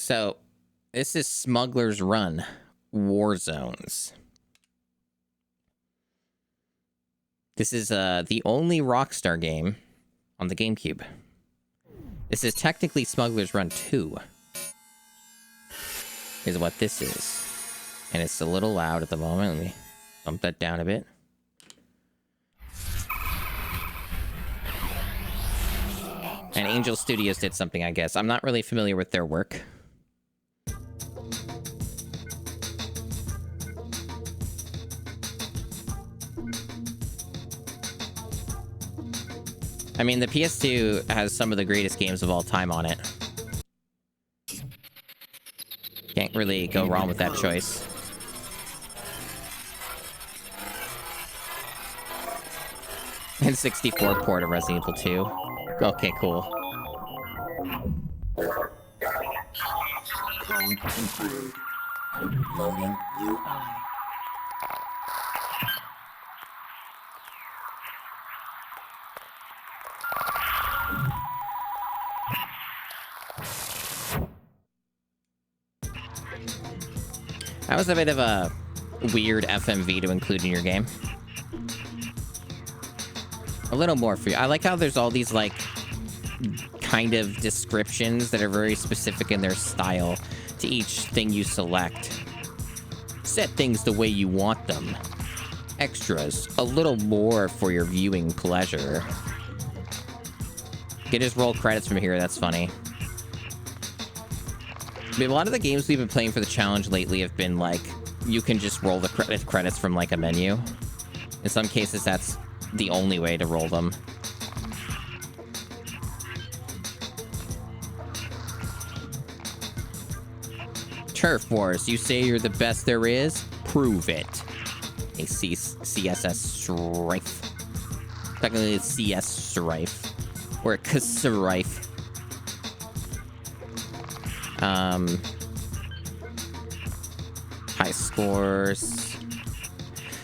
So, this is Smuggler's Run, Warzones. This is the only Rockstar game on the GameCube. This is technically Smuggler's Run 2. Is what this is. And it's a little loud at the moment. Let me bump that down a bit. And Angel Studios did something, I guess. I'm not really familiar with their work. I mean, the PS2 has some of the greatest games of all time on it. Can't really go wrong with that choice. And 64 port of Resident Evil 2. Okay, cool. Loading UI. That was a bit of a weird FMV to include in your game. A little more for you. I like how there's all these, like, kind of descriptions that are very specific in their style to each thing you select. Set things the way you want them. Extras. A little more for your viewing pleasure. You can just roll credits from here. That's funny. I mean, a lot of the games we've been playing for the challenge lately have been, like, you can just roll the credits from, like, a menu. In some cases, that's the only way to roll them. Turf Wars, you say you're the best there is? Prove it. A CSS strife. Technically, it's CS strife. Or a KS strife. High scores.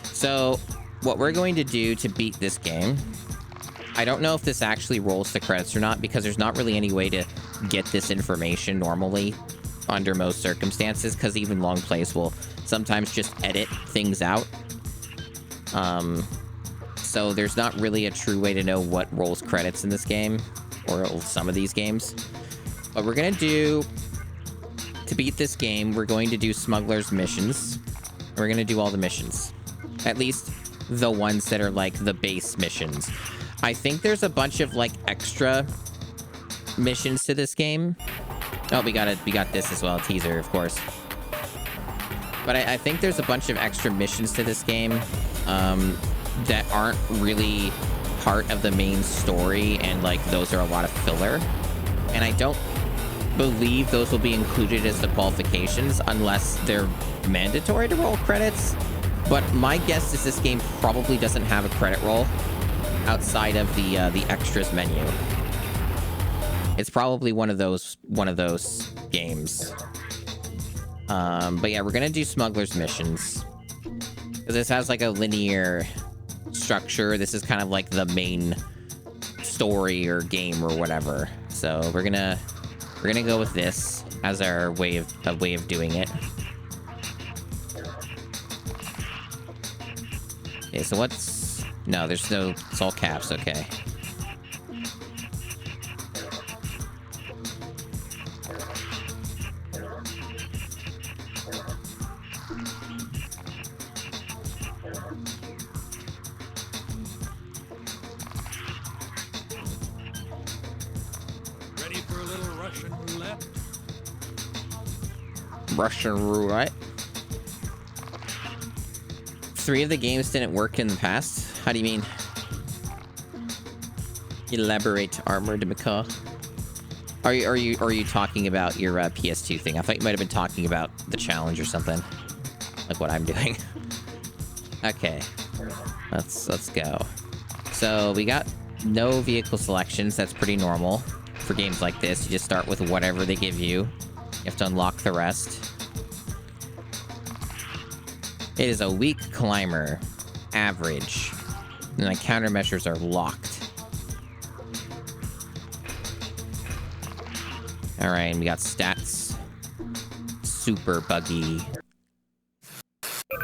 So, what we're going to do to beat this game, I don't know if this actually rolls the credits or not, because there's not really any way to get this information normally under most circumstances, because even long plays will sometimes just edit things out. So there's not really a true way to know what rolls credits in this game, or some of these games. What we're gonna do to beat this game, we're going to do Smuggler's missions. We're gonna do all the missions. At least the ones that are, like, the base missions. I think there's a bunch of, like, extra missions to this game. Oh, we got this as well, a teaser, of course. But I think there's a bunch of extra missions to this game that aren't really part of the main story, and, like, those are a lot of filler. And I don't believe those will be included as the qualifications unless they're mandatory to roll credits. But my guess is this game probably doesn't have a credit roll outside of the extras menu. It's probably one of those games. But yeah, we're gonna do Smuggler's missions, because this has, like, a linear structure. This is kind of like the main story or game or whatever. So we're gonna go with this as our way of doing it. Okay, so what's... No, there's no... It's all caps, okay. Ready for a little Russian roulette? Russian roulette? 3 of the games didn't work in the past? How do you mean? Elaborate, Armored Macaw. Are you talking about your PS2 thing? I thought you might have been talking about the challenge or something. Like what I'm doing. Okay. Let's go. So we got no vehicle selections. That's pretty normal for games like this. You just start with whatever they give you. You have to unlock the rest. It is a weak climber. Average. And my countermeasures are locked. Alright, we got stats. super buggy.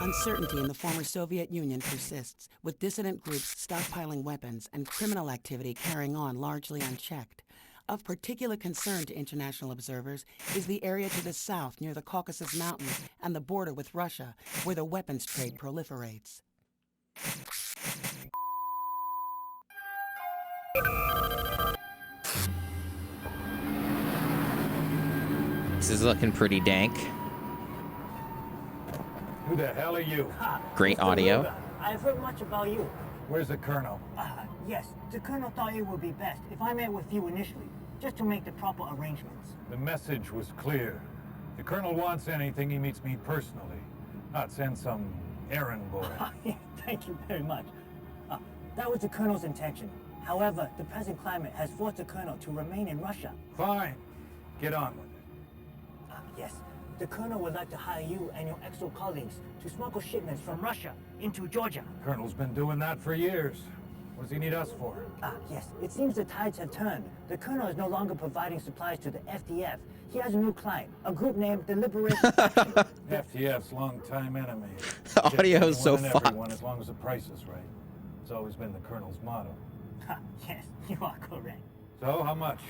Uncertainty in the former Soviet Union persists, with dissident groups stockpiling weapons and criminal activity carrying on largely unchecked. Of particular concern to international observers is the area to the south near the Caucasus Mountains and the border with Russia, where the weapons trade proliferates. This is looking pretty dank. Who the hell are you? Great Mr. audio. Logan, I've heard much about you. Where's the colonel? Yes, the colonel thought it would be best if I met with you initially, just to make the proper arrangements. The message was clear. If the colonel wants anything, he meets me personally, not send some errand boy. Thank you very much. That was the colonel's intention. However, the present climate has forced the colonel to remain in Russia. Fine. Get on with it. Yes, the colonel would like to hire you and your exo colleagues to smuggle shipments from Russia into Georgia. Colonel's been doing that for years. What does he need us for? Yes, it seems the tides have turned. The colonel is no longer providing supplies to the FDF. He has a new client, a group named the Liberation Faction. FTF's longtime enemy. The audio is so Anyone and fucked. everyone, as long as the price is right. It's always been the colonel's motto. Yes, you are correct. So, how much?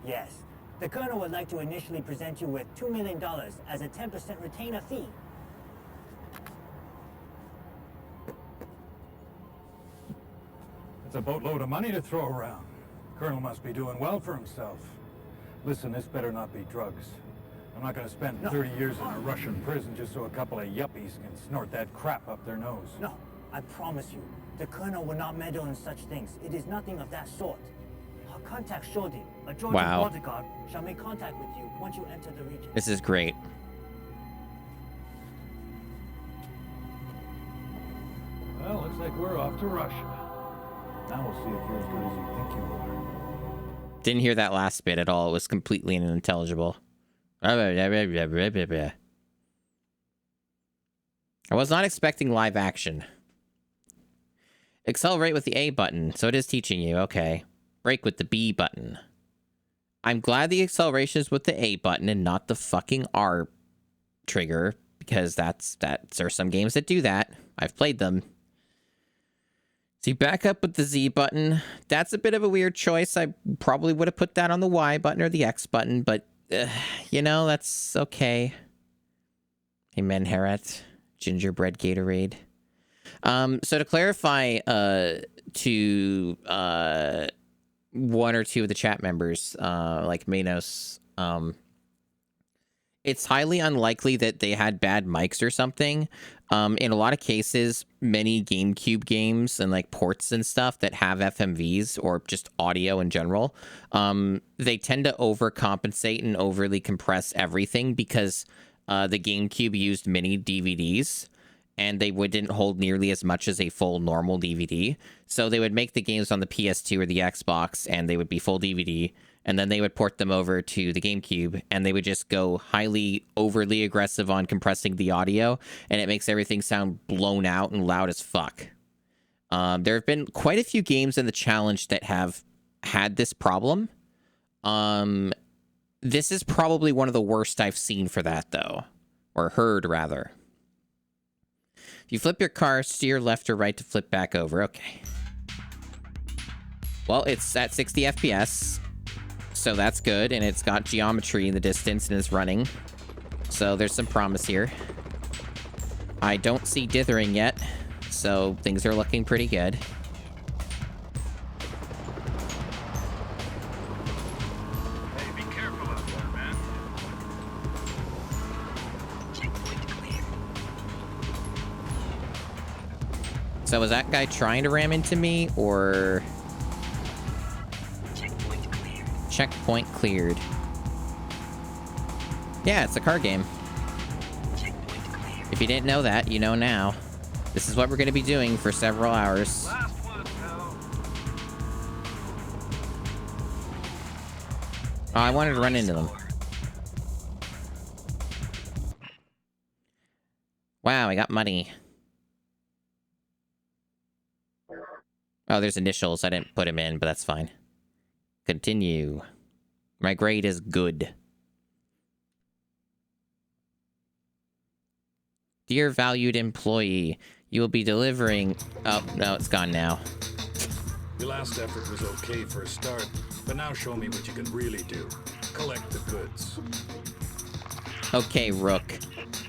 Yes. The colonel would like to initially present you with $2 million as a 10% retainer fee. It's a boatload of money to throw around. Colonel must be doing well for himself. Listen, this better not be drugs. I'm not gonna spend 30 years in a Russian prison just so a couple of yuppies can snort that crap up their nose. No, I promise you, the colonel will not meddle in such things. It is nothing of that sort. Contact Shorty, a Georgian Wow. border guard, shall make contact with you once you enter the region. This is great. Well, looks like we're off to Russia. Now we'll see if you're as good as you think you are. Didn't hear that last bit at all. It was completely unintelligible. I was not expecting live action. Accelerate with the A button, so it is teaching you, okay. Brake with the B button. I'm glad the acceleration is with the A button and not the fucking R trigger, because there are some games that do that. I've played them. See, back up with the Z button. That's a bit of a weird choice. I probably would have put that on the Y button or the X button, but, you know, that's okay. Hey, Menharet. Gingerbread Gatorade. So to clarify, to one or two of the chat members, like Manos, it's highly unlikely that they had bad mics or something. In a lot of cases, many GameCube games and like ports and stuff that have FMVs or just audio in general, they tend to overcompensate and overly compress everything because the GameCube used mini DVDs. And they didn't hold nearly as much as a full normal DVD. So they would make the games on the PS2 or the Xbox, and they would be full DVD, and then they would port them over to the GameCube, and they would just go highly, overly aggressive on compressing the audio, and it makes everything sound blown out and loud as fuck. There have been quite a few games in the challenge that have had this problem. This is probably one of the worst I've seen for that, though. Or heard, rather. If you flip your car, steer left or right to flip back over. Okay. Well, it's at 60 FPS, so that's good, and it's got geometry in the distance and it's running. So there's some promise here. I don't see dithering yet, so things are looking pretty good. Hey, be careful out there, man. So was that guy trying to ram into me, or... Checkpoint cleared. Yeah, it's a car game. If you didn't know that, you know now. This is what we're going to be doing for several hours. Last one, pal. Oh, I wanted to run into them. Wow, I got money. Oh, there's initials. I didn't put them in, but that's fine. Continue. My grade is good. Dear valued employee, you will be delivering... Oh, no, it's gone now. Your last effort was okay for a start, but now show me what you can really do. Collect the goods. Okay, Rook.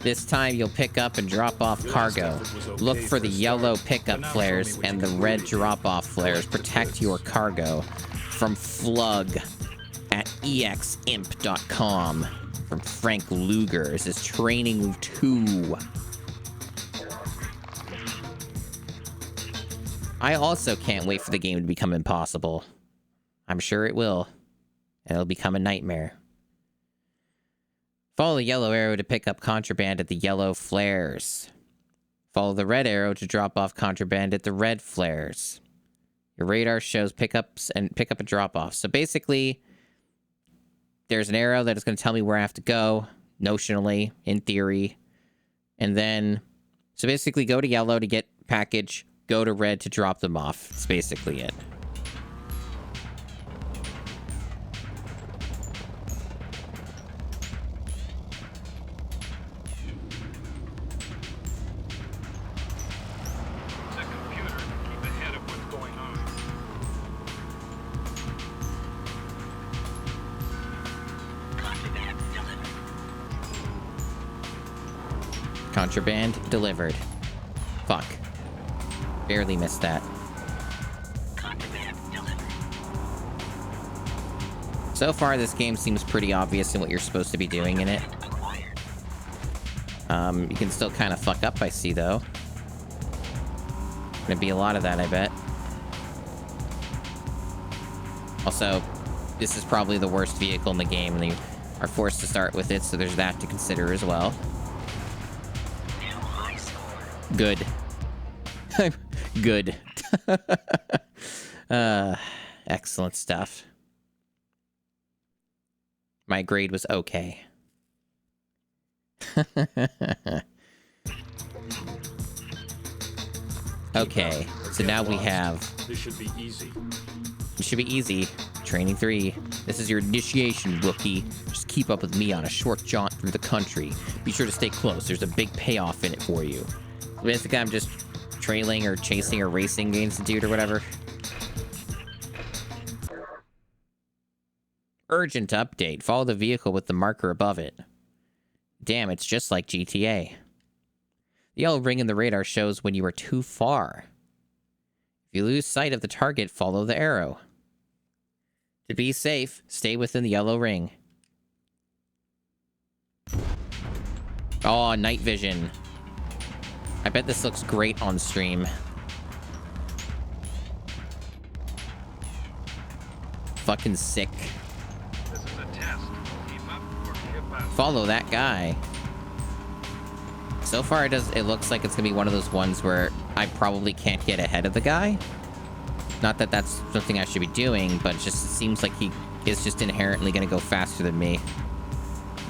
This time you'll pick up and drop off cargo. Look for the yellow pickup flares and the red drop-off flares. Protect your cargo from Flug at eximp.com. From Frank Luger. This is Training 2. I also can't wait for the game to become impossible. I'm sure it will. And it'll become a nightmare. Follow the yellow arrow to pick up contraband at the yellow flares. Follow the red arrow to drop off contraband at the red flares. Your radar shows pickups and pick up and drop off. So basically, there's an arrow that is going to tell me where I have to go, notionally, in theory. And then, so basically go to yellow to get package, go to red to drop them off. That's basically it. The computer, keep ahead of what's going on. Contraband delivered. Fuck. Barely missed that. So far, this game seems pretty obvious in what you're supposed to be doing in it. You can still kind of fuck up, I see, though. Gonna be a lot of that, I bet. Also, this is probably the worst vehicle in the game, and you are forced to start with it, so there's that to consider as well. Good. Good. Excellent stuff. My grade was okay. Okay, so now we have... This should be easy. It should be easy. Training 3. This is your initiation, rookie. Just keep up with me on a short jaunt through the country. Be sure to stay close. There's a big payoff in it for you. Basically, I'm just trailing or chasing or racing against the dude or whatever. Urgent update. Follow the vehicle with the marker above it. Damn, it's just like GTA. The yellow ring in the radar shows when you are too far. If you lose sight of the target, follow the arrow. To be safe, stay within the yellow ring. Oh, night vision. I bet this looks great on stream. Fucking sick. This is a test. Keep up or skip out. Follow that guy. So far, it looks like it's gonna be one of those ones where I probably can't get ahead of the guy. Not that that's something I should be doing, but it just seems like he is just inherently gonna go faster than me,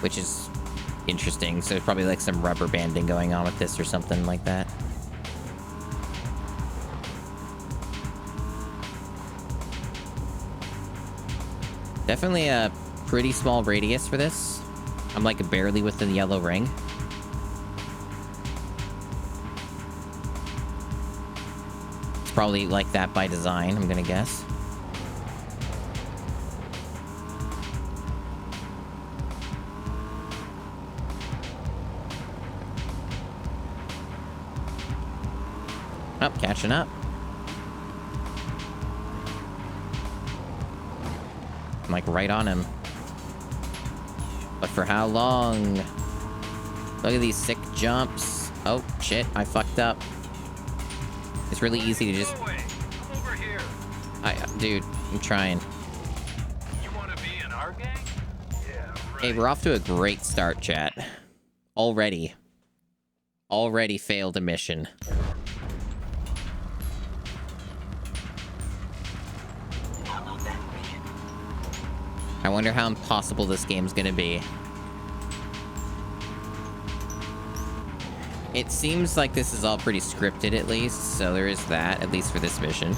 which is interesting. So there's probably like some rubber banding going on with this or something like that. Definitely a pretty small radius for this. I'm like barely within the yellow ring. It's probably like that by design, I'm gonna guess. Oh, catching up. I'm like right on him. But for how long? Look at these sick jumps. Oh, shit, I fucked up. It's really easy to just... Go away. Come over here. Dude, I'm trying. You want to be in our gang? Yeah, right. Hey, we're off to a great start, chat. Already failed a mission. I wonder how impossible this game's gonna be. It seems like this is all pretty scripted, at least, so there is that, at least for this mission.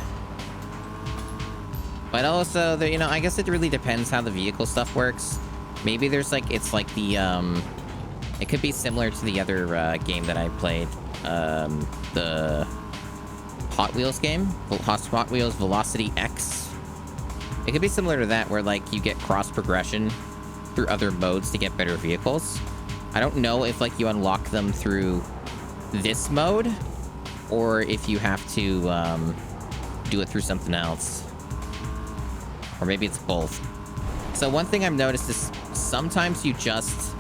But also, you know, I guess it really depends how the vehicle stuff works. Maybe there's like, it's like the It could be similar to the other game that I played, the Hot Wheels game, Hot Wheels Velocity X. It could be similar to that, where like you get cross progression through other modes to get better vehicles. I don't know if like you unlock them through this mode, or if you have to do it through something else, or maybe it's both. So one thing I've noticed is sometimes you just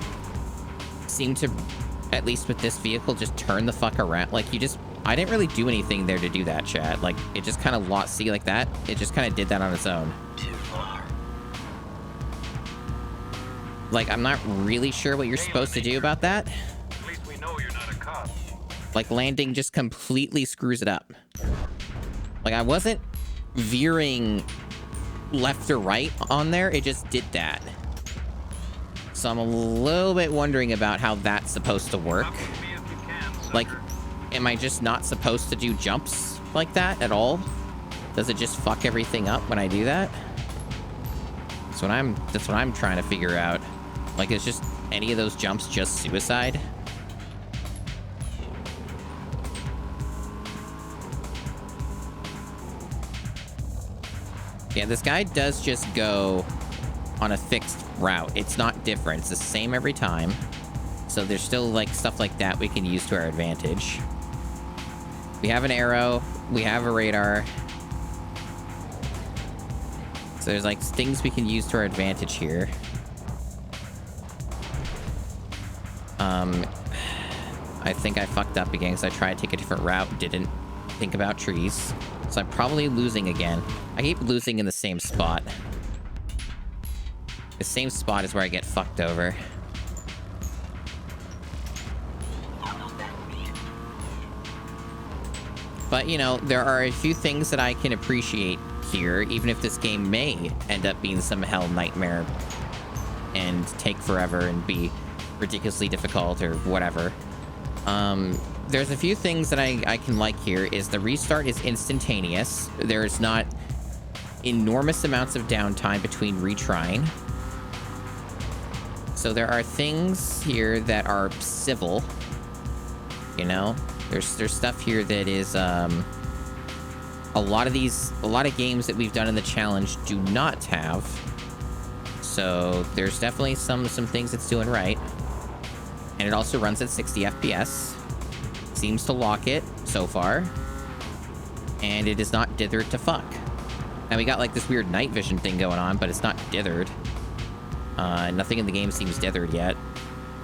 seem to, at least with this vehicle, just turn the fuck around. Like you just, I didn't really do anything there to do that, chat. Like it just kind of lost, see like that? It just kind of did that on its own. Too far. Like I'm not really sure what you're supposed to do about that. At least we know you're not a cop. Like landing just completely screws it up. Like I wasn't veering left or right on there, it just did that. So I'm a little bit wondering about how that's supposed to work. Come with me if you can, sucker. Like, am I just not supposed to do jumps like that at all? Does it just fuck everything up when I do that? That's what I'm trying to figure out. Like, is just any of those jumps just suicide? Yeah, this guy does just go on a fixed route. It's not different. It's the same every time. So there's still like stuff like that we can use to our advantage. We have an arrow. We have a radar. So there's like things we can use to our advantage here. I think I fucked up again because I tried to take a different route. Didn't think about trees. So I'm probably losing again. I keep losing in the same spot. The same spot is where I get fucked over. But, you know, there are a few things that I can appreciate here, even if this game may end up being some hell nightmare and take forever and be ridiculously difficult or whatever. There's a few things that I can like here. Is the restart is instantaneous. There's not enormous amounts of downtime between retrying. So there are things here that are civil. You know, there's stuff here that is a lot of games that we've done in the challenge do not have. So there's definitely some things it's doing right. And it also runs at 60 FPS. Seems to lock it so far. And it is not dithered to fuck. And we got like this weird night vision thing going on, but it's not dithered. Nothing in the game seems dithered yet.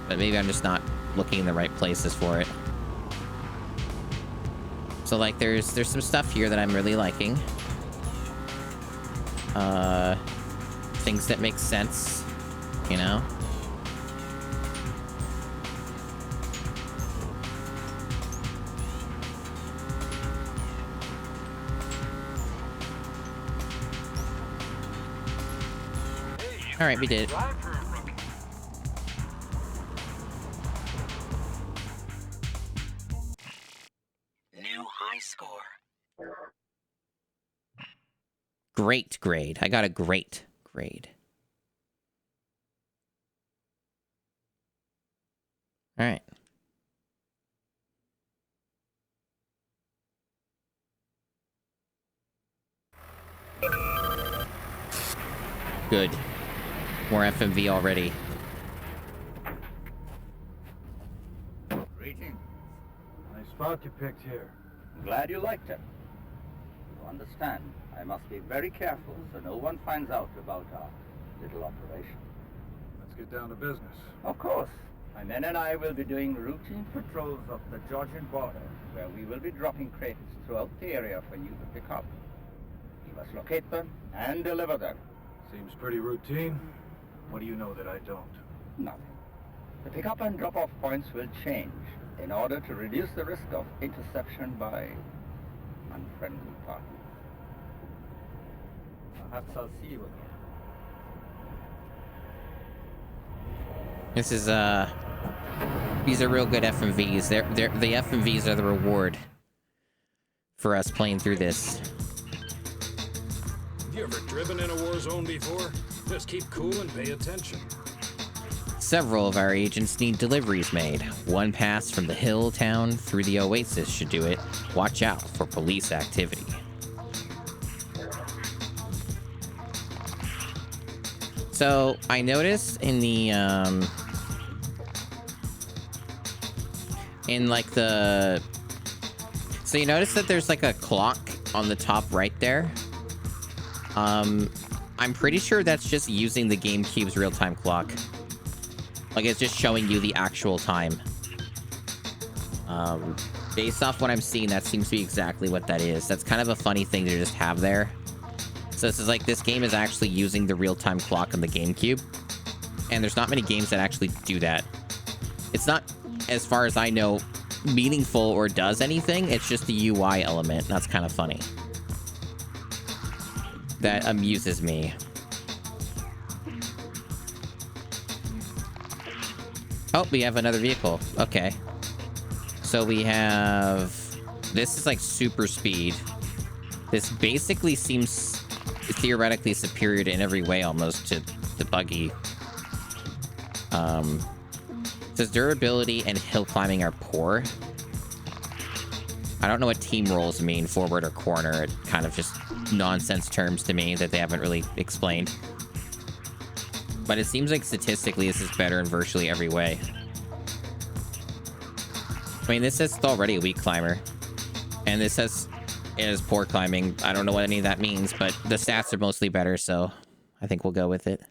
But maybe I'm just not looking in the right places for it. So like there's some stuff here that I'm really liking. Things that make sense, you know? All right, we did it. Drive for a rookie. New high score. Great grade. I got a great grade. All right. Good. More FMV already. Greetings. Nice spot you picked here. I'm glad you liked it. You understand, I must be very careful so no one finds out about our little operation. Let's get down to business. Of course. My men and I will be doing routine patrols of the Georgian border, where we will be dropping crates throughout the area for you to pick up. You must locate them and deliver them. Seems pretty routine. What do you know that I don't? Nothing. The pickup and drop-off points will change in order to reduce the risk of interception by unfriendly parties. Perhaps I'll see you again. This is these are real good FMVs. The FMVs are the reward for us playing through this. Have you ever driven in a war zone before? Just keep cool and pay attention. Several of our agents need deliveries made. One pass from the hill town through the oasis should do it. Watch out for police activity. So, I noticed in the, so you notice that there's like a clock on the top right there? I'm pretty sure that's just using the GameCube's real-time clock. Like, it's just showing you the actual time. Based off what I'm seeing, that seems to be exactly what that is. That's kind of a funny thing to just have there. So this is like, this game is actually using the real-time clock on the GameCube. And there's not many games that actually do that. It's not, as far as I know, meaningful or does anything. It's just the UI element. That's kind of funny. That amuses me. Oh, we have another vehicle. Okay. So we have... This is like super speed. This basically seems theoretically superior in every way almost to the buggy. It says durability and hill climbing are poor. I don't know what team roles mean, forward or corner. It kind of just nonsense terms to me that they haven't really explained. But it seems like statistically this is better in virtually every way. I mean, this says it's already a weak climber. And this says it is poor climbing. I don't know what any of that means, but the stats are mostly better, so I think we'll go with it.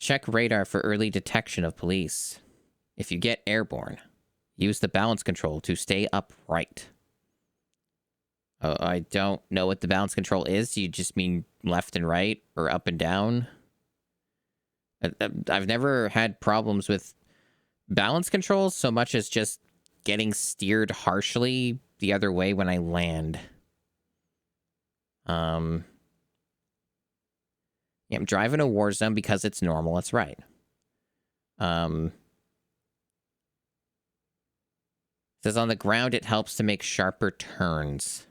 Check radar for early detection of police. If you get airborne, use the balance control to stay upright. Oh, I don't know what the balance control is. Do you just mean left and right or up and down? I've never had problems with balance controls so much as just getting steered harshly the other way when I land. Yeah, I'm driving a Warzone because it's normal. That's right. It says on the ground it helps to make sharper turns.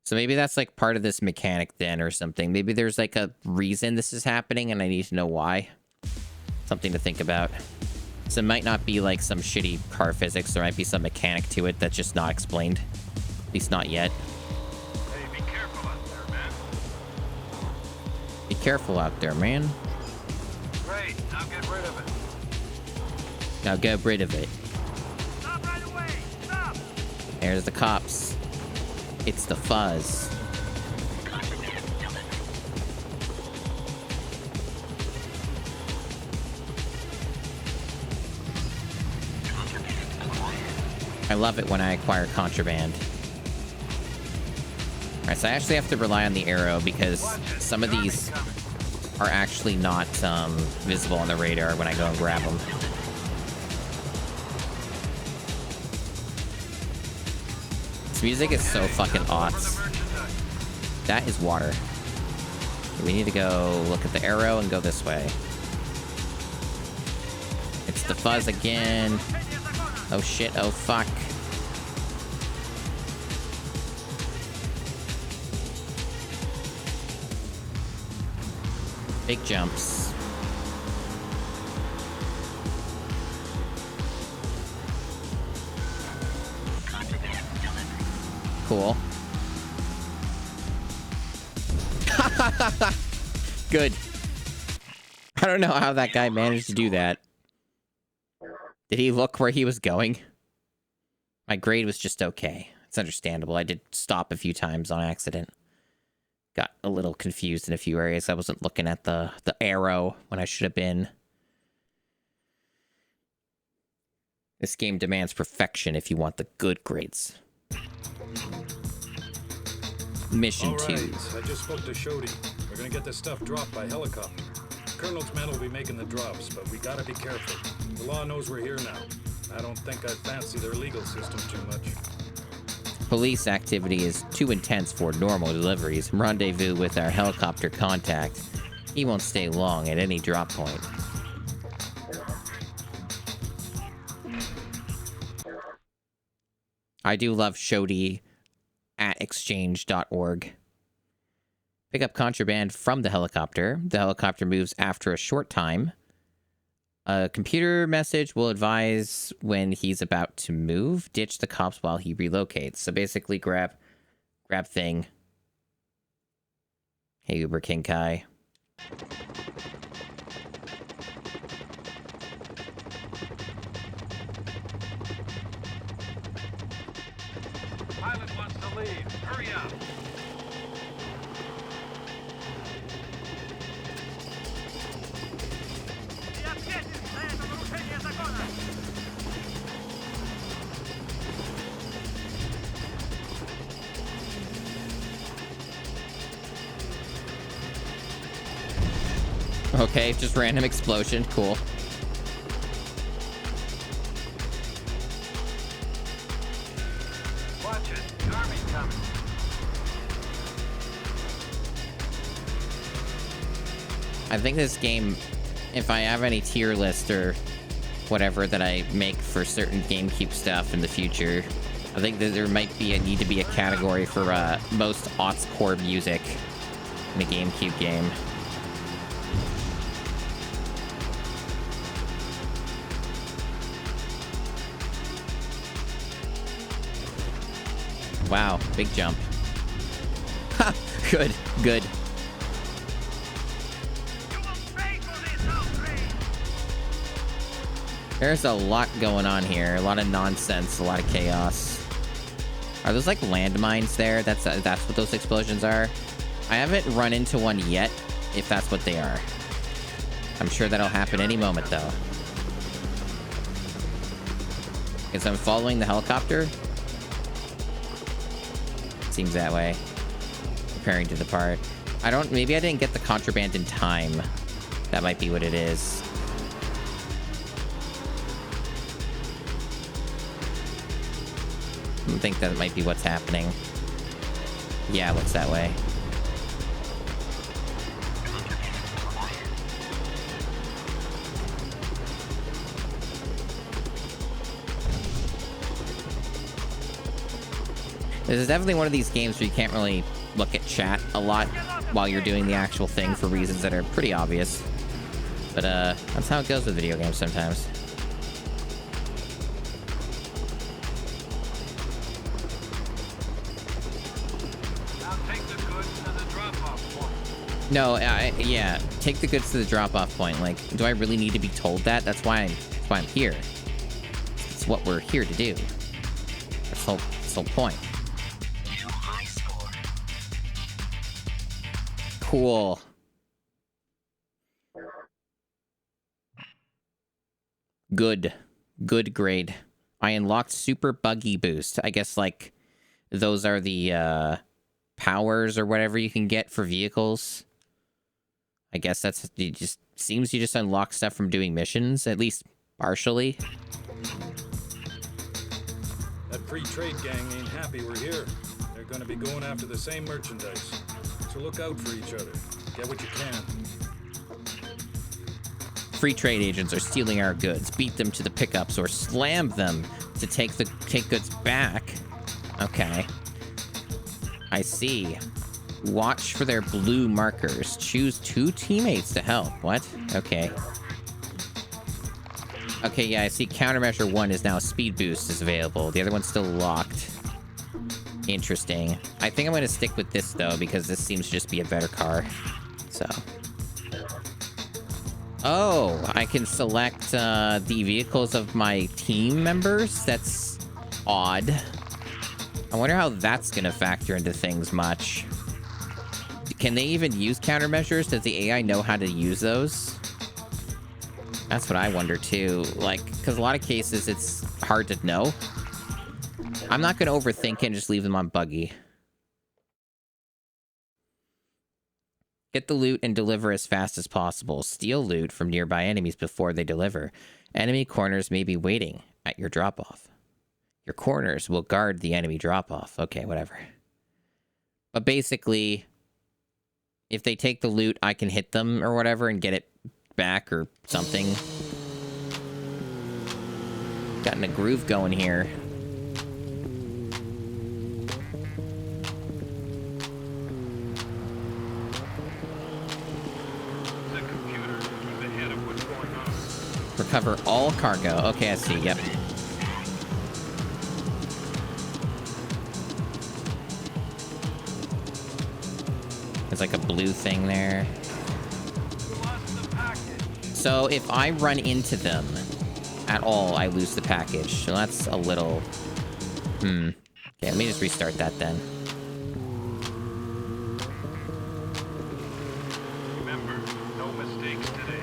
So maybe that's like part of this mechanic then or something. Maybe there's like a reason this is happening and I need to know why. Something to think about. So it might not be like some shitty car physics. There might be some mechanic to it that's just not explained. At least not yet. Hey, be careful out there, man. Be careful out there, man. Great, now get rid of it. Now get rid of it. Stop right away! Stop! There's the cops. It's the fuzz. I love it when I acquire contraband. Alright, so I actually have to rely on the arrow because some of these are actually not visible on the radar when I go and grab them. This music is so fucking aughts. That is water. We need to go look at the arrow and go this way. It's the fuzz again. Oh shit, oh fuck. Big jumps. Cool. Good. I don't know how that guy managed to do that. Did he look where he was going? My grade was just okay. It's understandable. I did stop a few times on accident. Got a little confused in a few areas. I wasn't looking at the arrow when I should have been. This game demands perfection if you want the good grades. Mission 2. I just spoke to Shody. We're gonna get this stuff dropped by helicopter. Colonel's men will be making the drops, but we gotta be careful. The law knows we're here now. I don't think I fancy their legal system too much. Police activity is too intense for normal deliveries. Rendezvous with our helicopter contact. He won't stay long at any drop point. I do love Shody at exchange.org. Pick up contraband from the helicopter. The helicopter moves after a short time. A computer message will advise when he's about to move. Ditch the cops while he relocates. So basically grab thing. Hey, Uber King Kai. Pilot wants to leave. Hurry up. Okay, just random explosion. Cool. Watch it. The army's coming. I think this game, if I have any tier list or whatever that I make for certain GameCube stuff in the future, I think that there might be need to be a category for most aughts core music in a GameCube game. Wow, big jump. Ha! Good, good. There's a lot going on here. A lot of nonsense, a lot of chaos. Are those like landmines there? That's what those explosions are? I haven't run into one yet, if that's what they are. I'm sure that'll happen any moment, though. Because I'm following the helicopter. Seems that way. Preparing to depart. Maybe I didn't get the contraband in time. That might be what it is. I think that might be what's happening. Yeah, it looks that way. This is definitely one of these games where you can't really look at chat a lot while you're doing the actual thing for reasons that are pretty obvious. But that's how it goes with video games sometimes. Now take the goods to the drop-off point. No, yeah, take the goods to the drop-off point. Like, do I really need to be told that? That's why I'm here. It's what we're here to do. That's the whole point. Cool. Good grade. I unlocked super buggy boost. I guess like those are the powers or whatever you can get for vehicles. I guess that's you just unlock stuff from doing missions, at least partially. That free trade gang ain't happy we're here. They're gonna be going after the same merchandise. So look out for each other. Get what you can. Free trade agents are stealing our goods. Beat them to the pickups or slam them to take goods back. Okay. I see. Watch for their blue markers. Choose 2 teammates to help. What? Okay. Okay, yeah, I see countermeasure 1 is now speed boost is available. The other one's still locked. Interesting. I think I'm going to stick with this, though, because this seems to just be a better car. So. Oh, I can select the vehicles of my team members? That's odd. I wonder how that's going to factor into things much. Can they even use countermeasures? Does the AI know how to use those? That's what I wonder, too. Like, because a lot of cases, it's hard to know. I'm not going to overthink it and just leave them on buggy. Get the loot and deliver as fast as possible. Steal loot from nearby enemies before they deliver. Enemy corners may be waiting at your drop-off. Your corners will guard the enemy drop-off. Okay, whatever. But basically, if they take the loot, I can hit them or whatever and get it back or something. Gotten a groove going here. Recover all cargo. Okay, I see. Yep. There's like a blue thing there. So if I run into them at all, I lose the package. So that's a little... Okay, let me just restart that then. Remember, no mistakes today.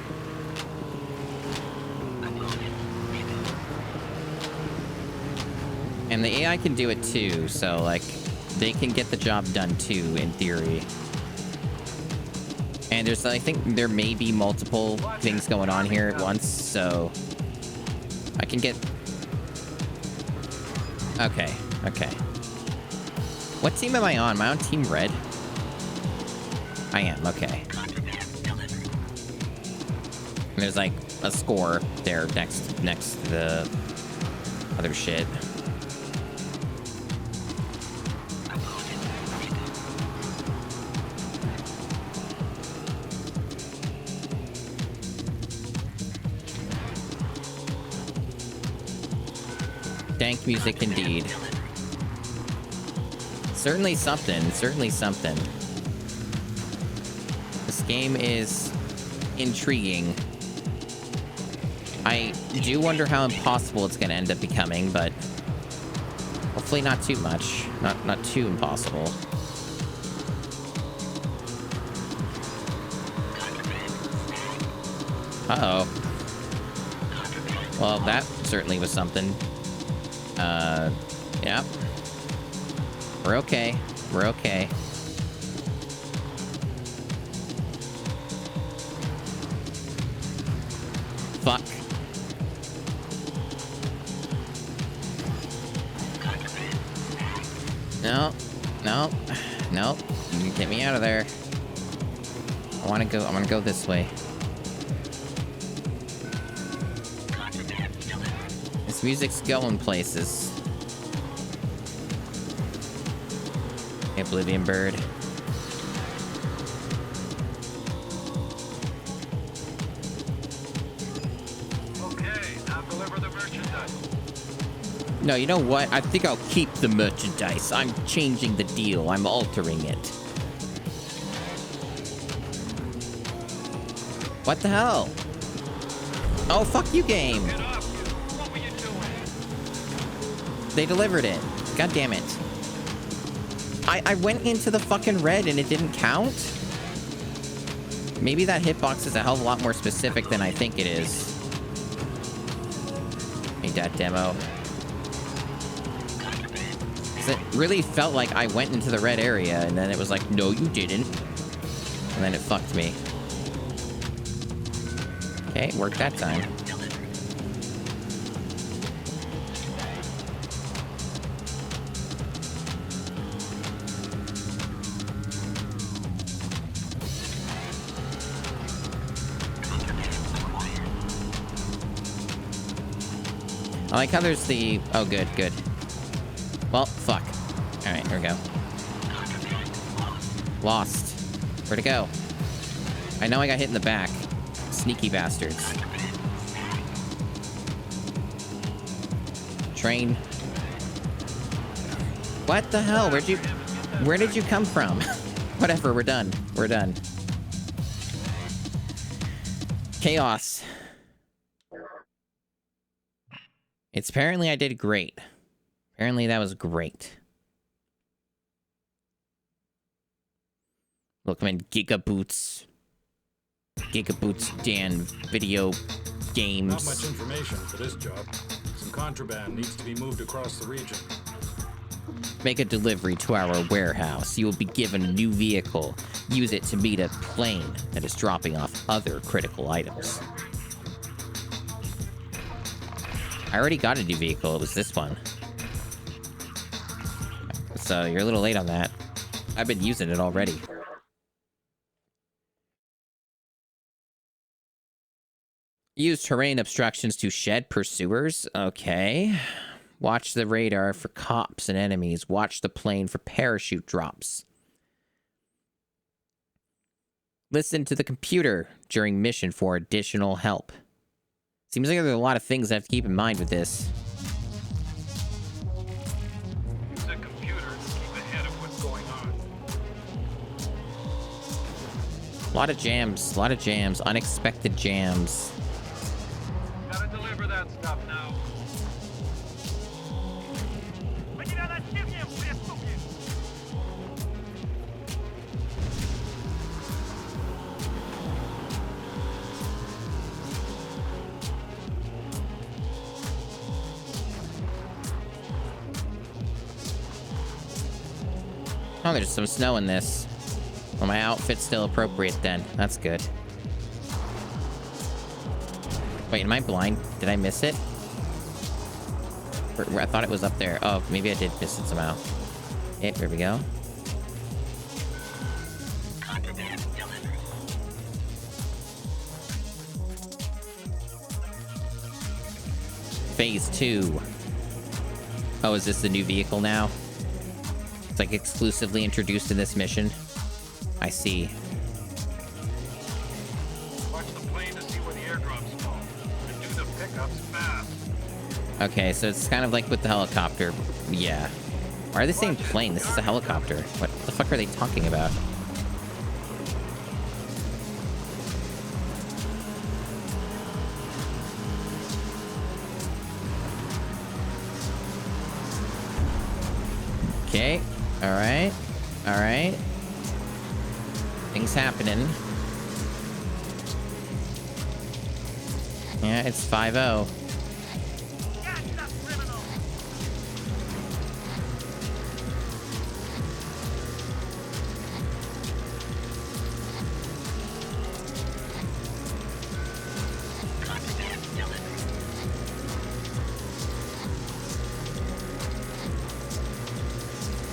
And the AI can do it too, so like they can get the job done too, in theory. And there's, I think there may be multiple things going on here at once, so I can get... Okay, okay. What team am I on? Am I on Team Red? I am, okay. And there's like a score there next to the other shit. Dank music indeed. Certainly something, certainly something. This game is intriguing. I do wonder how impossible it's going to end up becoming, but hopefully not too much. Not too impossible. Uh-oh. Well, that certainly was something. Yeah. We're okay. We're okay. Fuck. No. No. No. Get me out of there. I want to go this way. This music's going places. Oblivion Bird. Okay, now deliver the merchandise. No, you know what? I think I'll keep the merchandise. I'm changing the deal. I'm altering it. What the hell? Oh, fuck you, game. Get off you. What were you doing? They delivered it. God damn it. I went into the fucking red and it didn't count? Maybe that hitbox is a hell of a lot more specific than I think it is. Ain't that demo? 'Cause it really felt like I went into the red area and then it was like, no, you didn't. And then it fucked me. Okay, it worked that time. I like how there's the... Oh, good, good. Well, fuck. Alright, here we go. Lost. Where'd it go? I know I got hit in the back. Sneaky bastards. Train. What the hell? Where did you come from? Whatever, we're done. We're done. Chaos. It's apparently I did great. Apparently that was great. Look, man, Gigaboots Dan video games. Not much information for this job. Some contraband needs to be moved across the region. Make a delivery to our warehouse. You will be given a new vehicle. Use it to meet a plane that is dropping off other critical items. I already got a new vehicle. It was this one. So you're a little late on that. I've been using it already. Use terrain obstructions to shed pursuers. Okay. Watch the radar for cops and enemies. Watch the plane for parachute drops. Listen to the computer during mission for additional help. Seems like there are a lot of things I have to keep in mind with this. Use a computer to keep ahead of what's going on. A lot of jams, unexpected jams. Gotta deliver that stuff now. Oh, there's some snow in this. Well, my outfit's still appropriate then. That's good. Wait, am I blind? Did I miss it? I thought it was up there. Oh, maybe I did miss it somehow. Okay, here we go. Phase 2. Oh, is this the new vehicle now? It's like exclusively introduced in this mission. I see. Watch the plane to see where the airdrops fall. And do the pickups fast. Okay, so it's kind of like with the helicopter. Yeah. Why are they saying plane? This is a helicopter. What the fuck are they talking about? Okay. Alright. Alright. Things happening. Yeah, it's 5-0.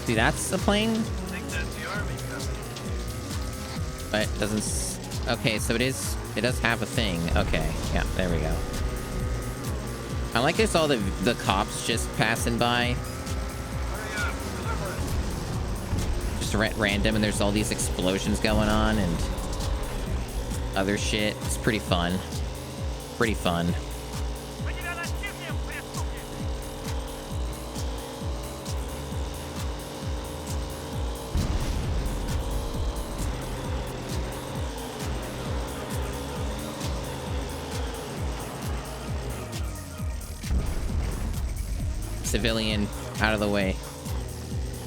See, that's a plane? I think that's the army coming. But it doesn't... Okay, so it does have a thing. Okay, yeah, there we go. I like this, all the cops just passing by. Hurry up, deliver it. Just random, and there's all these explosions going on and other shit. It's pretty fun. Pretty fun. Civilian, out of the way.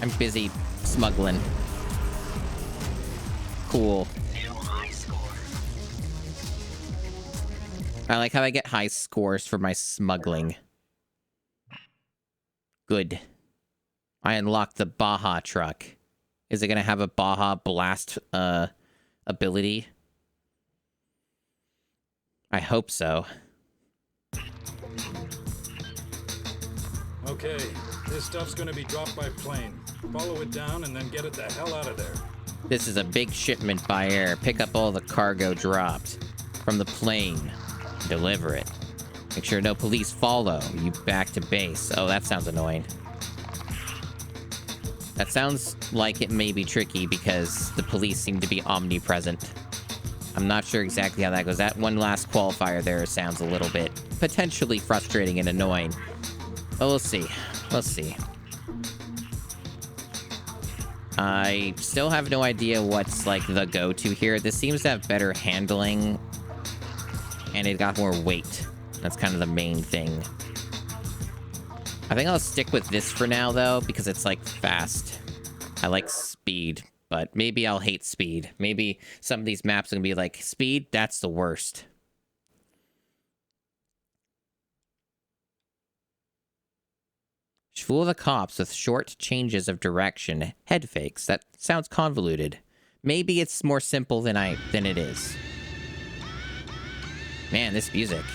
I'm busy smuggling. Cool. I like how I get high scores for my smuggling. Good. I unlocked the Baja truck. Is it gonna have a Baja blast ability? I hope so. Okay, this stuff's gonna be dropped by plane. Follow it down and then get it the hell out of there. This is a big shipment by air. Pick up all the cargo dropped from the plane. Deliver it. Make sure no police follow you back to base. Oh, that sounds annoying. That sounds like it may be tricky because the police seem to be omnipresent. I'm not sure exactly how that goes. That one last qualifier there sounds a little bit potentially frustrating and annoying. But we'll see. We'll see. I still have no idea what's, like, the go-to here. This seems to have better handling, and it got more weight. That's kind of the main thing. I think I'll stick with this for now, though, because it's, like, fast. I like speed, but maybe I'll hate speed. Maybe some of these maps are gonna be like, speed? That's the worst. Fool the cops with short changes of direction. Head fakes. That sounds convoluted. Maybe it's more simple than it is. Man, this music.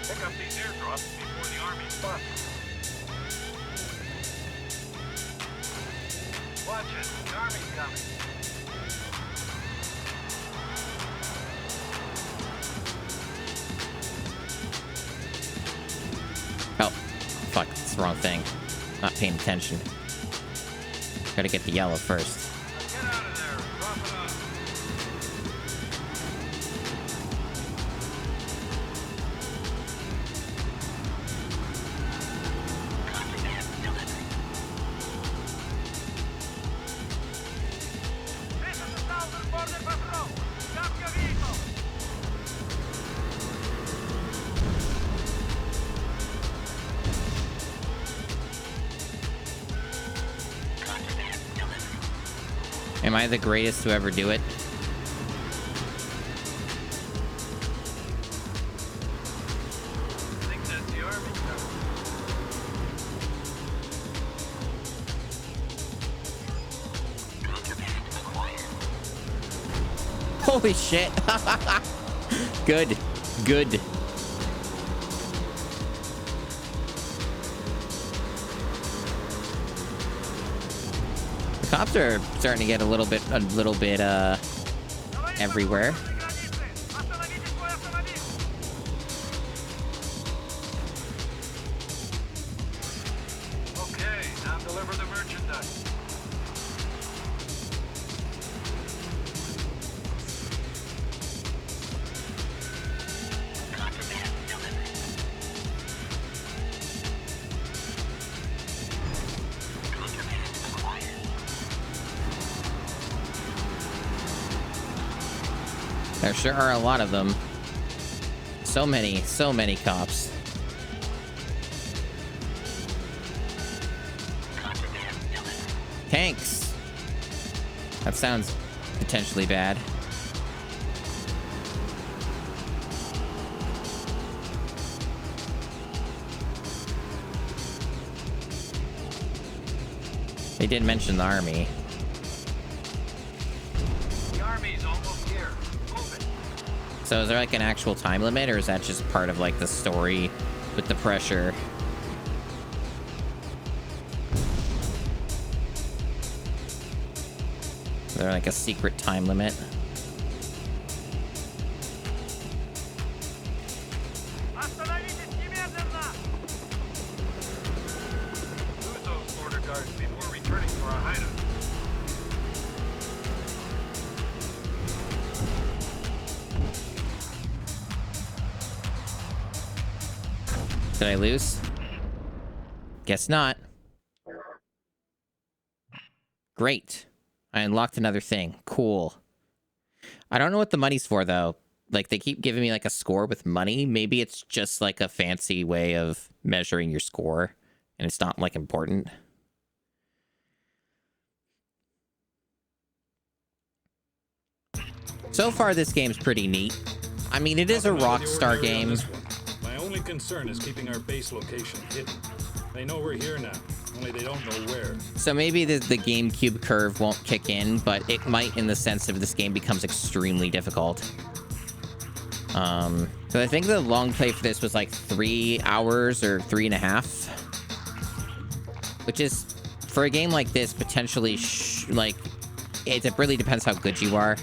Pick up these airdrops before the army spots them. Watch it, the army's coming. Oh, fuck, it's the wrong thing. Not paying attention. Gotta get the yellow first. Get out of there, drop it off. Am I the greatest to ever do it? I think that's the army stuff. Holy shit. Good. Good. The cops are starting to get a little bit everywhere. Okay, now deliver the merchandise. There sure are a lot of them. So many cops. Tanks! That sounds potentially bad. They did mention the army. The army's almost here. Move it. So is there like an actual time limit, or is that just part of like the story with the pressure? Is there like a secret time limit? Lose those border guards before returning for our hideout. Did I lose? Guess not. Great. I unlocked another thing. Cool. I don't know what the money's for, though. Like, they keep giving me, like, a score with money. Maybe it's just, like, a fancy way of measuring your score, and it's not, like, important. So far, this game's pretty neat. I mean, it is a Rockstar game. My only concern is keeping our base location hidden. They know we're here now, only they don't know where. So maybe the GameCube curve won't kick in, but it might in the sense of this game becomes extremely difficult. So I think the long play for this was like 3 hours or 3.5, which is, for a game like this, potentially like it really depends how good you are.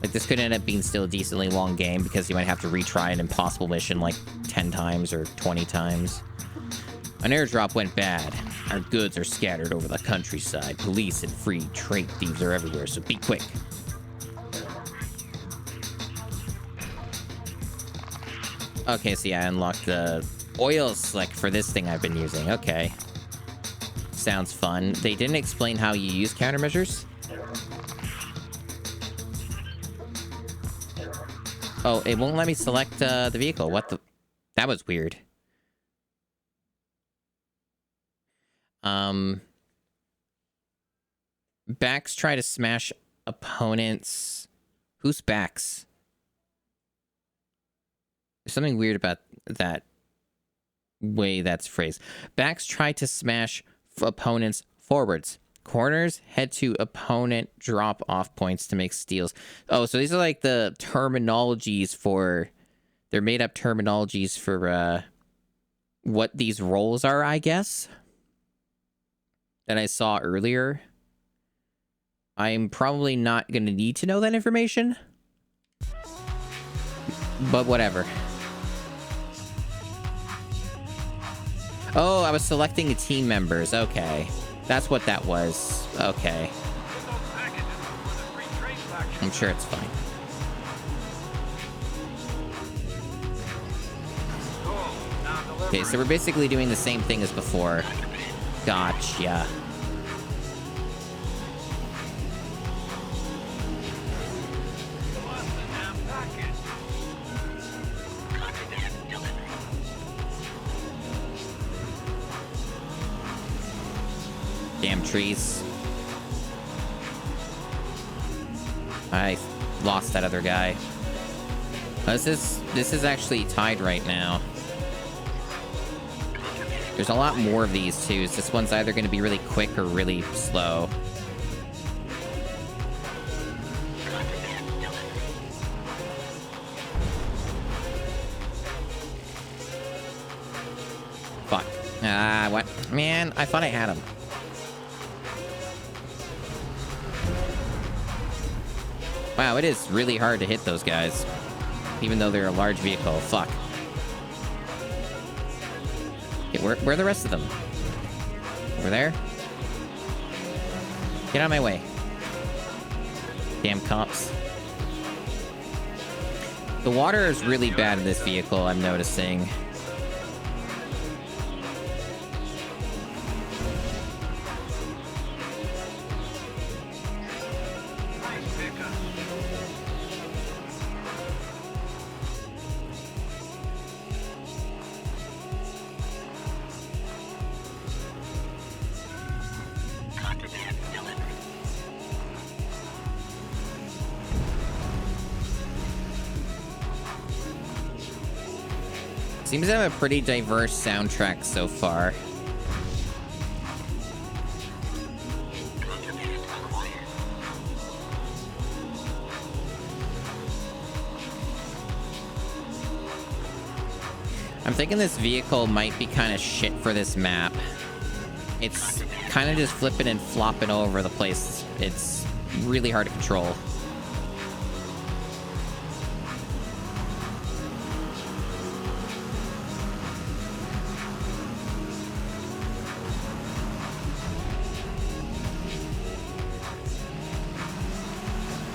Like, this could end up being still a decently long game because you might have to retry an impossible mission like 10 times or 20 times. An airdrop went bad. Our goods are scattered over the countryside. Police and free trade thieves are everywhere, so be quick. Okay, so yeah, I unlocked the oil slick for this thing I've been using. Okay. Sounds fun. They didn't explain how you use countermeasures. Oh, it won't let me select the vehicle. What the... That was weird. Backs try to smash opponents. Who's backs? There's something weird about that way that's phrased. Backs try to smash opponents forwards. Corners head to opponent drop-off points to make steals. Oh, so these are like the terminologies for... They're made-up terminologies for what these roles are, I guess, that I saw earlier. I'm probably not going to need to know that information, but whatever. Oh, I was selecting team members. Okay. That's what that was. Okay. I'm sure it's fine. Okay, so we're basically doing the same thing as before. Gotcha. climb trees. I lost that other guy. This is actually tied right now. There's a lot more of these too. So this one's either going to be really quick or really slow. Fuck. What? Man, I thought I had him. Wow, it is really hard to hit those guys. Even though they're a large vehicle. Fuck. Okay, where are the rest of them? Over there? Get out of my way. Damn cops. The water is really bad in this vehicle, I'm noticing. Seems to have a pretty diverse soundtrack so far. I'm thinking this vehicle might be kind of shit for this map. It's kind of just flipping and flopping all over the place. It's really hard to control.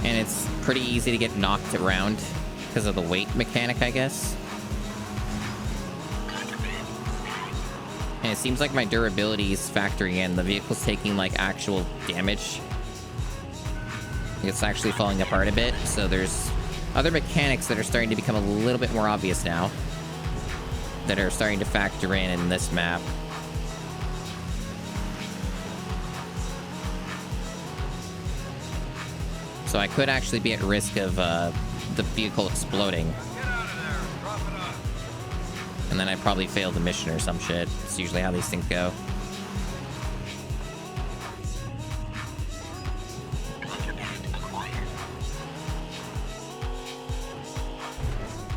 And it's pretty easy to get knocked around because of the weight mechanic, I guess. And it seems like my durability is factoring in. The vehicle's taking, like, actual damage. It's actually falling apart a bit, so there's other mechanics that are starting to become a little bit more obvious now that are starting to factor in this map. So I could actually be at risk of the vehicle exploding. And then I probably fail the mission or some shit. It's usually how these things go.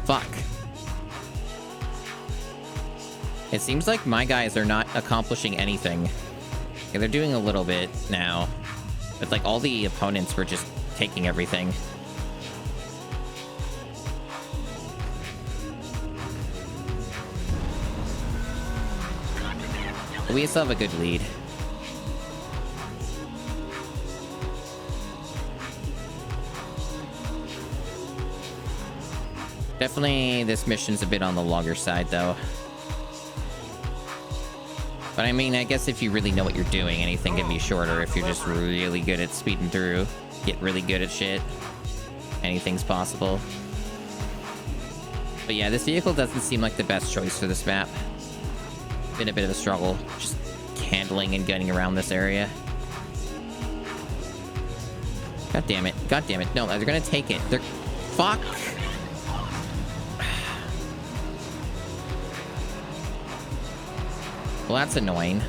Fuck. It seems like my guys are not accomplishing anything. Yeah, they're doing a little bit now. But like all the opponents were just taking everything. We still have a good lead. Definitely this mission's a bit on the longer side though. But I mean, I guess if you really know what you're doing, anything can be shorter. If you're just really good at speeding through, get really good at shit, anything's possible. But yeah, this vehicle doesn't seem like the best choice for this map. Been a bit of a struggle, just handling and getting around this area. God damn it. God damn it. No, they're gonna take it. They're... Fuck! Well, that's annoying.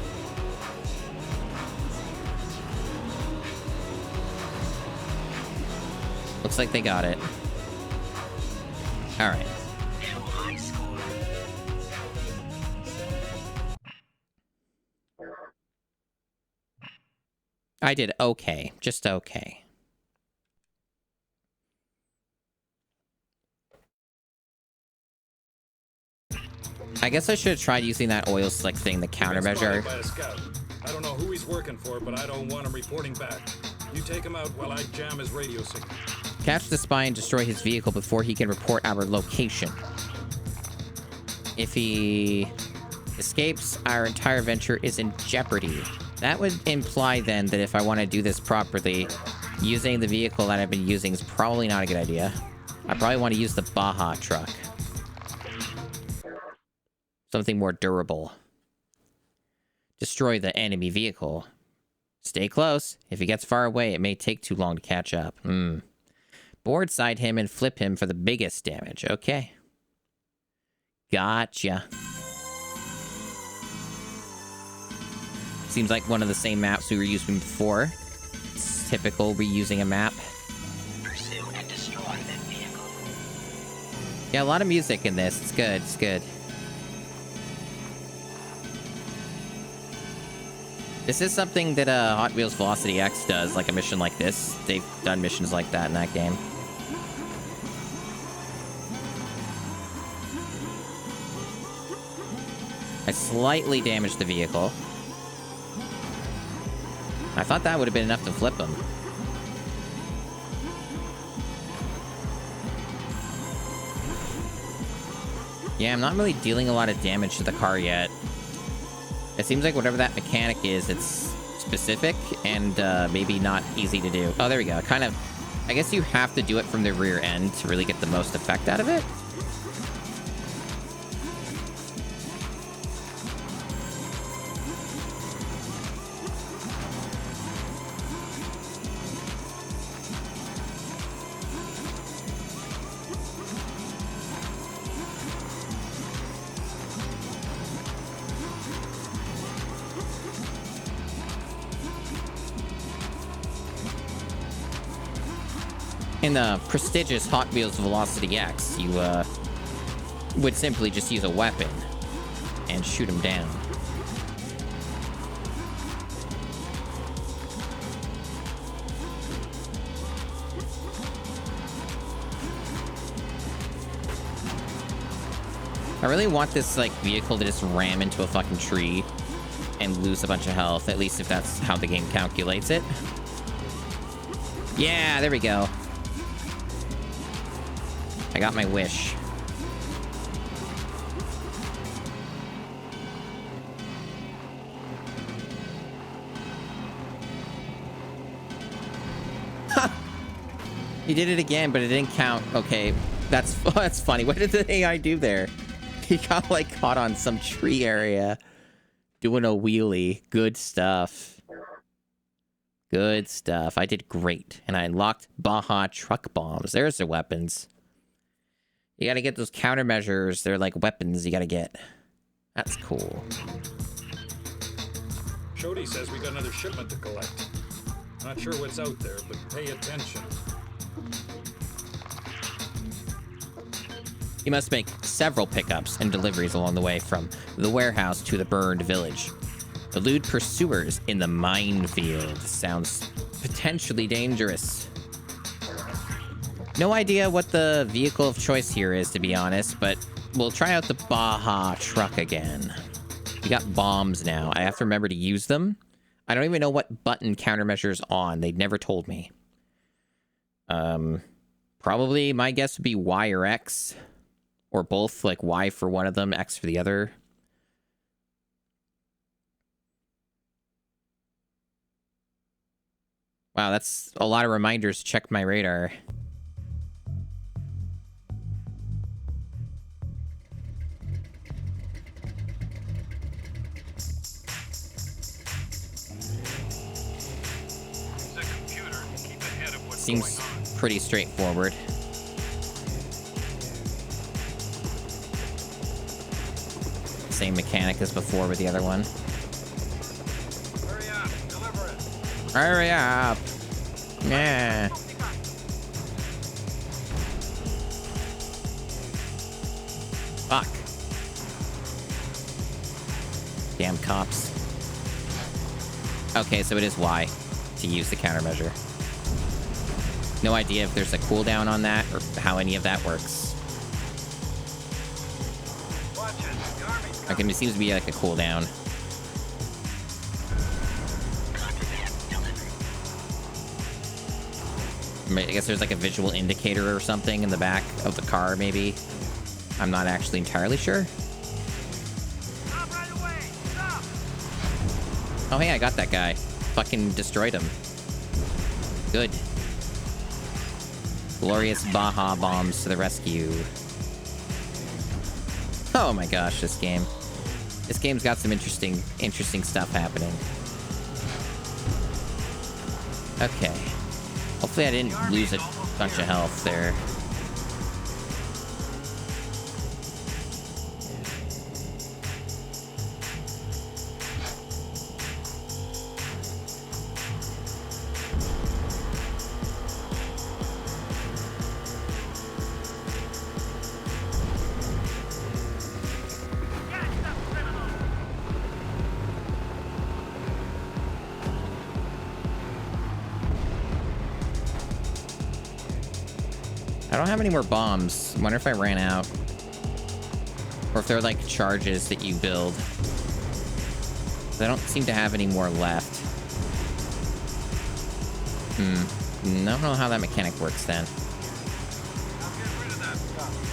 Looks like they got it. Alright. I did okay. Just okay. I guess I should have tried using that oil slick thing, the countermeasure. I don't know who he's working for, but I don't want him reporting back. You take him out while I jam his radio signal. Catch the spy and destroy his vehicle before he can report our location. If he escapes, our entire venture is in jeopardy. That would imply then that if I want to do this properly, using the vehicle that I've been using is probably not a good idea. I probably want to use the Baja truck. Something more durable. Destroy the enemy vehicle. Stay close. If he gets far away, it may take too long to catch up. Board side him and flip him for the biggest damage. Okay. Gotcha. Seems like one of the same maps we were using before. It's typical reusing a map. Pursue and destroy that vehicle. Yeah, a lot of music in this. It's good. It's good. This is something that Hot Wheels Velocity X does, like a mission like this. They've done missions like that in that game. I slightly damaged the vehicle. I thought that would have been enough to flip him. Yeah, I'm not really dealing a lot of damage to the car yet. It seems like whatever that mechanic is, it's specific and maybe not easy to do. Oh, there we go. Kind of, I guess you have to do it from the rear end to really get the most effect out of it. In the prestigious Hot Wheels Velocity X, you would simply just use a weapon and shoot him down. I really want this like vehicle to just ram into a fucking tree and lose a bunch of health, at least if that's how the game calculates it. Yeah, there we go. I got my wish. Ha! He did it again, but it didn't count. Okay, that's funny. What did the AI do there? He got like caught on some tree area doing a wheelie. Good stuff. Good stuff. I did great. And I unlocked Baja truck bombs. There's their weapons. You gotta get those countermeasures. They're like weapons you gotta get. That's cool. Shody says we got another shipment to collect. Not sure what's out there, but pay attention. You must make several pickups and deliveries along the way from the warehouse to the burned village. Elude pursuers in the minefield. Sounds potentially dangerous. No idea what the vehicle of choice here is, to be honest, but we'll try out the Baja truck again. We got bombs now. I have to remember to use them. I don't even know what button countermeasures on. They never told me. Probably my guess would be Y or X. Or both, like Y for one of them, X for the other. Wow, that's a lot of reminders to check my radar. The computer, keep ahead of what's Seems going on. pretty straightforward. Same mechanic as before with the other one. Hurry up, deliver it. Hurry up! Yeah. Fuck. Damn cops. Okay, so it is Y to use the countermeasure. No idea if there's a cooldown on that or how any of that works. Watch it, the army's Like, it seems to be like a cooldown. I guess there's like a visual indicator or something in the back of the car, maybe. I'm not actually entirely sure. Stop right away! Stop! Oh, hey, I got that guy. Fucking destroyed him. Good. Glorious Baja bombs to the rescue. Oh my gosh, this game. This game's got some interesting stuff happening. Okay. Hopefully I didn't lose a bunch of health there. I don't have any more bombs. I wonder if I ran out. Or if they're like charges that you build. I don't seem to have any more left. I don't know how that mechanic works then. Now get rid of that stuff.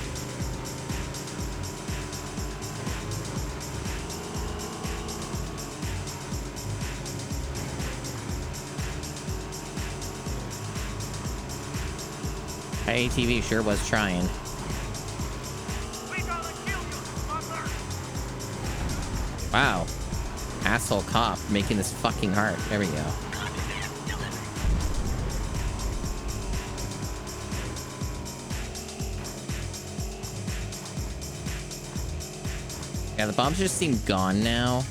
ATV sure was trying. We gotta kill you, Smuggler! Wow. Asshole cop making this fucking hard. There we go. Yeah, the bombs just seem gone now.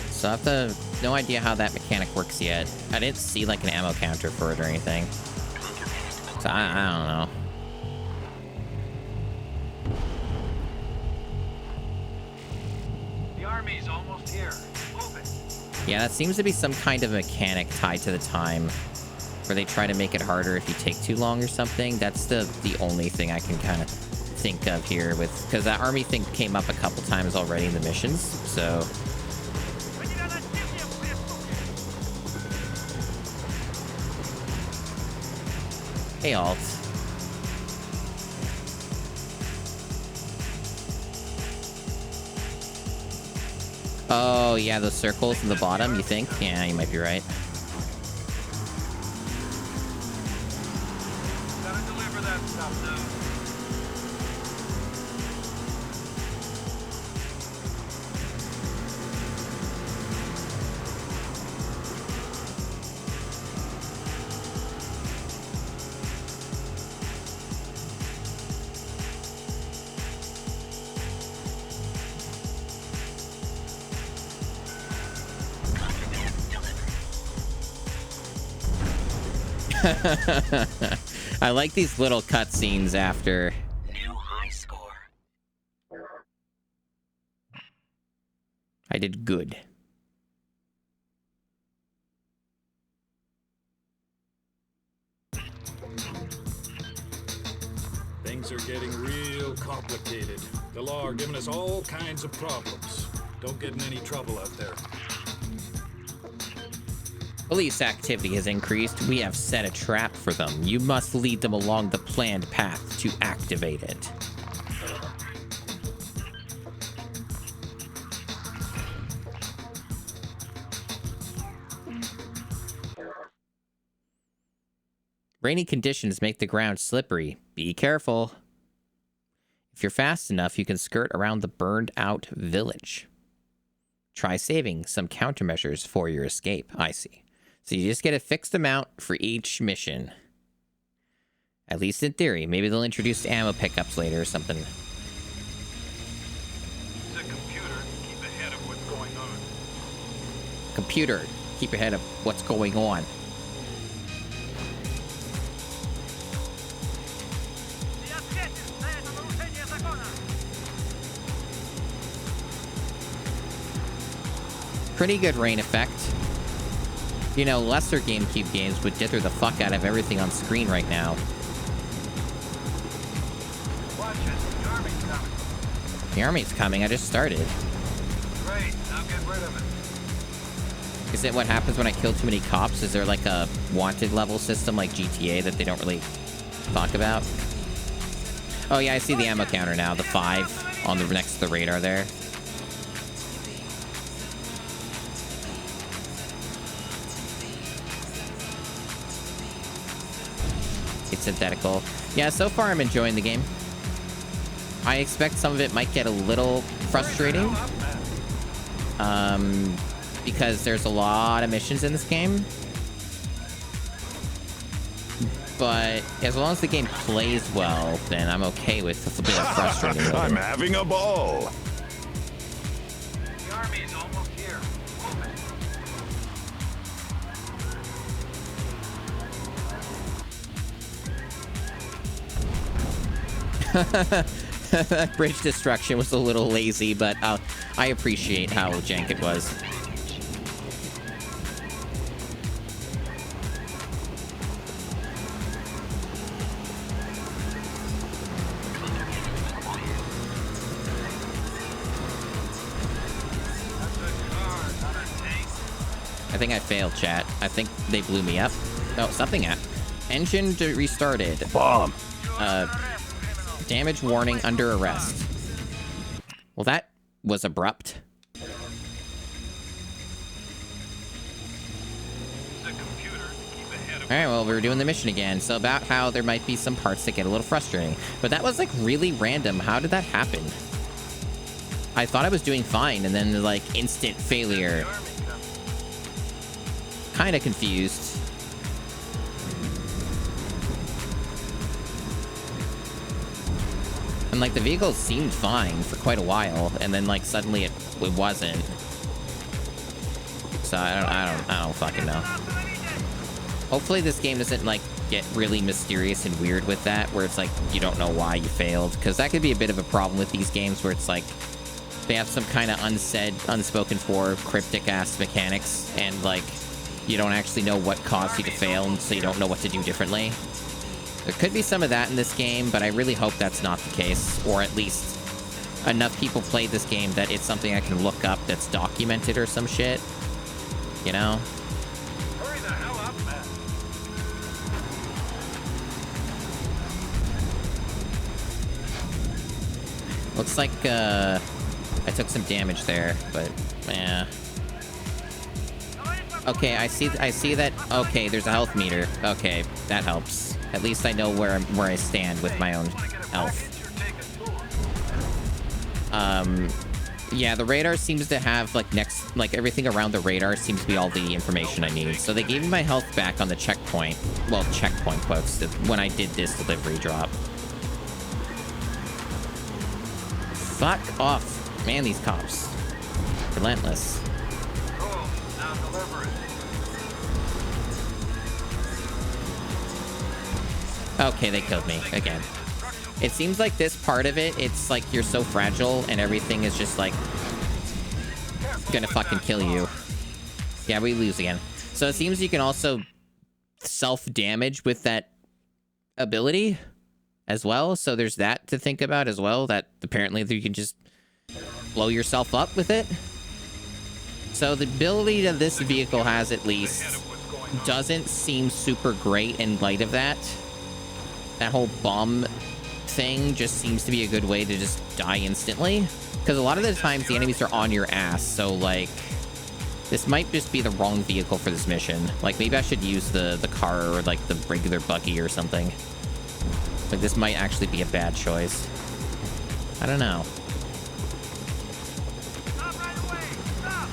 So I have to... No idea how that mechanic works yet. I didn't see like an ammo counter for it or anything. So I don't know. The army's almost here. Move it. Yeah, that seems to be some kind of mechanic tied to the time. Where they try to make it harder if you take too long or something. That's the only thing I can kind of think of here with... Because that army thing came up a couple times already in the missions, so... Hey, Alt. Oh, yeah, those circles in the bottom, you think? Yeah, you might be right. Gotta deliver that stuff now. I like these little cutscenes after. New high score. I did good. Things are getting real complicated. The law are giving us all kinds of problems. Don't get in any trouble out there. Police activity has increased. We have set a trap for them. You must lead them along the planned path to activate it. Rainy conditions make the ground slippery. Be careful. If you're fast enough, you can skirt around the burned out village. Try saving some countermeasures for your escape. I see. So you just get a fixed amount for each mission. At least in theory. Maybe they'll introduce ammo pickups later or something. Use a computer to keep ahead of what's going on. Computer, keep ahead of what's going on. Pretty good rain effect. You know, lesser GameCube games would dither the fuck out of everything on screen right now. Watch it. The army's coming. The army's coming. I just started. Great. Now get rid of it. Is it what happens when I kill too many cops? Is there like a wanted level system like GTA that they don't really talk about? Oh yeah, I see the ammo counter now. The 5 on the next to the radar there. It's identical. Yeah, so far I'm enjoying the game. I expect some of it might get a little frustrating. because there's a lot of missions in this game. But as long as the game plays well, then I'm okay with a bit of frustrating. I'm having a ball. The army's almost here. That bridge destruction was a little lazy, but I appreciate how jank it was. I think I failed, chat. I think they blew me up. Oh, something happened. Engine restarted. Bomb. Damage warning under arrest. Well, that was abrupt. Alright, well, we were doing the mission again. So about how there might be some parts that get a little frustrating. But that was, like, really random. How did that happen? I thought I was doing fine, and then, like, instant failure. Kinda confused. And, like, the vehicle seemed fine for quite a while, and then, like, suddenly it wasn't. So I don't fucking know. Hopefully this game doesn't, like, get really mysterious and weird with that, where it's like, you don't know why you failed. Because that could be a bit of a problem with these games, where it's like, they have some kind of unsaid, unspoken for, cryptic-ass mechanics, and, like, you don't actually know what caused you to fail, and so you don't know what to do differently. There could be some of that in this game, but I really hope that's not the case, or at least enough people played this game that it's something I can look up that's documented or some shit. You know? Hurry the hell up, man. Looks like, I took some damage there, but, yeah. Okay, I see that. Okay, there's a health meter. Okay, that helps. At least I know where I stand with my own health. Yeah, the radar seems to have, like, everything around the radar seems to be all the information I need. So they gave me my health back on the checkpoint. Well, checkpoint quotes, when I did this delivery drop. Fuck off. Man, these cops. Relentless. Cool. Now deliver it. Okay, they killed me again. It seems like this part of it, it's like you're so fragile and everything is just like gonna fucking kill you. Yeah, we lose again. So it seems you can also self-damage with that ability as well. So there's that to think about as well, that apparently you can just blow yourself up with it. So the ability that this vehicle has, at least, doesn't seem super great in light of that. That whole bomb thing just seems to be a good way to just die instantly. Because a lot of the times the enemies are on your ass, so, like, this might just be the wrong vehicle for this mission. Like, maybe I should use the car or, like, the regular buggy or something. Like, this might actually be a bad choice. I don't know. Stop right away! Stop!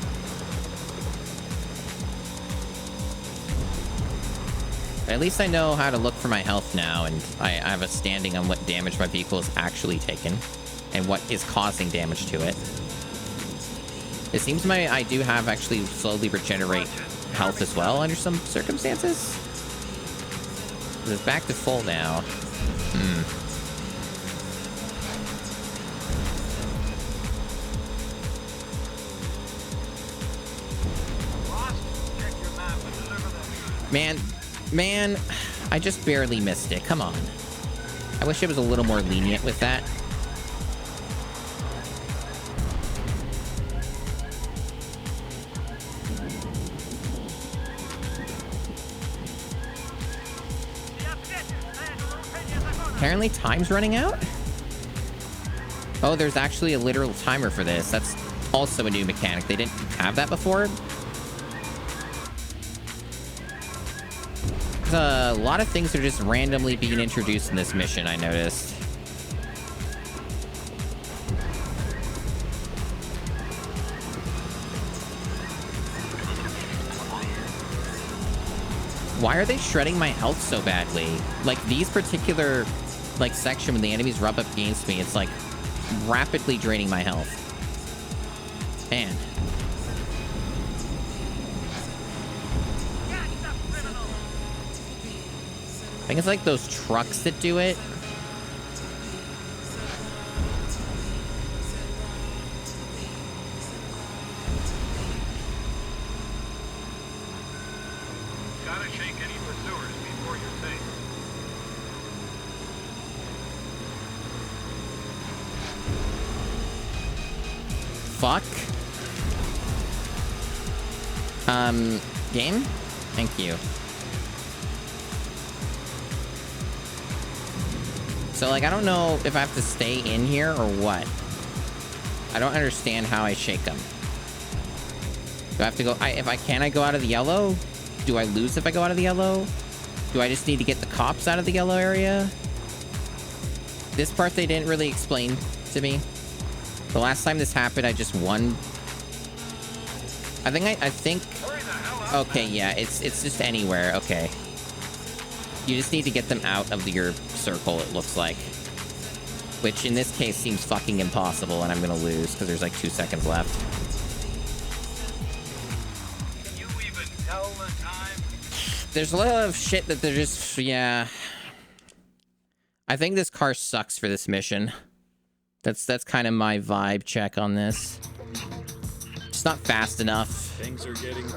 At least I know how to look for my health now, and I have a standing on what damage my vehicle is actually taken, and what is causing damage to it. It seems I do have actually slowly regenerate health as well under some circumstances. It's back to full now. Check your map and deliver that. Man, I just barely missed it. Come on. I wish it was a little more lenient with that. Apparently time's running out? Oh, there's actually a literal timer for this. That's also a new mechanic. They didn't have that before. A lot of things are just randomly being introduced in this mission, I noticed. Why are they shredding my health so badly? Like, these particular, like, section when the enemies rub up against me, it's, like, rapidly draining my health. Man. I think it's, like, those trucks that do it. Gotta shake any pursuers before you're safe. Fuck. Game? Thank you. So, like, I don't know if I have to stay in here or what. I don't understand how I shake them. Do I have to go... Can I go out of the yellow? Do I lose if I go out of the yellow? Do I just need to get the cops out of the yellow area? This part they didn't really explain to me. The last time this happened, I just won. I think... Okay, yeah, it's just anywhere. Okay. You just need to get them out of your circle, it looks like. Which, in this case, seems fucking impossible, and I'm gonna lose, because there's like 2 seconds left. Can you even tell the time? There's a lot of shit that they're just... Yeah. I think this car sucks for this mission. That's kind of my vibe check on this. It's not fast enough. Things are getting...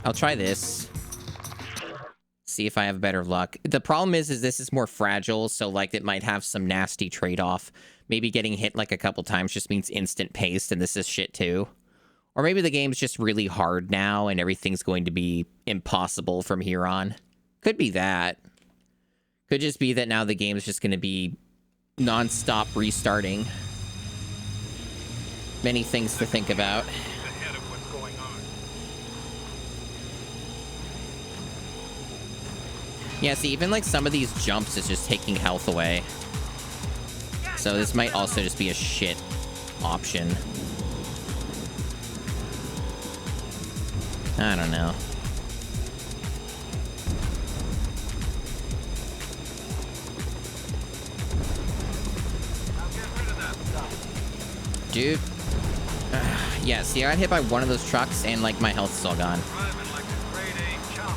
I'll try this. See if I have better luck. The problem is this is more fragile, so, like, it might have some nasty trade-off. Maybe getting hit, like, a couple times just means instant pace, and this is shit, too. Or maybe the game's just really hard now, and everything's going to be impossible from here on. Could be that. Could just be that now the game's just going to be non-stop restarting. Many things to think about. Ahead of what's going on. Yeah, see, even like some of these jumps is just taking health away. So this might also just be a shit option. I don't know. Dude. Yeah, see, I got hit by one of those trucks and, like, my health's all gone. Driving like a grade A chump.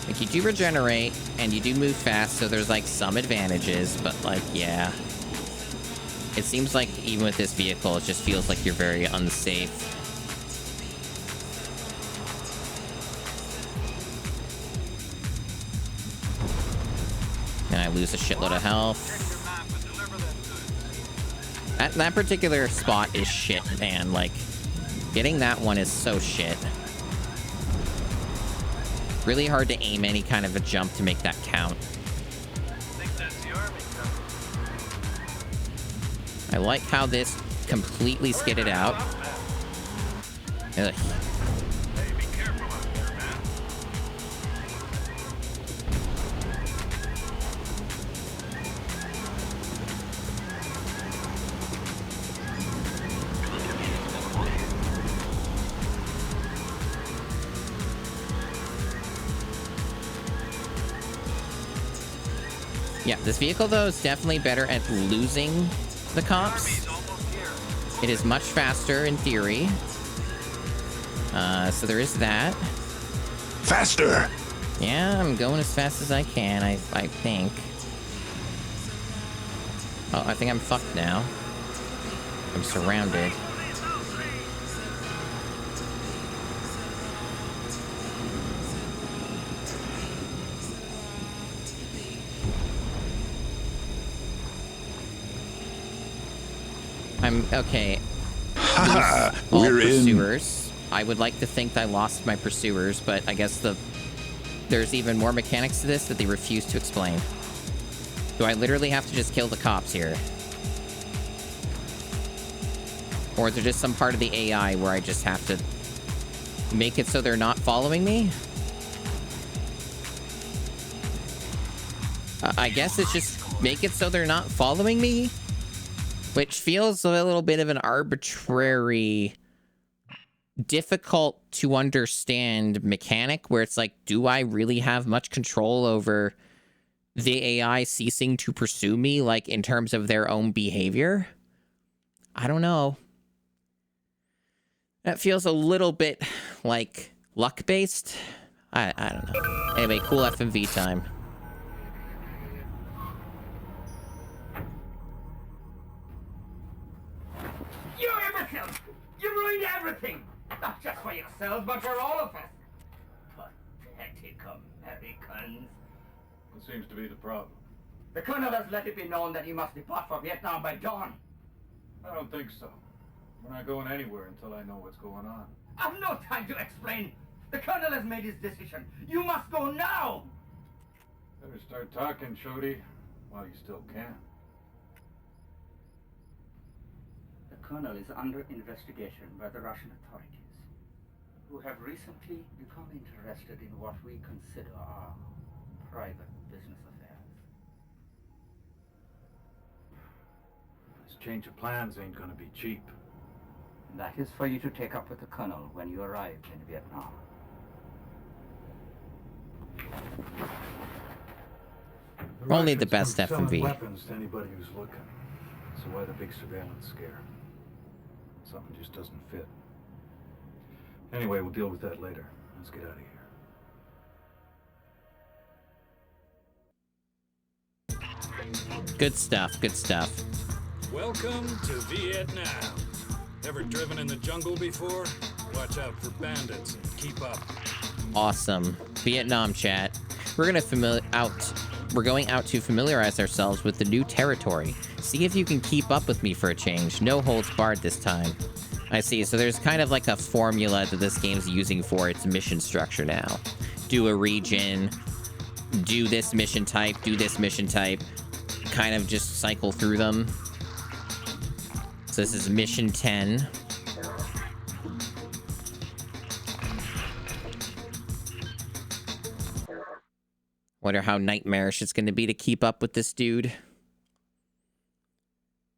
Like, you do regenerate, and you do move fast, so there's, like, some advantages, but, like, yeah. It seems like, even with this vehicle, it just feels like you're very unsafe. And I lose a shitload of health. That particular spot is shit, man. Like, getting that one is so shit. Really hard to aim any kind of a jump to make that count. I think that's the army coming. I like how this completely skidded out. Ugh. Hey, be careful out there, man. Yeah, this vehicle, though, is definitely better at losing the cops. Army's almost here. It is much faster, in theory. So there is that. Faster! Yeah, I'm going as fast as I can, I think. Oh, I think I'm fucked now. I'm surrounded. Okay. Haha, All we're in. pursuers. I would like to think that I lost my pursuers, but I guess there's even more mechanics to this that they refuse to explain. Do I literally have to just kill the cops here? Or is there just some part of the AI where I just have to make it so they're not following me? I guess it's just make it so they're not following me? Which feels a little bit of an arbitrary, difficult to understand mechanic where it's like, do I really have much control over the AI ceasing to pursue me, like in terms of their own behavior? I don't know. That feels a little bit like luck-based. I don't know. Anyway, cool FMV time. You imbecile! You ruined everything! Not just for yourselves, but for all of us. Pathetic Americans. What seems to be the problem? The Colonel has let it be known that he must depart for Vietnam by dawn. I don't think so. We're not going anywhere until I know what's going on. I've no time to explain. The Colonel has made his decision. You must go now! Better start talking, Shody, while you still can. The Colonel is under investigation by the Russian authorities, who have recently become interested in what we consider our private business affairs. This change of plans ain't gonna be cheap. That is for you to take up with the Colonel when you arrive in Vietnam. Only the Russians best aren't selling FMV. weapons to anybody who's looking. So why the big surveillance scare? Something just doesn't fit. Anyway, we'll deal with that later. Let's get out of here. Good stuff, good stuff. Welcome to Vietnam. Ever driven in the jungle before? Watch out for bandits and keep up. Awesome. Vietnam chat. We're going out to familiarize ourselves with the new territory. See if you can keep up with me for a change. No holds barred this time. I see. So there's kind of like a formula that this game's using for its mission structure now. Do a region, do this mission type, do this mission type, kind of just cycle through them. So this is mission 10. Wonder how nightmarish it's going to be to keep up with this dude.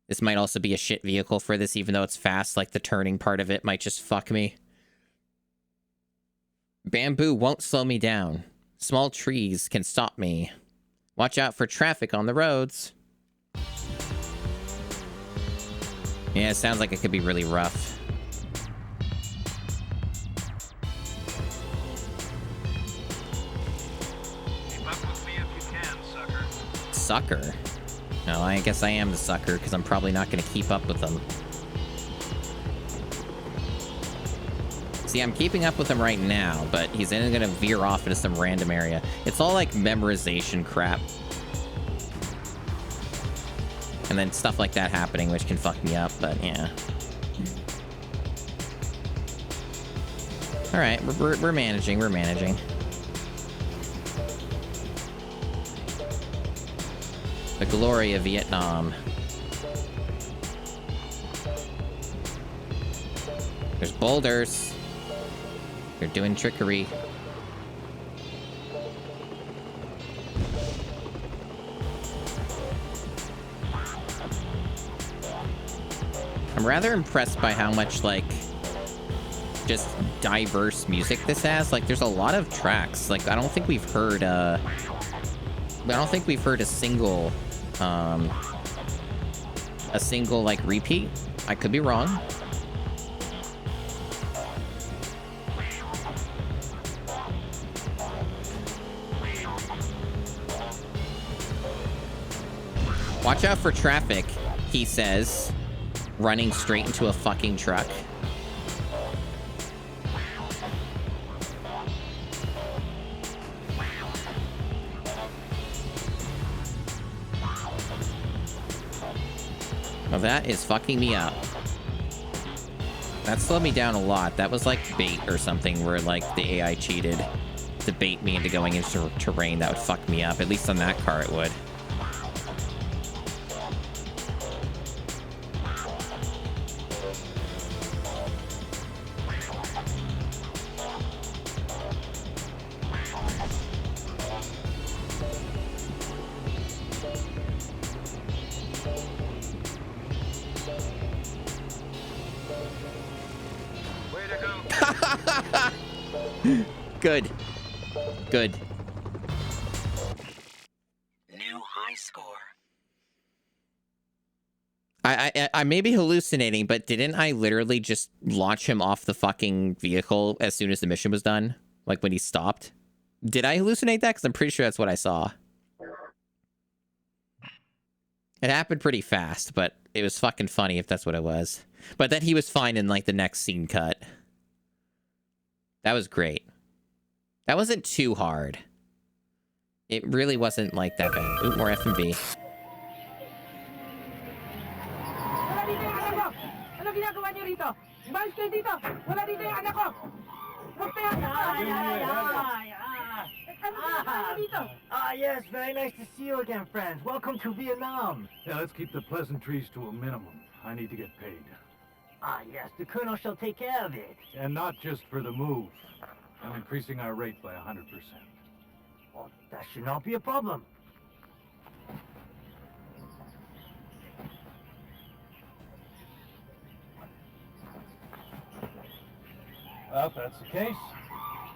This might also be a shit vehicle for this, even though it's fast. Like, the turning part of it might just fuck me. Bamboo won't slow me down. Small trees can stop me. Watch out for traffic on the roads. Yeah, it sounds like it could be really rough. Keep up with me if you can, sucker. Sucker? No, I guess I am the sucker, because I'm probably not going to keep up with them. See, I'm keeping up with him right now, but he's then going to veer off into some random area. It's all like memorization crap. And then stuff like that happening, which can fuck me up, but yeah. Alright, we're managing, we're managing. The glory of Vietnam. There's boulders. They're doing trickery. I'm rather impressed by how much, like, just diverse music this has. Like, there's a lot of tracks. Like, I don't think we've heard, a single, like, repeat. I could be wrong. Watch out for traffic, he says, running straight into a fucking truck. Well, that is fucking me up. That slowed me down a lot. That was like bait or something where, like, the AI cheated to bait me into going into terrain that would fuck me up. At least on that car it would. Good. Good. New high score. I may be hallucinating, but didn't I literally just launch him off the fucking vehicle as soon as the mission was done? Like when he stopped? Did I hallucinate that? Because I'm pretty sure that's what I saw. It happened pretty fast, but it was fucking funny if that's what it was. But then he was fine in like the next scene cut. That was great. That wasn't too hard. It really wasn't like that bad. Ooh, more F&B. Ano ginagawa niyo rito? Umayos kayo dito! Wala dito yung anak ko! Huwag kayo! Yes, very nice to see you again, friends. Welcome to Vietnam. Yeah, let's keep the pleasantries to a minimum. I need to get paid. Yes, the Colonel shall take care of it. And not just for the move. I'm increasing our rate by 100%. Oh, that should not be a problem. Well, if that's the case,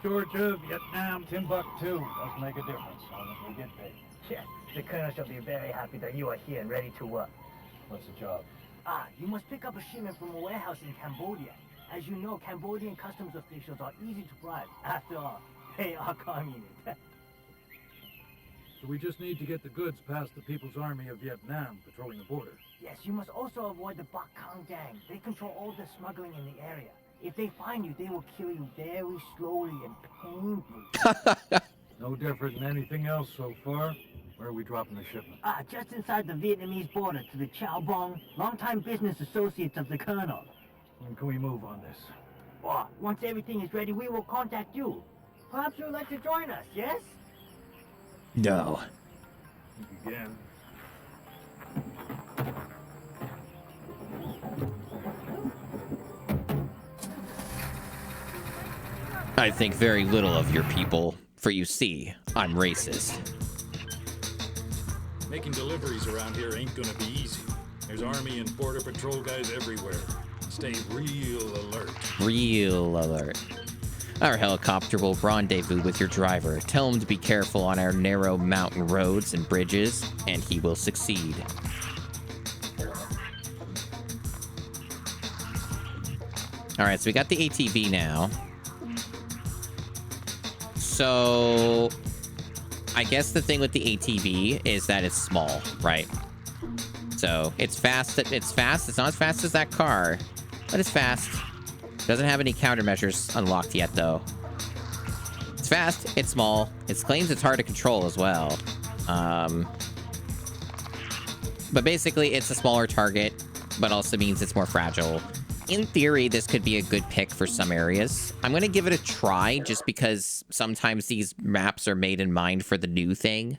Georgia, Vietnam, Timbuktu, doesn't make a difference as long as we get paid. Yes, the Colonel shall be very happy that you are here and ready to work. What's the job? You must pick up a shipment from a warehouse in Cambodia. As you know, Cambodian customs officials are easy to bribe. After all, they are communists. So we just need to get the goods past the People's Army of Vietnam patrolling the border. Yes, you must also avoid the Bak Kang gang. They control all the smuggling in the area. If they find you, they will kill you very slowly and painfully. No different than anything else so far. Where are we dropping the shipment? Just inside the Vietnamese border to the Chao Bong, longtime business associates of the Colonel. When can we move on this? Once everything is ready, we will contact you. Perhaps you would like to join us, yes? No. Again. I think very little of your people, for you see, I'm racist. Making deliveries around here ain't gonna be easy. There's Army and Border Patrol guys everywhere. Stay real alert. Real alert. Our helicopter will rendezvous with your driver. Tell him to be careful on our narrow mountain roads and bridges, and he will succeed. Alright, so we got the ATV now. So, I guess the thing with the ATV is that it's small, right? So, it's fast. It's fast. It's not as fast as that car, but it's fast. Doesn't have any countermeasures unlocked yet, though. It's fast. It's small. It claims it's hard to control as well. But basically, it's a smaller target, but also means it's more fragile. In theory, this could be a good pick for some areas. I'm going to give it a try just because sometimes these maps are made in mind for the new thing.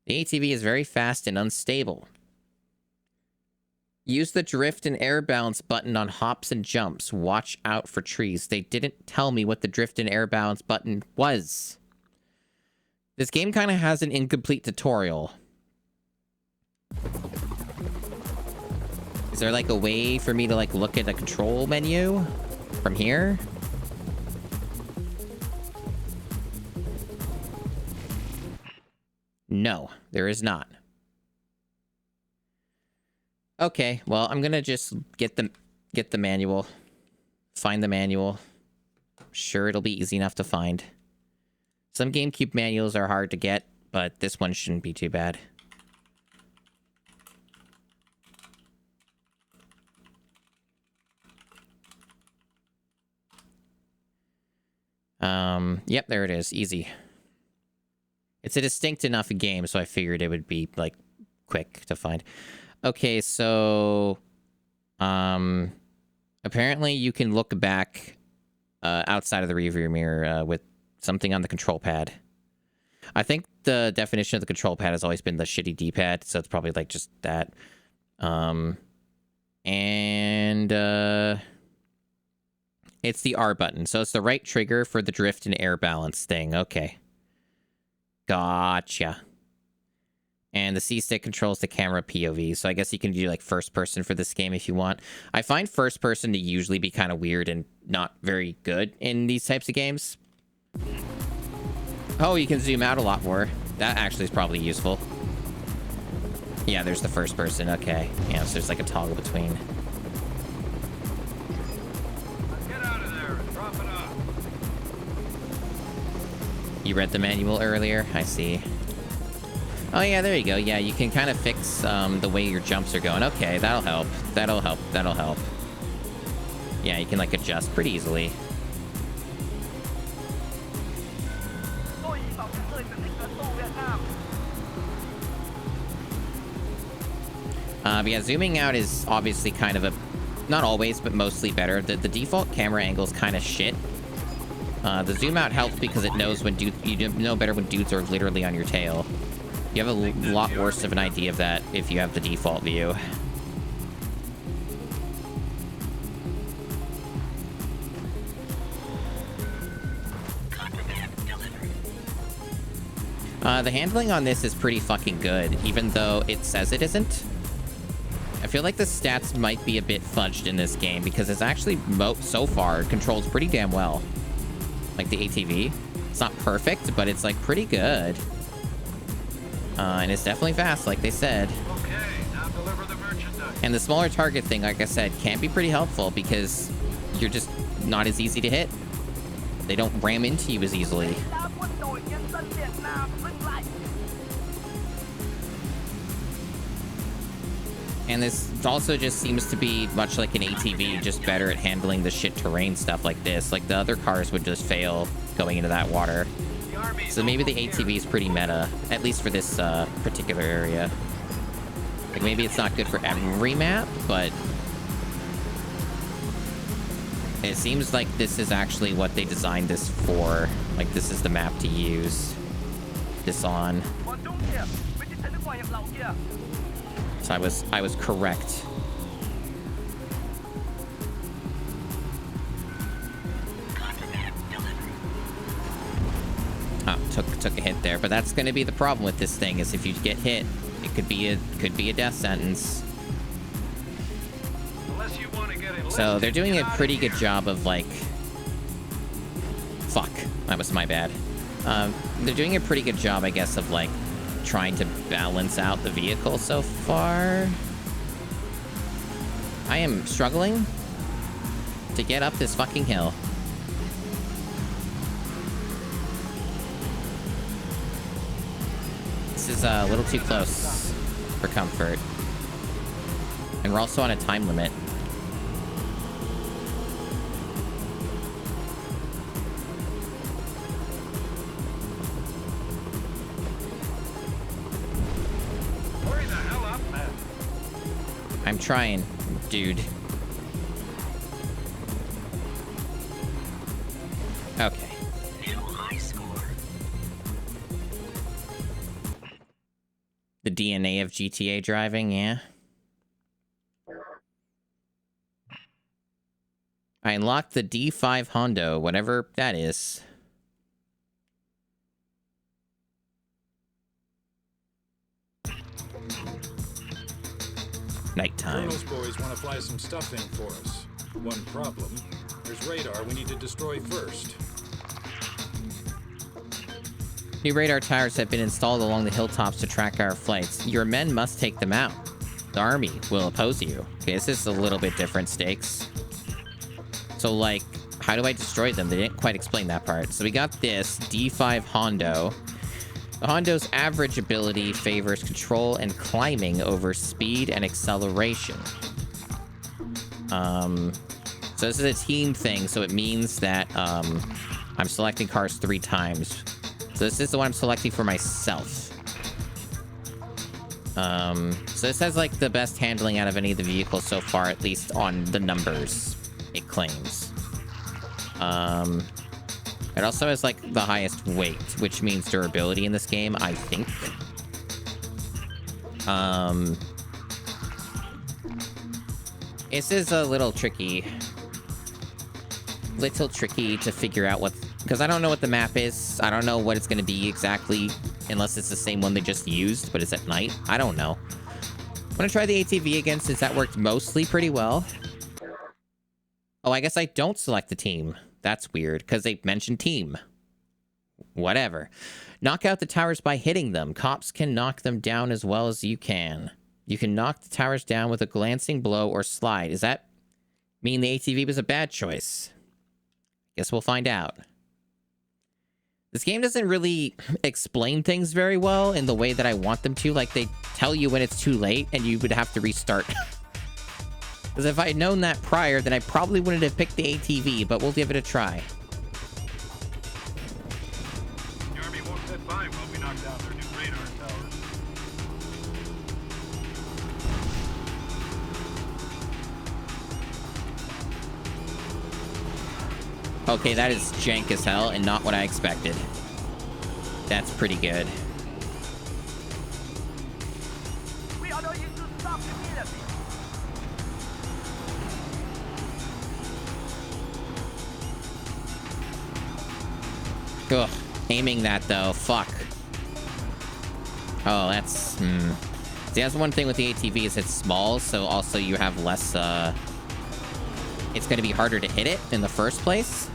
The ATV is very fast and unstable. Use the drift and air balance button on hops and jumps. Watch out for trees. They didn't tell me what the drift and air balance button was. This game kind of has an incomplete tutorial. Is there like a way for me to like look at a control menu from here? No, there is not. Okay, well, I'm gonna just get the manual. Find the manual. Sure, it'll be easy enough to find. Some GameCube manuals are hard to get, but this one shouldn't be too bad. Yep, there it is. Easy. It's a distinct enough game, so I figured it would be, like, quick to find. Okay, so... apparently you can look back outside of the rearview mirror with something on the control pad. I think the definition of the control pad has always been the shitty D-pad, so it's probably, like, just that. It's the R button, so it's the right trigger for the drift and air balance thing. Okay. Gotcha. And the C-stick controls the camera POV, so I guess you can do like first person for this game if you want. I find first person to usually be kind of weird and not very good in these types of games. Oh, you can zoom out a lot more. That actually is probably useful. Yeah, there's the first person. Okay. Yeah, so there's like a toggle between. Get out of there and drop it off. You read the manual earlier? I see. Oh, yeah, there you go. Yeah, you can kind of fix the way your jumps are going. Okay, that'll help. That'll help. That'll help. Yeah, you can, like, adjust pretty easily. But yeah, zooming out is obviously kind of a... Not always, but mostly better. The default camera angle is kind of shit. The zoom out helps because it knows when dudes... You know better when dudes are literally on your tail. You have a lot worse of an idea of that if you have the default view. The handling on this is pretty fucking good, even though it says it isn't. I feel like the stats might be a bit fudged in this game because it's actually, so far, controls pretty damn well. Like the ATV. It's not perfect, but it's like pretty good. And it's definitely fast, like they said. Okay, now deliver the merchandise. And the smaller target thing, like I said, can be pretty helpful because you're just not as easy to hit. They don't ram into you as easily. And this also just seems to be much like an ATV, just better at handling the shit terrain stuff like this. Like the other cars would just fail going into that water. So maybe the ATV is pretty meta, at least for this particular area. Like maybe it's not good for every map, but it seems like this is actually what they designed this for. Like this is the map to use this on. So I was correct. Oh, took a hit there, but that's going to be the problem with this thing is if you get hit, it could be a death sentence. Unless you want to get it. So they're doing a pretty good job of like, fuck, that was my bad. They're doing a pretty good job, I guess, of like trying to balance out the vehicle so far. I am struggling to get up this fucking hill. This is a little too close for comfort. And we're also on a time limit. Hurry the hell up, man. I'm trying, dude. Okay. New high score. The DNA of GTA driving, yeah. I unlocked the D5 Hondo, whatever that is. Nighttime. Colonel's boys want to fly some stuff in for us. One problem, there's radar we need to destroy first. New radar towers have been installed along the hilltops to track our flights. Your men must take them out. The army will oppose you. Okay, this is a little bit different stakes. So, like, how do I destroy them? They didn't quite explain that part. So we got this D5 Hondo. The Hondo's average ability favors control and climbing over speed and acceleration. So this is a team thing, so it means that I'm selecting cars 3 times. So this is the one I'm selecting for myself. So this has like the best handling out of any of the vehicles so far, at least on the numbers it claims. It also has like the highest weight, which means durability in this game, I think. This is a little tricky. To figure out what, because I don't know what the map is. I don't know what it's going to be exactly Unless it's the same one they just used, but it's at night. I don't know. I'm gonna try the ATV again since that worked mostly pretty well. Oh, I guess I don't select the team. That's weird, because they mentioned team. Whatever. Knock out the towers by hitting them. Cops can knock them down as well as you can. You can knock the towers down with a glancing blow or slide. Does that mean the ATV was a bad choice? Guess we'll find out. This game doesn't really explain things very well in the way that I want them to. Like, they tell you when it's too late and you would have to restart. Because if I had known that prior, then I probably wouldn't have picked the ATV, but we'll give it a try. The Army won't sit by while we knock down their new radar towers. Okay, that is jank as hell and not what I expected. That's pretty good. We order you to stop immediately. Ugh. Aiming that, though. Fuck. Oh, that's... See, that's one thing with the ATV is it's small, so also you have less, It's going to be harder to hit it in the first place.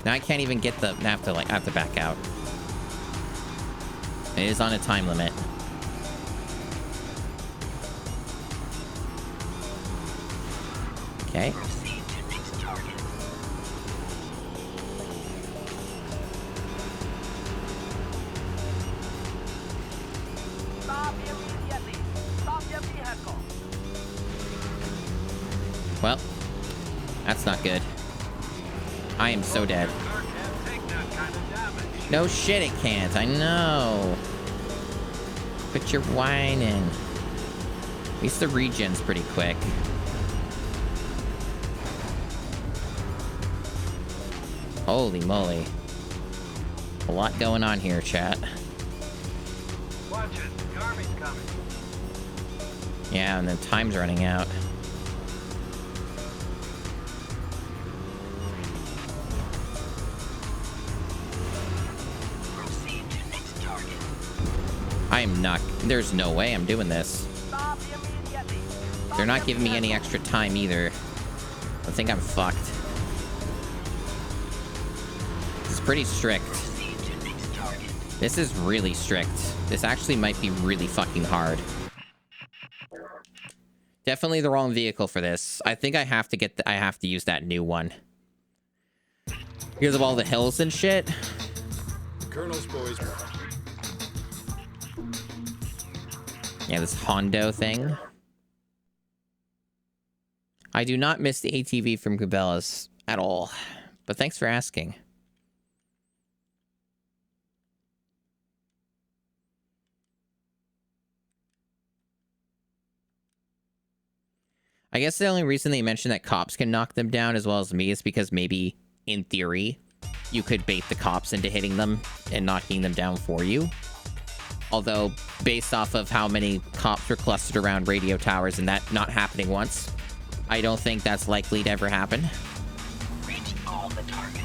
Now I can't even get the... I have to back out. It is on a time limit. Okay. Stop immediately. Stop your vehicle. Well, that's not good. I am so dead. No shit, it can't. I know. Quit your whining. At least the regen's pretty quick. Holy moly. A lot going on here, chat. Watch it. The Army's coming. Yeah, and then time's running out. I am not... There's no way I'm doing this. Stop immediately. They're not giving me any extra time either. I think I'm fucked. This is pretty strict. This is really strict. This actually might be really fucking hard. Definitely the wrong vehicle for this. I think I have to get I have to use that new one. Because of all the hills and shit. The Colonel's boys... Yeah, this Hondo thing. I do not miss the ATV from Cabela's at all. But thanks for asking. I guess the only reason they mentioned that cops can knock them down as well as me is because maybe, in theory, you could bait the cops into hitting them and knocking them down for you. Although, based off of how many cops were clustered around radio towers and that not happening once, I don't think that's likely to ever happen. Reach all the targets.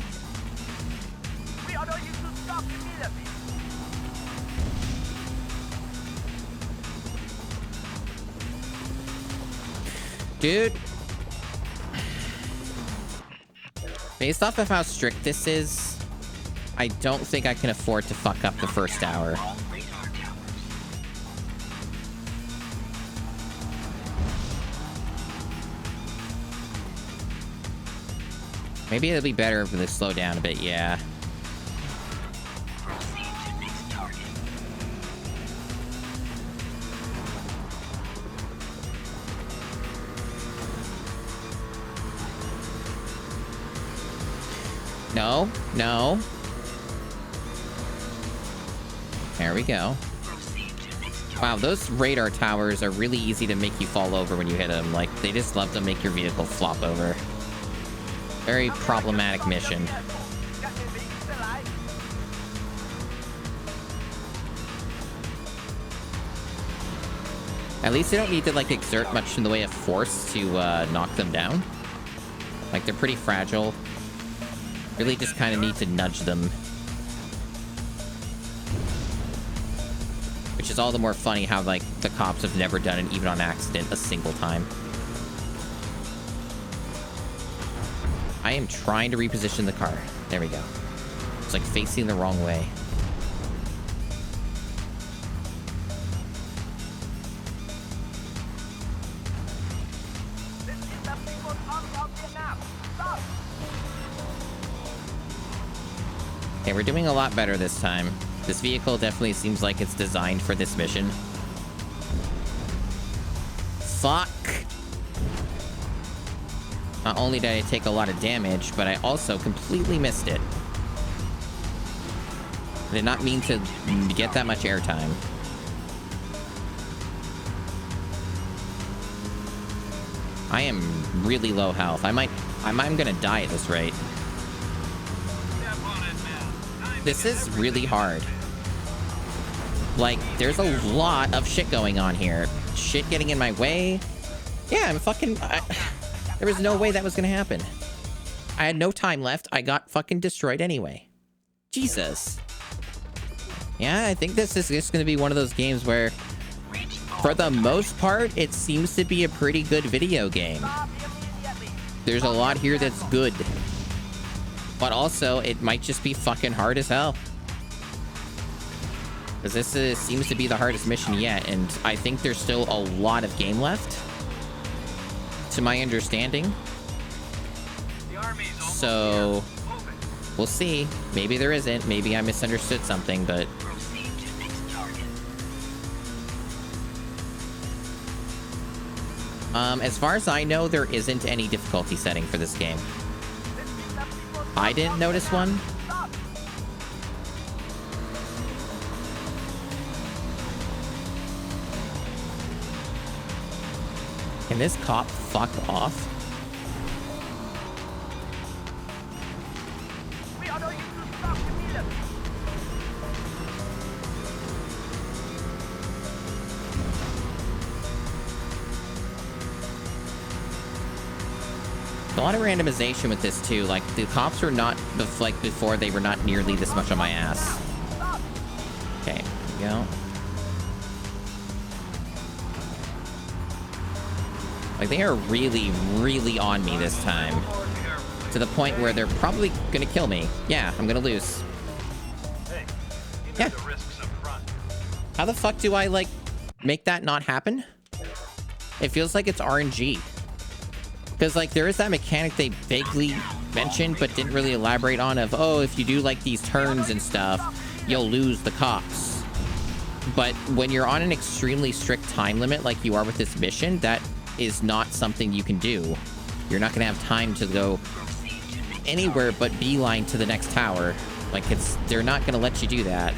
We order you to stop immediately. Dude. Based off of how strict this is, I don't think I can afford to fuck up the first hour. Maybe it'll be better if they slow down a bit, yeah. Proceed to next target. No, no. There we go. Wow, those radar towers are really easy to make you fall over when you hit them. Like, they just love to make your vehicle flop over. Very problematic mission. At least they don't need to, like, exert much in the way of force to knock them down. Like, they're pretty fragile. Really just kind of need to nudge them. Which is all the more funny how, like, the cops have never done it, even on accident, a single time. I am trying to reposition the car. There we go. It's like facing the wrong way. Okay, we're doing a lot better this time. This vehicle definitely seems like it's designed for this mission. Fuck! Not only did I take a lot of damage, but I also completely missed it. I did not mean to get that much airtime. I am really low health. I'm gonna die at this rate. This is really hard. Like, there's a lot of shit going on here. Shit getting in my way. Yeah, I'm fucking... there was no way that was gonna happen. I had no time left. I got fucking destroyed anyway. Jesus. Yeah, I think this is just gonna be one of those games where, for the most part, it seems to be a pretty good video game. There's a lot here that's good. But also, it might just be fucking hard as hell. Because this seems to be the hardest mission yet, and I think there's still a lot of game left, to my understanding. So, we'll see. Maybe there isn't. Maybe I misunderstood something, but... as far as I know, there isn't any difficulty setting for this game. I didn't notice one. Can this cop fuck off? A lot of randomization with this too. Like, the cops were not, like, before they were not nearly this much on my ass. Okay, here we go. Like, they are really, really on me this time. To the point where they're probably gonna kill me. Yeah, I'm gonna lose. Yeah. How the fuck do I, like, make that not happen? It feels like it's RNG. Because, like, there is that mechanic they vaguely mentioned, but didn't really elaborate on of, oh, if you do, like, these turns and stuff, you'll lose the cops. But when you're on an extremely strict time limit, like you are with this mission, that is not something you can do. You're not going to have time to go anywhere but beeline to the next tower. Like, they're not going to let you do that.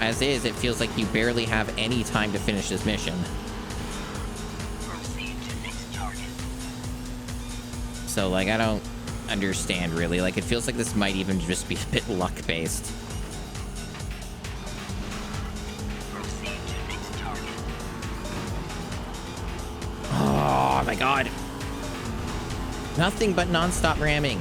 As is, it feels like you barely have any time to finish this mission. So, like, I don't understand, really. Like, it feels like this might even just be a bit luck-based. Oh, my God. Nothing but non-stop ramming.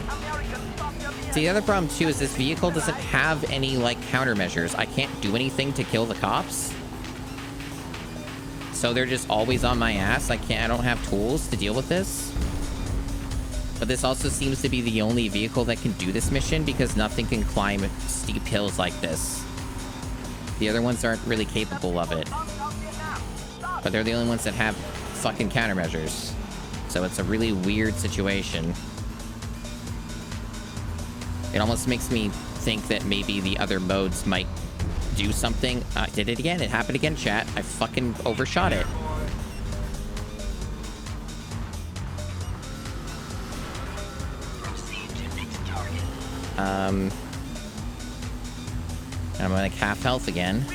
See, the other problem, too, is this vehicle doesn't have any, like, countermeasures. I can't do anything to kill the cops. So they're just always on my ass. I don't have tools to deal with this. But this also seems to be the only vehicle that can do this mission because nothing can climb steep hills like this. The other ones aren't really capable of it. But they're the only ones that have fucking countermeasures. So it's a really weird situation. It almost makes me think that maybe the other modes might do something. I did it again. It happened again, chat. I fucking overshot it. I'm like half health again.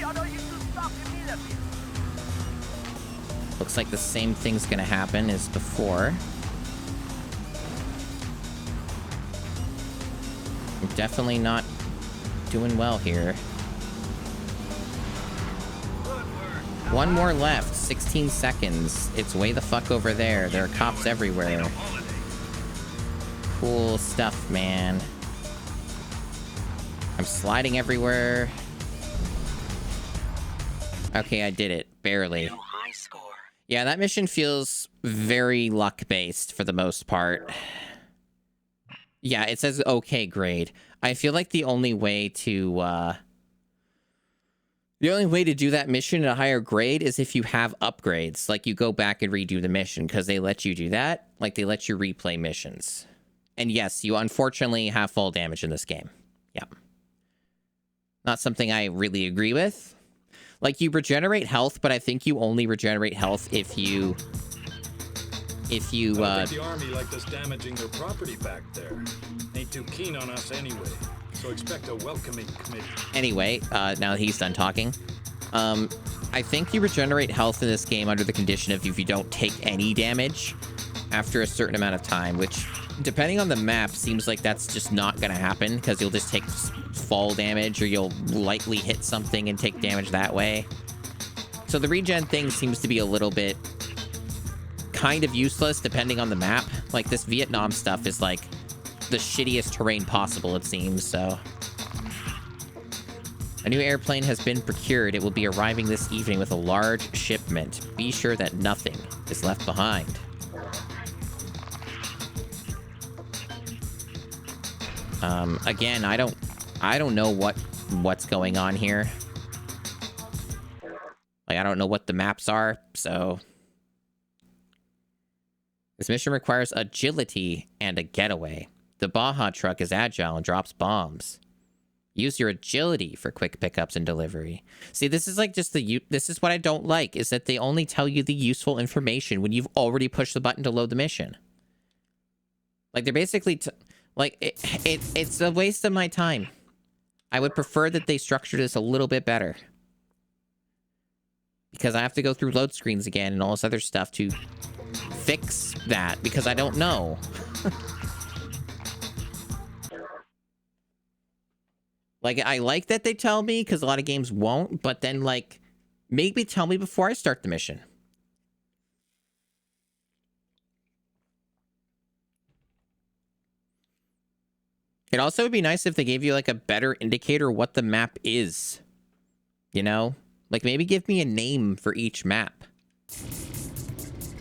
Looks like the same thing's gonna happen as before. I'm definitely not doing well here. One more left, 16 seconds. It's way the fuck over there. There are cops everywhere. Cool stuff, man. I'm sliding everywhere. Okay, I did it. Barely. New high score. Yeah, that mission feels very luck-based for the most part. Yeah, it says okay grade. I feel like the only way to do that mission at a higher grade is if you have upgrades. Like, you go back and redo the mission, because they let you do that. Like, they let you replay missions. And yes, you unfortunately have fall damage in this game. Yeah. Not something I really agree with. Like, you regenerate health, but I think you only regenerate health if you... I don't think the army liked us damaging their property back there. Ain't too keen on us anyway. So expect a welcoming committee. Anyway, now that he's done talking, I think you regenerate health in this game under the condition of if you don't take any damage after a certain amount of time, which, depending on the map, seems like that's just not going to happen, because you'll just take fall damage, or you'll lightly hit something and take damage that way. So the regen thing seems to be a little bit kind of useless depending on the map. Like, this Vietnam stuff is like the shittiest terrain possible, it seems. So a new airplane has been procured. It will be arriving this evening with a large shipment. Be sure that nothing is left behind. Again, I don't know what's going on here. Like, I don't know what the maps are, so this mission requires agility and a getaway. The Baja truck is agile and drops bombs. Use your agility for quick pickups and delivery. See, this is like just this is what I don't like, is that they only tell you the useful information when you've already pushed the button to load the mission. Like, they're basically like, it's a waste of my time. I would prefer that they structured this a little bit better, because I have to go through load screens again and all this other stuff to fix that, because I don't know. Like, I like that they tell me, because a lot of games won't, but then, like, maybe tell me before I start the mission. It also would be nice if they gave you, like, a better indicator of what the map is. You know? Like, maybe give me a name for each map.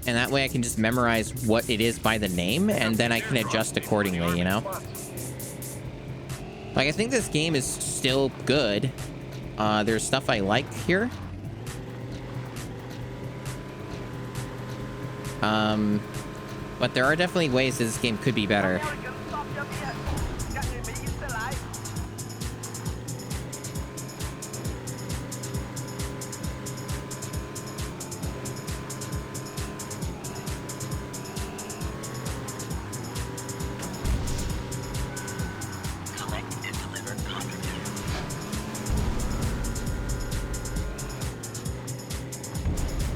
And that way I can just memorize what it is by the name, and then I can adjust accordingly, you know? Like, I think this game is still good. There's stuff I like here. But there are definitely ways that this game could be better.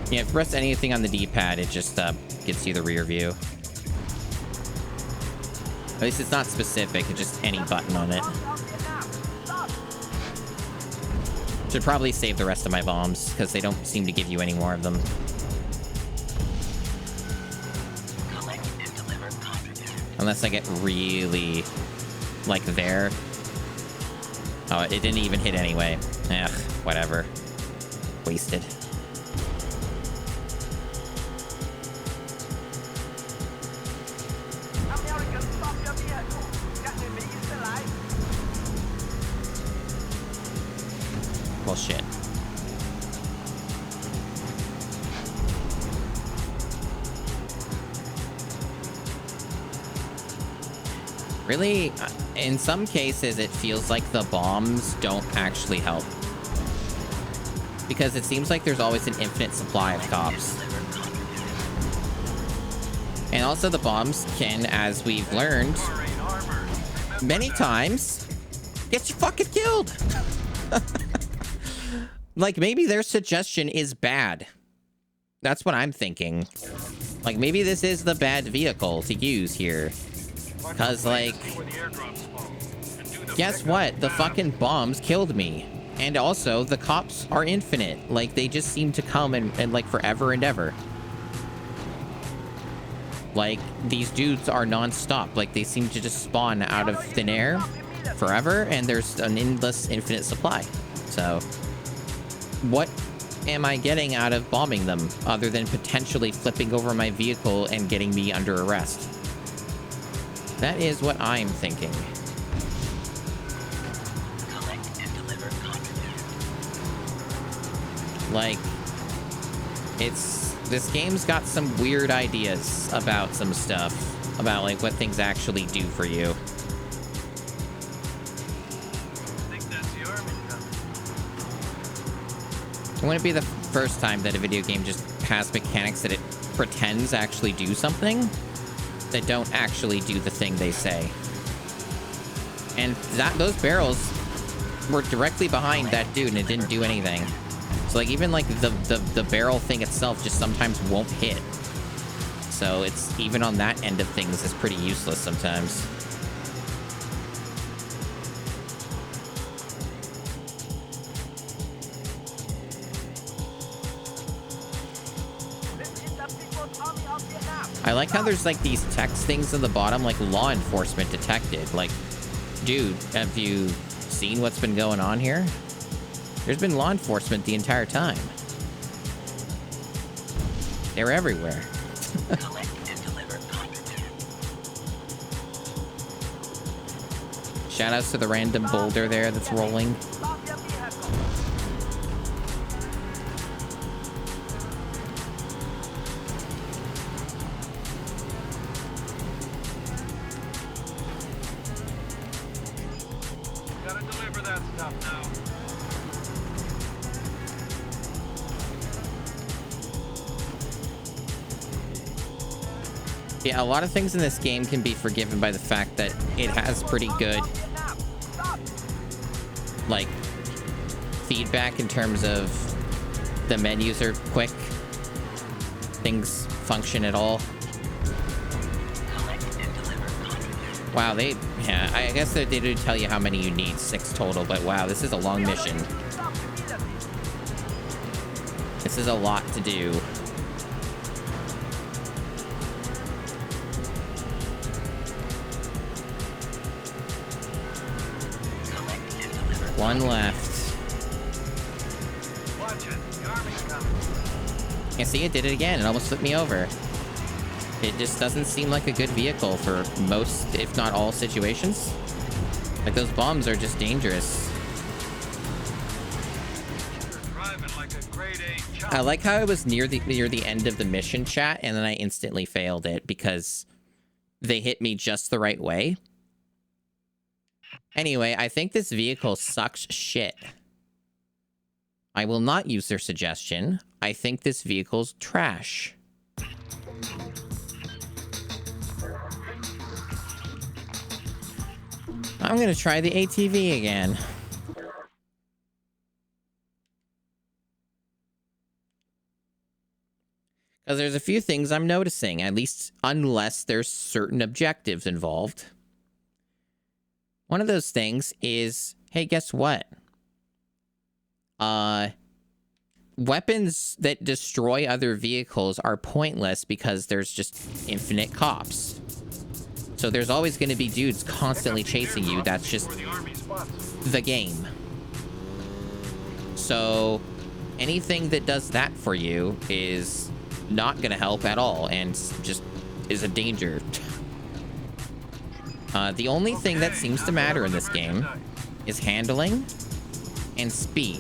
Yeah, if you press anything on the D-pad, it just gets you the rear view. At least it's not specific, it's just any button on it. Should probably save the rest of my bombs, because they don't seem to give you any more of them. Unless I get really, like, there. Oh, it didn't even hit anyway. Ugh, whatever. Wasted. Bullshit. Really, in some cases, it feels like the bombs don't actually help. Because it seems like there's always an infinite supply of cops. And also the bombs can, as we've learned many times, get you fucking killed. Like, maybe their suggestion is bad. That's what I'm thinking. Like, maybe this is the bad vehicle to use here. Because, like, guess what? The fucking bombs killed me. And also, the cops are infinite. Like, they just seem to come and like, forever and ever. Like, these dudes are non-stop. Like, they seem to just spawn out of thin air. forever, and there's an endless, infinite supply. So, what am I getting out of bombing them, other than potentially flipping over my vehicle and getting me under arrest? That is what I'm thinking. Collect and deliver contraband. Like, this game's got some weird ideas about some stuff, about like what things actually do for you. It wouldn't be the first time that a video game just has mechanics that it pretends actually do something that don't actually do the thing they say. And those barrels were directly behind that dude and it didn't do anything. So like even like the barrel thing itself just sometimes won't hit. So it's even on that end of things is pretty useless sometimes. I like how there's like these text things in the bottom, like law enforcement detected. Like, dude, have you seen what's been going on here? There's been law enforcement the entire time. They're everywhere. Collect and deliver contraband. Shoutouts to the random boulder there that's rolling. Gotta deliver that stuff now. Yeah, a lot of things in this game can be forgiven by the fact that it has pretty good, like, feedback in terms of the menus are quick. Things function at all. Wow, yeah, I guess they do tell you how many you need, 6 total, but wow, this is a long mission. This is a lot to do. One left. Watch it. The army's coming. Yeah, see, it did it again. It almost flipped me over. It just doesn't seem like a good vehicle for most, if not all, situations. Like, those bombs are just dangerous. You're driving like a grade A chop. I like how it was near the end of the mission, chat, and then I instantly failed it because they hit me just the right way. Anyway, I think this vehicle sucks shit. I will not use their suggestion. I think this vehicle's trash. I'm gonna try the ATV again. Because there's a few things I'm noticing, at least unless there's certain objectives involved. One of those things is, hey, guess what? Weapons that destroy other vehicles are pointless because there's just infinite cops. So there's always going to be dudes constantly chasing you. That's just the game. So anything that does that for you is not going to help at all and just is a danger. The only thing that seems to matter in this game is handling and speed.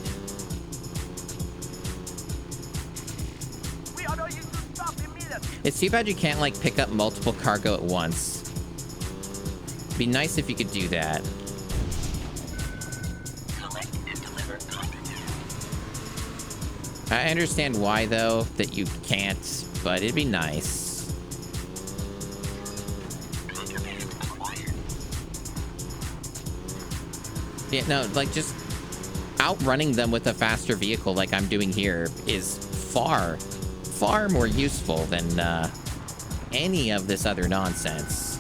It's too bad you can't, like, pick up multiple cargo at once. It'd be nice if you could do that. Collect and deliver contraband. I understand why, though, that you can't, but it'd be nice. Yeah, no, like, just outrunning them with a faster vehicle like I'm doing here is far, far more useful than any of this other nonsense.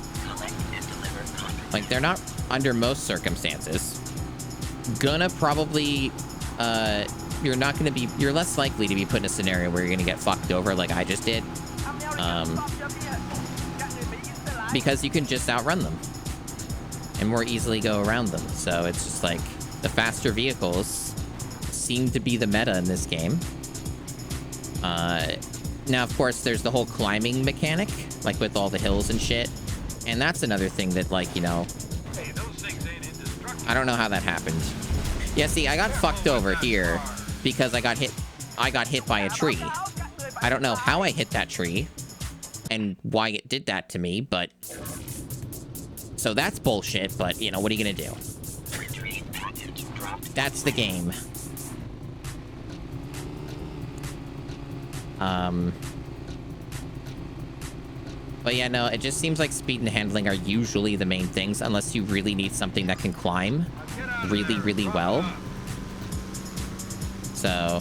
Like, they're not, under most circumstances, gonna probably, you're less likely to be put in a scenario where you're gonna get fucked over like I just did. Because you can just outrun them. and more easily go around them. So it's just like the faster vehicles seem to be the meta in this game. Now, of course, there's the whole climbing mechanic, like with all the hills and shit. And that's another thing that, like, you know, I don't know how that happened. Yeah, see, I got fucked over here because I got hit by a tree. I don't know how I hit that tree and why it did that to me, but so that's bullshit, but you know, what are you gonna do? That's the game. But yeah, no, it just seems like speed and handling are usually the main things, unless you really need something that can climb really, really well. So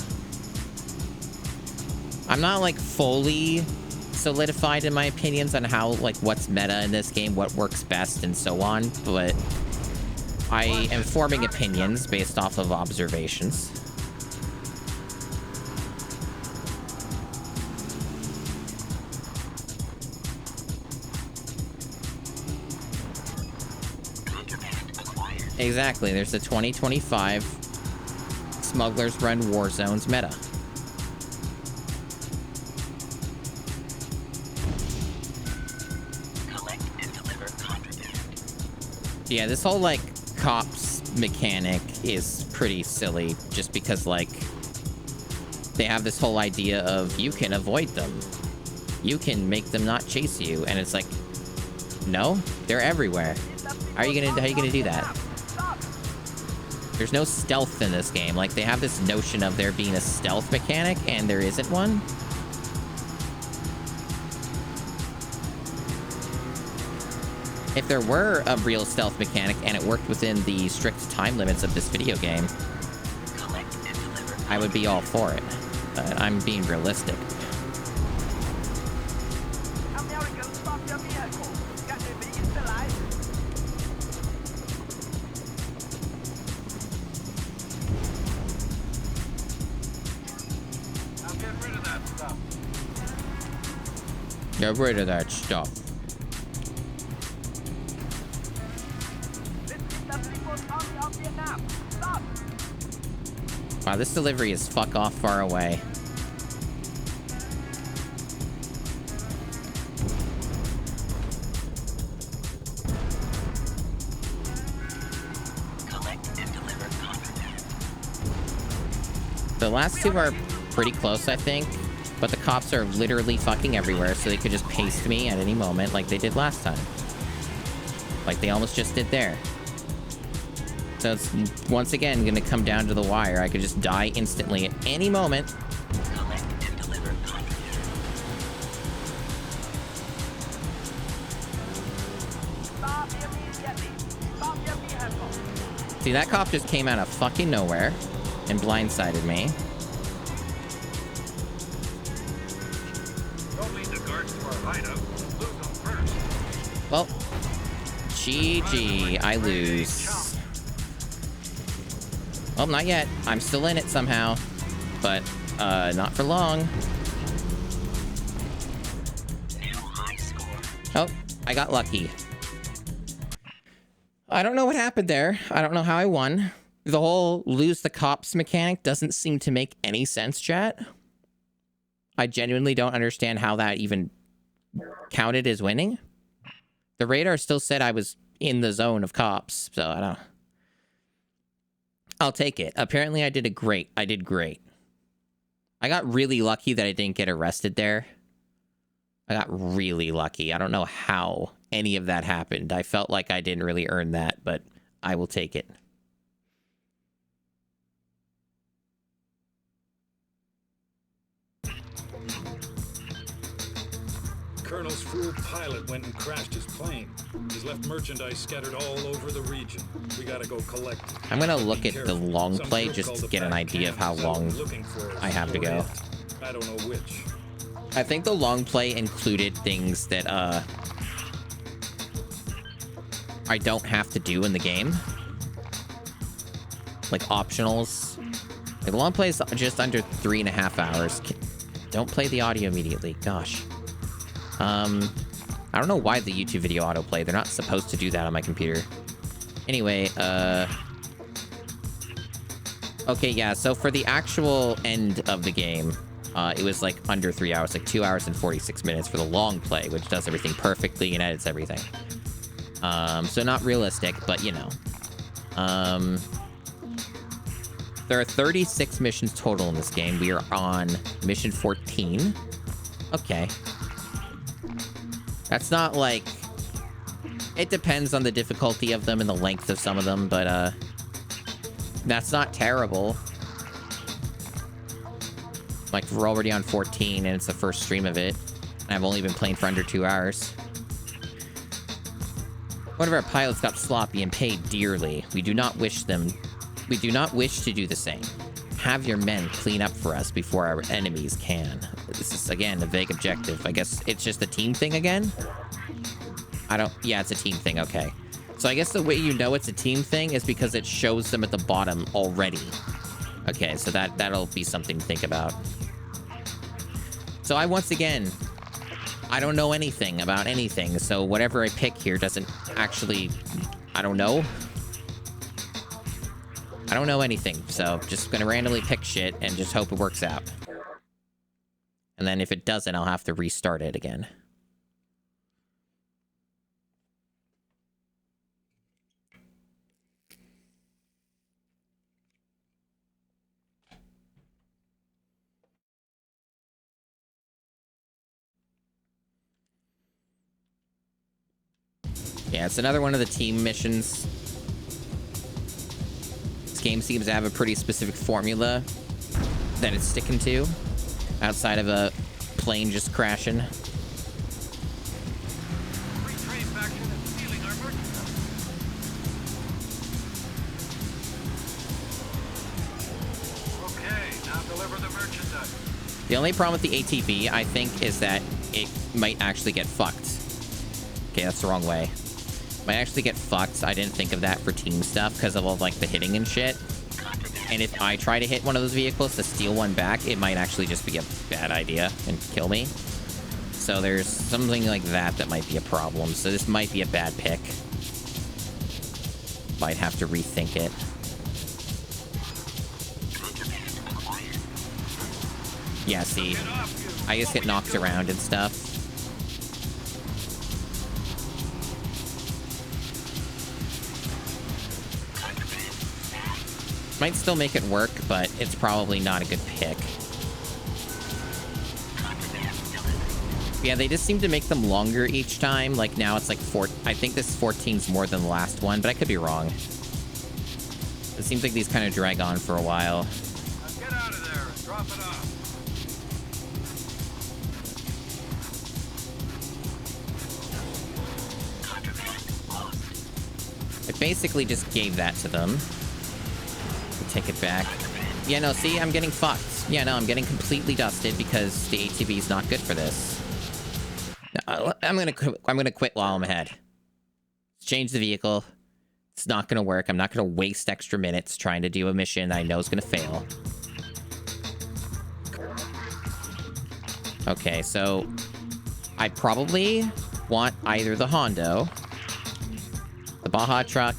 I'm not like fully solidified in my opinions on how, like, what's meta in this game, what works best, and so on, but I am forming opinions based off of observations. Exactly, there's the 2025 Smugglers Run Warzones meta. Collect and deliver contraband. Yeah, this whole, like, cops mechanic is pretty silly, just because, like, they have this whole idea of you can avoid them. You can make them not chase you, and it's like, no, they're everywhere. How are you gonna do that? There's no stealth in this game. Like, they have this notion of there being a stealth mechanic, and there isn't one. If there were a real stealth mechanic and it worked within the strict time limits of this video game, I would be all for it. But I'm being realistic. Get rid of that stuff. Wow, this delivery is fuck off far away. Collect and deliver contraband. The last two are pretty close, I think. But the cops are literally fucking everywhere, so they could just paste me at any moment like they did last time. Like they almost just did there. So it's once again gonna come down to the wire. I could just die instantly at any moment. Collect and deliver contraband. Stop immediately. Stop your vehicle. See, that cop just came out of fucking nowhere and blindsided me. Well, GG, I lose. Well, not yet. I'm still in it somehow, but not for long. New high score. Oh, I got lucky. I don't know what happened there. I don't know how I won. The whole lose the cops mechanic doesn't seem to make any sense, chat. I genuinely don't understand how that even counted as winning. The radar still said I was in the zone of cops, so I don't... I'll take it. Apparently I did great. I did great. I got really lucky that I didn't get arrested there. I got really lucky. I don't know how any of that happened. I felt like I didn't really earn that, but I will take it. Colonel's fool pilot went and crashed his plane. He's left merchandise scattered all over the region. We gotta go collect. I'm gonna look at the long play just to get an idea of how long I have to go. I don't know which. I think the long play included things that I don't have to do in the game. Like optionals. Like the long play is just under 3.5 hours. Don't play the audio immediately. Gosh. I don't know why the YouTube video autoplay. They're not supposed to do that on my computer. Anyway, okay, yeah, so for the actual end of the game, it was like under 3 hours, like 2 hours and 46 minutes for the long play, which does everything perfectly and edits everything. So not realistic, but you know. There are 36 missions total in this game. We are on mission 14. Okay. That's not like... It depends on the difficulty of them and the length of some of them, but that's not terrible. Like, we're already on 14, and it's the first stream of it. And I've only been playing for under 2 hours. One of our pilots got sloppy and paid dearly. We do not wish to do the same. Have your men clean up for us before our enemies can. This is, again, a vague objective. I guess it's just a team thing again? Yeah, it's a team thing, okay. So I guess the way you know it's a team thing is because it shows them at the bottom already. Okay, so that'll be something to think about. So once again, I don't know anything about anything, so whatever I pick here doesn't actually... I don't know. I don't know anything, so just gonna randomly pick shit and just hope it works out. And then if it doesn't, I'll have to restart it again. Yeah, it's another one of the team missions. This game seems to have a pretty specific formula that it's sticking to, outside of a plane just crashing. Okay, now deliver the merchandise. The only problem with the ATV, I think, is that it might actually get fucked. Okay, that's the wrong way. Might actually get fucked. I didn't think of that for team stuff because of all like the hitting and shit. And if I try to hit one of those vehicles to steal one back, it might actually just be a bad idea and kill me. So there's something like that might be a problem. So this might be a bad pick. Might have to rethink it. Yeah, see, I just get knocked around and stuff. Might still make it work, but it's probably not a good pick. Yeah, they just seem to make them longer each time. Like now it's like 4. I think this 14's more than the last one, but I could be wrong. It seems like these kind of drag on for a while. Now get out of there and drop it off. I basically just gave that to them. Take it back. Yeah, no, see, I'm getting fucked. Yeah, no, I'm getting completely dusted because the ATV is not good for this. No, I'm gonna quit while I'm ahead. Change the vehicle. It's not gonna work. I'm not gonna waste extra minutes trying to do a mission that I know is gonna fail. Okay, so I probably want either the Hondo, the Baja truck.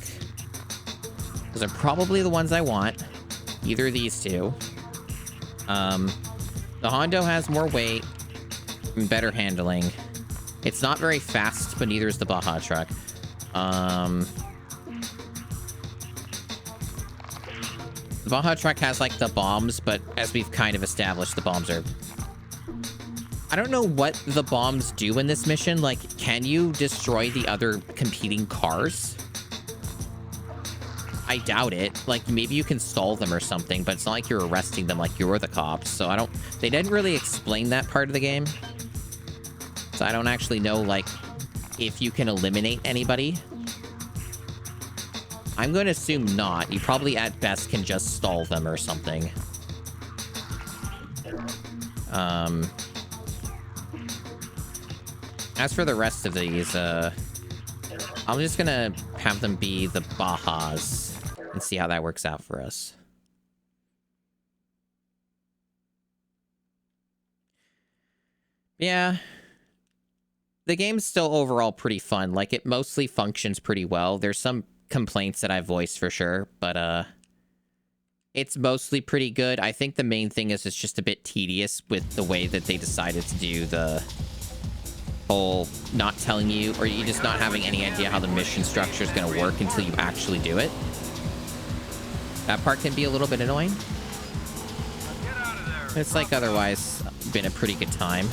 Those are probably the ones I want. Either of these two. The Hondo has more weight and better handling. It's not very fast, but neither is the Baja truck. The Baja truck has, like, the bombs, but as we've kind of established, the bombs are... I don't know what the bombs do in this mission. Like, can you destroy the other competing cars? I doubt it. Like, maybe you can stall them or something, but it's not like you're arresting them like you're the cops. So I don't... They didn't really explain that part of the game. So I don't actually know, like, if you can eliminate anybody. I'm going to assume not. You probably, at best, can just stall them or something. As for the rest of these, I'm just gonna have them be the Bajas and see how that works out for us. Yeah. The game's still overall pretty fun. Like, it mostly functions pretty well. There's some complaints that I voiced for sure, but it's mostly pretty good. I think the main thing is it's just a bit tedious with the way that they decided to do the whole not telling you, or you just not having any idea how the mission structure is going to work until you actually do it. That part can be a little bit annoying. It's like otherwise been a pretty good time.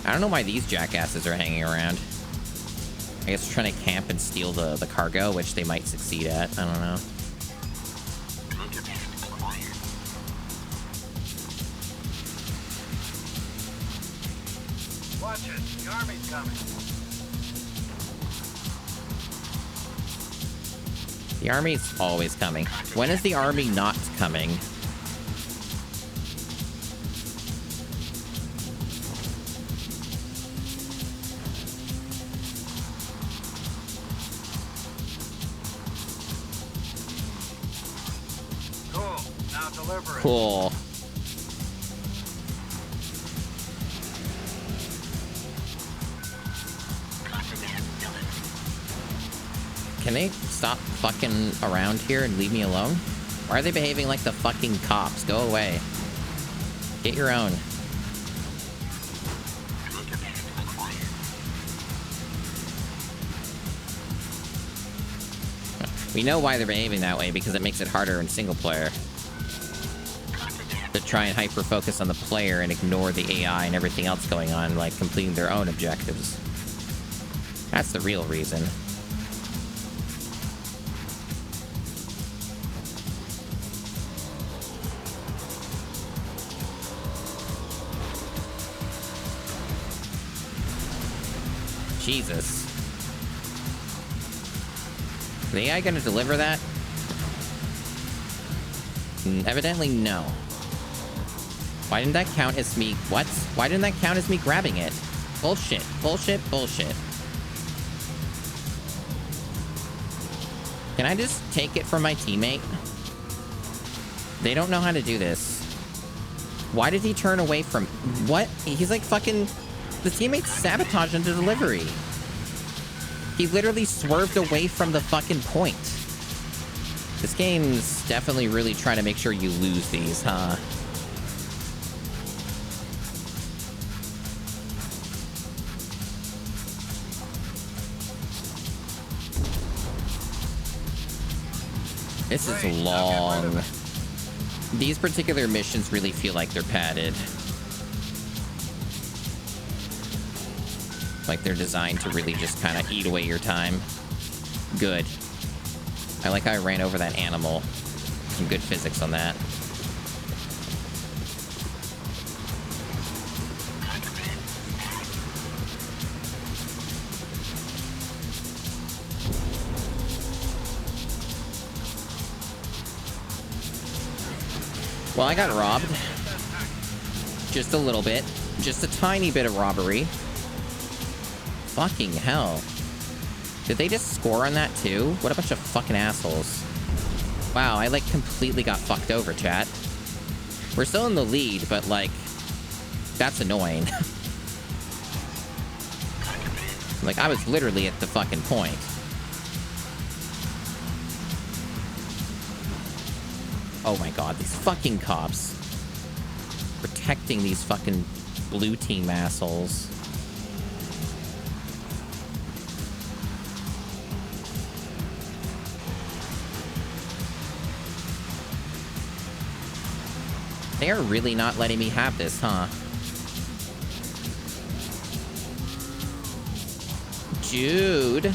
I don't know why these jackasses are hanging around. I guess they're trying to camp and steal the cargo, which they might succeed at. I don't know. Watch it. The army's coming. The army's always coming. When is the army not coming? Cool. Now deliver it. Cool. Can they stop fucking around here and leave me alone? Why are they behaving like the fucking cops? Go away. Get your own. We know why they're behaving that way, because it makes it harder in single player to try and hyper-focus on the player and ignore the AI and everything else going on, like completing their own objectives. That's the real reason. Jesus. Is the AI gonna deliver that? Evidently, no. Why didn't that count as me? What? Why didn't that count as me grabbing it? Bullshit. Bullshit. Bullshit. Can I just take it from my teammate? They don't know how to do this. Why did he turn away from... What? He's like fucking... The teammate's sabotaging the delivery. He literally swerved away from the fucking point. This game's definitely really trying to make sure you lose these, huh? This is long. These particular missions really feel like they're padded. Like they're designed to really just kind of eat away your time. Good. I like how I ran over that animal. Some good physics on that. Well, I got robbed. Just a little bit. Just a tiny bit of robbery. Fucking hell. Did they just score on that too? What a bunch of fucking assholes. Wow, I like completely got fucked over, chat. We're still in the lead, but like, that's annoying. Like, I was literally at the fucking point. Oh my god, these fucking cops. Protecting these fucking blue team assholes. They are really not letting me have this, huh? Jude.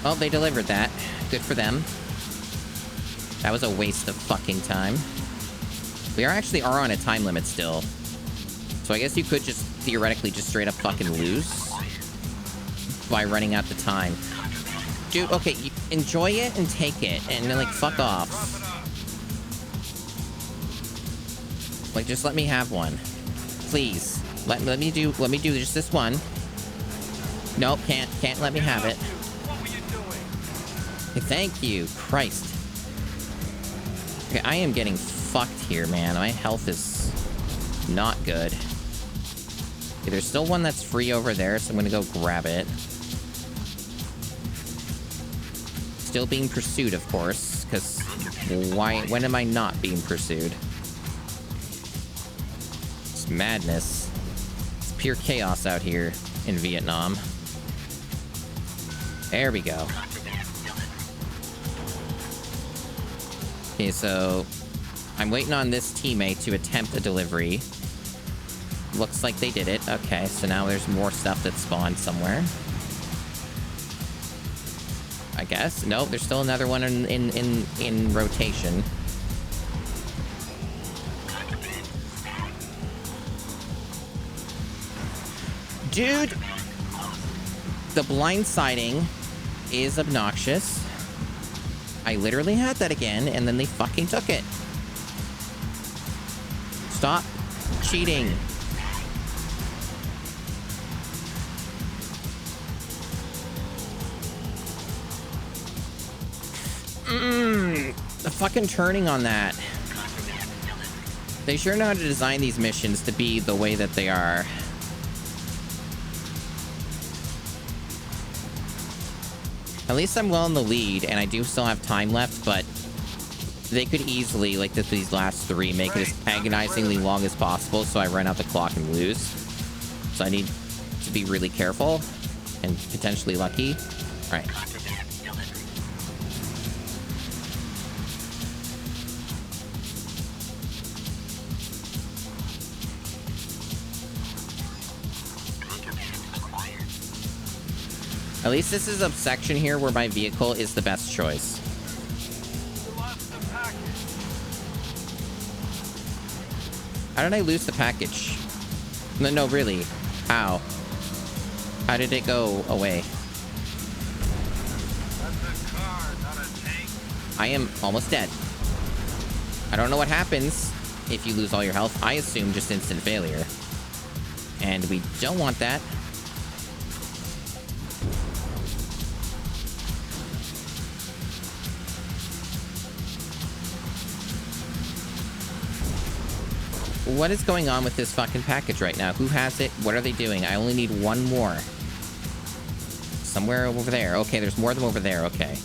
Well, they delivered that. Good for them. That was a waste of fucking time. We are on a time limit still. So I guess you could just theoretically just straight up fucking lose by running out the time. Dude, okay, enjoy it and take it, and then like fuck off. Like, just let me have one. Please. Let me do just this one. Nope, can't let me have it. What were you doing? Okay, thank you. Christ. Okay, I am getting fucked here, man. My health is not good. Okay, there's still one that's free over there, so I'm gonna go grab it. Still being pursued, of course, because when am I not being pursued? It's madness. It's pure chaos out here in Vietnam. There we go. Okay, so I'm waiting on this teammate to attempt a delivery. Looks like they did it. Okay, so now there's more stuff that spawned somewhere. I guess. Nope, there's still another one in rotation. Dude! The blindsiding is obnoxious. I literally had that again, and then they fucking took it. Stop cheating. The fucking turning on that. They sure know how to design these missions to be the way that they are. At least I'm well in the lead, and I do still have time left, but they could easily, like these last three, make it as agonizingly long as possible so I run out the clock and lose. So I need to be really careful and potentially lucky. All right. At least this is a section here where my vehicle is the best choice. How did I lose the package? No, really. How? How did it go away? That's a car, not a tank. I am almost dead. I don't know what happens if you lose all your health. I assume just instant failure. And we don't want that. What is going on with this fucking package right now? Who has it? What are they doing? I only need one more. Somewhere over there. Okay, there's more of them over there. Okay.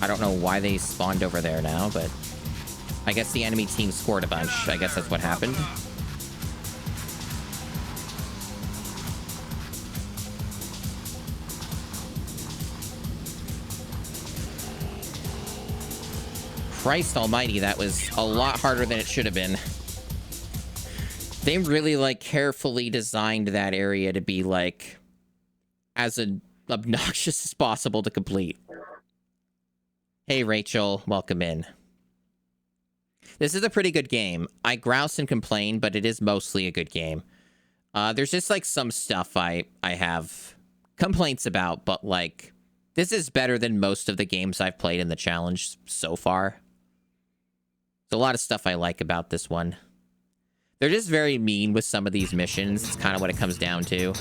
I don't know why they spawned over there now, but I guess the enemy team scored a bunch. I guess that's what happened. Christ almighty, that was a lot harder than it should have been. They really, like, carefully designed that area to be, like, as obnoxious as possible to complete. Hey, Rachel. Welcome in. This is a pretty good game. I grouse and complain, but it is mostly a good game. There's just, like, some stuff I have complaints about, but, like, this is better than most of the games I've played in the challenge so far. There's a lot of stuff I like about this one. They're just very mean with some of these missions. It's kind of what it comes down to.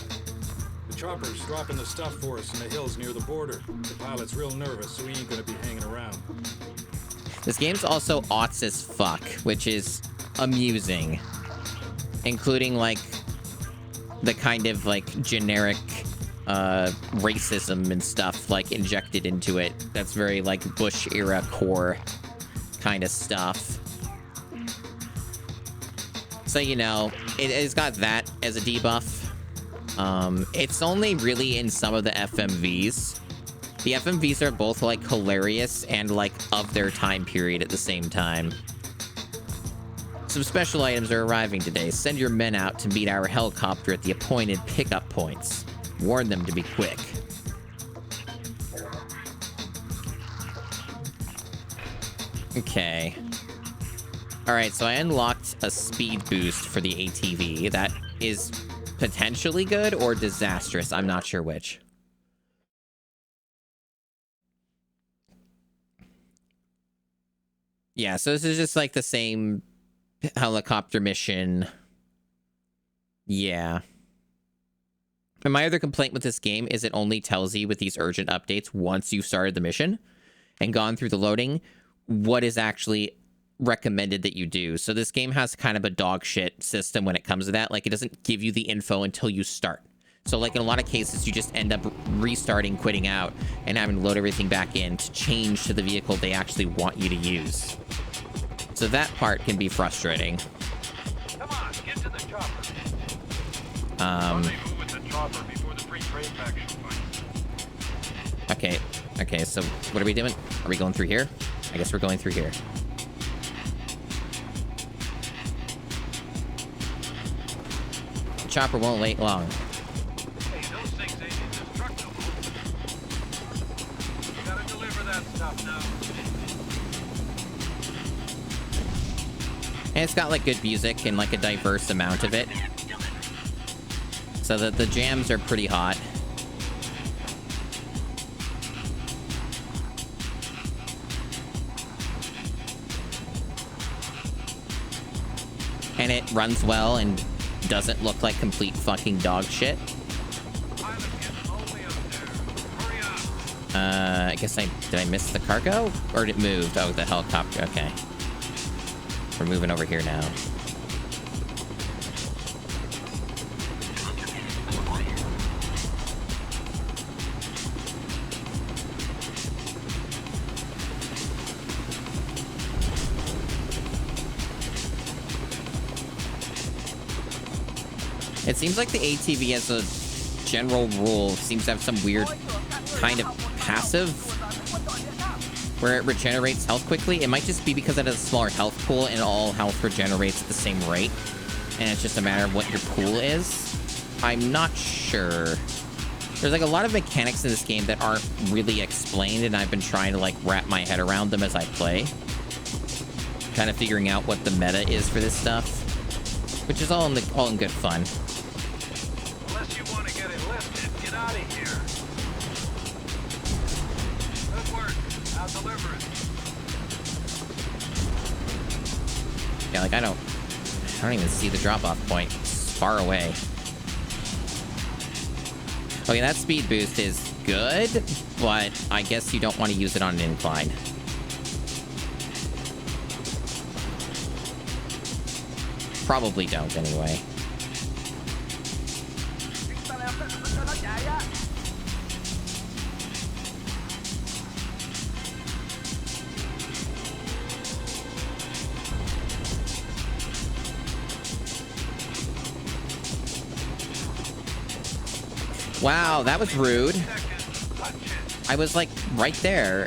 The chopper's dropping the stuff for us in the hills near the border. The pilot's real nervous, so he ain't gonna be hanging around. This game's also aughts as fuck, which is amusing. Including, like, the kind of, like, generic racism and stuff, like, injected into it. That's very, like, Bush-era core kind of stuff. So, you know, it's got that as a debuff. It's only really in some of the FMVs. The FMVs are both, like, hilarious and, like, of their time period at the same time. Some special items are arriving today. Send your men out to meet our helicopter at the appointed pickup points. Warn them to be quick. Okay. Alright, so I unlocked a speed boost for the ATV. That is potentially good or disastrous. I'm not sure which. Yeah, so this is just like the same helicopter mission. Yeah. And my other complaint with this game is it only tells you with these urgent updates once you've started the mission and gone through the loading what is actually recommended that you do. So this game has kind of a dog shit system when it comes to that. Like, it doesn't give you the info until you start. So like in a lot of cases, you just end up restarting, quitting out, and having to load everything back in to change to the vehicle they actually want you to use. So that part can be frustrating. Come on, get to the chopper. Move with the chopper before the free trade faction fight. Okay, so what are we doing? Are we going through here? I guess we're going through here. The chopper won't wait long. Hey, those things ain't indestructible. You gotta deliver that stuff now. And it's got like good music and like a diverse amount of it. So that the jams are pretty hot. And it runs well and doesn't look like complete fucking dog shit. I guess did I miss the cargo? Or did it move? Oh, the helicopter. Okay. We're moving over here now. It seems like the ATV as a general rule seems to have some weird kind of passive where it regenerates health quickly. It might just be because it has a smaller health pool and all health regenerates at the same rate. And it's just a matter of what your pool is. I'm not sure. There's like a lot of mechanics in this game that aren't really explained, and I've been trying to like wrap my head around them as I play. Kind of figuring out what the meta is for this stuff. Which is all in good fun. Unless you want to get it lifted, get out of here. Good work. I'll deliver it. Yeah, like I don't even see the drop-off point. It's far away. Okay, that speed boost is good, but I guess you don't want to use it on an incline. Probably don't, anyway. Wow, that was rude. I was, like, right there.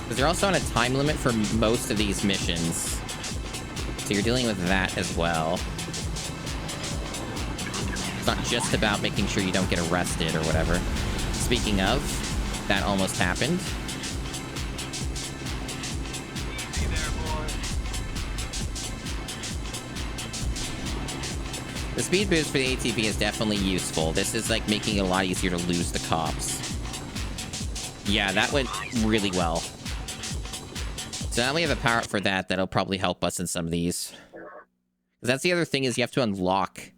Because they're also on a time limit for most of these missions. So you're dealing with that as well. It's not just about making sure you don't get arrested or whatever. Speaking of, that almost happened. The speed boost for the ATV is definitely useful. This is like making it a lot easier to lose the cops. Yeah, that went really well. So now we have a power up for that. That'll probably help us in some of these. That's the other thing is you have to unlock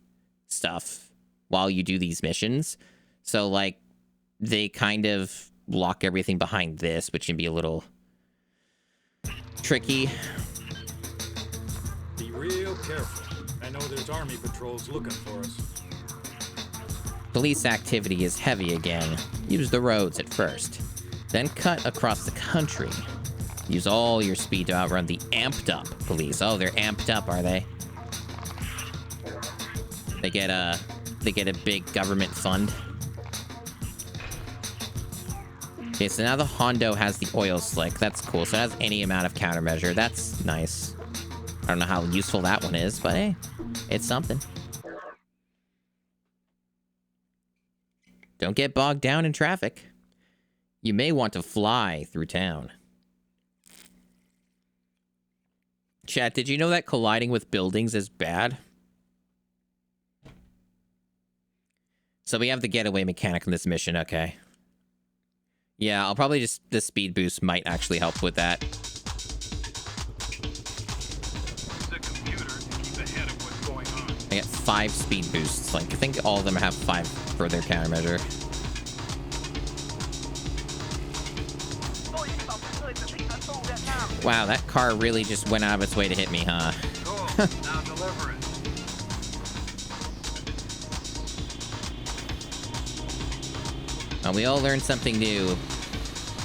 stuff while you do these missions. So like they kind of lock everything behind this, which can be a little tricky. Be real careful. I know there's army patrols looking for us. Police activity is heavy again. Use the roads at first. Then cut across the country. Use all your speed to outrun the amped up police. Oh, they're amped up, are they? They get a big government fund. Okay, so now the Hondo has the oil slick. That's cool. So it has any amount of countermeasure. That's nice. I don't know how useful that one is, but hey, it's something. Don't get bogged down in traffic. You may want to fly through town. Chat, did you know that colliding with buildings is bad? So we have the getaway mechanic in this mission, okay. Yeah, I'll probably just... The speed boost might actually help with that. The computer to keep ahead of what's going on. I get 5 speed boosts. Like, I think all of them have 5 for their countermeasure. Wow, that car really just went out of its way to hit me, huh? Cool. Now deliver it. We all learned something new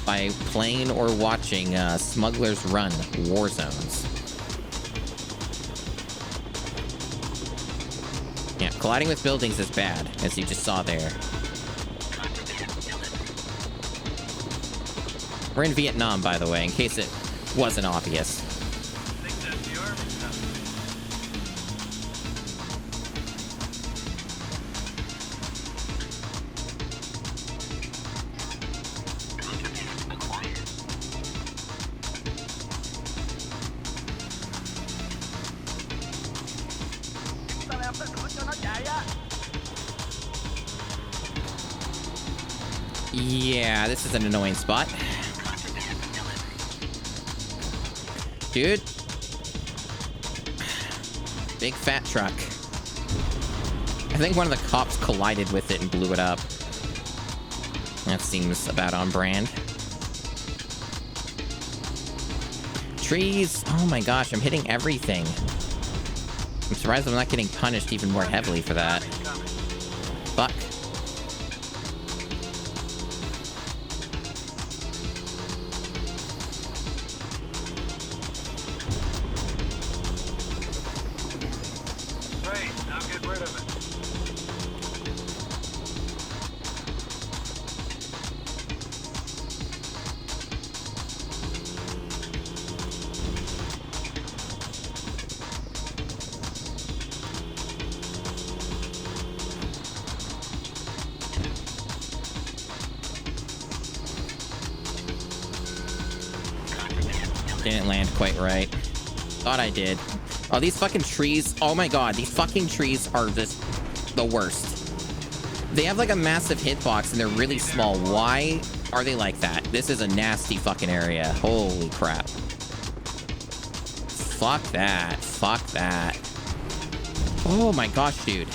by playing or watching Smuggler's Run, Warzones. Yeah, colliding with buildings is bad, as you just saw there. We're in Vietnam, by the way, in case it wasn't obvious. I think that's the army Yeah, this is an annoying spot. Dude. Big fat truck. I think one of the cops collided with it and blew it up. That seems about on brand. Trees. Oh my gosh, I'm hitting everything. I'm surprised I'm not getting punished even more heavily for that. Fuck. Didn't land quite right. Thought I did. Oh, these fucking trees. Oh my god, these fucking trees are just the worst. They have like a massive hitbox and they're really small. Why are they like that? This is a nasty fucking area. Holy crap. Fuck that. Fuck that. Oh my gosh, dude.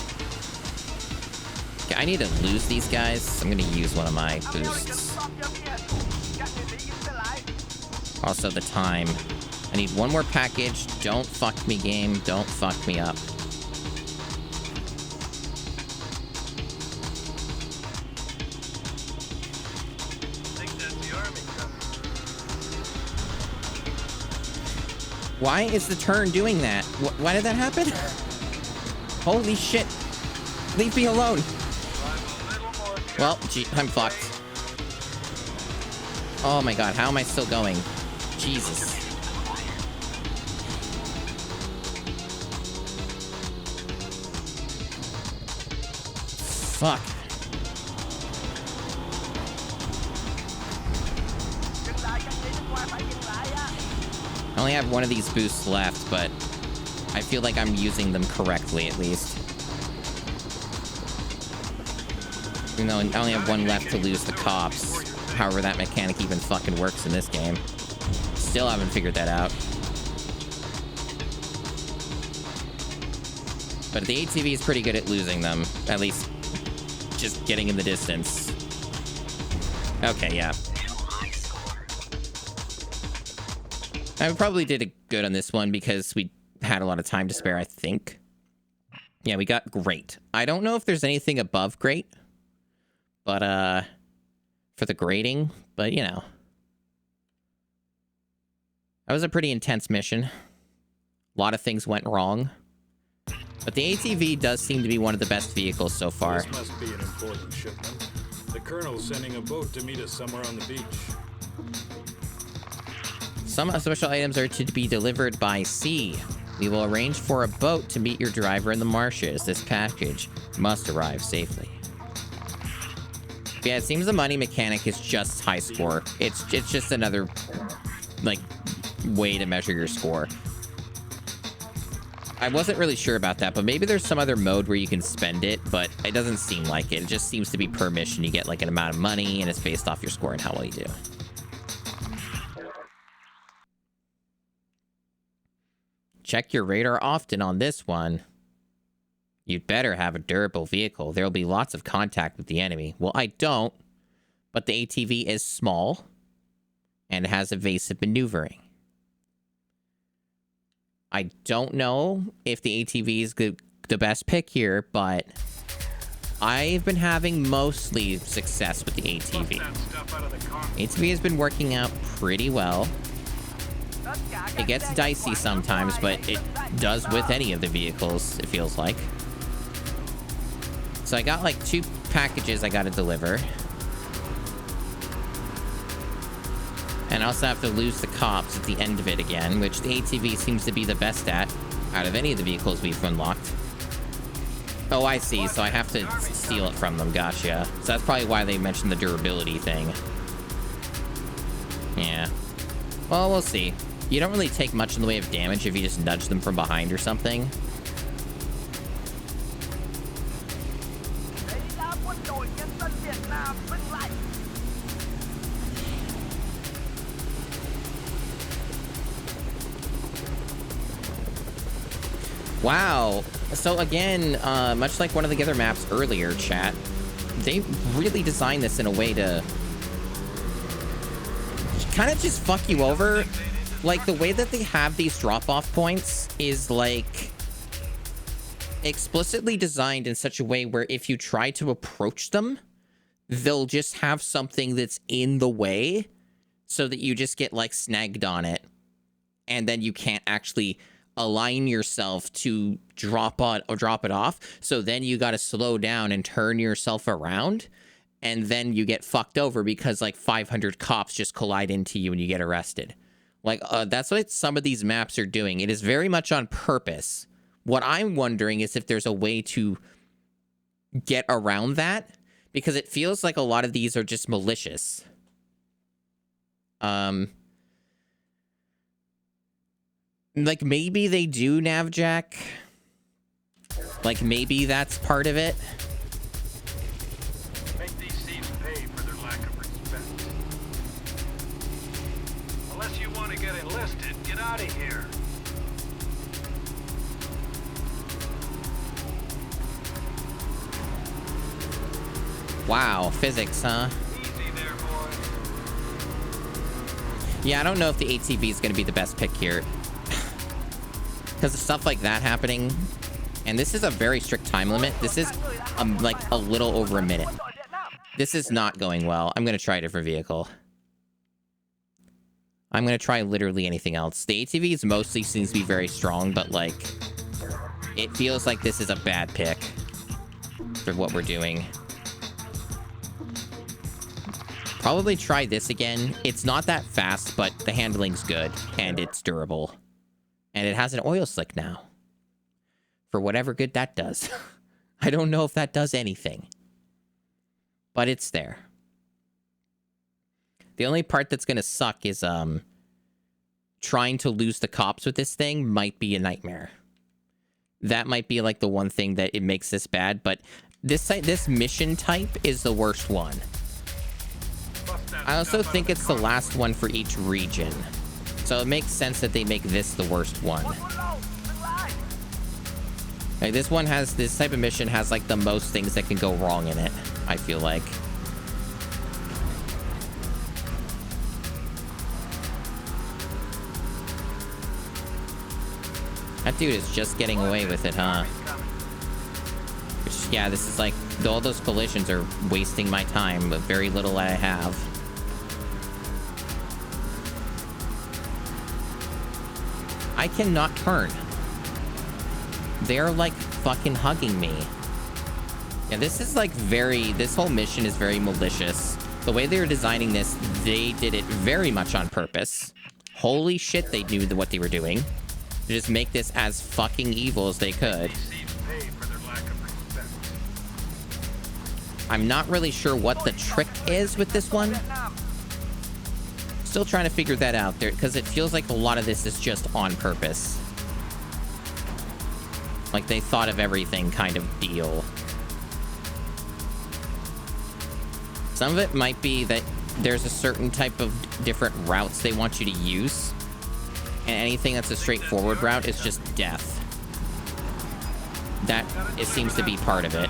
Okay, I need to lose these guys. I'm gonna use one of my boosts. Also, the time. I need one more package. Don't fuck me, game. Don't fuck me up. Why is the turn doing that? Why did that happen? Holy shit. Leave me alone. Well, gee, I'm fucked. Oh my god, how am I still going? Jesus. Fuck. I only have one of these boosts left, but I feel like I'm using them correctly, at least. Even though I only have one left to lose the cops. However that mechanic even fucking works in this game. Still haven't figured that out. But the ATV is pretty good at losing them. At least just getting in the distance. Okay, yeah. I probably did a good on this one because we had a lot of time to spare, I think. Yeah, we got great. I don't know if there's anything above great. But, for the grading, but, you know. That was a pretty intense mission. A lot of things went wrong. But the ATV does seem to be one of the best vehicles so far. This must be an important shipment. The Colonel's sending a boat to meet us somewhere on the beach. Some special items are to be delivered by sea. We will arrange for a boat to meet your driver in the marshes. This package must arrive safely. Yeah, it seems the money mechanic is just high score. It's just another, like, way to measure your score. I wasn't really sure about that, but maybe there's some other mode where you can spend it, but it doesn't seem like it. It just seems to be per mission. You get like an amount of money, and it's based off your score and how well you do. Check your radar often on this one. You'd better have a durable vehicle. There'll be lots of contact with the enemy. Well, I don't, but the ATV is small and has evasive maneuvering. I don't know if the ATV is the best pick here, but I've been having mostly success with the ATV. ATV has been working out pretty well. It gets dicey sometimes, but it does with any of the vehicles, it feels like. So I got like 2 packages I gotta deliver. And I also have to lose the cops at the end of it again, which the ATV seems to be the best at out of any of the vehicles we've unlocked. Oh, I see. So I have to steal it from them. Gotcha. So that's probably why they mentioned the durability thing. Yeah. Well, we'll see. You don't really take much in the way of damage if you just nudge them from behind or something. Wow. So again, much like one of the other maps earlier, chat, they really designed this in a way to kind of just fuck you over. Like, the way that they have these drop-off points is, like, explicitly designed in such a way where if you try to approach them, they'll just have something that's in the way so that you just get, like, snagged on it. And then you can't actually align yourself to drop it off. So then you got to slow down and turn yourself around. And then you get fucked over because, like, 500 cops just collide into you and you get arrested. Like, that's what some of these maps are doing. It is very much on purpose. What I'm wondering is if there's a way to get around that, because it feels like a lot of these are just malicious. Like, maybe they do navjack. Like, maybe that's part of it. Make these thieves pay for their lack of respect. Unless you want to get enlisted, get out of here. Wow, physics, huh? Easy there, boy. Yeah, I don't know if the ATV is going to be the best pick here. Because of stuff like that happening. And this is a very strict time limit. This is like a little over a minute. This is not going well. I'm going to try a different vehicle. I'm going to try literally anything else. The ATVs mostly seems to be very strong, but like, it feels like this is a bad pick for what we're doing. Probably try this again. It's not that fast, but the handling's good and it's durable. And it has an oil slick now. For whatever good that does. I don't know if that does anything. But it's there. The only part that's going to suck is trying to lose the cops with this thing might be a nightmare. That might be like the one thing that it makes this bad, but this mission type is the worst one. I also think it's the last one for each region. So it makes sense that they make this the worst one. Like, this type of mission has like the most things that can go wrong in it, I feel like. That dude is just getting away with it, huh? Which, yeah, this is like, all those collisions are wasting my time, but very little I have. I cannot turn. They're like fucking hugging me. Yeah, this is like this whole mission is very malicious. The way they were designing this, they did it very much on purpose. Holy shit, they knew what they were doing. To just make this as fucking evil as they could. I'm not really sure what the trick is with this one. Still trying to figure that out there, because it feels like a lot of this is just on purpose. Like, they thought of everything kind of deal. Some of it might be that there's a certain type of different routes they want you to use. And anything that's a straightforward route is just death. That, it seems to be part of it.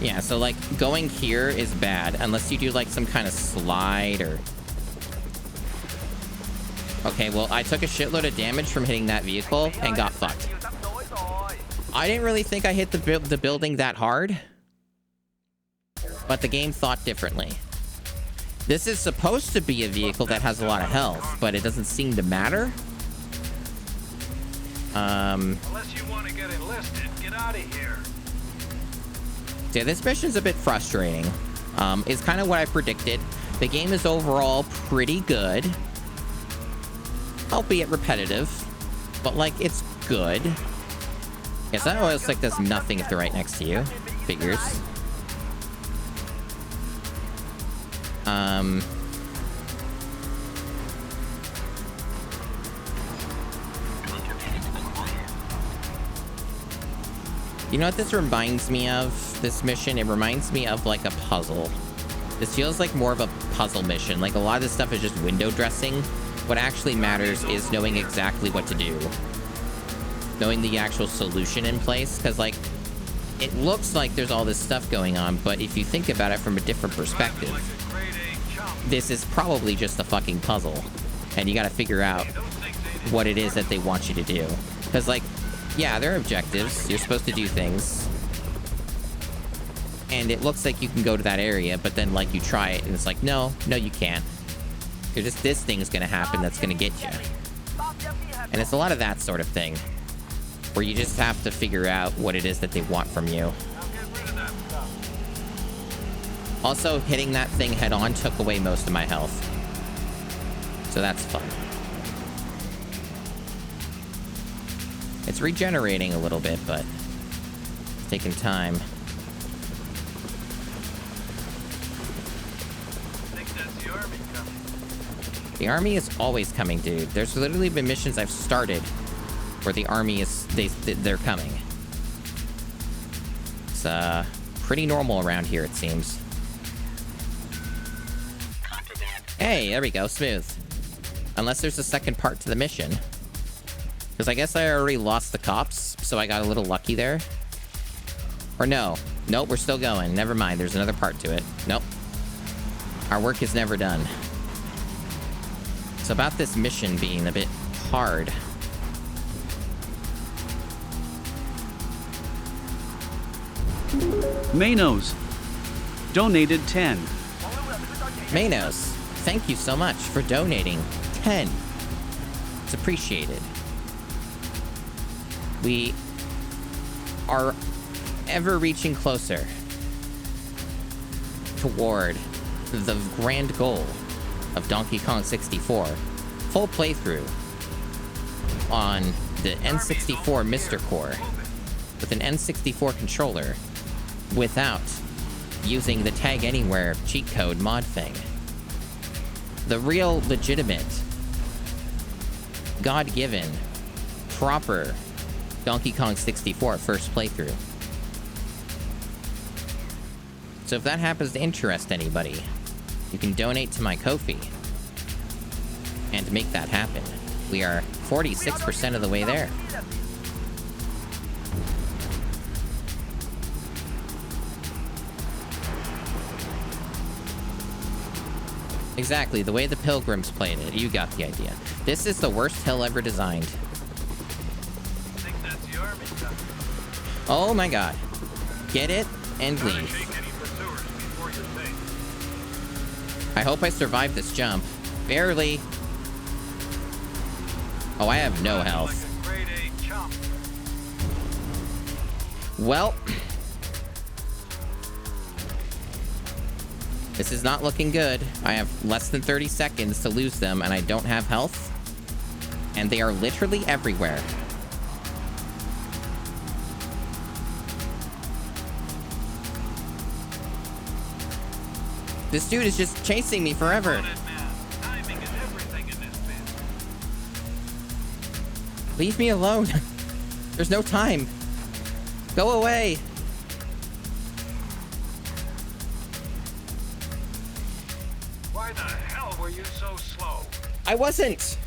Yeah, so, like, going here is bad, unless you do, like, some kind of slide or... Okay, well, I took a shitload of damage from hitting that vehicle and got fucked. I didn't really think I hit the building that hard, but the game thought differently. This is supposed to be a vehicle that has a lot of health, but it doesn't seem to matter. Unless you want to get enlisted, get out of here. Yeah, this mission's a bit frustrating. It's kind of what I predicted. The game is overall pretty good. Albeit repetitive. But, like, it's good. Yes, that always, like, does nothing if they're right next to you. Figures. You know what this reminds me of, this mission? It reminds me of, like, a puzzle. This feels like more of a puzzle mission. Like, a lot of this stuff is just window dressing. What actually matters is knowing exactly what to do. Knowing the actual solution in place. Because, like, it looks like there's all this stuff going on, but if you think about it from a different perspective, this is probably just a fucking puzzle. And you gotta figure out what it is that they want you to do. Because, like, yeah, there are objectives. You're supposed to do things. And it looks like you can go to that area, but then, like, you try it, and it's like, no, you can't. You're just, this thing's gonna happen that's gonna get you. And it's a lot of that sort of thing. Where you just have to figure out what it is that they want from you. Also, hitting that thing head-on took away most of my health. So that's fun. It's regenerating a little bit, but it's taking time. The army is always coming, dude. There's literally been missions I've started where the army is, they're coming. It's, pretty normal around here, it seems. Hey, there we go, smooth. Unless there's a second part to the mission. Because I guess I already lost the cops, so I got a little lucky there. Or no. Nope, we're still going. Never mind, there's another part to it. Nope. Our work is never done. It's about this mission being a bit hard. Manos donated 10. Manos, thank you so much for donating 10. It's appreciated. We are ever reaching closer toward the grand goal of Donkey Kong 64. Full playthrough on the N64 Mr. Core with an N64 controller without using the Tag Anywhere cheat code mod thing. The real, legitimate, God-given, proper Donkey Kong 64 first playthrough. So if that happens to interest anybody, you can donate to my Ko-fi and make that happen. We are 46% of the way there. Exactly, the way the Pilgrims played it. You got the idea. This is the worst hill ever designed. Oh my god. Get it and leave. I hope I survive this jump. Barely. Oh, I have no health. Well. This is not looking good. I have less than 30 seconds to lose them, and I don't have health. And they are literally everywhere. This dude is just chasing me forever. Leave me alone. There's no time. Go away. Why the hell were you so slow? I wasn't.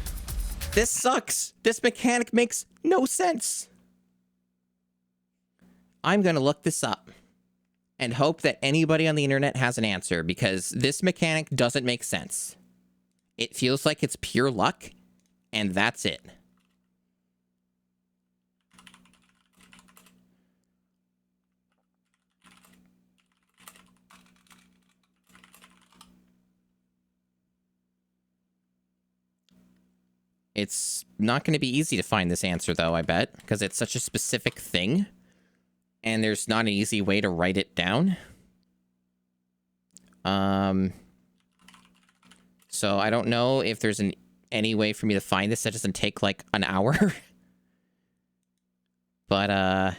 This sucks. This mechanic makes no sense. I'm gonna look this up and hope that anybody on the internet has an answer, because this mechanic doesn't make sense. It feels like it's pure luck, and that's it. It's not going to be easy to find this answer, though, I bet, because it's such a specific thing, and there's not an easy way to write it down. So I don't know if there's any way for me to find this that doesn't take, like, an hour. But,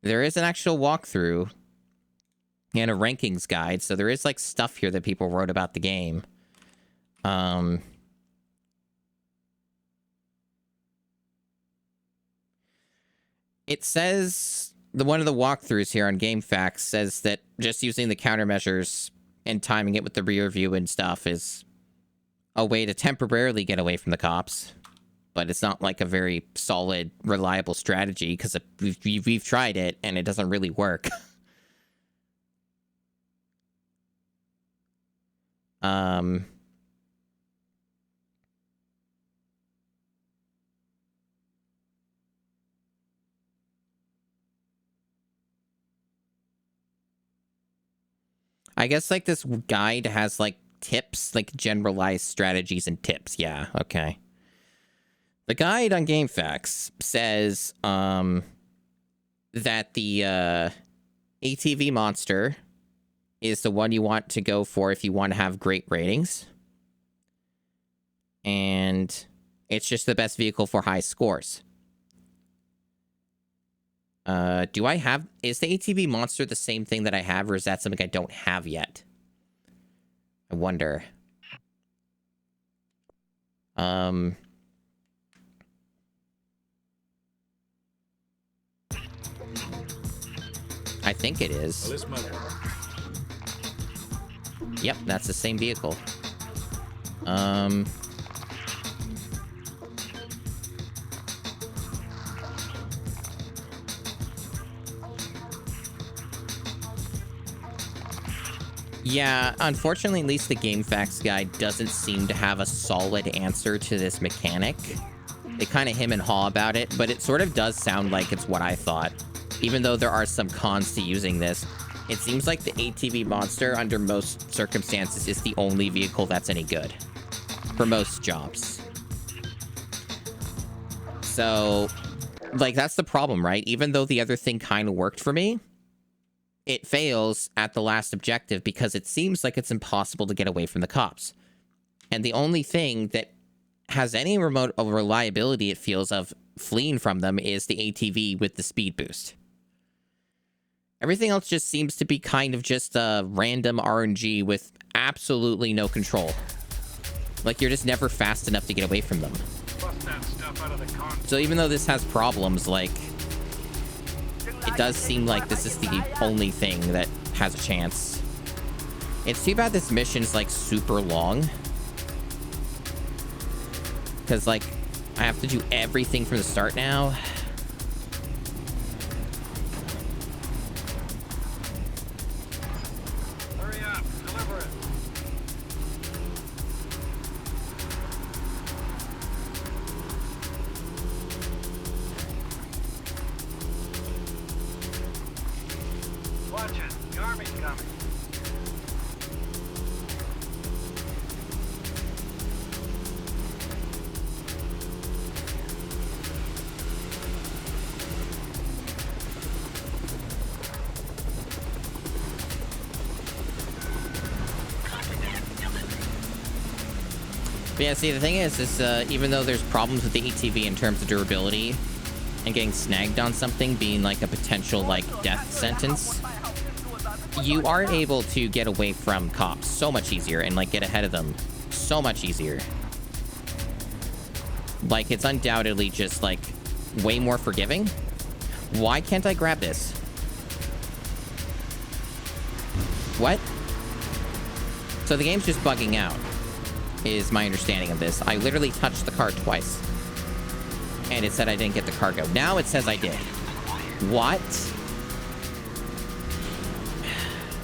there is an actual walkthrough and a rankings guide, so there is, like, stuff here that people wrote about the game. It says, one of the walkthroughs here on GameFAQs says that just using the countermeasures and timing it with the rear view and stuff is a way to temporarily get away from the cops. But it's not, like, a very solid, reliable strategy, because we've tried it, and it doesn't really work. I guess, like, this guide has, like, tips, like, generalized strategies and tips. Yeah, okay. The guide on GameFAQs says, that the, ATV monster is the one you want to go for if you want to have great ratings. And it's just the best vehicle for high scores. Is the ATV monster the same thing that I have, or is that something I don't have yet? I wonder. I think it is. Yep, that's the same vehicle. Yeah, unfortunately, at least the GameFAQs guide doesn't seem to have a solid answer to this mechanic. They kind of hem and haw about it, but it sort of does sound like it's what I thought. Even though there are some cons to using this, it seems like the ATV monster, under most circumstances, is the only vehicle that's any good. For most jobs. So, like, that's the problem, right? Even though the other thing kind of worked for me, it fails at the last objective because it seems like it's impossible to get away from the cops. And the only thing that has any remote of reliability, it feels, of fleeing from them is the ATV with the speed boost. Everything else just seems to be kind of just a random RNG with absolutely no control. Like, you're just never fast enough to get away from them. So even though this has problems, like, it does seem like this is the only thing that has a chance. It's too bad this mission's, like, super long. Because, like, I have to do everything from the start now. Hurry up, deliver it. Watch it, the army's coming. But yeah, see, the thing is even though there's problems with the ATV in terms of durability and getting snagged on something being like a potential like death sentence, you are able to get away from cops so much easier and like get ahead of them so much easier. Like, it's undoubtedly just like way more forgiving. Why can't I grab this? What? So the game's just bugging out, is my understanding of this. I literally touched the car twice, and it said I didn't get the cargo. Now it says I did. What?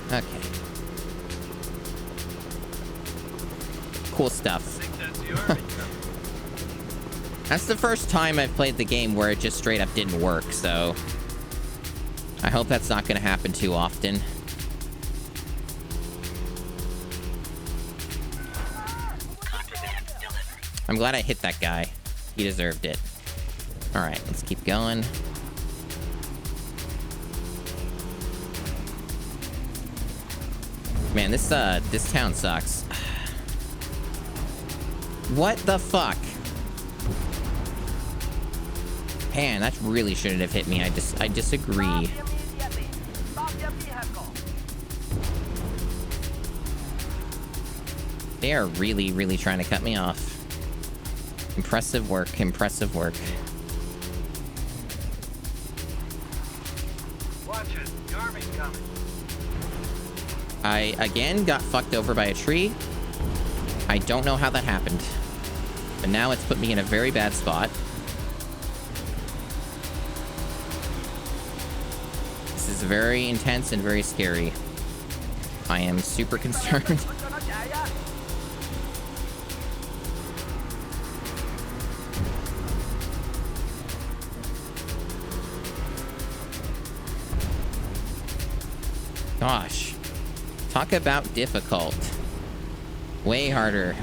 Okay. Cool stuff. That's the first time I've played the game where it just straight up didn't work, so I hope that's not going to happen too often. I'm glad I hit that guy. He deserved it. Alright, let's keep going. Man, this town sucks. What the fuck? Man, that really shouldn't have hit me. I disagree. They are really, really trying to cut me off. Impressive work, impressive work. Watch it. The army's coming. I, again, got fucked over by a tree. I don't know how that happened. But now it's put me in a very bad spot. This is very intense and very scary. I am super concerned. Gosh. Talk about difficult. Way harder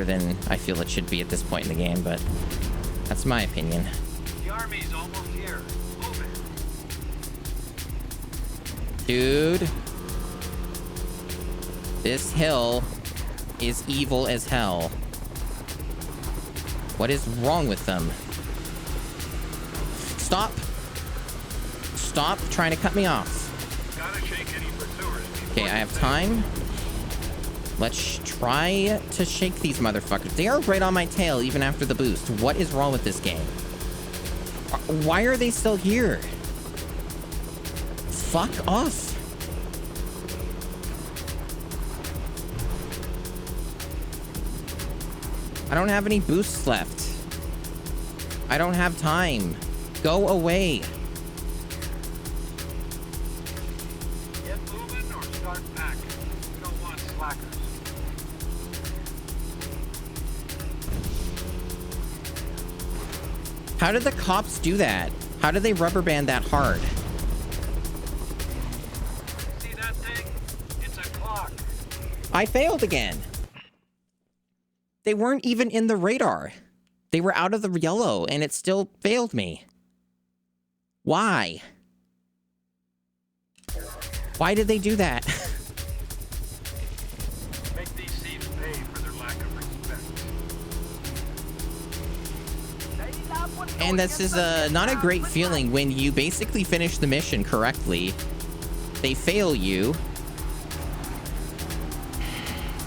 than I feel it should be at this point in the game, but that's my opinion. The army's almost here. Move it. Dude. This hill is evil as hell. What is wrong with them? Stop. Stop trying to cut me off. Gotta shake any pursuers. Okay, I have time. Let's try to shake these motherfuckers. They are right on my tail even after the boost. What is wrong with this game? Why are they still here? Fuck off. I don't have any boosts left. I don't have time. Go away. Get moving or start back. We don't want slackers. How did the cops do that? How did they rubber band that hard? See that thing? It's a clock. I failed again. They weren't even in the radar. They were out of the yellow, and it still failed me. Why? Why did they do that? Make these thieves pay for their lack of respect. And this is not a great feeling when you basically finish the mission correctly. They fail you.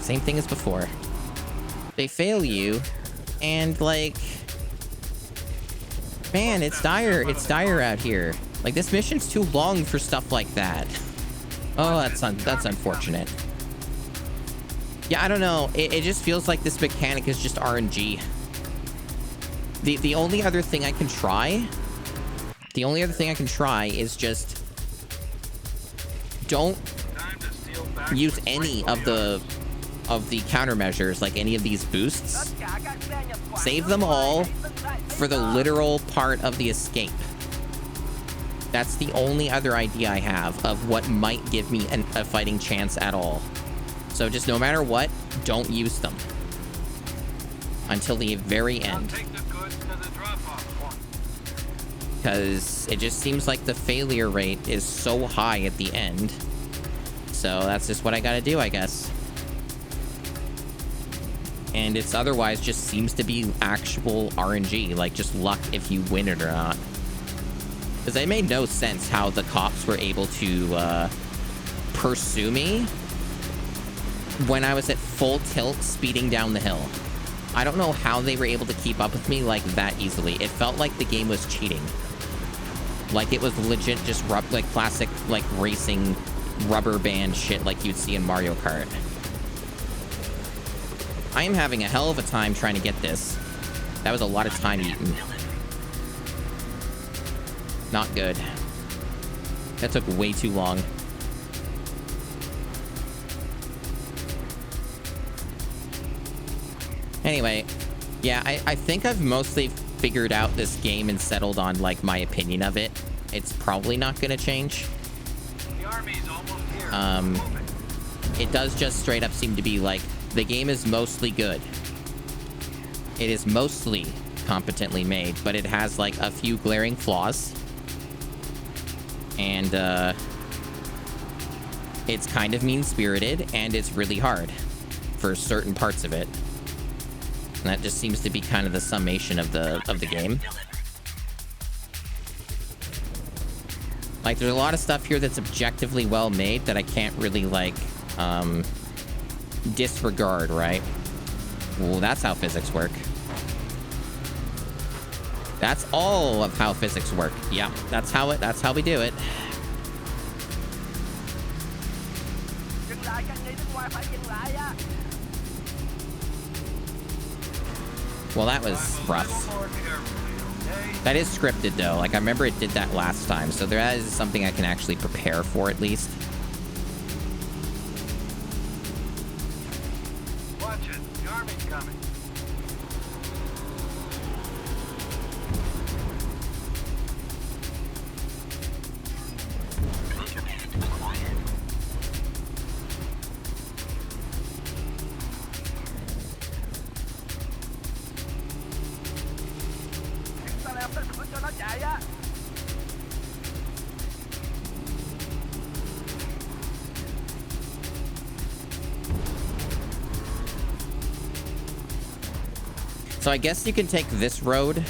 Same thing as before. They fail you, and like, man, it's dire. It's dire out here. Like, this mission's too long for stuff like that. Oh, that's unfortunate. Yeah, I don't know. It just feels like this mechanic is just RNG. The only other thing I can try... The only other thing I can try is just... Don't use any of the countermeasures, like any of these boosts. Save them all for the literal part of the escape. That's the only other idea I have of what might give me a fighting chance at all. So just no matter what, don't use them. Until the very end. Because it just seems like the failure rate is so high at the end. So that's just what I gotta do, I guess. And it's otherwise just seems to be actual RNG, like just luck if you win it or not. Because it made no sense how the cops were able to pursue me when I was at full tilt speeding down the hill. I don't know how they were able to keep up with me like that easily. It felt like the game was cheating. Like it was legit just like classic like racing rubber band shit like you'd see in Mario Kart. I am having a hell of a time trying to get this. That was a lot of time eaten. Not good. That took way too long. Anyway, yeah, I think I've mostly figured out this game and settled on, like, my opinion of it. It's probably not gonna change. The army's almost here. It does just straight up seem to be, like, the game is mostly good. It is mostly competently made, but it has, like, a few glaring flaws. And, it's kind of mean-spirited, and it's really hard for certain parts of it. And that just seems to be kind of the summation of the game. Like, there's a lot of stuff here that's objectively well made that I can't really, like, disregard, right? Well, that's how physics work. That's all of how physics work. Yeah, that's how we do it. Well, that was rough. That is scripted, though. Like, I remember it did that last time, so there is something I can actually prepare for, at least. Watch it. The army's coming. So I guess you can take this road,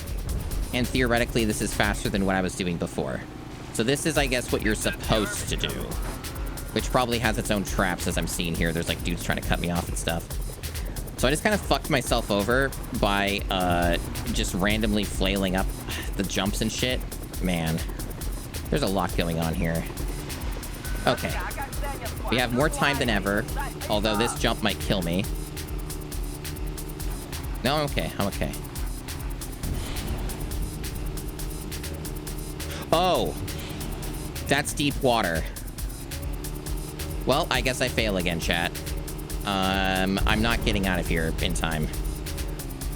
and theoretically this is faster than what I was doing before. So this is, I guess, what you're supposed to do. Which probably has its own traps, as I'm seeing here. There's, like, dudes trying to cut me off and stuff. So I just kind of fucked myself over by, just randomly flailing up the jumps and shit. Man, there's a lot going on here. Okay. We have more time than ever, although this jump might kill me. No, I'm okay. I'm okay. Oh! That's deep water. Well, I guess I fail again, chat. I'm not getting out of here in time.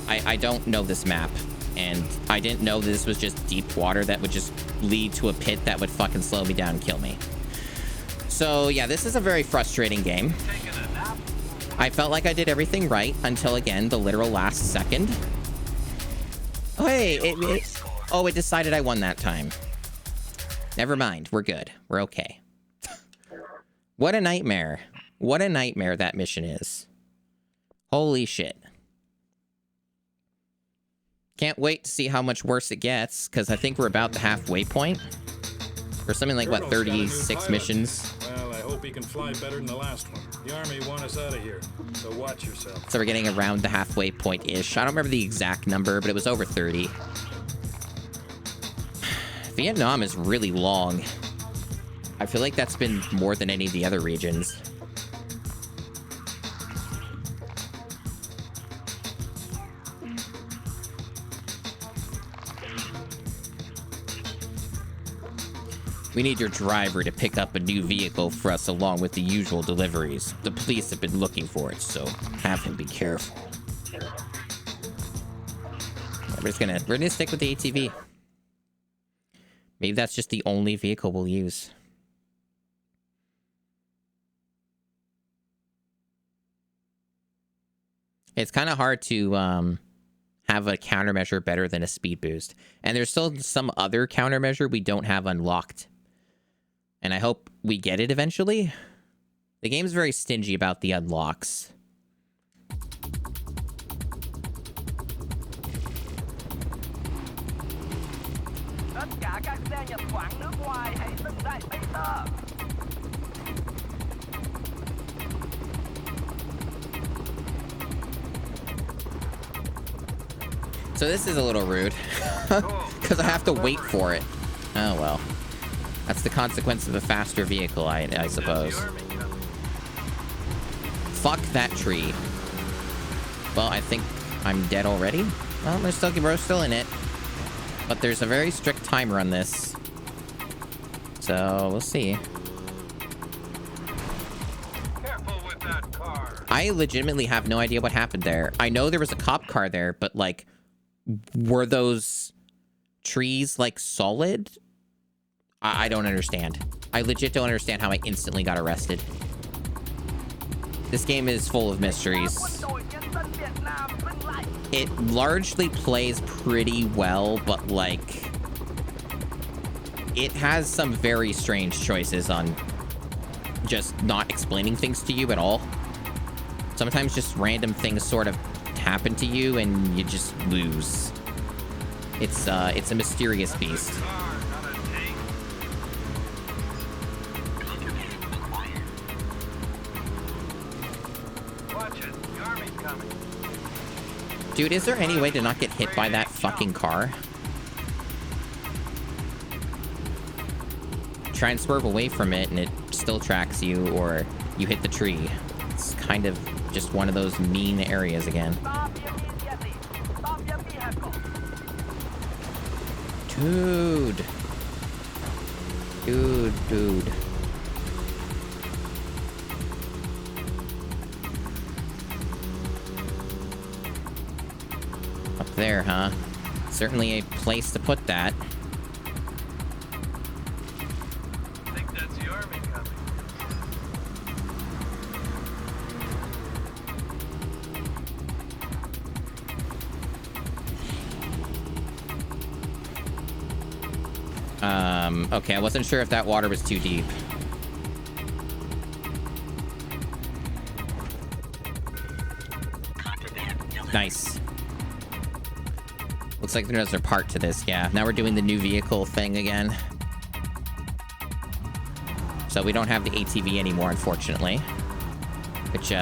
I don't know this map. And I didn't know this was just deep water that would just lead to a pit that would fucking slow me down and kill me. So, yeah, this is a very frustrating game. I felt like I did everything right until, again, the literal last second. Oh, hey, it decided I won that time. Never mind. We're good. We're okay. What a nightmare. What a nightmare that mission is. Holy shit. Can't wait to see how much worse it gets, because I think we're about the halfway point. Or something like, what, 36 missions? Well, I hope he can fly better than the last one. The army want us out of here, so watch yourself. So we're getting around the halfway point-ish. I don't remember the exact number, but it was over 30. Vietnam is really long. I feel like that's been more than any of the other regions. We need your driver to pick up a new vehicle for us along with the usual deliveries. The police have been looking for it, so have him be careful. We're gonna stick with the ATV. Maybe that's just the only vehicle we'll use. It's kind of hard to have a countermeasure better than a speed boost. And there's still some other countermeasure we don't have unlocked. And I hope we get it eventually. The game's very stingy about the unlocks. Tất cả các xe nhập khoản nước ngoài hãy dừng lại bây giờ. So this is a little rude. Because I have to wait for it. Oh well. That's the consequence of a faster vehicle, I suppose. Fuck that tree. Well, I think I'm dead already. Well, we're still in it. But there's a very strict timer on this. So, we'll see. Careful with that car. I legitimately have no idea what happened there. I know there was a cop car there, but, like, were those trees, like, solid? I don't understand. I legit don't understand how I instantly got arrested. This game is full of mysteries. It largely plays pretty well, but, like, it has some very strange choices on just not explaining things to you at all. Sometimes just random things sort of happen to you and you just lose. It's a mysterious beast. Watch it. The army's coming. Dude, is there any way to not get hit by that fucking car? Try and swerve away from it and it still tracks you, or you hit the tree. It's kind of just one of those mean areas again. Dude. Dude. Up there, huh? Certainly a place to put that. I think that's the army coming. Okay, I wasn't sure if that water was too deep. Nice. Looks like there's a part to this, yeah. Now we're doing the new vehicle thing again. So we don't have the ATV anymore, unfortunately. Which,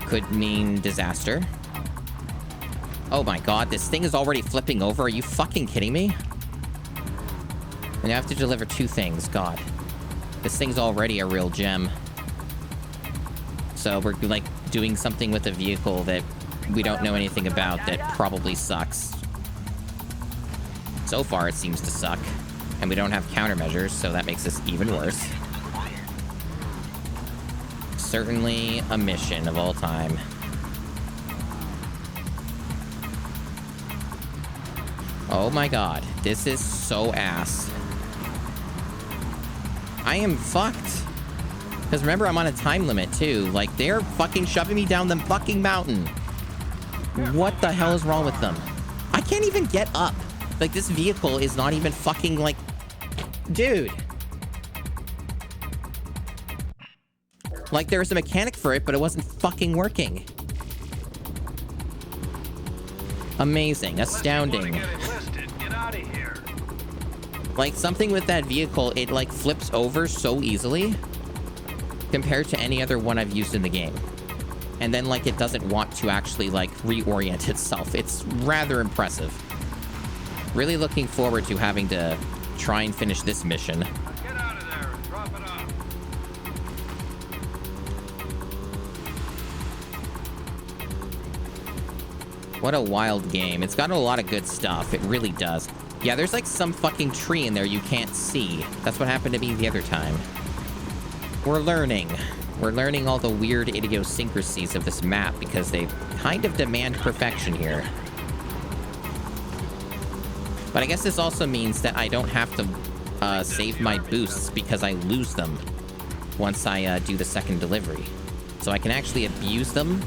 could mean disaster. Oh my god, this thing is already flipping over. Are you fucking kidding me? And I have to deliver 2 things. God. This thing's already a real gem. So we're, like, doing something with a vehicle that we don't know anything about that probably sucks. So far, it seems to suck. And we don't have countermeasures, so that makes this even worse. Certainly a mission of all time. Oh my god. This is so ass. I am fucked. Because remember, I'm on a time limit, too. Like, they're fucking shoving me down the fucking mountain. What the hell is wrong with them? I can't even get up. Like, this vehicle is not even fucking, like... Dude. Like, there was a mechanic for it, but it wasn't fucking working. Amazing. Astounding. Get out of here. Like, something with that vehicle, it, like, flips over so easily compared to any other one I've used in the game. And then, like, it doesn't want to actually, like, reorient itself. It's rather impressive. Really looking forward to having to try and finish this mission. Get out of there and drop it off. What a wild game. It's got a lot of good stuff. It really does. Yeah, there's like some fucking tree in there you can't see. That's what happened to me the other time. We're learning. We're learning all the weird idiosyncrasies of this map because they kind of demand perfection here. But I guess this also means that I don't have to save my boosts because I lose them once I do the second delivery. So I can actually abuse them.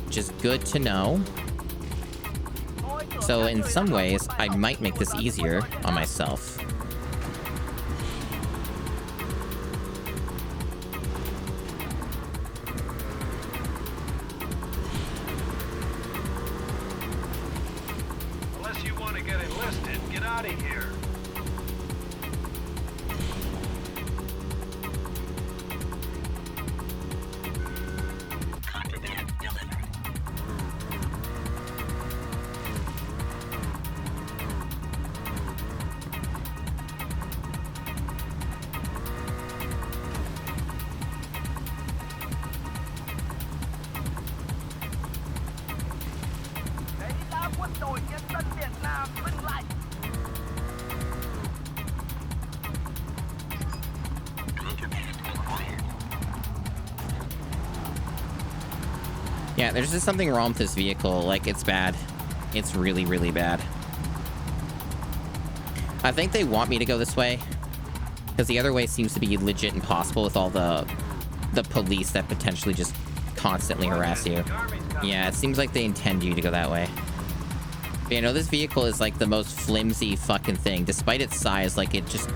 Which is good to know. So in some ways, I might make this easier on myself. Twisted, get out of here. Contraband delivered. Yeah, there's just something wrong with this vehicle. Like, it's bad. It's really, really bad. I think they want me to go this way, because the other way seems to be legit impossible with all the police that potentially just constantly harass you. Yeah, it seems like they intend you to go that way. But, you know, this vehicle is like the most flimsy fucking thing. Despite its size, like, it just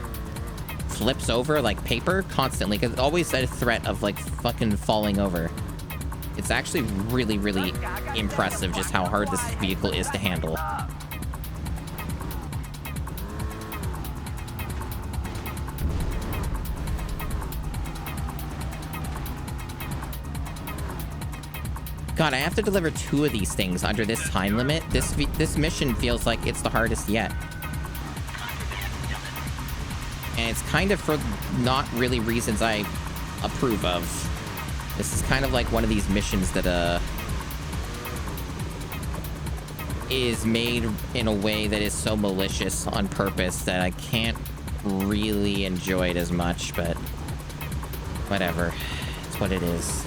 flips over like paper constantly, because it's always a threat of like fucking falling over. It's actually really, really impressive just how hard this vehicle is to handle. God, I have to deliver 2 of these things under this time limit. This mission feels like it's the hardest yet. And it's kind of for not really reasons I approve of. This is kind of like one of these missions that, is made in a way that is so malicious on purpose that I can't really enjoy it as much, but whatever. It's what it is.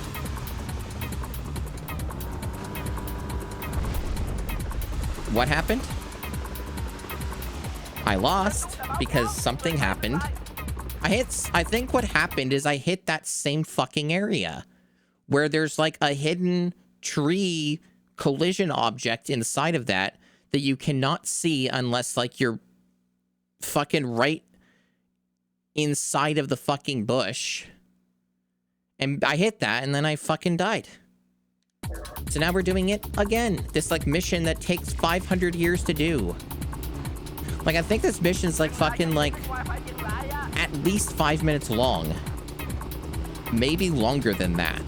What happened? I lost because something happened. I think what happened is I hit that same fucking area where there's like a hidden tree collision object inside of that you cannot see unless like you're fucking right inside of the fucking bush. And I hit that and then I fucking died. So now we're doing it again. This like mission that takes 500 years to do. Like, I think this mission's like fucking like at least 5 minutes long. Maybe longer than that.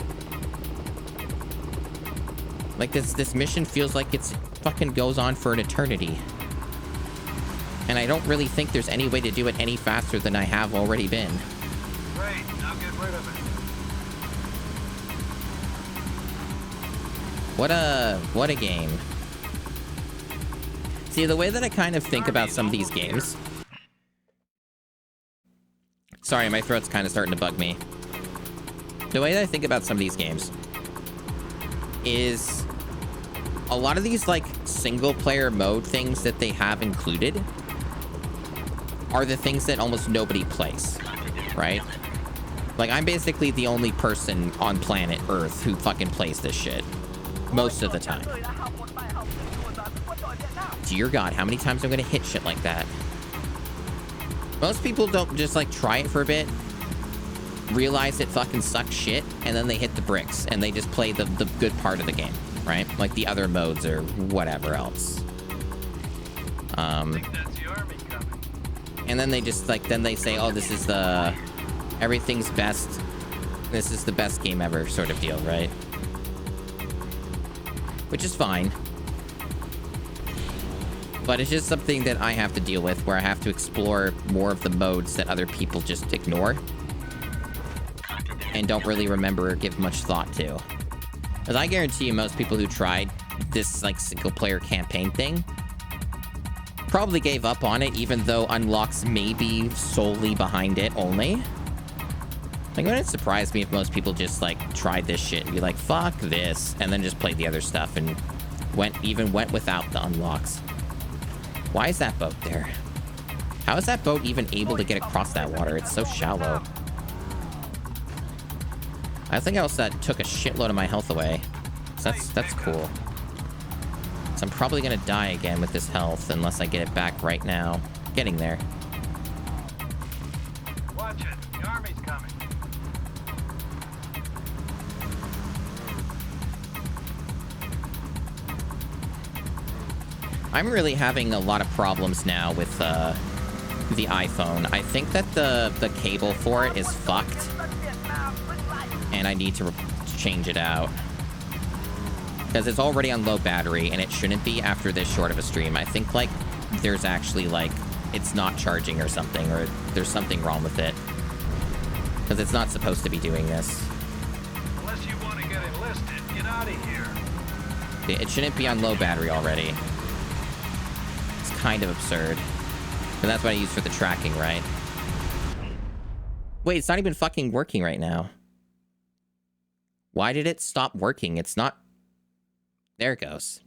Like, this mission feels like it's fucking goes on for an eternity. And I don't really think there's any way to do it any faster than I have already been. Great, now get rid of it. What a game. See, the way that I kind of think about some of these games... Sorry, my throat's kind of starting to bug me. The way that I think about some of these games is a lot of these, like, single-player mode things that they have included are the things that almost nobody plays, right? Like, I'm basically the only person on planet Earth who fucking plays this shit. Most of the time. Dear God, how many times I'm gonna hit shit like that? Most people don't just, like, try it for a bit, realize it fucking sucks shit, and then they hit the bricks, and they just play the good part of the game, right? Like the other modes or whatever else. And then they just, like, then they say, oh, this is the... everything's best. This is the best game ever sort of deal, right? Which is fine. But it's just something that I have to deal with, where I have to explore more of the modes that other people just ignore. And don't really remember or give much thought to. Because I guarantee you most people who tried this, like, single-player campaign thing probably gave up on it, even though unlocks may be solely behind it only. Like, wouldn't it surprise me if most people just, like, tried this shit and be like, fuck this, and then just played the other stuff and went without the unlocks. Why is that boat there? How is that boat even able to get across that water? It's so shallow. I think else that took a shitload of my health away. So that's cool. So I'm probably gonna die again with this health unless I get it back right now. Getting there. Watch it. The army's coming. I'm really having a lot of problems now with the iPhone. I think that the cable for it is fucked, and I need to change it out. Because it's already on low battery, and it shouldn't be after this short of a stream. I think, like, there's actually, like, it's not charging or something, or there's something wrong with it. Because it's not supposed to be doing this. Unless you want to get enlisted, get out of here. It shouldn't be on low battery already. It's kind of absurd. But that's what I use for the tracking, right? Wait, it's not even fucking working right now. Why did it stop working? It's not... There it goes.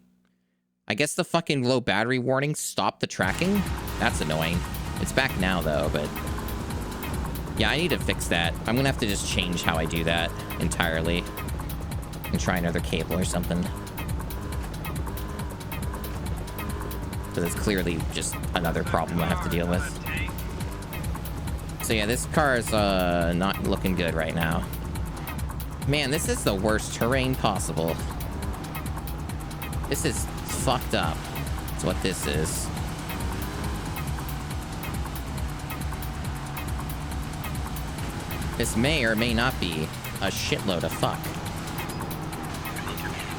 I guess the fucking low battery warning stopped the tracking? That's annoying. It's back now, though, but... Yeah, I need to fix that. I'm gonna have to just change how I do that entirely. And try another cable or something. Because it's clearly just another problem I have to deal with. So yeah, this car is not looking good right now. Man, this is the worst terrain possible. This is fucked up. That's what this is. This may or may not be a shitload of fuck.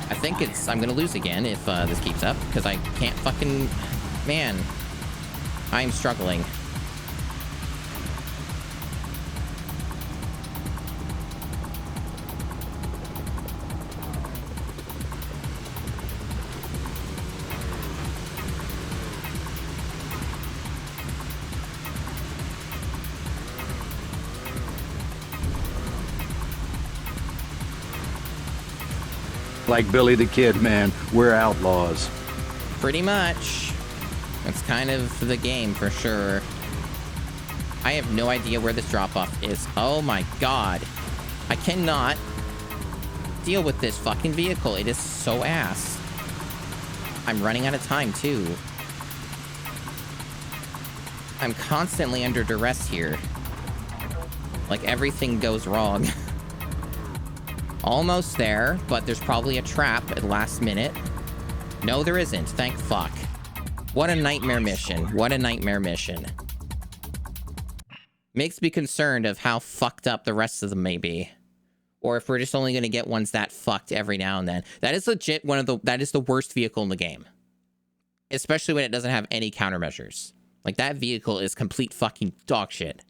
I think it's... I'm gonna lose again if this keeps up, because I can't fucking... Man. I'm struggling. Like Billy the Kid, man, we're outlaws. Pretty much. That's kind of the game for sure. I have no idea where this drop-off is. Oh my god. I cannot deal with this fucking vehicle. It is so ass. I'm running out of time, too. I'm constantly under duress here. Like, everything goes wrong. Almost there, but there's probably a trap at last minute. No, there isn't. Thank fuck. What a nightmare mission. What a nightmare mission. Makes me concerned of how fucked up the rest of them may be. Or if we're just only going to get ones that fucked every now and then. That is legit that is the worst vehicle in the game. Especially when it doesn't have any countermeasures. Like, that vehicle is complete fucking dog shit.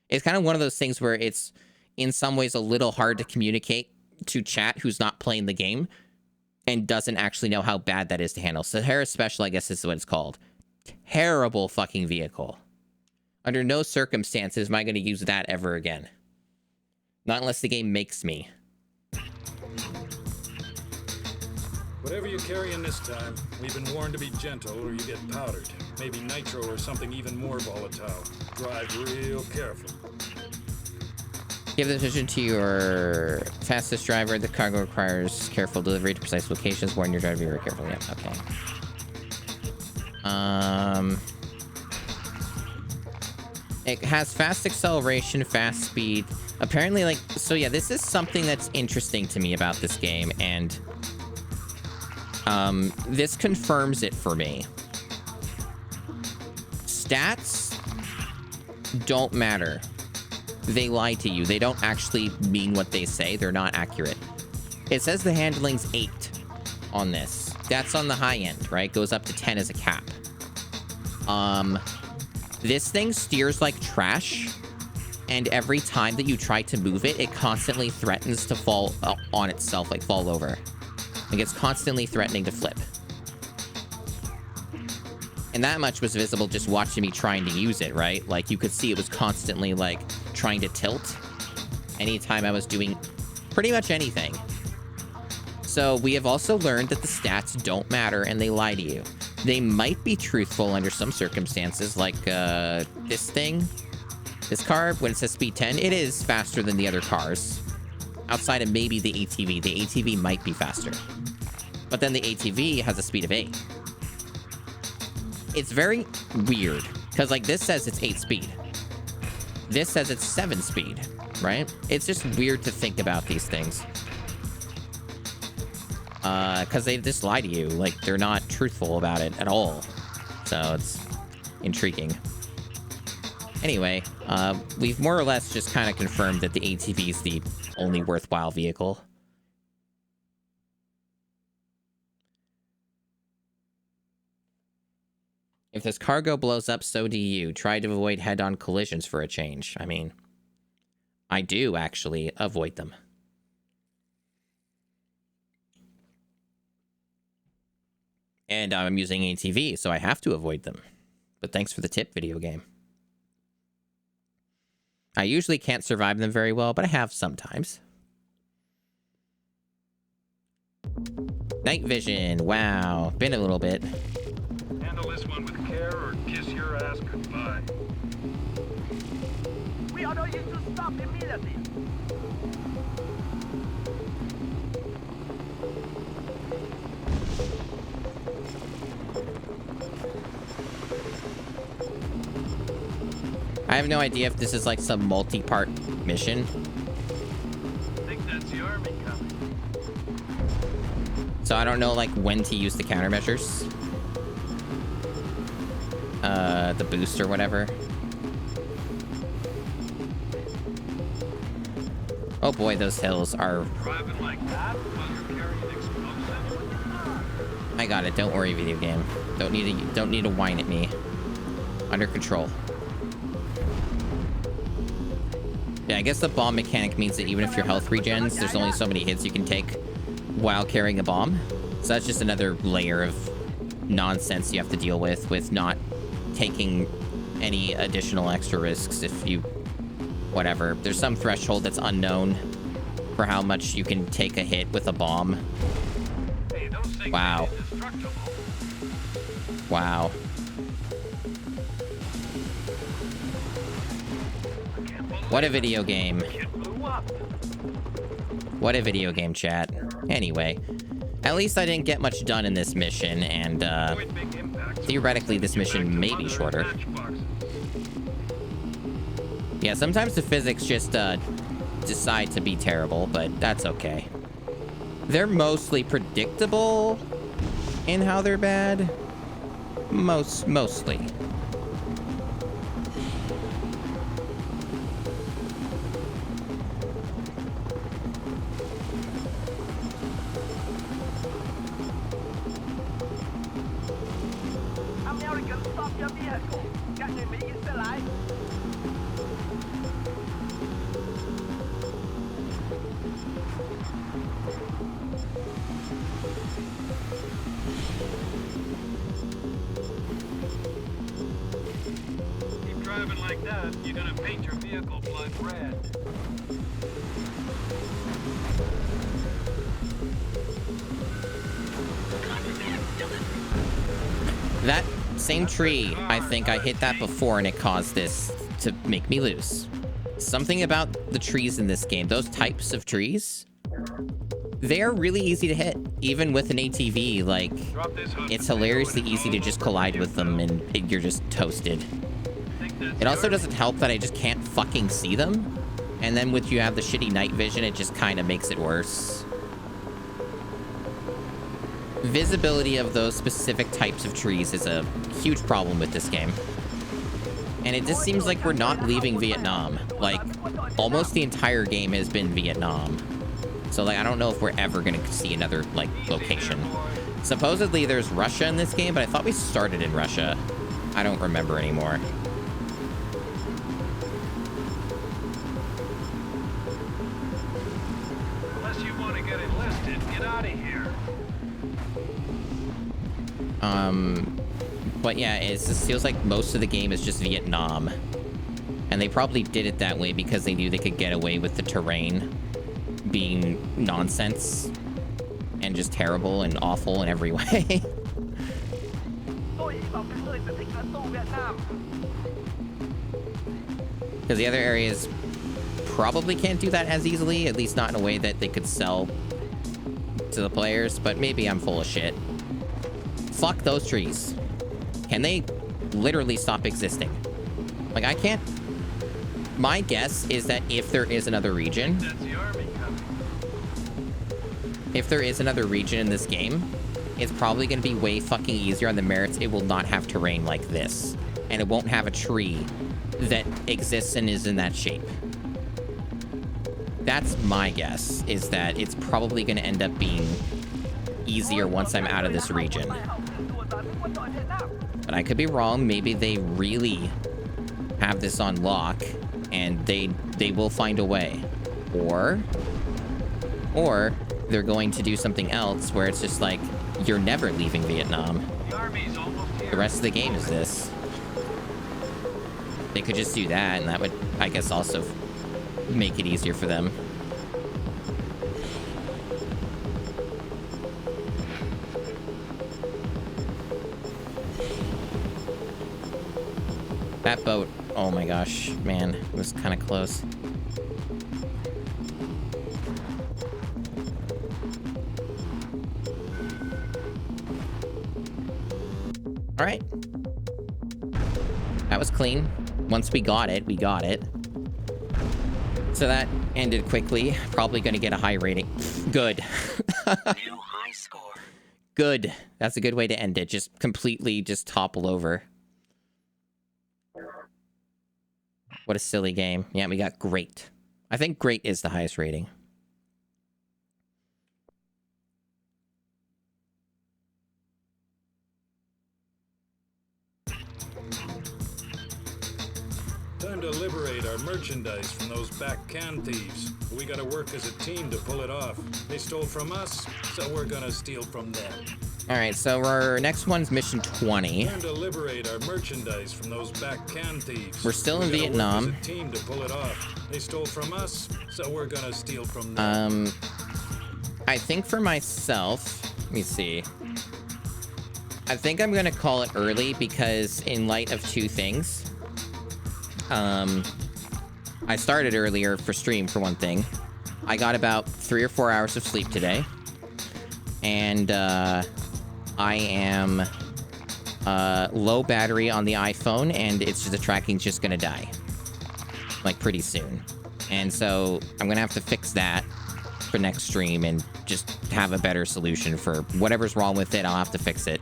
It's kind of one of those things where it's, in some ways, a little hard to communicate to chat who's not playing the game and doesn't actually know how bad that is to handle. Sahara Special, I guess is what it's called. Terrible fucking vehicle. Under no circumstances am I going to use that ever again. Not unless the game makes me. Whatever you're carrying this time, we've been warned to be gentle or you get powdered. Maybe nitro or something even more volatile. Drive real careful. Give the decision to your fastest driver. The cargo requires careful delivery to precise locations. Warn your driver to be very careful. Yeah, okay. It has fast acceleration, fast speed. Apparently, like, so yeah, this is something that's interesting to me about this game, and this confirms it for me. Stats don't matter. They lie to you. They don't actually mean what they say. They're not accurate. It says the handling's 8 on this. That's on the high end, right? Goes up to 10 as a cap. This thing steers like trash, and every time that you try to move it, it constantly threatens to fall on itself, like fall over. Like, it's constantly threatening to flip. And that much was visible just watching me trying to use it, right? Like, you could see it was constantly, like, trying to tilt anytime I was doing pretty much anything. So we have also learned that the stats don't matter and they lie to you. They might be truthful under some circumstances, like this thing. This car, when it says speed 10, it is faster than the other cars. Outside of maybe the ATV. The ATV might be faster. But then the ATV has a speed of 8. It's very weird, because, like, this says it's 8 speed. This says it's 7 speed, right? It's just weird to think about these things. Because they just lie to you. Like, they're not truthful about it at all. So it's intriguing. Anyway, we've more or less just kind of confirmed that the ATV is the only worthwhile vehicle. If this cargo blows up, so do you. Try to avoid head-on collisions for a change. I mean, I do actually avoid them. And I'm using ATV, so I have to avoid them. But thanks for the tip, video game. I usually can't survive them very well, but I have sometimes. Night vision. Wow. Been a little bit. Handle this one with care or kiss your ass goodbye. We order you to stop immediately. I have no idea if this is like some multi-part mission. I think that's the army coming. So I don't know like when to use the countermeasures. The boost or whatever. Oh boy, those hills are... Driving like that while you're carrying explosives? I got it. Don't worry, video game. Don't need to whine at me. Under control. Yeah, I guess the bomb mechanic means that even if your health regens, there's only so many hits you can take while carrying a bomb. So that's just another layer of nonsense you have to deal with not taking any additional extra risks if you... Whatever. There's some threshold that's unknown for how much you can take a hit with a bomb. Hey, those things Wow. are indestructible. Wow. What a video game. What a video game, chat. Anyway, at least I didn't get much done in this mission, and theoretically this mission may be shorter. Yeah, sometimes the physics just decide to be terrible, but that's okay. They're mostly predictable in how they're bad. Mostly. American, stop your vehicle. Các người Mỹ yên xe lại. Keep driving like that, you're gonna paint your vehicle blood red. That same tree, I think I hit that before and it caused this to make me lose. Something about the trees in this game, those types of trees, they're really easy to hit, even with an ATV. Like, it's hilariously easy to just collide with them and you're just toasted. It also doesn't help that I just can't fucking see them. And then with you have the shitty night vision, it just kind of makes it worse. Visibility of those specific types of trees is a huge problem with this game. And it just seems like we're not leaving Vietnam. Like, almost the entire game has been Vietnam. So, like, I don't know if we're ever gonna see another, like, location. Supposedly there's Russia in this game, but I thought we started in Russia. I don't remember anymore. Unless you want to get enlisted, get out of here. But yeah, it just feels like most of the game is just Vietnam. And they probably did it that way because they knew they could get away with the terrain being nonsense and just terrible and awful in every way. Because the other areas probably can't do that as easily, at least not in a way that they could sell to the players, but maybe I'm full of shit. Fuck those trees. Can they literally stop existing? Like, I can't... My guess is that if there is another region... That's the army coming. if there is another region in this game, it's probably going to be way fucking easier on the merits. It will not have terrain like this. And it won't have a tree that exists and is in that shape. That's my guess, is that it's probably going to end up being easier once I'm out of this region. But I could be wrong. Maybe they really have this on lock and they will find a way. Or they're going to do something else where it's just like, you're never leaving Vietnam. The rest of the game is this. They could just do that, and that would, I guess, also make it easier for them. That boat, oh my gosh, man, it was kind of close. All right. That was clean. Once we got it, we got it. So that ended quickly. Probably going to get a high rating. Good. New high score. Good. That's a good way to end it. Just completely just topple over. What a silly game. Yeah, we got great. I think great is the highest rating. Time to liberate our merchandise from those back can thieves. We gotta work as a team to pull it off. They stole from us, so we're gonna steal from them. All right, so our next one's mission 20. Time to liberate our merchandise from those back can thieves. We're still in Vietnam. Work as a team to pull it off. They stole from us, so we're gonna steal from them. I think for myself, let me see. I think I'm gonna call it early because in light of two things. I started earlier for stream, for one thing. I got about 3 or 4 hours of sleep today. And, I am, low battery on the iPhone, and it's just, the tracking's just gonna die. Like, pretty soon. And so, I'm gonna have to fix that for next stream and just have a better solution for whatever's wrong with it. I'll have to fix it.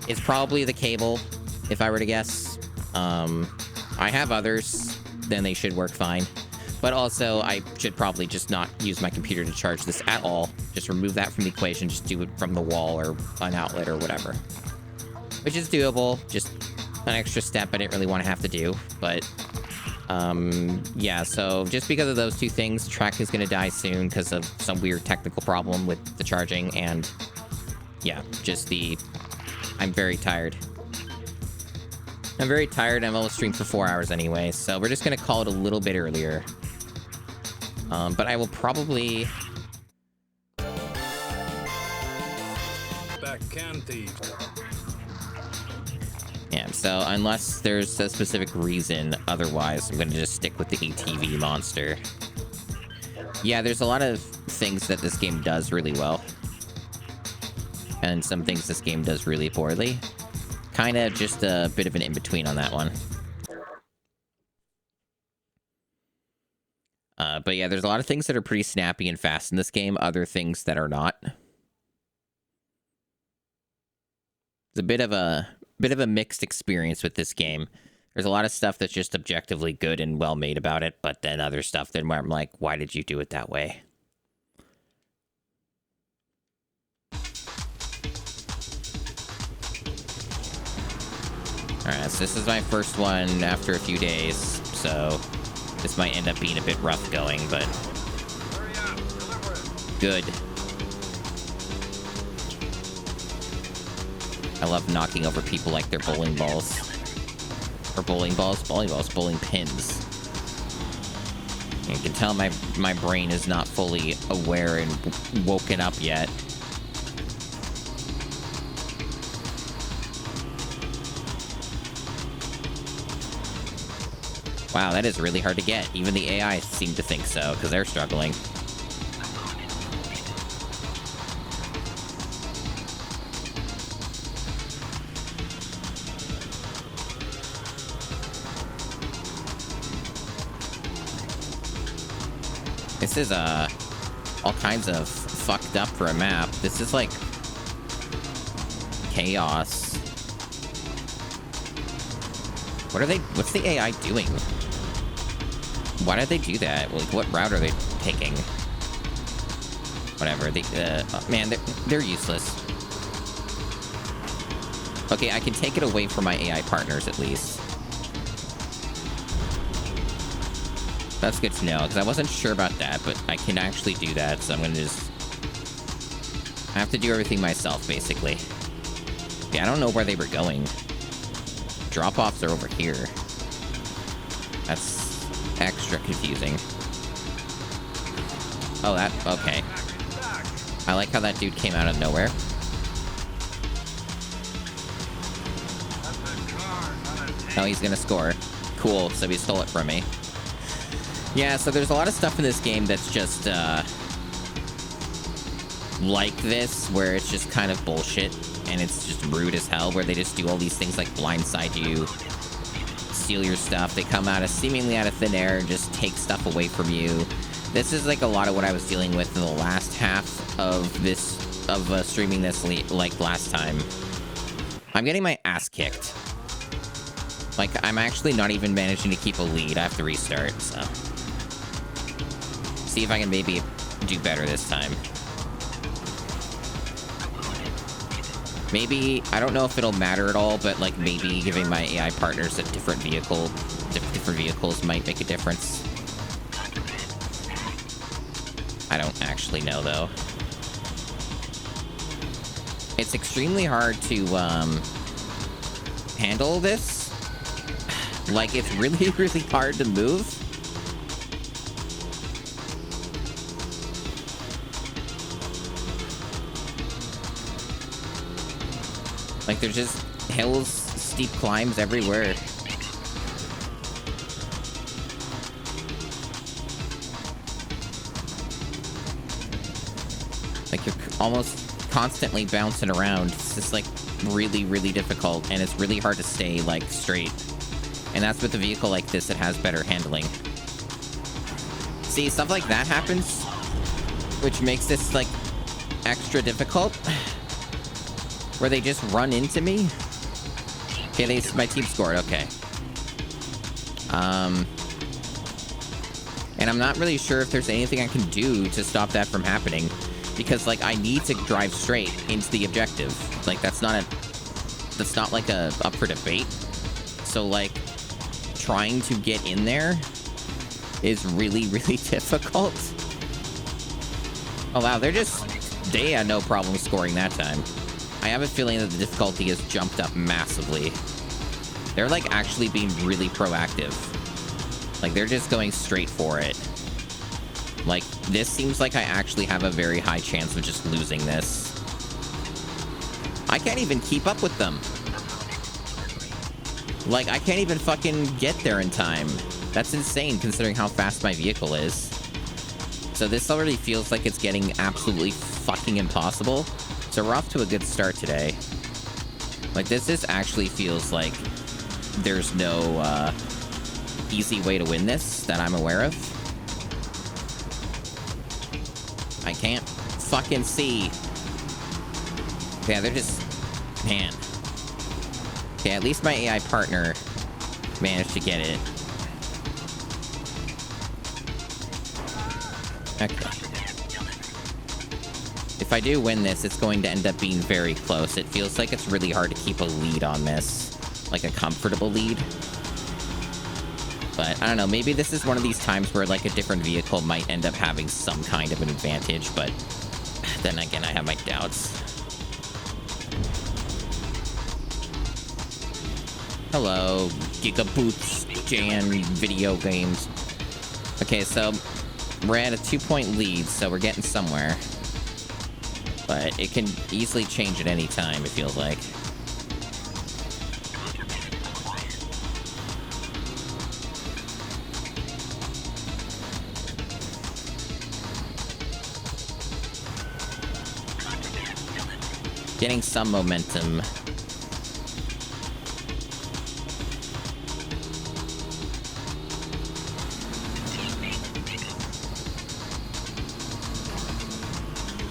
It's probably the cable, if I were to guess. I have others, then they should work fine. But also, I should probably just not use my computer to charge this at all. Just remove that from the equation, just do it from the wall or an outlet or whatever. Which is doable, just an extra step I didn't really want to have to do. But, yeah, so just because of those two things, track is going to die soon because of some weird technical problem with the charging. And, yeah, just I'm very tired. I'm very tired. I've almost streamed for 4 hours anyway, so we're just gonna call it a little bit earlier. But I will probably... Back can thieves. Yeah, so unless there's a specific reason, otherwise I'm gonna just stick with the ATV monster. Yeah, there's a lot of things that this game does really well. And some things this game does really poorly. Kind of just a bit of an in-between on that one. But yeah, there's a lot of things that are pretty snappy and fast in this game, other things that are not. It's a bit of a mixed experience with this game. There's a lot of stuff that's just objectively good and well made about it, but then other stuff that where I'm like, why did you do it that way? Alright, so this is my first one after a few days, so this might end up being a bit rough going, but good. I love knocking over people like they're bowling balls. Or bowling balls? Bowling balls, bowling pins. You can tell my brain is not fully aware and woken up yet. Wow, that is really hard to get. Even the AI seem to think so, because they're struggling. This is all kinds of fucked up for a map. This is like chaos. What's the AI doing? Why did they do that? Like, what route are they taking? Whatever. Man, they're useless. Okay, I can take it away from my AI partners at least. That's good to know, because I wasn't sure about that, but I can actually do that, so I'm gonna just... I have to do everything myself, basically. Yeah, I don't know where they were going. Drop-offs are over here. That's extra confusing. Oh, okay. I like how that dude came out of nowhere. Oh, he's gonna score. Cool, so he stole it from me. Yeah, so there's a lot of stuff in this game that's just, like this, where it's just kind of bullshit, and it's just rude as hell, where they just do all these things like blindside you, steal your stuff, they come out of seemingly out of thin air and just take stuff away from you. This is like a lot of what I was dealing with in the last half of this, streaming this, like, last time. I'm getting my ass kicked. Like, I'm actually not even managing to keep a lead. I have to restart, so... See if I can maybe do better this time. Maybe, I don't know if it'll matter at all, but like maybe giving my AI partners a different vehicles might make a difference. I don't actually know though. It's extremely hard to handle this. Like, it's really, really hard to move. Like, there's just hills, steep climbs everywhere. Like, you're almost constantly bouncing around. It's just, like, really, really difficult, and it's really hard to stay, like, straight. And that's with a vehicle like this that has better handling. See, stuff like that happens, which makes this, like, extra difficult. Where they just run into me? Okay, my team scored, okay. And I'm not really sure if there's anything I can do to stop that from happening. Because, like, I need to drive straight into the objective. Like, that's not like up for debate. So, like, trying to get in there is really, really difficult. Oh, wow, they had no problem scoring that time. I have a feeling that the difficulty has jumped up massively. They're, like, actually being really proactive. Like, they're just going straight for it. Like, this seems like I actually have a very high chance of just losing this. I can't even keep up with them. Like, I can't even fucking get there in time. That's insane, considering how fast my vehicle is. So this already feels like it's getting absolutely fucking impossible. So we're off to a good start today. Like, this actually feels like there's no easy way to win this that I'm aware of. I can't fucking see. Yeah, they're just... Man. Okay, at least my AI partner managed to get it. Okay. If I do win this, it's going to end up being very close. It feels like it's really hard to keep a lead on this. Like a comfortable lead. But, I don't know, maybe this is one of these times where, like, a different vehicle might end up having some kind of an advantage, but then again, I have my doubts. Hello, Gigaboots Jan video games. Okay, so we're at a 2-point lead, so we're getting somewhere. But it can easily change at any time, it feels like. Getting some momentum.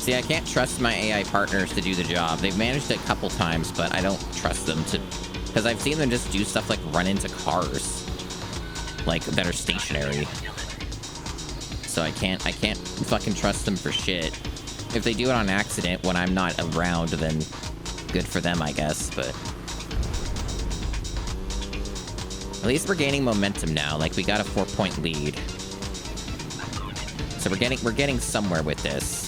See, I can't trust my AI partners to do the job. They've managed it a couple times, but I don't trust them to... Because I've seen them just do stuff like run into cars. Like, that are stationary. So I can't fucking trust them for shit. If they do it on accident when I'm not around, then good for them, I guess, but... At least we're gaining momentum now. Like, we got a 4-point lead. So we're getting somewhere with this.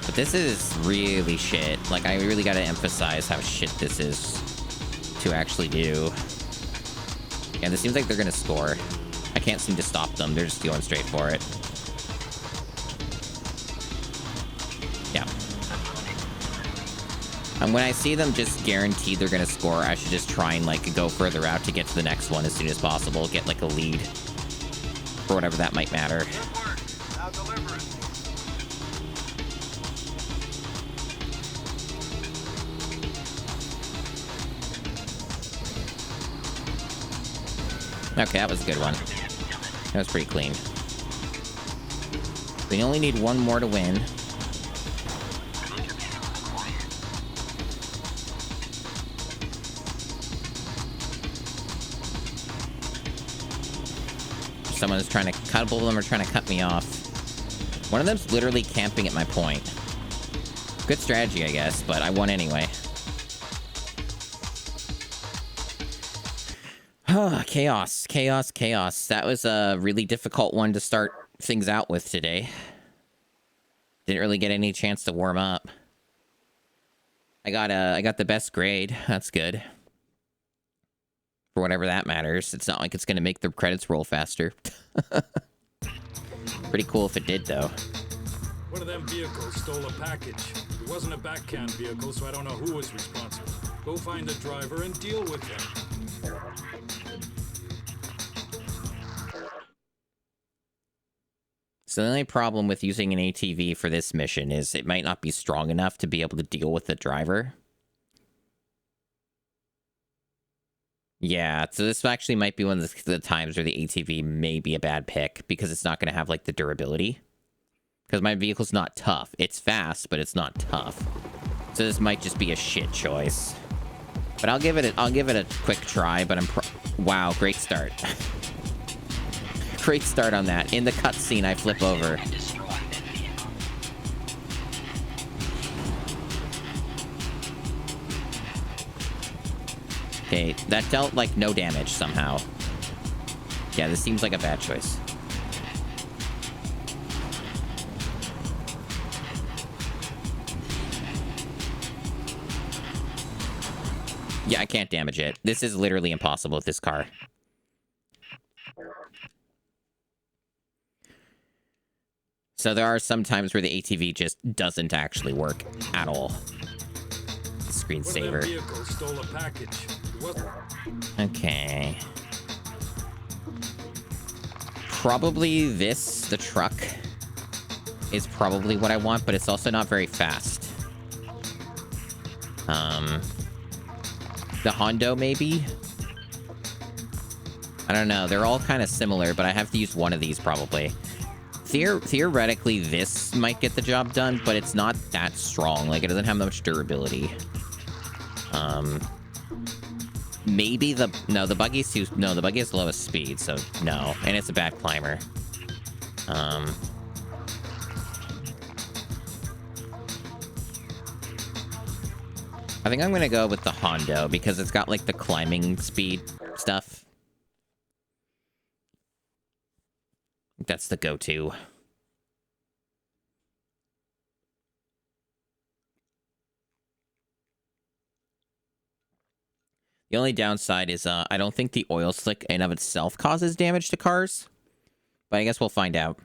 But this is really shit. Like, I really gotta emphasize how shit this is to actually do. Yeah, this seems like they're gonna score. I can't seem to stop them. They're just going straight for it. Yeah. And when I see them just guaranteed they're gonna score, I should just try and, like, go further out to get to the next one as soon as possible. Get, like, a lead. For whatever that might matter. I'll deliver it. Okay, that was a good one. That was pretty clean. We only need one more to win. Someone's trying to... A couple of them are trying to cut me off. One of them's literally camping at my point. Good strategy, I guess, but I won anyway. Chaos, chaos, chaos. That was a really difficult one to start things out with today. Didn't really get any chance to warm up. I got the best grade. That's good. For whatever that matters. It's not like it's gonna make the credits roll faster. Pretty cool if it did, though. One of them vehicles stole a package. It wasn't a backhand vehicle, so I don't know who was responsible. Go find the driver and deal with him. So the only problem with using an ATV for this mission is it might not be strong enough to be able to deal with the driver. Yeah, so this actually might be one of the times where the ATV may be a bad pick, because it's not going to have, like, the durability. Because my vehicle's not tough. It's fast, but it's not tough. So this might just be a shit choice. But I'll give it a quick try, but wow, great start. Great start on that. In the cutscene, I flip over. Okay, that dealt, like, no damage somehow. Yeah, this seems like a bad choice. Yeah, I can't damage it. This is literally impossible with this car. So there are some times where the ATV just doesn't actually work at all. Screensaver. Okay. Probably this, the truck, is probably what I want, but it's also not very fast. The Hondo, maybe? I don't know. They're all kind of similar, but I have to use one of these, probably. Theoretically, this might get the job done, but it's not that strong. Like, it doesn't have much durability. Maybe the buggy has the lowest speed, so no. And it's a bad climber. I think I'm gonna go with the Hondo, because it's got, like, the climbing speed stuff. That's the go-to. The only downside is I don't think the oil slick in of itself causes damage to cars. But I guess we'll find out.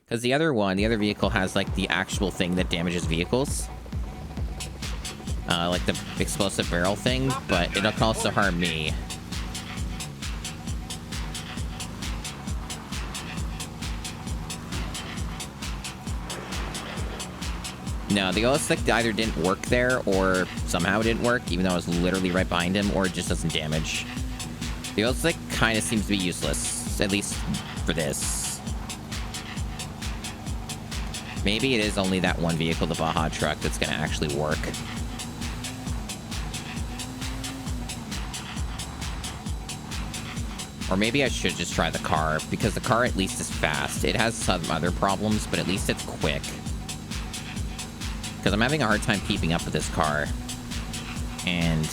Because the other vehicle has, like, the actual thing that damages vehicles. Like the explosive barrel thing, but it'll also harm me. No, the oil slick either didn't work there, or somehow it didn't work, even though I was literally right behind him, or it just doesn't damage. The oil slick kind of seems to be useless, at least for this. Maybe it is only that one vehicle, the Baja truck, that's gonna actually work. Or maybe I should just try the car, because the car at least is fast. It has some other problems, but at least it's quick. Because I'm having a hard time keeping up with this car. And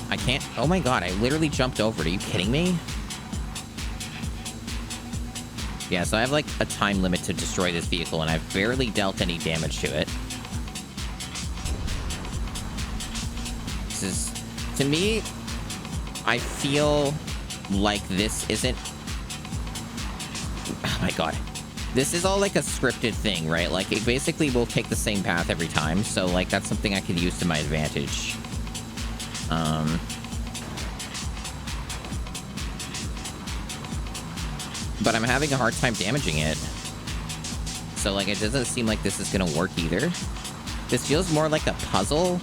I can't... Oh my god, I literally jumped over it. Are you kidding me? Yeah, so I have like a time limit to destroy this vehicle, and I've barely dealt any damage to it. This is... To me, I feel like this isn't... Oh my god. This is all like a scripted thing, right? Like, it basically will take the same path every time. So, like, that's something I could use to my advantage. But I'm having a hard time damaging it. So, like, it doesn't seem like this is gonna work either. This feels more like a puzzle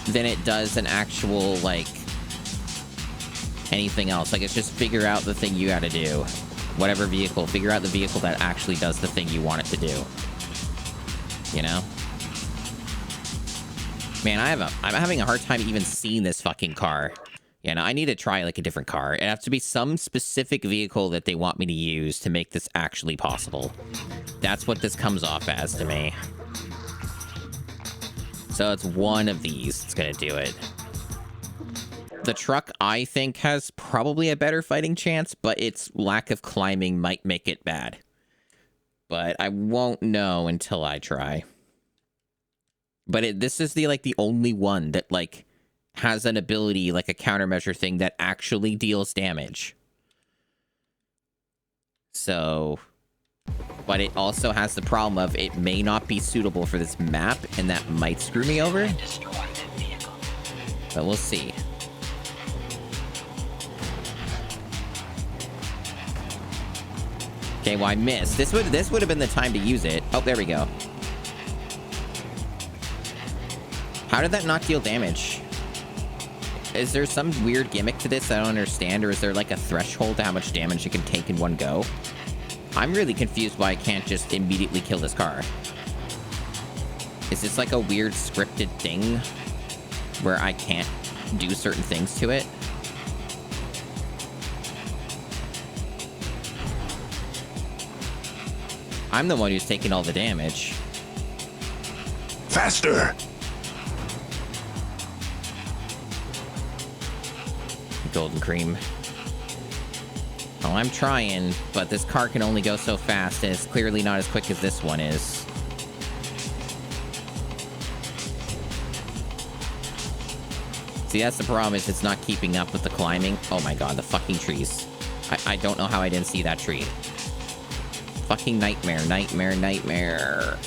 than it does an actual, like, anything else. Like, it's just figure out the thing you gotta do. Whatever vehicle, figure out the vehicle that actually does the thing you want it to do. You know? Man, I'm having a hard time even seeing this fucking car. Yeah, no, I need to try, like, a different car. It has to be some specific vehicle that they want me to use to make this actually possible. That's what this comes off as to me. So it's one of these that's gonna do it. The truck, I think, has probably a better fighting chance, but its lack of climbing might make it bad. But I won't know until I try. But this is the only one that, like, has an ability, like a countermeasure thing that actually deals damage. So... But it also has the problem of it may not be suitable for this map, and that might screw me over. But we'll see. Okay, well, I missed. This would have been the time to use it. Oh, there we go. How did that not deal damage? Is there some weird gimmick to this I don't understand, or is there like a threshold to how much damage it can take in one go? I'm really confused why I can't just immediately kill this car. Is this like a weird scripted thing where I can't do certain things to it? I'm the one who's taking all the damage. Faster! Golden cream. Oh, I'm trying, but this car can only go so fast, and it's clearly not as quick as this one is. See, that's the problem, is it's not keeping up with the climbing. Oh my god, the fucking trees. I don't know how I didn't see that tree. Fucking nightmare, nightmare, nightmare.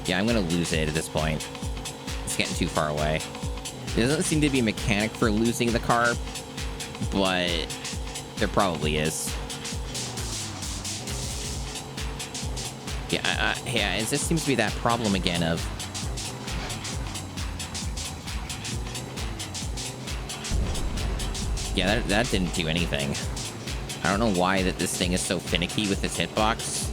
Yeah, I'm gonna lose it at this point. It's getting too far away. There doesn't seem to be a mechanic for losing the car, but there probably is. Yeah, yeah, it just seems to be that problem again of... Yeah, that didn't do anything. I don't know why that this thing is so finicky with its hitbox.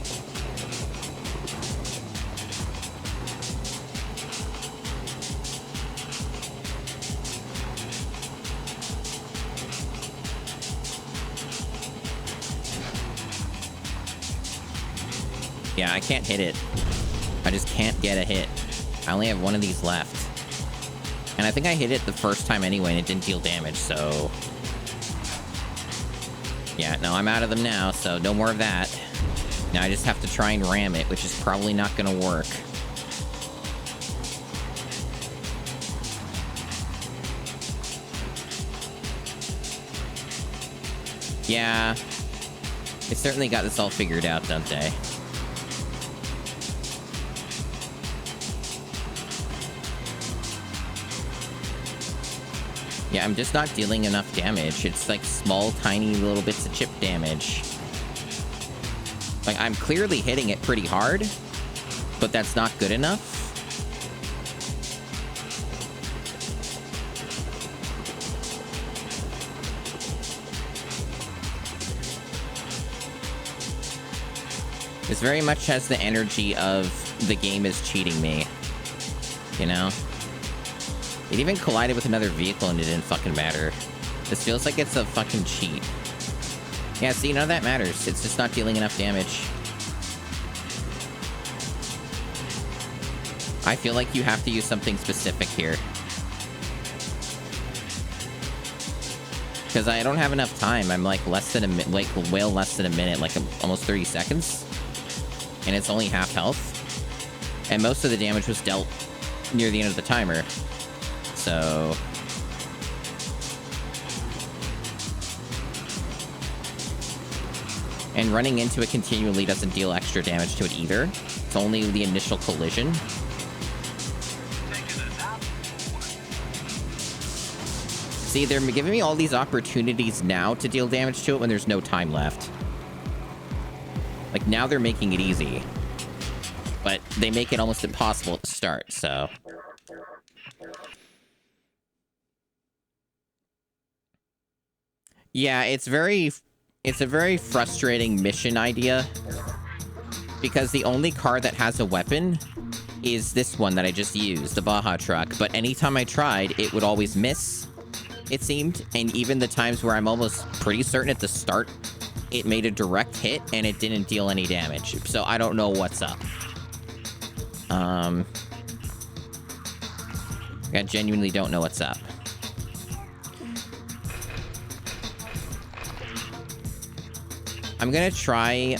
Yeah, I can't hit it. I just can't get a hit. I only have one of these left. And I think I hit it the first time anyway, and it didn't deal damage, so... Yeah, no, I'm out of them now, so no more of that. Now I just have to try and ram it, which is probably not gonna work. Yeah. They certainly got this all figured out, don't they? Yeah, I'm just not dealing enough damage. It's like small, tiny little bits of chip damage. Like, I'm clearly hitting it pretty hard, but that's not good enough. This very much has the energy of the game is cheating me. You know? It even collided with another vehicle and it didn't fucking matter. This feels like it's a fucking cheat. Yeah, see, none of that matters. It's just not dealing enough damage. I feel like you have to use something specific here. Because I don't have enough time. I'm like less than a minute, like well less than a minute, like almost 30 seconds. And it's only half health. And most of the damage was dealt near the end of the timer. So... And running into it continually doesn't deal extra damage to it either. It's only the initial collision. See, they're giving me all these opportunities now to deal damage to it when there's no time left. Like, now they're making it easy. But they make it almost impossible at the start, so... Yeah, it's a very frustrating mission idea. Because the only car that has a weapon is this one that I just used, the Baja truck. But anytime I tried, it would always miss, it seemed. And even the times where I'm almost pretty certain at the start, it made a direct hit and it didn't deal any damage. So I don't know what's up. I genuinely don't know what's up. I'm gonna try,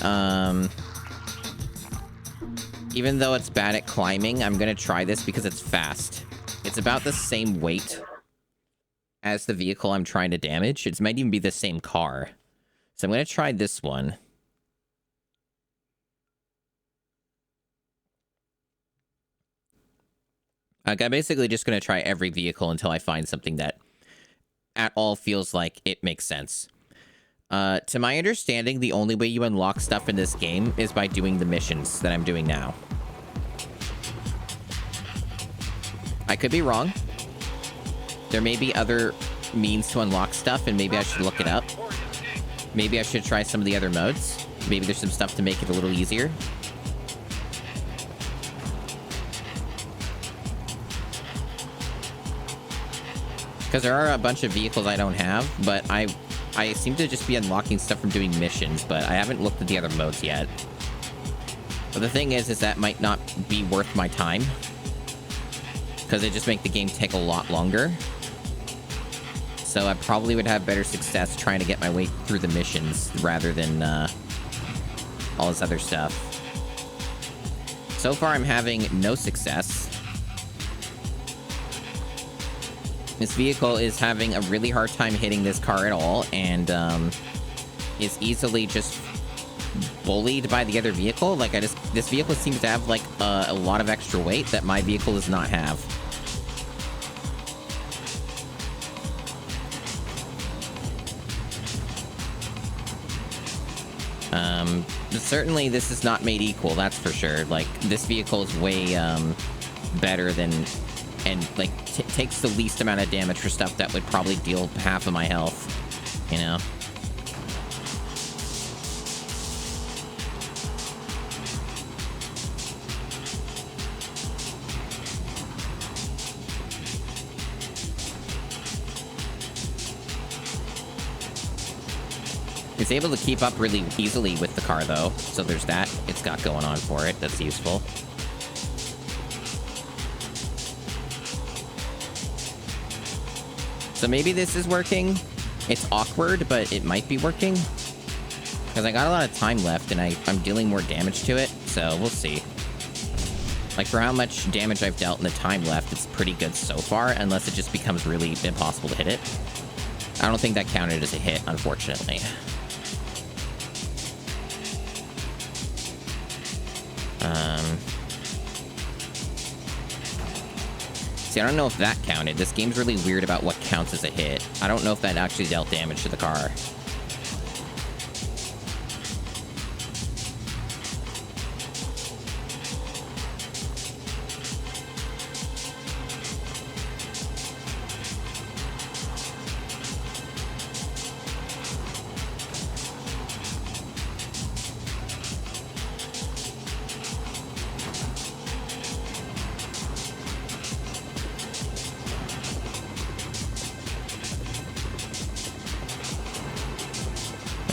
even though it's bad at climbing, I'm gonna try this because it's fast. It's about the same weight as the vehicle I'm trying to damage. It might even be the same car. So I'm gonna try this one. Like, I'm basically just gonna try every vehicle until I find something that at all feels like it makes sense. To my understanding, the only way you unlock stuff in this game is by doing the missions that I'm doing now. I could be wrong. There may be other means to unlock stuff, and maybe I should look it up. Maybe I should try some of the other modes. Maybe there's some stuff to make it a little easier. Because there are a bunch of vehicles I don't have, but I seem to just be unlocking stuff from doing missions, but I haven't looked at the other modes yet. But the thing is that might not be worth my time. Because it just make the game take a lot longer. So I probably would have better success trying to get my way through the missions rather than all this other stuff. So far I'm having no success. This vehicle is having a really hard time hitting this car at all, and is easily just bullied by the other vehicle. Like, this vehicle seems to have, like, a lot of extra weight that my vehicle does not have. Certainly this is not made equal, that's for sure. Like, this vehicle is way, better than... And, like, takes the least amount of damage for stuff that would probably deal half of my health, you know? It's able to keep up really easily with the car, though, so there's that it's got going on for it. That's useful. So maybe this is working. It's awkward, but it might be working. Because I got a lot of time left, and I'm dealing more damage to it, so we'll see. Like, for how much damage I've dealt in the time left, it's pretty good so far, unless it just becomes really impossible to hit it. I don't think that counted as a hit, unfortunately. See, I don't know if that counted. This game's really weird about what counts as a hit. I don't know if that actually dealt damage to the car.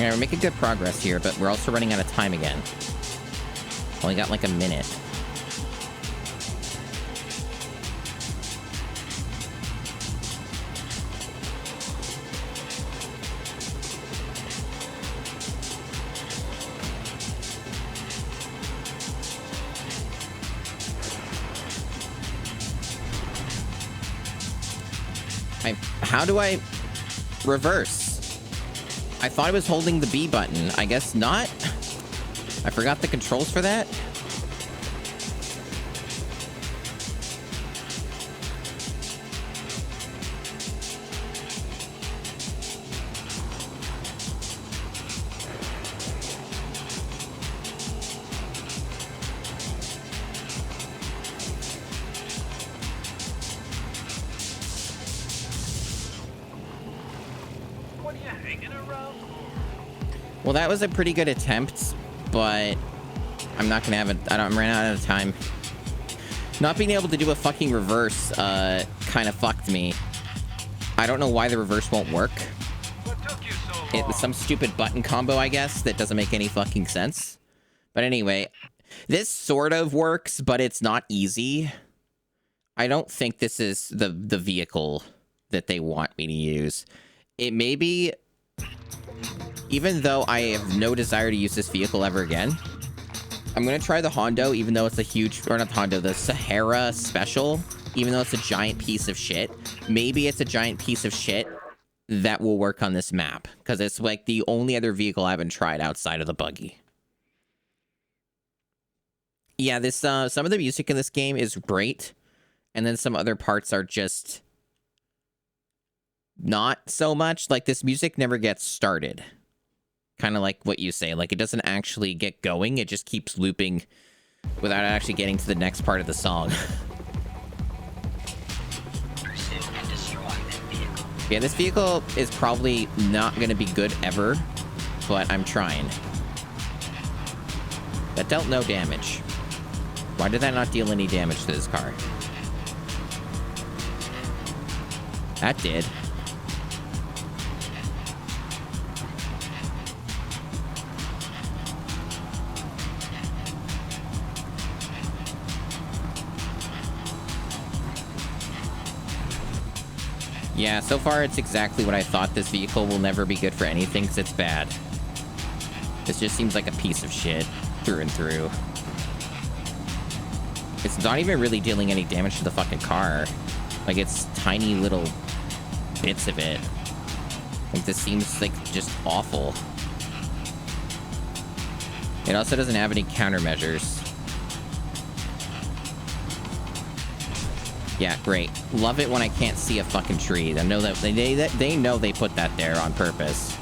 Yeah, we're making good progress here, but we're also running out of time again. Only got like a minute. How do I reverse? I thought I was holding the B button. I guess not. I forgot the controls for that. Well, that was a pretty good attempt, but I'm not gonna have it. I'm running out of time. Not being able to do a fucking reverse kind of fucked me. I don't know why the reverse won't work. It was some stupid button combo, I guess, that doesn't make any fucking sense. But anyway, this sort of works, but it's not easy. I don't think this is the vehicle that they want me to use. It may be... Even though I have no desire to use this vehicle ever again, I'm going to try the Hondo, even though it's a huge... Or not the Hondo, the Sahara Special. Even though it's a giant piece of shit. Maybe it's a giant piece of shit that will work on this map. Because it's like the only other vehicle I haven't tried outside of the buggy. Yeah, this some of the music in this game is great. And then some other parts are just... not so much. Like, this music never gets started. Kind of like what you say. Like, it doesn't actually get going. It just keeps looping without actually getting to the next part of the song. Yeah, this vehicle is probably not going to be good ever, but I'm trying. That dealt no damage. Why did that not deal any damage to this car? That did. Yeah, so far it's exactly what I thought. This vehicle will never be good for anything because it's bad. This just seems like a piece of shit through and through. It's not even really dealing any damage to the fucking car. Like, it's tiny little bits of it. Like, this seems like just awful. It also doesn't have any countermeasures. Yeah, great. Love it when I can't see a fucking tree. I know that they know they put that there on purpose.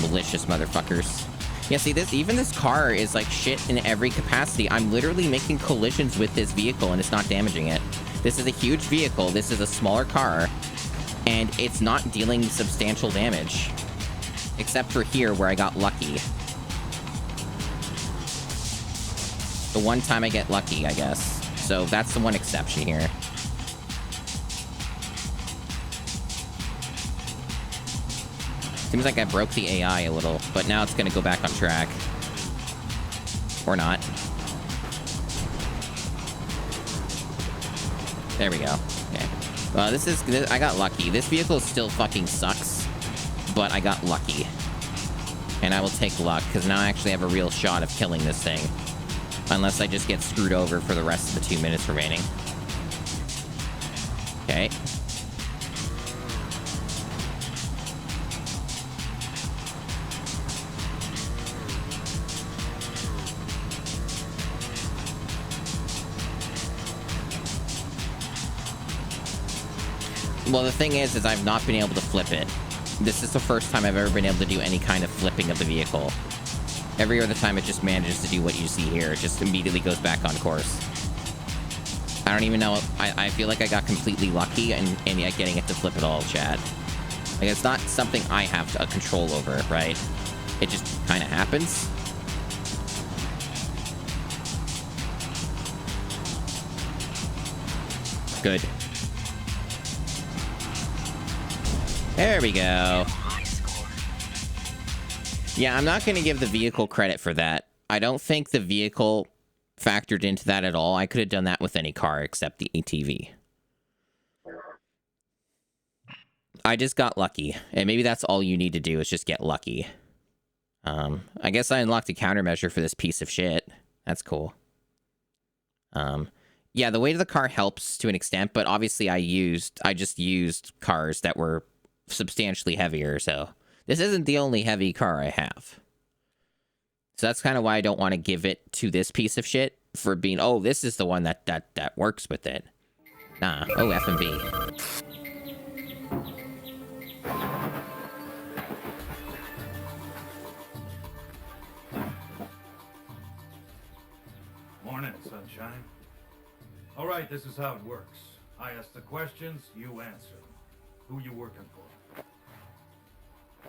Malicious motherfuckers. Yeah, see, even this car is like shit in every capacity. I'm literally making collisions with this vehicle and it's not damaging it. This is a huge vehicle. This is a smaller car. And it's not dealing substantial damage. Except for here where I got lucky. The one time I get lucky, I guess. So that's the one exception here. Seems like I broke the AI a little, but now it's going to go back on track. Or not. There we go. Okay. Well, I got lucky. This vehicle still fucking sucks, but I got lucky. And I will take luck, because now I actually have a real shot of killing this thing. Unless I just get screwed over for the rest of the 2 minutes remaining. Okay. Well, the thing is I've not been able to flip it. This is the first time I've ever been able to do any kind of flipping of the vehicle. Every other time it just manages to do what you see here. It just immediately goes back on course. I don't even know. I feel like I got completely lucky and yet getting it to flip at all, chat. Like, it's not something I have a control over, right? It just kind of happens. Good. There we go. Yeah, I'm not going to give the vehicle credit for that. I don't think the vehicle factored into that at all. I could have done that with any car except the ATV. I just got lucky, and maybe that's all you need to do is just get lucky. I guess I unlocked a countermeasure for this piece of shit. That's cool. Yeah, the weight of the car helps to an extent, but obviously I just used cars that were substantially heavier, so this isn't the only heavy car I have. So that's kind of why I don't want to give it to this piece of shit for being, oh, this is the one that works with it. Nah, oh, F and B. Morning, sunshine. All right, this is how it works. I ask the questions, you answer them. Who you working for?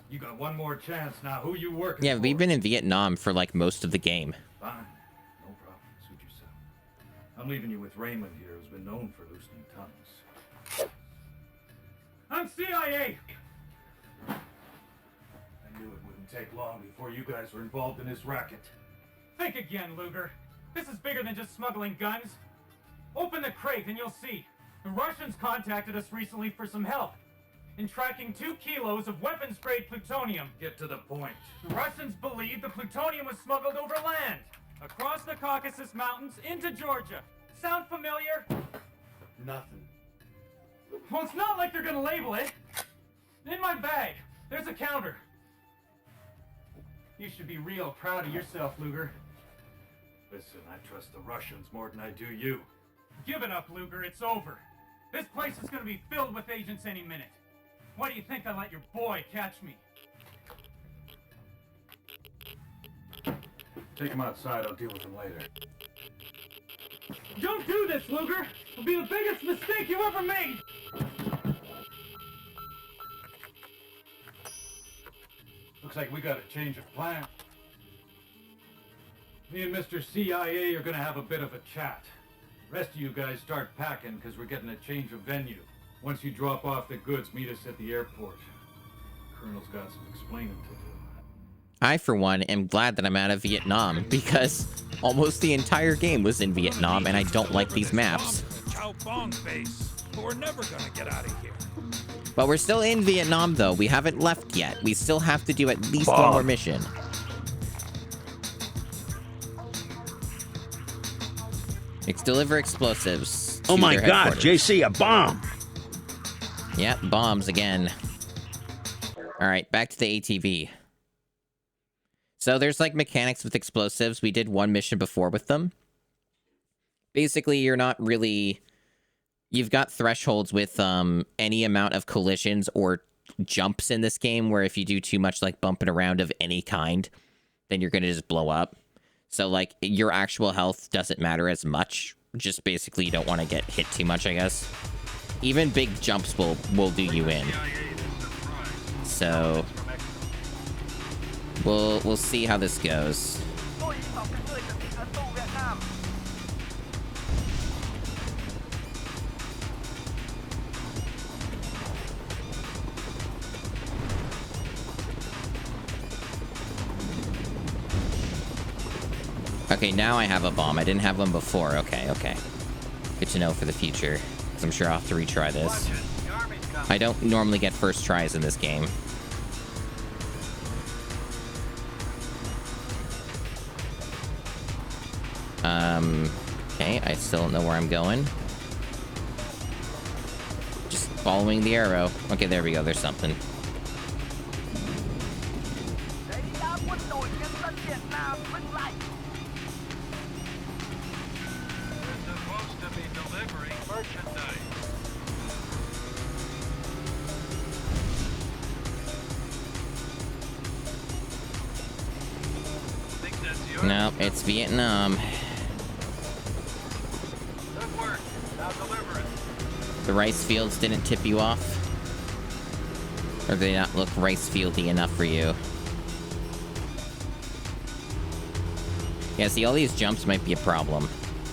You got one more chance now. Who you working for? Yeah, we've been in Vietnam for like most of the game. Fine. No problem. Suit yourself. I'm leaving you with Raymond here, who's been known for loosening tongues. I'm CIA! I knew it wouldn't take long before you guys were involved in this racket. Think again, Luger. This is bigger than just smuggling guns. Open the crate and you'll see. The Russians contacted us recently for some help in tracking 2 kilos of weapons-grade plutonium. Get to the point. The Russians believe the plutonium was smuggled over land, across the Caucasus Mountains into Georgia. Sound familiar? Nothing. Well, it's not like they're gonna label it. In my bag, there's a counter. You should be real proud of yourself, Luger. Listen, I trust the Russians more than I do you. Give it up, Luger. It's over. This place is gonna be filled with agents any minute. Why do you think I let your boy catch me? Take him outside. I'll deal with him later. Don't do this, Luger! It'll be the biggest mistake you ever made! Looks like we got a change of plan. Me and Mr. CIA are gonna have a bit of a chat. The rest of you guys start packing, because we're getting a change of venue. Once you drop off the goods, meet us at the airport. Colonel's got some explaining to do. I, for one, am glad that I'm out of Vietnam, because almost the entire game was in Vietnam, and I don't like these maps. Chow Bong base, but we're never gonna get out of here. But we're still in Vietnam, though. We haven't left yet. We still have to do at least one more mission. Deliver explosives. Oh my God, JC, a bomb! Yep, bombs again. All right, back to the ATV. So there's like mechanics with explosives. We did one mission before with them. Basically, you're not really... You've got thresholds with any amount of collisions or jumps in this game where if you do too much like bumping around of any kind, then you're going to just blow up. So like your actual health doesn't matter as much. Just basically you don't want to get hit too much, I guess. Even big jumps will do you in. So we'll see how this goes. Okay, now I have a bomb. I didn't have one before. Okay. Good to know for the future. Because I'm sure I'll have to retry this. I don't normally get first tries in this game. Okay, I still don't know where I'm going. Just following the arrow. Okay, there we go. There's something. No, it's Vietnam. Good work. Now deliver it. The rice fields didn't tip you off? Or do they not look rice fieldy enough for you? Yeah, see, all these jumps might be a problem.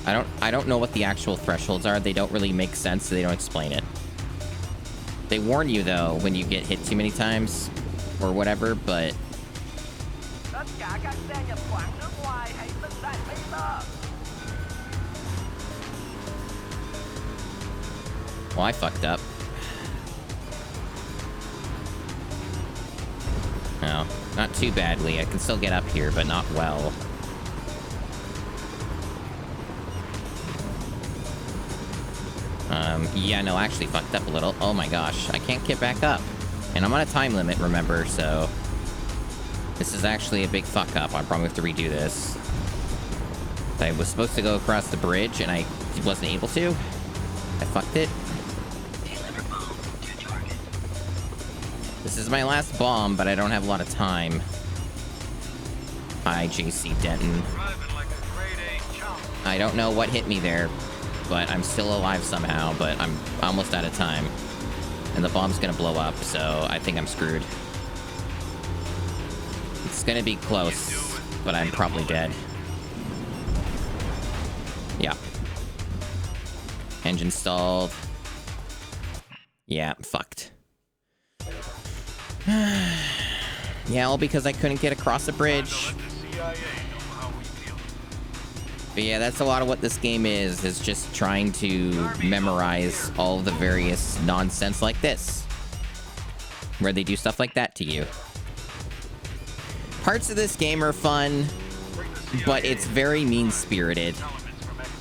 I don't know what the actual thresholds are. They don't really make sense, so they don't explain it. They warn you, though, when you get hit too many times or whatever, but Well, I fucked up. No, not too badly. I can still get up here, but not well. Yeah, no, I actually fucked up a little. Oh my gosh, I can't get back up. And I'm on a time limit, remember, so... This is actually a big fuck up. I probably have to redo this. I was supposed to go across the bridge, and I wasn't able to. I fucked it. This is my last bomb, but I don't have a lot of time. Hi, JC Denton. I don't know what hit me there, but I'm still alive somehow, but I'm almost out of time. And the bomb's gonna blow up, so I think I'm screwed. It's gonna be close, but I'm probably dead. Yeah. Engine stalled. Yeah, I'm fucked. Yeah, all because I couldn't get across the bridge. But yeah, that's a lot of what this game is just trying to memorize all the various nonsense like this. Where they do stuff like that to you. Parts of this game are fun, but it's very mean-spirited.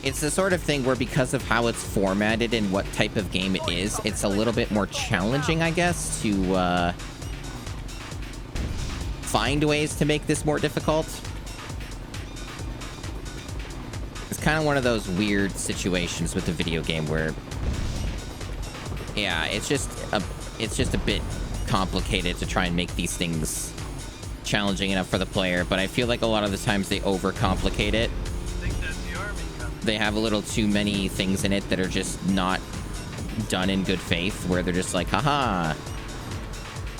It's the sort of thing where because of how it's formatted and what type of game it is, it's a little bit more challenging, I guess, to find ways to make this more difficult. It's kind of one of those weird situations with the video game where, yeah, it's just a bit complicated to try and make these things challenging enough for the player, but I feel like a lot of the times they overcomplicate it. They have a little too many things in it that are just not done in good faith, where they're just like, haha,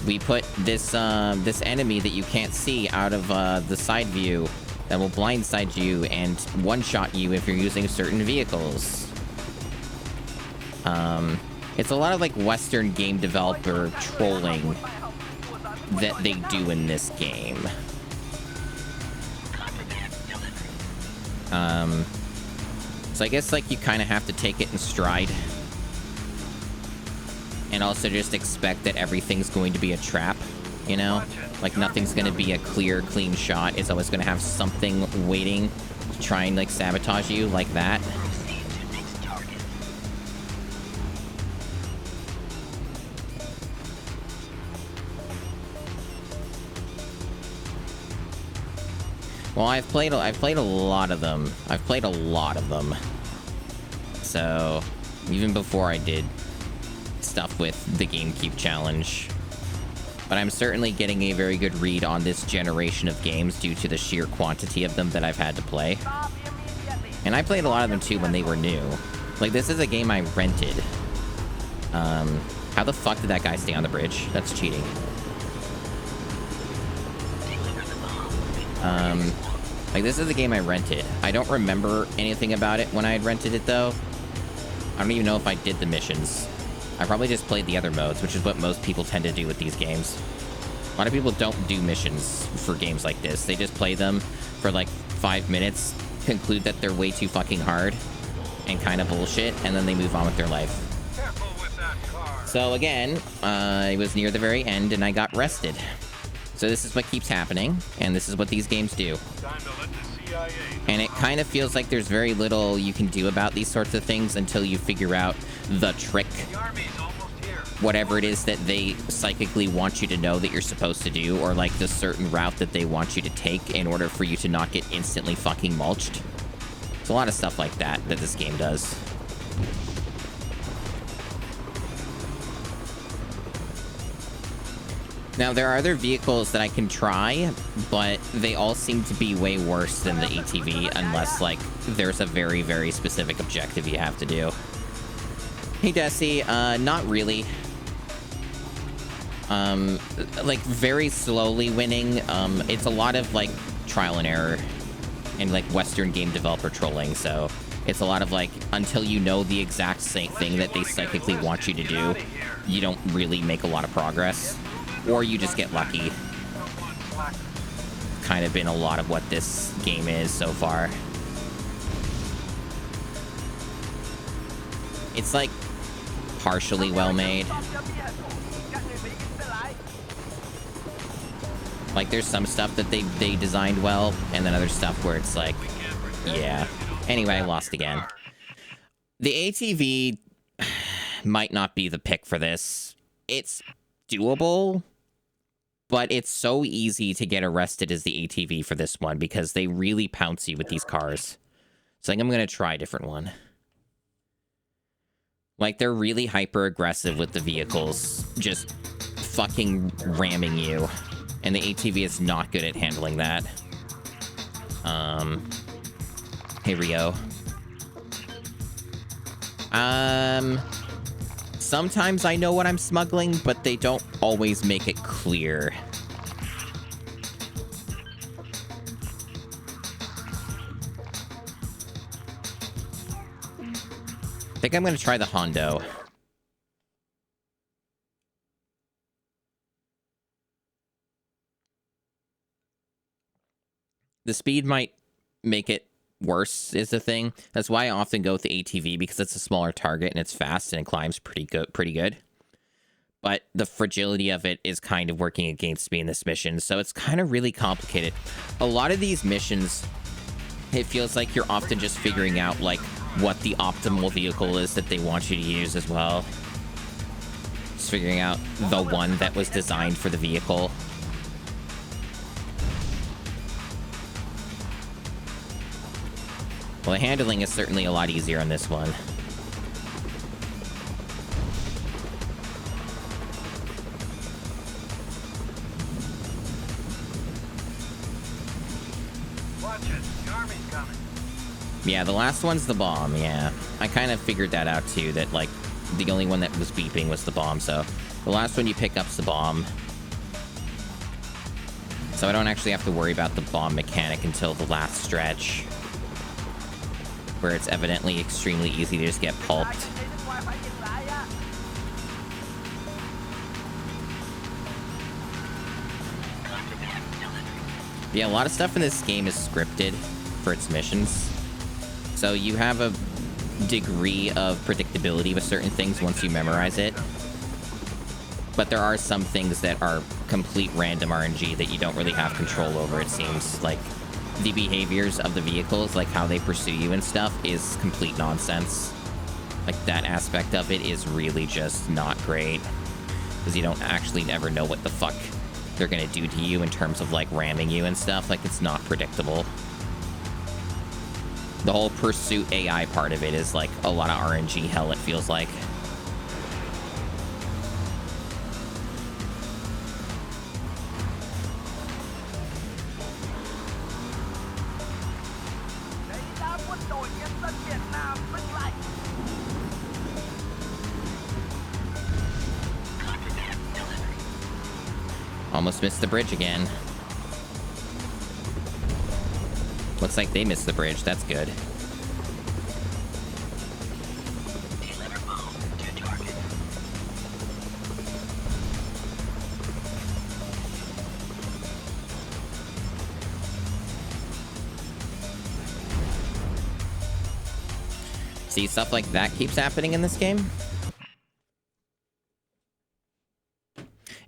we put this this enemy that you can't see out of the side view that will blindside you and one-shot you if you're using certain vehicles. It's a lot of like Western game developer trolling that they do in this game. So I guess like you kind of have to take it in stride. And also just expect that everything's going to be a trap, you know? Like nothing's going to be a clear, clean shot. It's always going to have something waiting to try and like sabotage you like that. Well, I've played a lot of them. I've played a lot of them. So, even before I did stuff with the GameCube challenge. But I'm certainly getting a very good read on this generation of games due to the sheer quantity of them that I've had to play. And I played a lot of them too when they were new. Like, this is a game I rented. How the fuck did that guy stay on the bridge? That's cheating. Like, this is the game I rented. I don't remember anything about it when I had rented it, though. I don't even know if I did the missions. I probably just played the other modes, which is what most people tend to do with these games. A lot of people don't do missions for games like this. They just play them for, like, 5 minutes, conclude that they're way too fucking hard, and kind of bullshit, and then they move on with their life. So, again, it was near the very end, and I got rested. So this is what keeps happening, and this is what these games do. And it kind of feels like there's very little you can do about these sorts of things until you figure out the trick. Whatever it is that they psychically want you to know that you're supposed to do, or like the certain route that they want you to take in order for you to not get instantly fucking mulched. There's a lot of stuff like that that this game does. Now, there are other vehicles that I can try, but they all seem to be way worse than the ATV, unless, like, there's a very, very specific objective you have to do. Hey, Desi, not really. Like, very slowly winning. It's a lot of, like, trial and error and, like, Western game developer trolling, so it's a lot of, like, until you know the exact same thing that they psychically want you to do, you don't really make a lot of progress. Or you just get lucky. kind of been a lot of what this game is so far. It's like partially well made. Like there's some stuff that they designed well, and then other stuff where it's like, yeah. Anyway, I lost again. The ATV might not be the pick for this. It's doable, but it's so easy to get arrested as the ATV for this one because they really pounce you with these cars. So I think I'm going to try a different one. Like, they're really hyper-aggressive with the vehicles, just fucking ramming you. And the ATV is not good at handling that. Hey, Rio. Sometimes I know what I'm smuggling, but they don't always make it clear. I think I'm going to try the Hondo. The speed might make it worse is the thing. That's why I often go with the ATV, because it's a smaller target and it's fast and it climbs pretty good. But the fragility of it is kind of working against me in this mission, so it's kind of really complicated. A lot of these missions, it feels like you're often just figuring out like what the optimal vehicle is that they want you to use as well. Just figuring out the one that was designed for the vehicle. Well, the handling is certainly a lot easier on this one. Watch it. The army's coming. Yeah, the last one's the bomb, yeah. I kind of figured that out too, that like the only one that was beeping was the bomb, so the last one you pick up's the bomb. So I don't actually have to worry about the bomb mechanic until the last stretch, where it's evidently extremely easy to just get pulped. Yeah, a lot of stuff in this game is scripted for its missions. So you have a degree of predictability with certain things once you memorize it. But there are some things that are complete random RNG that you don't really have control over, it seems. Like, the behaviors of the vehicles, like how they pursue you and stuff, is complete nonsense. Like, that aspect of it is really just not great, because you don't actually ever know what the fuck they're gonna do to you in terms of like ramming you and stuff. Like, it's not predictable. The whole pursuit AI part of it is like a lot of RNG hell, it feels like. Almost missed the bridge again. Looks like they missed the bridge. That's good. See, stuff like that keeps happening in this game.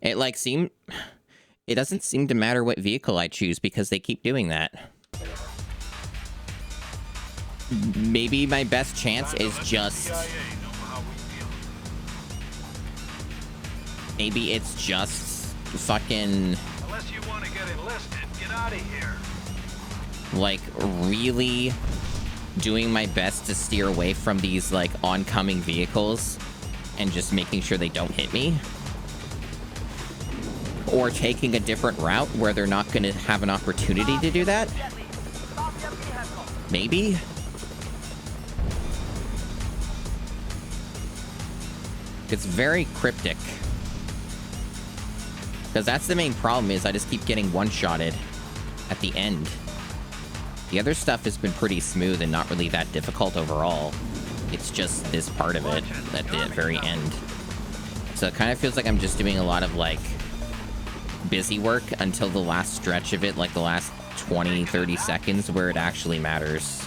It doesn't seem to matter what vehicle I choose because they keep doing that. Maybe my best chance is just... Maybe it's just fucking... Unless you want to get enlisted, get out of here. Like, really doing my best to steer away from these, like, oncoming vehicles and just making sure they don't hit me. Or taking a different route where they're not going to have an opportunity to do that. Maybe? It's very cryptic. Because that's the main problem, is I just keep getting one-shotted at the end. The other stuff has been pretty smooth and not really that difficult overall. It's just this part of it at the very end. So it kind of feels like I'm just doing a lot of, like, busy work until the last stretch of it, like the last 20, 30 seconds, where it actually matters.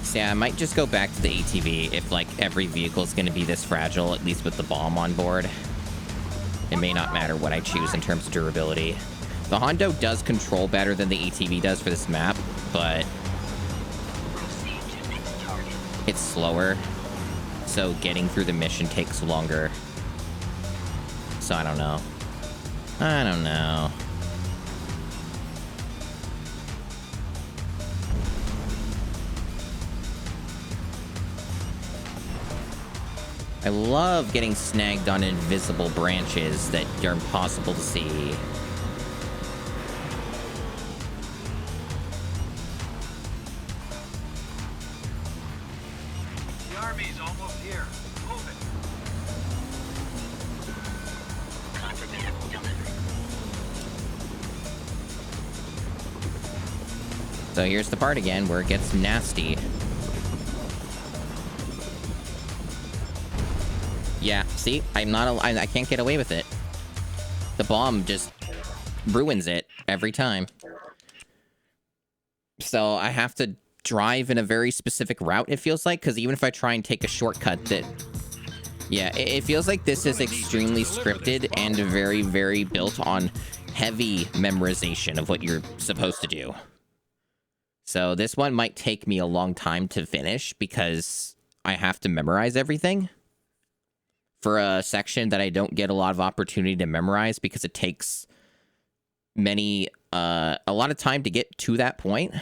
So yeah, I might just go back to the ATV if, like, every vehicle is going to be this fragile, at least with the bomb on board. It may not matter what I choose in terms of durability. The Hondo does control better than the ATV does for this map, but it's slower, so getting through the mission takes longer. So I don't know. I don't know. I love getting snagged on invisible branches that are impossible to see. The army's almost here. Move it. So here's the part again where it gets nasty. Yeah, see? I can't get away with it. The bomb just ruins it every time. So I have to drive in a very specific route, it feels like, because even if I try and take a shortcut that... Yeah, it feels like this is extremely scripted and very, very built on heavy memorization of what you're supposed to do. So this one might take me a long time to finish because I have to memorize everything. For a section that I don't get a lot of opportunity to memorize because it takes a lot of time to get to that point.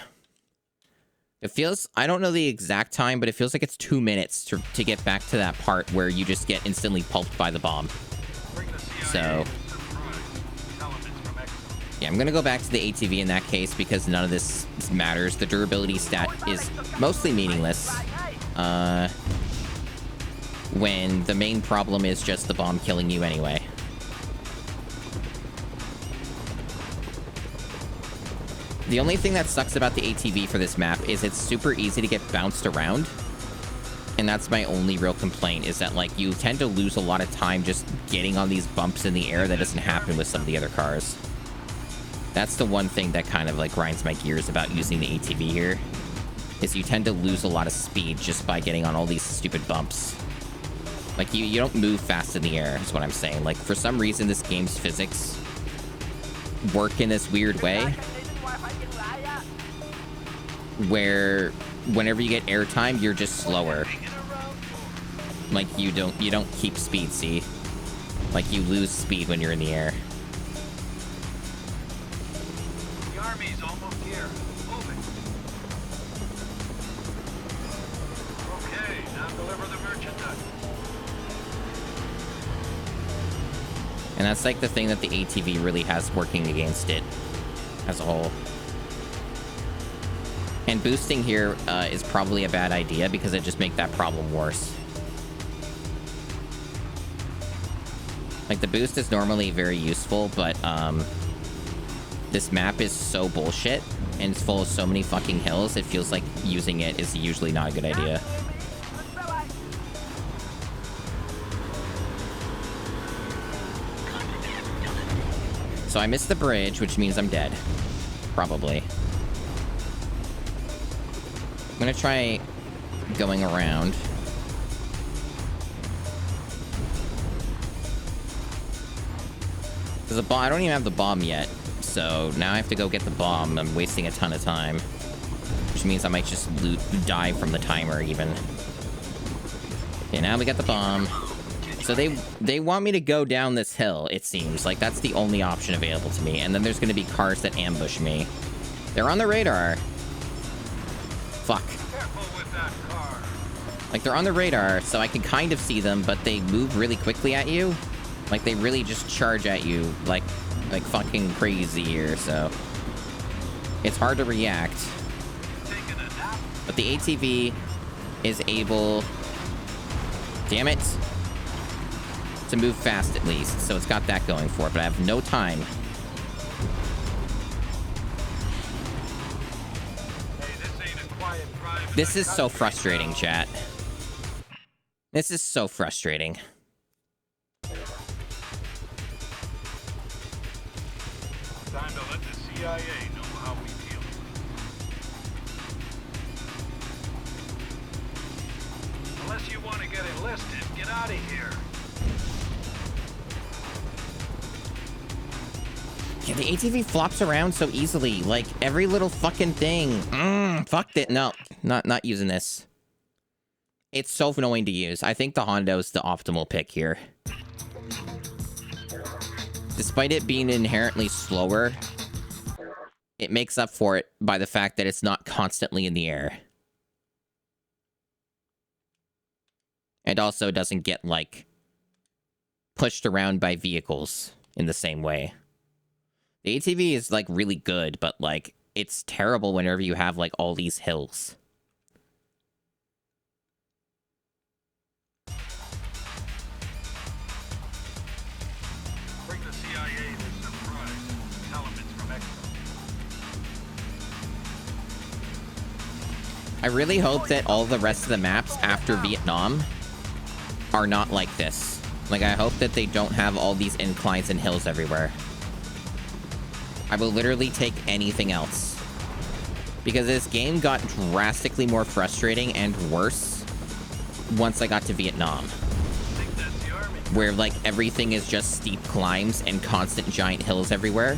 It feels, I don't know the exact time, but it feels like it's 2 minutes to get back to that part where you just get instantly pulped by the bomb. So, yeah, I'm going to go back to the ATV in that case because none of this matters. The durability stat is mostly meaningless. When the main problem is just the bomb killing you anyway. The only thing that sucks about the ATV for this map is it's super easy to get bounced around. And that's my only real complaint, is that, like, you tend to lose a lot of time just getting on these bumps in the air that doesn't happen with some of the other cars. That's the one thing that kind of, like, grinds my gears about using the ATV here, is you tend to lose a lot of speed just by getting on all these stupid bumps. Like, you don't move fast in the air, is what I'm saying. Like, for some reason, this game's physics work in this weird way, where whenever you get airtime, you're just slower. Like, you don't keep speed, see? Like, you lose speed when you're in the air. The army's almost here. Move it. Okay, now deliver the merchandise. And that's like the thing that the ATV really has working against it as a whole. And boosting here is probably a bad idea because it just makes that problem worse. Like, the boost is normally very useful, but this map is so bullshit and it's full of so many fucking hills, it feels like using it is usually not a good idea. So I missed the bridge, which means I'm dead. Probably. I'm gonna try going around. There's a bomb. I don't even have the bomb yet, so now I have to go get the bomb. I'm wasting a ton of time, which means I might just die from the timer even. Okay, now we got the bomb. So they want me to go down this hill, it seems. Like, that's the only option available to me. And then there's going to be cars that ambush me. They're on the radar. Fuck. Careful with that car. Like, they're on the radar, so I can kind of see them, but they move really quickly at you. Like, they really just charge at you like fucking crazy here, so it's hard to react. But the ATV is able... Damn it. To move fast, at least. So it's got that going for it, but I have no time. Hey, this ain't a quiet This is so frustrating, chat. This is so frustrating. Time to let the CIA know how we feel. Unless you want to get enlisted, get out of here. Yeah, the ATV flops around so easily. Like, every little fucking thing. Fuck it. No, not using this. It's so annoying to use. I think the Hondo's the optimal pick here. Despite it being inherently slower, it makes up for it by the fact that it's not constantly in the air. And also doesn't get, like, pushed around by vehicles in the same way. The ATV is, like, really good, but, like, it's terrible whenever you have, like, all these hills. Bring the CIA this surprise. Tell them it's from Exo. I really hope that all the rest of the maps after Vietnam are not like this. Like, I hope that they don't have all these inclines and hills everywhere. I will literally take anything else. Because this game got drastically more frustrating and worse once I got to Vietnam. Where, like, everything is just steep climbs and constant giant hills everywhere.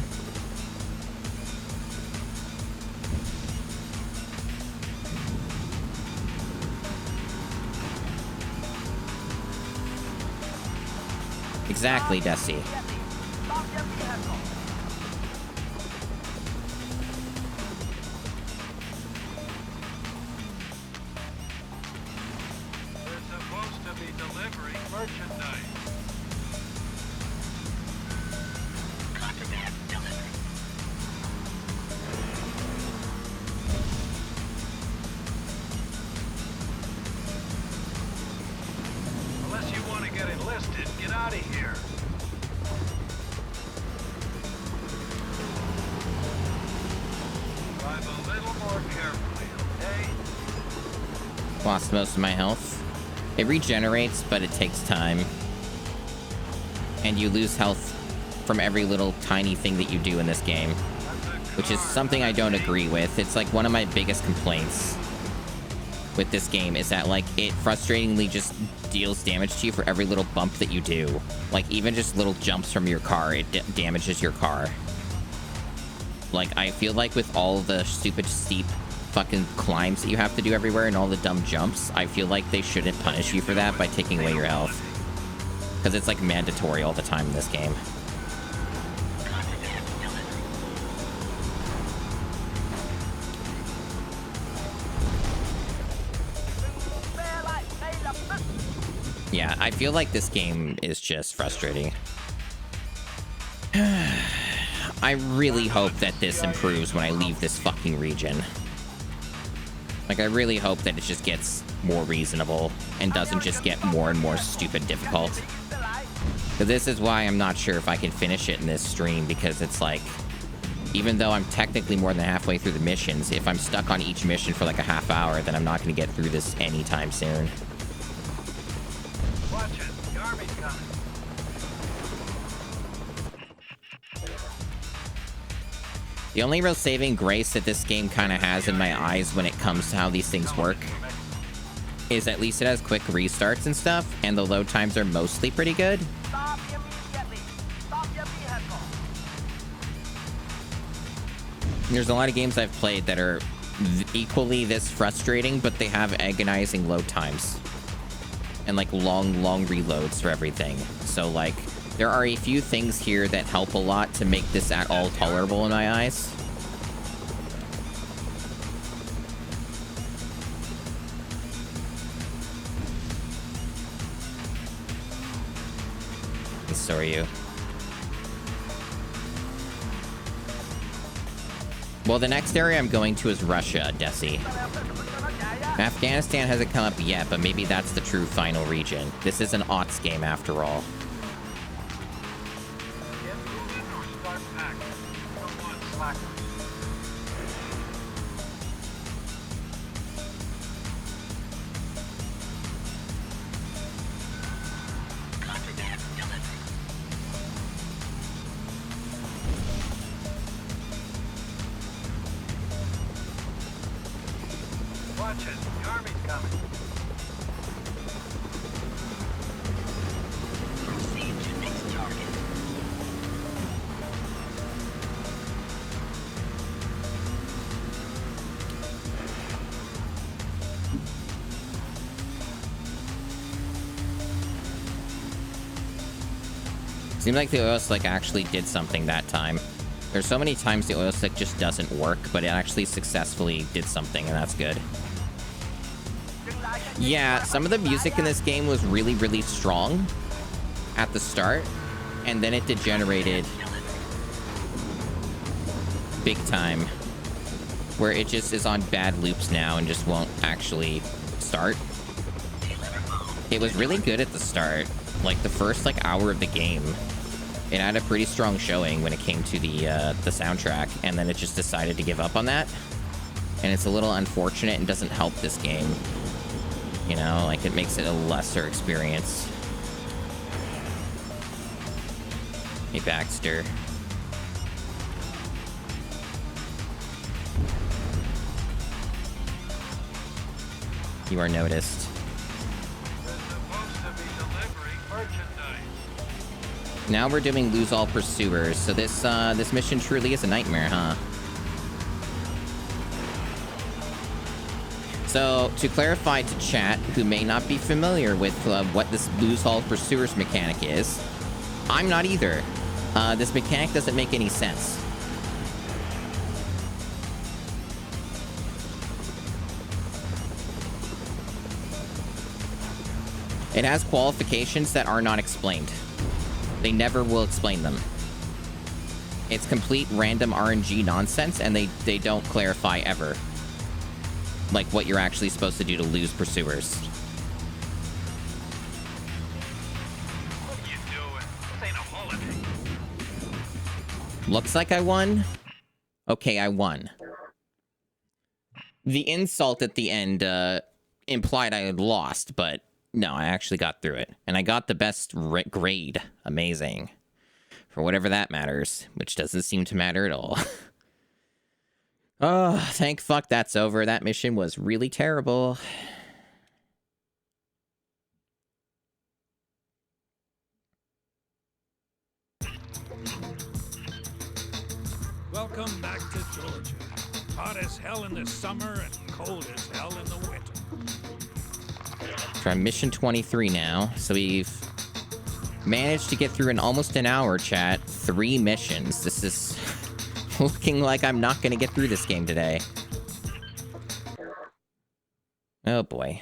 Exactly, Desi. Unless you want to get enlisted, get out of here. Drive a little more carefully, okay? Lost most of my health. It regenerates, but it takes time. And you lose health from every little tiny thing that you do in this game. Which is something I don't agree with. It's like one of my biggest complaints with this game is that, like, it frustratingly just deals damage to you for every little bump that you do. Like, even just little jumps from your car, it damages your car. Like, I feel like with all the stupid steep fucking climbs that you have to do everywhere and all the dumb jumps, I feel like they shouldn't punish you for that by taking away your health. Because it's, like, mandatory all the time in this game. Yeah, I feel like this game is just frustrating. I really hope that this improves when I leave this fucking region. Like, I really hope that it just gets more reasonable and doesn't just get more and more stupid difficult. But this is why I'm not sure if I can finish it in this stream, because it's like, even though I'm technically more than halfway through the missions, if I'm stuck on each mission for like a half hour, then I'm not going to get through this anytime soon. Watch it. The army's coming. The only real saving grace that this game kind of has in my eyes when it comes to how these things work is at least it has quick restarts and stuff, and the load times are mostly pretty good. Stop immediately. Stop your vehicle. There's a lot of games I've played that are equally this frustrating, but they have agonizing load times. And like long reloads for everything. So like, there are a few things here that help a lot to make this at all tolerable in my eyes. And so are you. Well, the next area I'm going to is Russia, Desi. Afghanistan hasn't come up yet, but maybe that's the true final region. This is an aughts game after all. Watch it. The army's coming. Proceed to next target. Seemed like the oil slick actually did something that time. There's so many times the oil slick just doesn't work, but it actually successfully did something, and that's good. Yeah, some of the music in this game was really, really strong at the start, and then it degenerated big time, where it just is on bad loops now and just won't actually start. It was really good at the start, like the first hour of the game. It had a pretty strong showing when it came to the soundtrack, and then it just decided to give up on that. And it's a little unfortunate and doesn't help this game. You know, like it makes it a lesser experience. Hey, Baxter. You are noticed. Now we're doing lose all pursuers, so this mission truly is a nightmare, huh? So, to clarify to chat, who may not be familiar with what this lose all pursuers mechanic is, I'm not either. This mechanic doesn't make any sense. It has qualifications that are not explained. They never will explain them. It's complete random RNG nonsense, and they don't clarify ever. Like what you're actually supposed to do to lose pursuers. What are you doing? This ain't a holiday. Looks like I won? Okay, I won. The insult at the end implied I had lost, but no, I actually got through it. And I got the best grade. Amazing. For whatever that matters, which doesn't seem to matter at all. Oh, thank fuck that's over. That mission was really terrible. Welcome back to Georgia. Hot as hell in the summer and cold as hell in the winter. Try mission 23 now. So we've managed to get through in almost an hour, chat. 3 missions. This is looking like I'm not going to get through this game today. Oh boy.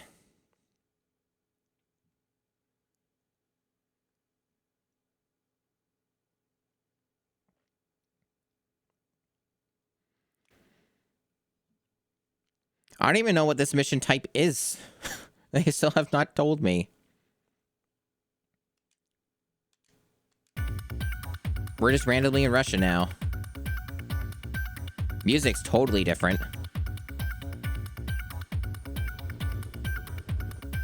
I don't even know what this mission type is. They still have not told me. We're just randomly in Russia now. Music's totally different.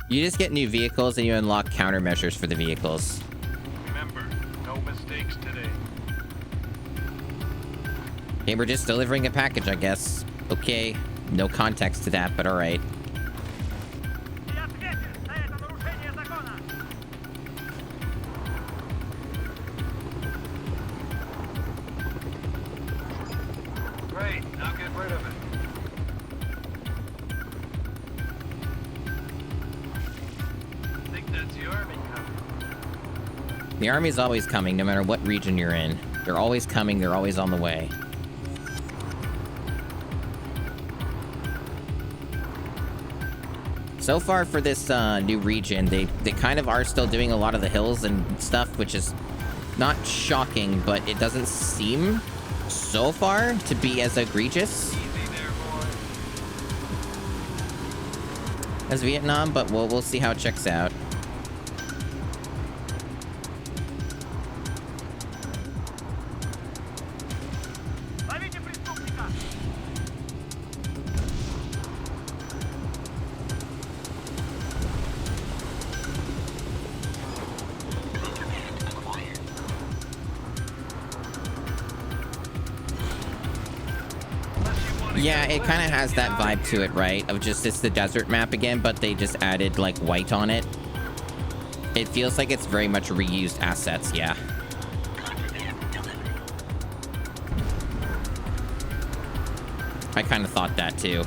You just get new vehicles and you unlock countermeasures for the vehicles. Remember, no mistakes today. Okay, we're just delivering a package, I guess. Okay, no context to that, but alright. Great, now get rid of it. I think that's the army coming. The army's always coming, no matter what region you're in. They're always coming, they're always on the way. So far for this new region, they kind of are still doing a lot of the hills and stuff, which is not shocking, but it doesn't seem so far to be as egregious as Vietnam, but we'll see how it checks out. Yeah, it kind of has that vibe to it, right? Of just, it's the desert map again, but they just added, like, white on it. It feels like it's very much reused assets, yeah. I kind of thought that, too.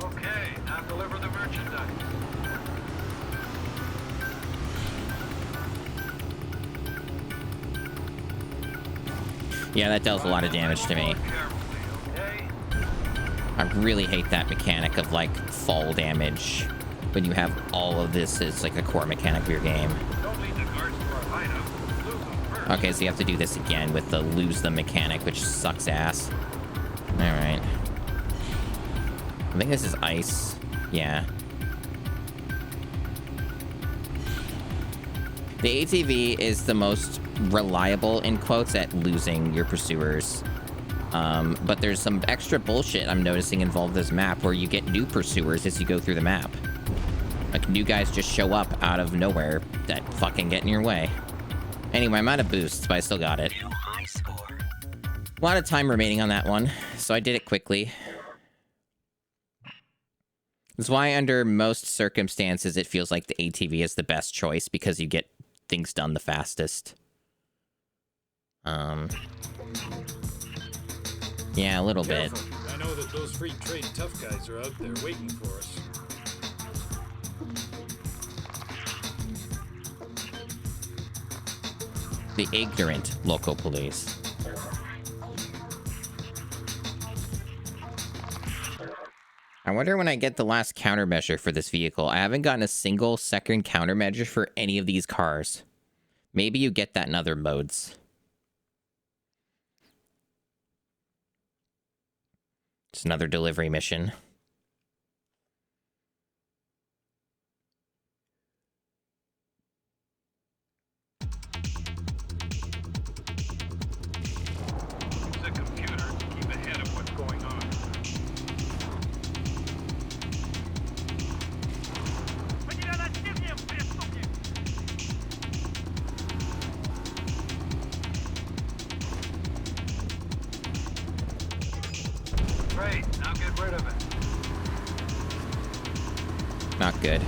Okay, now deliver the merchandise. Yeah, that deals a lot of damage to me. I really hate that mechanic of, like, fall damage when you have all of this as, like, a core mechanic of your game. Okay, so you have to do this again with the lose them mechanic, which sucks ass. Alright. I think this is ice. Yeah. The ATV is the most reliable, in quotes, at losing your pursuers. But there's some extra bullshit I'm noticing involved in this map where you get new pursuers as you go through the map. Like, new guys just show up out of nowhere that fucking get in your way. Anyway, I'm out of boosts, but I still got it. A lot of time remaining on that one, so I did it quickly. That's why under most circumstances it feels like the ATV is the best choice, because you get things done the fastest. Yeah, a little bit. I know that those free trade tough guys are out there waiting for us. The ignorant local police. I wonder when I get the last countermeasure for this vehicle. I haven't gotten a single second countermeasure for any of these cars. Maybe you get that in other modes. It's another delivery mission. The computer to keep ahead of what's going on. Great, now get rid of it. Not good.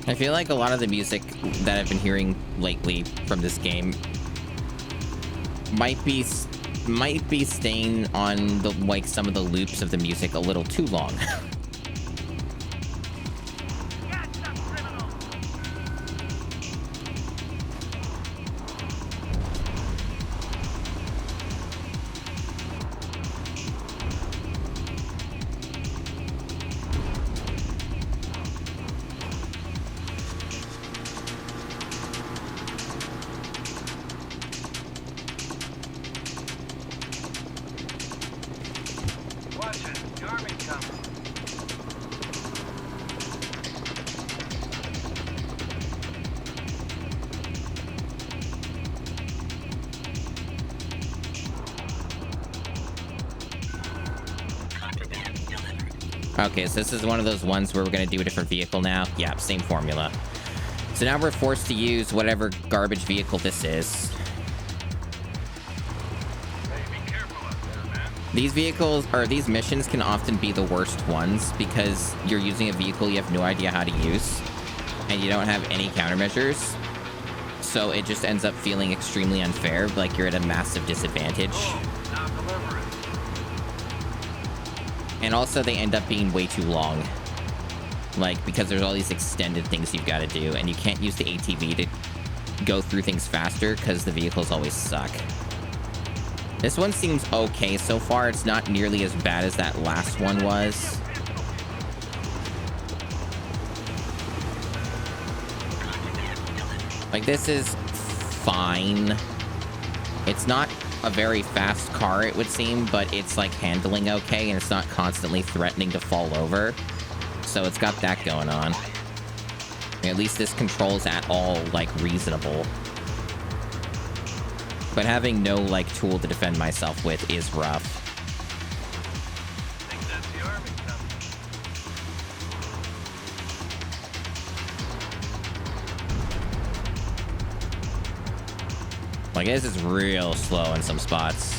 I feel like a lot of the music that I've been hearing lately from this game might be staying on the, like, some of the loops of the music a little too long. Okay, so this is one of those ones where we're going to do a different vehicle now. Yeah, same formula. So now we're forced to use whatever garbage vehicle this is. These vehicles, or these missions, can often be the worst ones because you're using a vehicle you have no idea how to use and you don't have any countermeasures. So it just ends up feeling extremely unfair, like you're at a massive disadvantage. And also they end up being way too long. Like, because there's all these extended things you've got to do, and you can't use the ATV to go through things faster because the vehicles always suck. This one seems okay so far. It's not nearly as bad as that last one was. Like, this is fine. It's not a very fast car, it would seem, but it's, like, handling okay, and it's not constantly threatening to fall over. So it's got that going on. At least this controls at all, like, reasonable. But having no, like, tool to defend myself with is rough. I think that's the army coming. Like, this is real slow in some spots.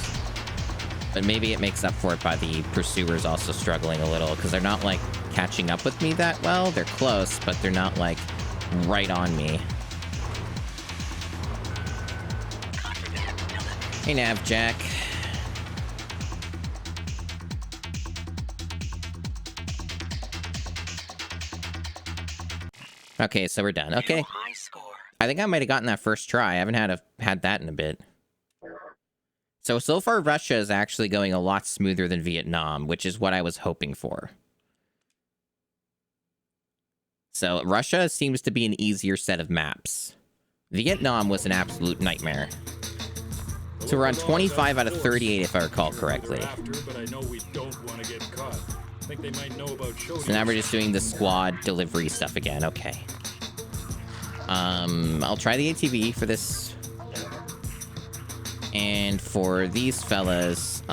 But maybe it makes up for it by the pursuers also struggling a little, because they're not, like, catching up with me that well. They're close, but they're not, like, right on me. Hey, Nav Jack. Okay, so we're done. Okay. I think I might have gotten that first try. I haven't had that in a bit. So far, Russia is actually going a lot smoother than Vietnam, which is what I was hoping for. So Russia seems to be an easier set of maps. Vietnam was an absolute nightmare. So we're on 25 out of 38, if I recall correctly. So now we're just doing the squad delivery stuff again. Okay. I'll try the ATV for this. And for these fellas,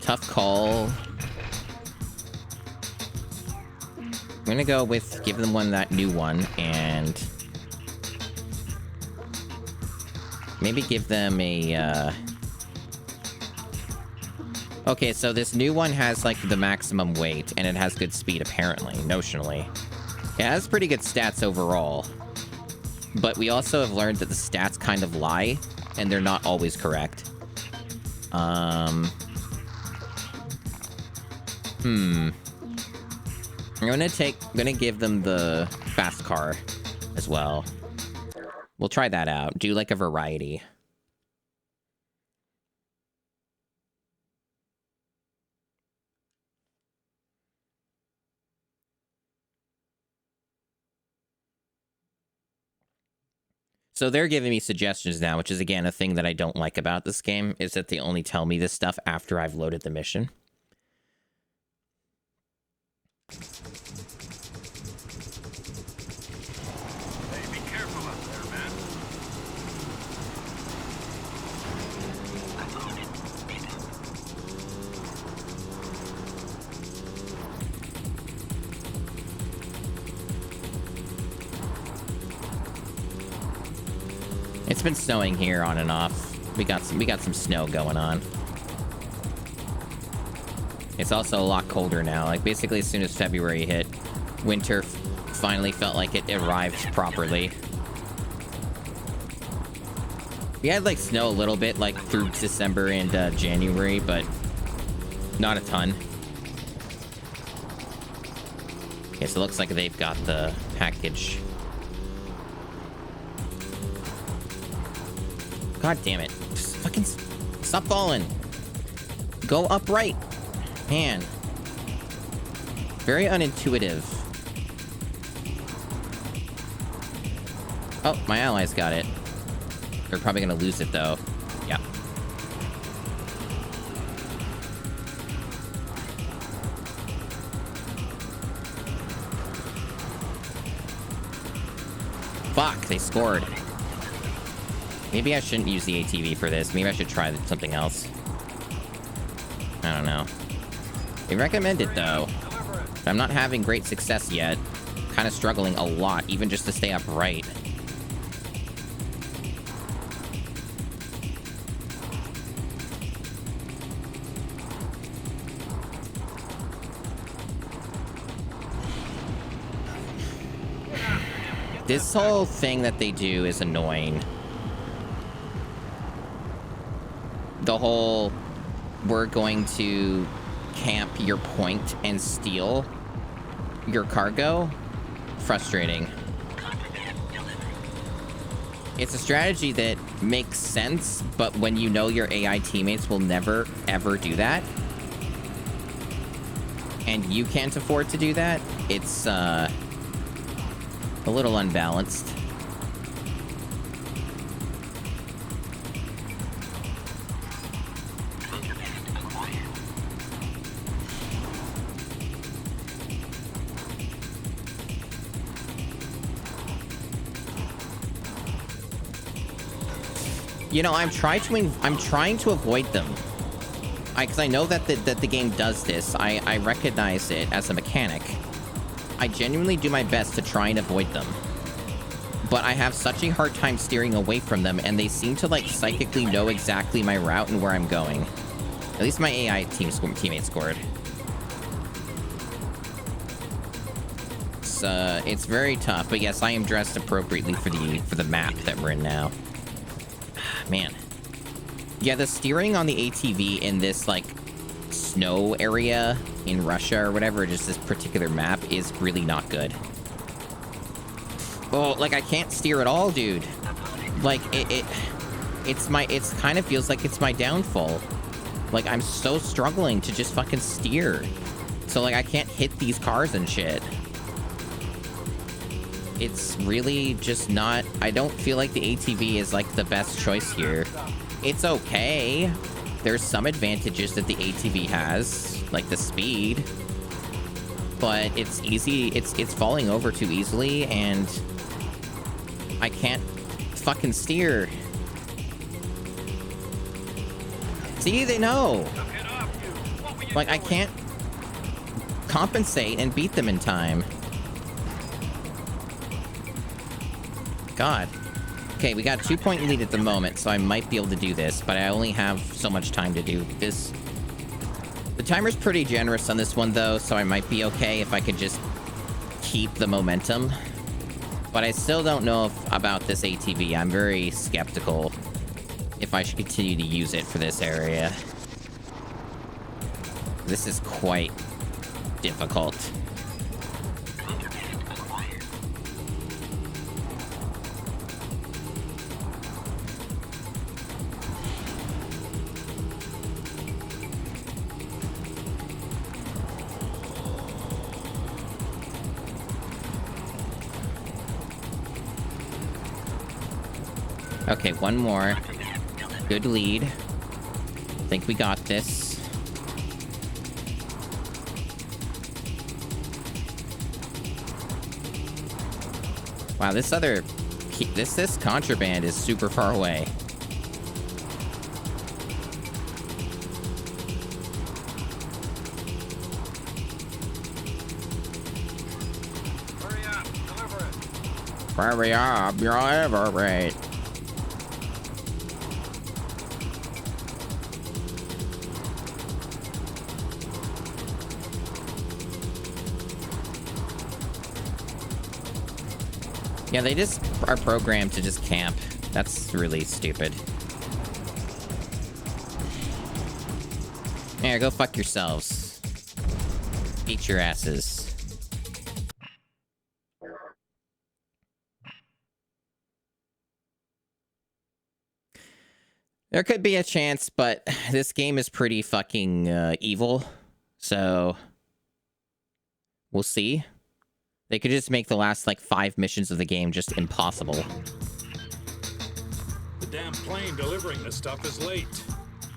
tough call. I'm gonna go with give them that new one, and maybe give them a, Okay, so this new one has, like, the maximum weight, and it has good speed, apparently, notionally. It has pretty good stats overall. But we also have learned that the stats kind of lie, and they're not always correct. I'm gonna give them the fast car as well. We'll try that out. Do, like, a variety. So they're giving me suggestions now, which is, again, a thing that I don't like about this game, is that they only tell me this stuff after I've loaded the mission. Hey, be careful up there, man. I loaded. It's been snowing here on and off. We got some snow going on. It's also a lot colder now. Like, basically, as soon as February hit, winter finally felt like it arrived properly. We had, like, snow a little bit, like, through December and January, but not a ton. Okay, so it looks like they've got the package. God damn it. Just fucking stop falling. Go upright. Man. Very unintuitive. Oh, my allies got it. They're probably gonna lose it, though. Yeah. Fuck, they scored. Maybe I shouldn't use the ATV for this. Maybe I should try something else. I don't know. They recommend it, though. I'm not having great success yet. Kind of struggling a lot, even just to stay upright. This whole thing that they do is annoying. The whole, we're going to camp your point and steal your cargo. Frustrating. It's a strategy that makes sense, but when you know your AI teammates will never, ever do that, and you can't afford to do that, it's a little unbalanced. You know, I'm trying to avoid them. Because I know that the game does this. I recognize it as a mechanic. I genuinely do my best to try and avoid them. But I have such a hard time steering away from them, and they seem to, like, psychically know exactly my route and where I'm going. At least my AI teammate scored. It's very tough, but yes, I am dressed appropriately for the map that we're in now. Man. Yeah, the steering on the ATV in this, like, snow area in Russia or whatever, just this particular map, is really not good. Oh, like, I can't steer at all, dude. Like, it's kind of feels like it's my downfall. Like, I'm so struggling to just fucking steer. So, like, I can't hit these cars and shit. It's really just not... I don't feel like the ATV is, like, the best choice here. It's okay. There's some advantages that the ATV has, like the speed. But it's easy... It's falling over too easily, and... I can't fucking steer. See, they know. Like, I can't compensate and beat them in time. God. Okay, we got a 2-point lead at the moment, so I might be able to do this, but I only have so much time to do this. The timer's pretty generous on this one, though, so I might be okay if I could just keep the momentum. But I still don't know about this ATV. I'm very skeptical if I should continue to use it for this area. This is quite difficult. Okay, one more. Good lead. Think we got this. Wow, this contraband is super far away. Hurry up, deliver it. Hurry up, you're ever right. Yeah, they just are programmed to just camp. That's really stupid. There, go fuck yourselves. Eat your asses. There could be a chance, but this game is pretty fucking evil. So, we'll see. They could just make the last, like, 5 missions of the game just impossible. The damn plane delivering this stuff is late.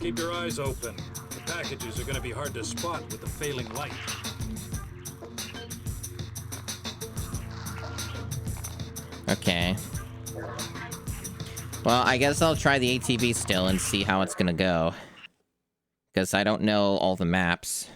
Keep your eyes open. The packages are going to be hard to spot with the failing light. Okay. Well, I guess I'll try the ATV still and see how it's gonna go. Because I don't know all the maps.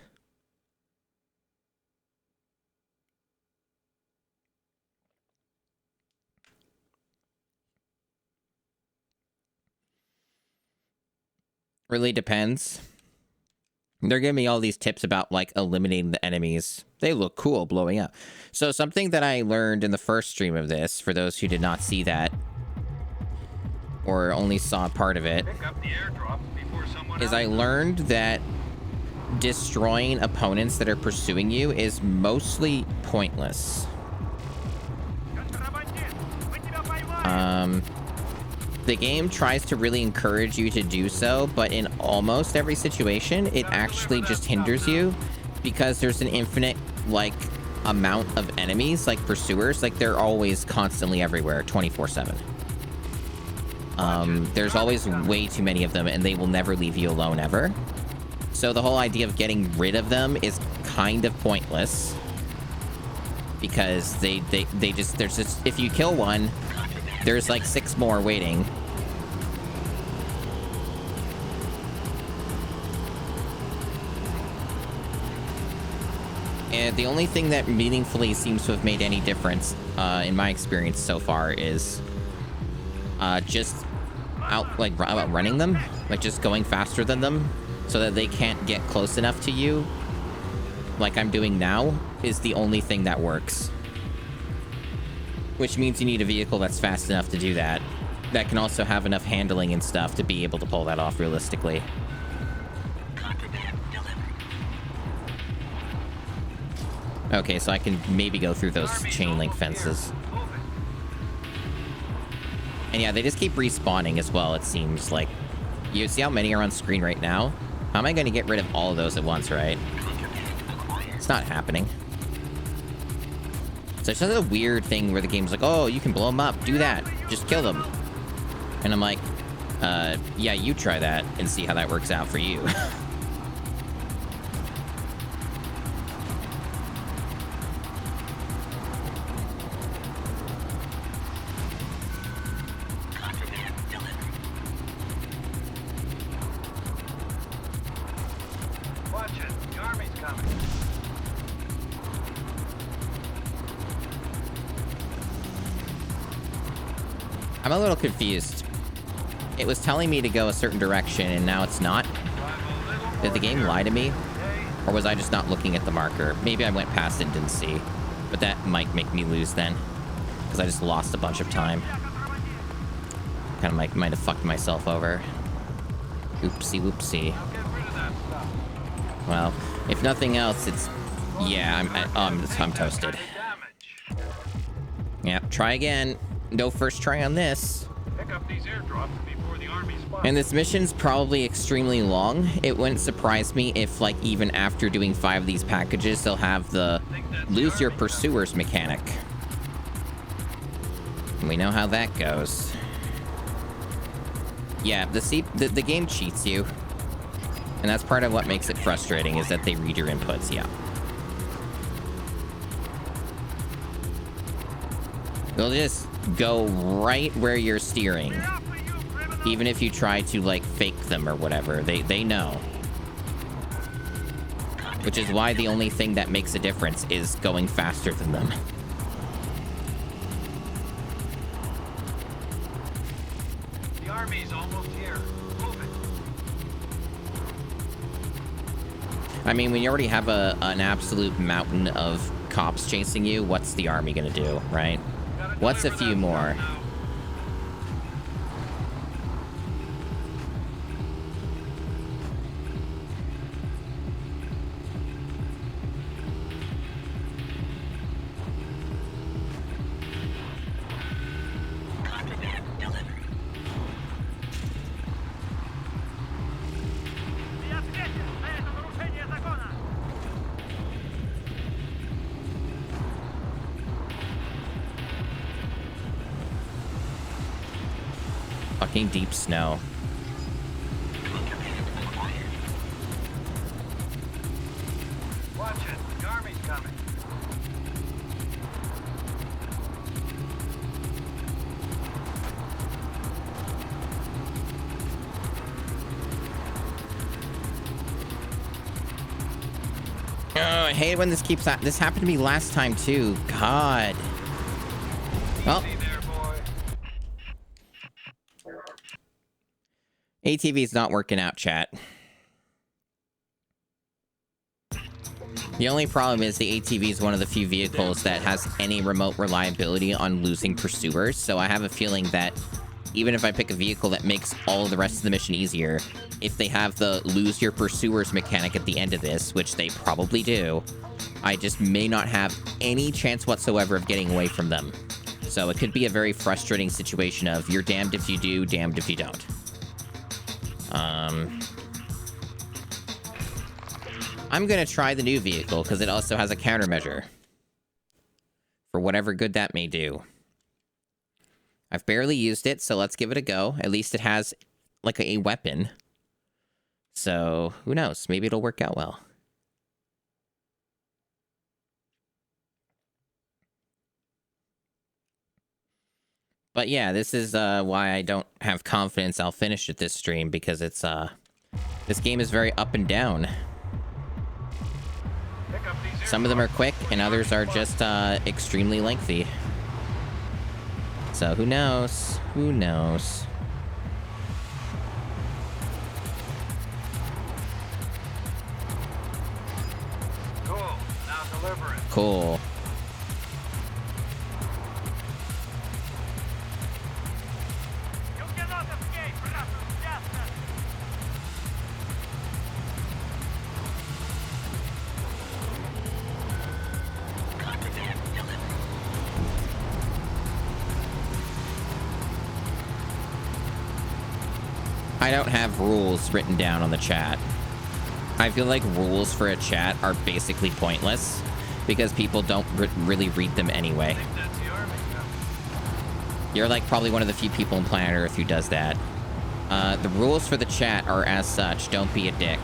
Really depends. They're giving me all these tips about, like, eliminating the enemies. They look cool blowing up. So something that I learned in the first stream of this, for those who did not see that, or only saw part of it, is I learned that destroying opponents that are pursuing you is mostly pointless. The game tries to really encourage you to do so, but in almost every situation, it actually just hinders you because there's an infinite, like, amount of enemies, like pursuers. Like, they're always constantly everywhere, 24/7. There's always way too many of them, and they will never leave you alone, ever. So the whole idea of getting rid of them is kind of pointless. Because they just, there's just, if you kill one, there's like 6 more waiting. And the only thing that meaningfully seems to have made any difference, in my experience so far, is just outrunning them, like just going faster than them, so that they can't get close enough to you, like I'm doing now, is the only thing that works. Which means you need a vehicle that's fast enough to do that. That can also have enough handling and stuff to be able to pull that off realistically. Okay, so I can maybe go through those chain link fences. And yeah, they just keep respawning as well, it seems like. You see how many are on screen right now? How am I going to get rid of all of those at once, right? It's not happening. So it's just a weird thing where the game's like, oh, you can blow them up, do that, just kill them. And I'm like, yeah, you try that and see how that works out for you. I'm a little confused. It was telling me to go a certain direction, and now it's not. Did the game lie to me? Or was I just not looking at the marker? Maybe I went past it and didn't see. But that might make me lose then. Because I just lost a bunch of time. Kind of might have fucked myself over. Oopsie whoopsie. Well, if nothing else, it's... Yeah, I'm toasted. Yep, try again. No first try on this. Pick up these airdrops before the army's spot. And this mission's probably extremely long. It wouldn't surprise me if, like, even after doing 5 of these packages, they'll have the lose your pursuers mechanic. And we know how that goes. Yeah, the game cheats you. And that's part of what makes it frustrating, is that they read your inputs, yeah. They'll just go right where you're steering. Even if you try to, like, fake them or whatever, they know. Which is why the only thing that makes a difference is going faster than them. The army's almost here. Move it. I mean, when you already have an absolute mountain of cops chasing you, what's the army gonna do, right? What's a few more? Fucking deep snow. Watch it. The army's coming. Oh, I hate it when this keeps... This happened to me last time, too. God. Well... ATV's not working out, chat. The only problem is the ATV is one of the few vehicles that has any remote reliability on losing pursuers, so I have a feeling that even if I pick a vehicle that makes all of the rest of the mission easier, if they have the lose your pursuers mechanic at the end of this, which they probably do, I just may not have any chance whatsoever of getting away from them. So it could be a very frustrating situation of you're damned if you do, damned if you don't. I'm gonna try the new vehicle because it also has a countermeasure for whatever good that may do. I've barely used it, so let's give it a go. At least it has like a weapon. So who knows? Maybe it'll work out well. But yeah, this is why I don't have confidence I'll finish it this stream, because it's this game is very up and down. Some of them are quick, and others are just extremely lengthy. So who knows? Who knows? Cool. Now deliver it. Cool. You cannot escape, Russian justice. Contraband delivered. I don't have rules written down on the chat. I feel like rules for a chat are basically pointless because people don't really read them anyway. You're like probably one of the few people on planet Earth who does that. The rules for the chat are as such. Don't be a dick.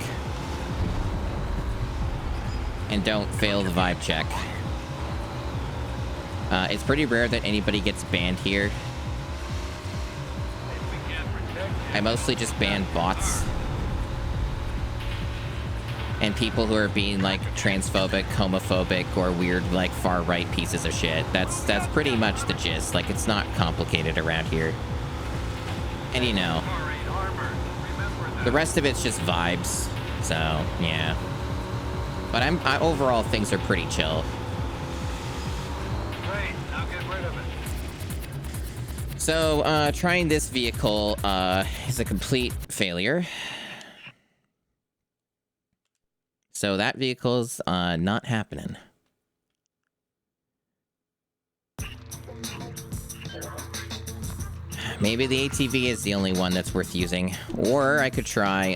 And don't fail the vibe check. It's pretty rare that anybody gets banned here. I mostly just ban bots. And people who are being like transphobic, homophobic, or weird like far right pieces of shit. That's pretty much the gist. Like it's not complicated around here. And you know, the rest of it's just vibes. So yeah. But overall things are pretty chill. Great. Now get rid of it. So trying this vehicle is a complete failure. So that vehicle's not happening. Maybe the ATV is the only one that's worth using. Or I could try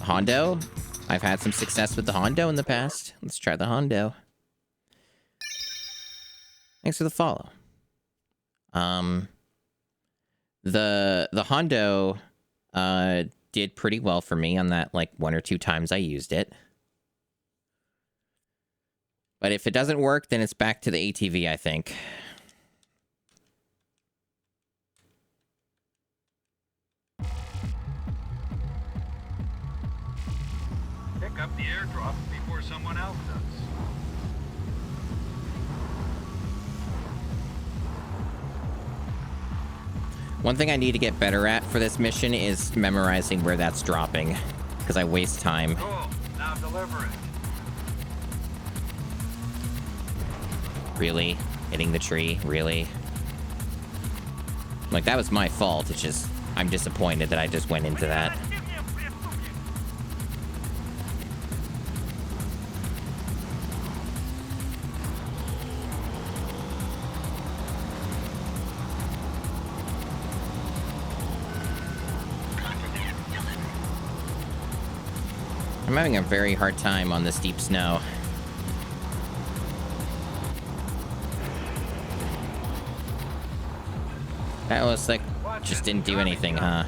Hondo. I've had some success with the Hondo in the past. Let's try the Hondo. Thanks for the follow. The Hondo did pretty well for me on that like 1 or 2 times I used it. But if it doesn't work, then it's back to the ATV, I think. Pick up the airdrop before someone else does. One thing I need to get better at for this mission is memorizing where that's dropping, because I waste time. Cool. Now deliver it. Really? Hitting the tree? Really? Like, that was my fault. It's just, I'm disappointed that I just went into that. I'm having a very hard time on this deep snow. That was like, just didn't do anything, huh?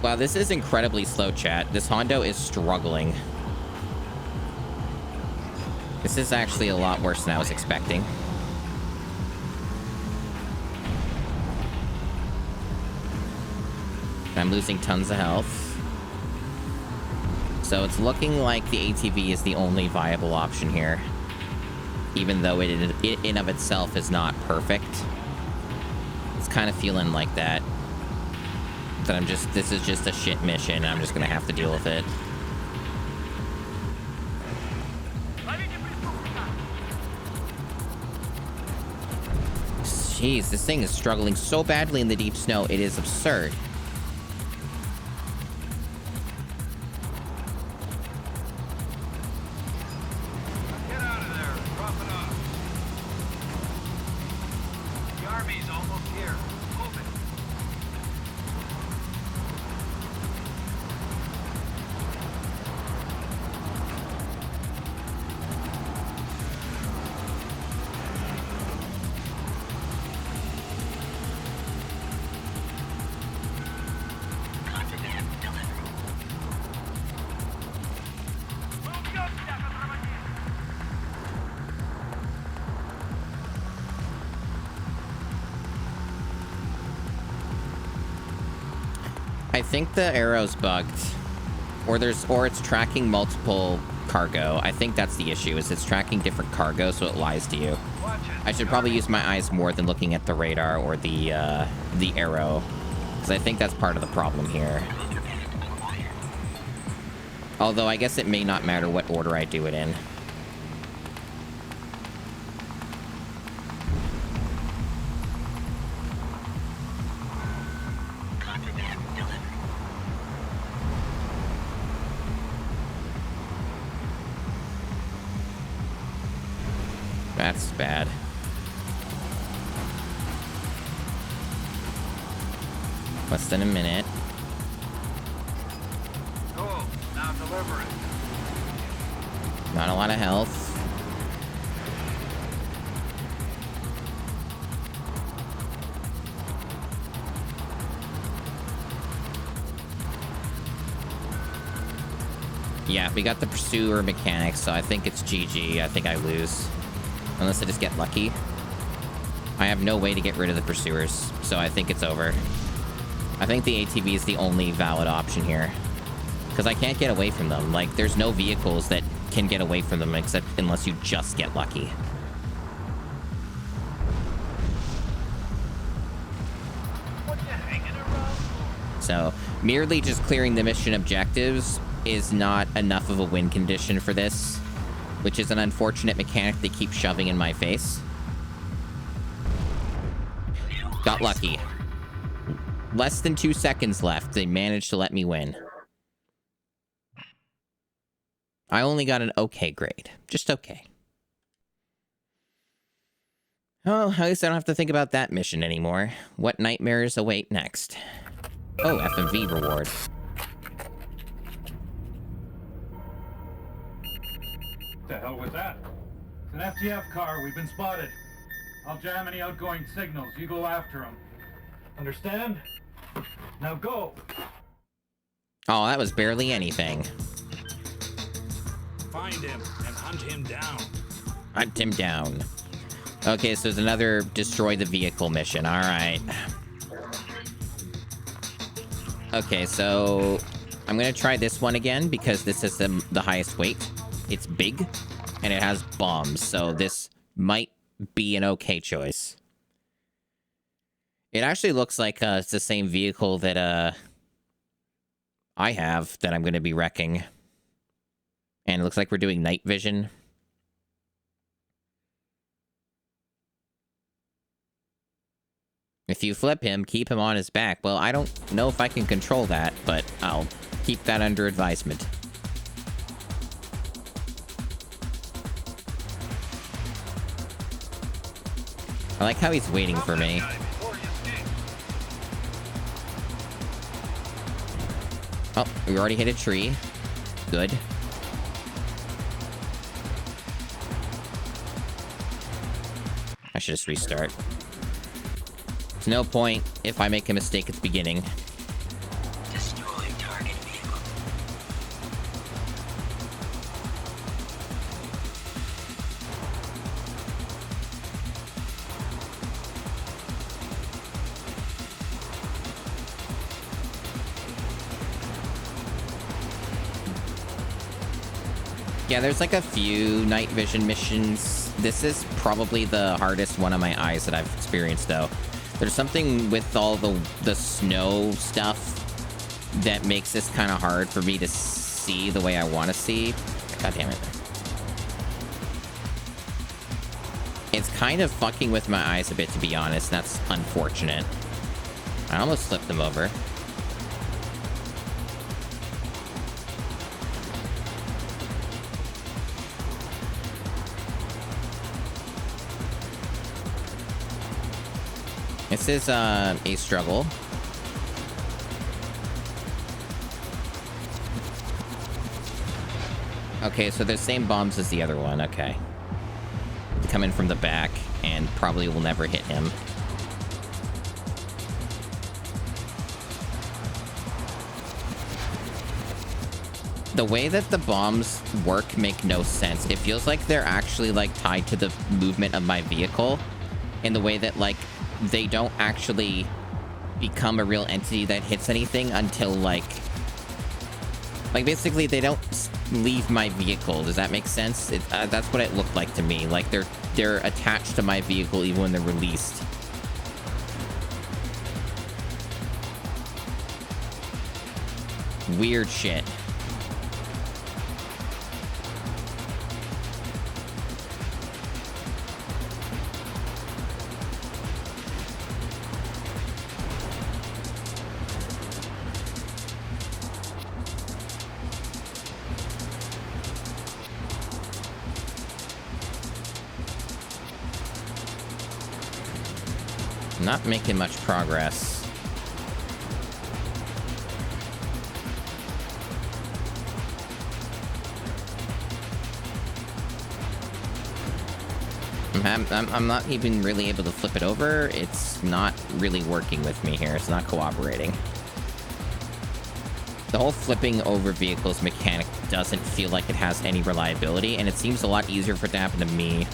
Wow, this is incredibly slow, chat. This Hondo is struggling. This is actually a lot worse than I was expecting. I'm losing tons of health. So it's looking like the ATV is the only viable option here. Even though it in of itself is not perfect. It's kind of feeling like that. That this is just a shit mission and I'm just gonna have to deal with it. Jeez, this thing is struggling so badly in the deep snow, it is absurd. I think the arrow's bugged, or it's tracking multiple cargo. I think that's the issue, is it's tracking different cargo, so it lies to you. I should probably use my eyes more than looking at the radar or the arrow, because I think that's part of the problem here. Although I guess it may not matter what order I do it in. That's bad. Less than a minute. Cool. Now deliver it. Not a lot of health. Yeah, we got the pursuer mechanics, so I think it's GG. I think I lose. Unless I just get lucky. I have no way to get rid of the pursuers, so I think it's over. I think the ATV is the only valid option here. Because I can't get away from them. Like, there's no vehicles that can get away from them except unless you just get lucky. So, merely just clearing the mission objectives is not enough of a win condition for this, which is an unfortunate mechanic they keep shoving in my face. Got lucky. Less than 2 seconds left. They managed to let me win. I only got an okay grade. Just okay. Oh, at least I don't have to think about that mission anymore. What nightmares await next? Oh, FMV reward. What the hell was that? It's an FTF car. We've been spotted. I'll jam any outgoing signals. You go after them. Understand? Now go! Oh, that was barely anything. Find him and hunt him down. Hunt him down. Okay, so there's another destroy the vehicle mission. All right. Okay, so I'm going to try this one again because this is the highest weight. It's big, and it has bombs, so this might be an okay choice. It actually looks like it's the same vehicle that I have that I'm going to be wrecking. And it looks like we're doing night vision. If you flip him, keep him on his back. Well, I don't know if I can control that, but I'll keep that under advisement. I like how he's waiting for me. Oh, we already hit a tree. Good. I should just restart. There's no point if I make a mistake at the beginning. Destroy target vehicle. Yeah, there's like a few night vision missions. This is probably the hardest one on my eyes that I've experienced, though. There's something with all the snow stuff that makes this kind of hard for me to see the way I want to see. God damn it. It's kind of fucking with my eyes a bit, to be honest. That's unfortunate. I almost flipped them over. This is a struggle. Okay, so the same bombs as the other one. Okay. Coming from the back, and probably will never hit him. The way that the bombs work make no sense. It feels like they're actually like tied to the movement of my vehicle in the way that like they don't actually become a real entity that hits anything until like basically they don't leave my vehicle. Does that make sense? That's what it looked like to me. Like they're attached to my vehicle even when they're released. Weird shit. Not making much progress. I'm not even really able to flip it over. It's not really working with me here. It's not cooperating. The whole flipping over vehicles mechanic doesn't feel like it has any reliability, and it seems a lot easier for it to happen to me.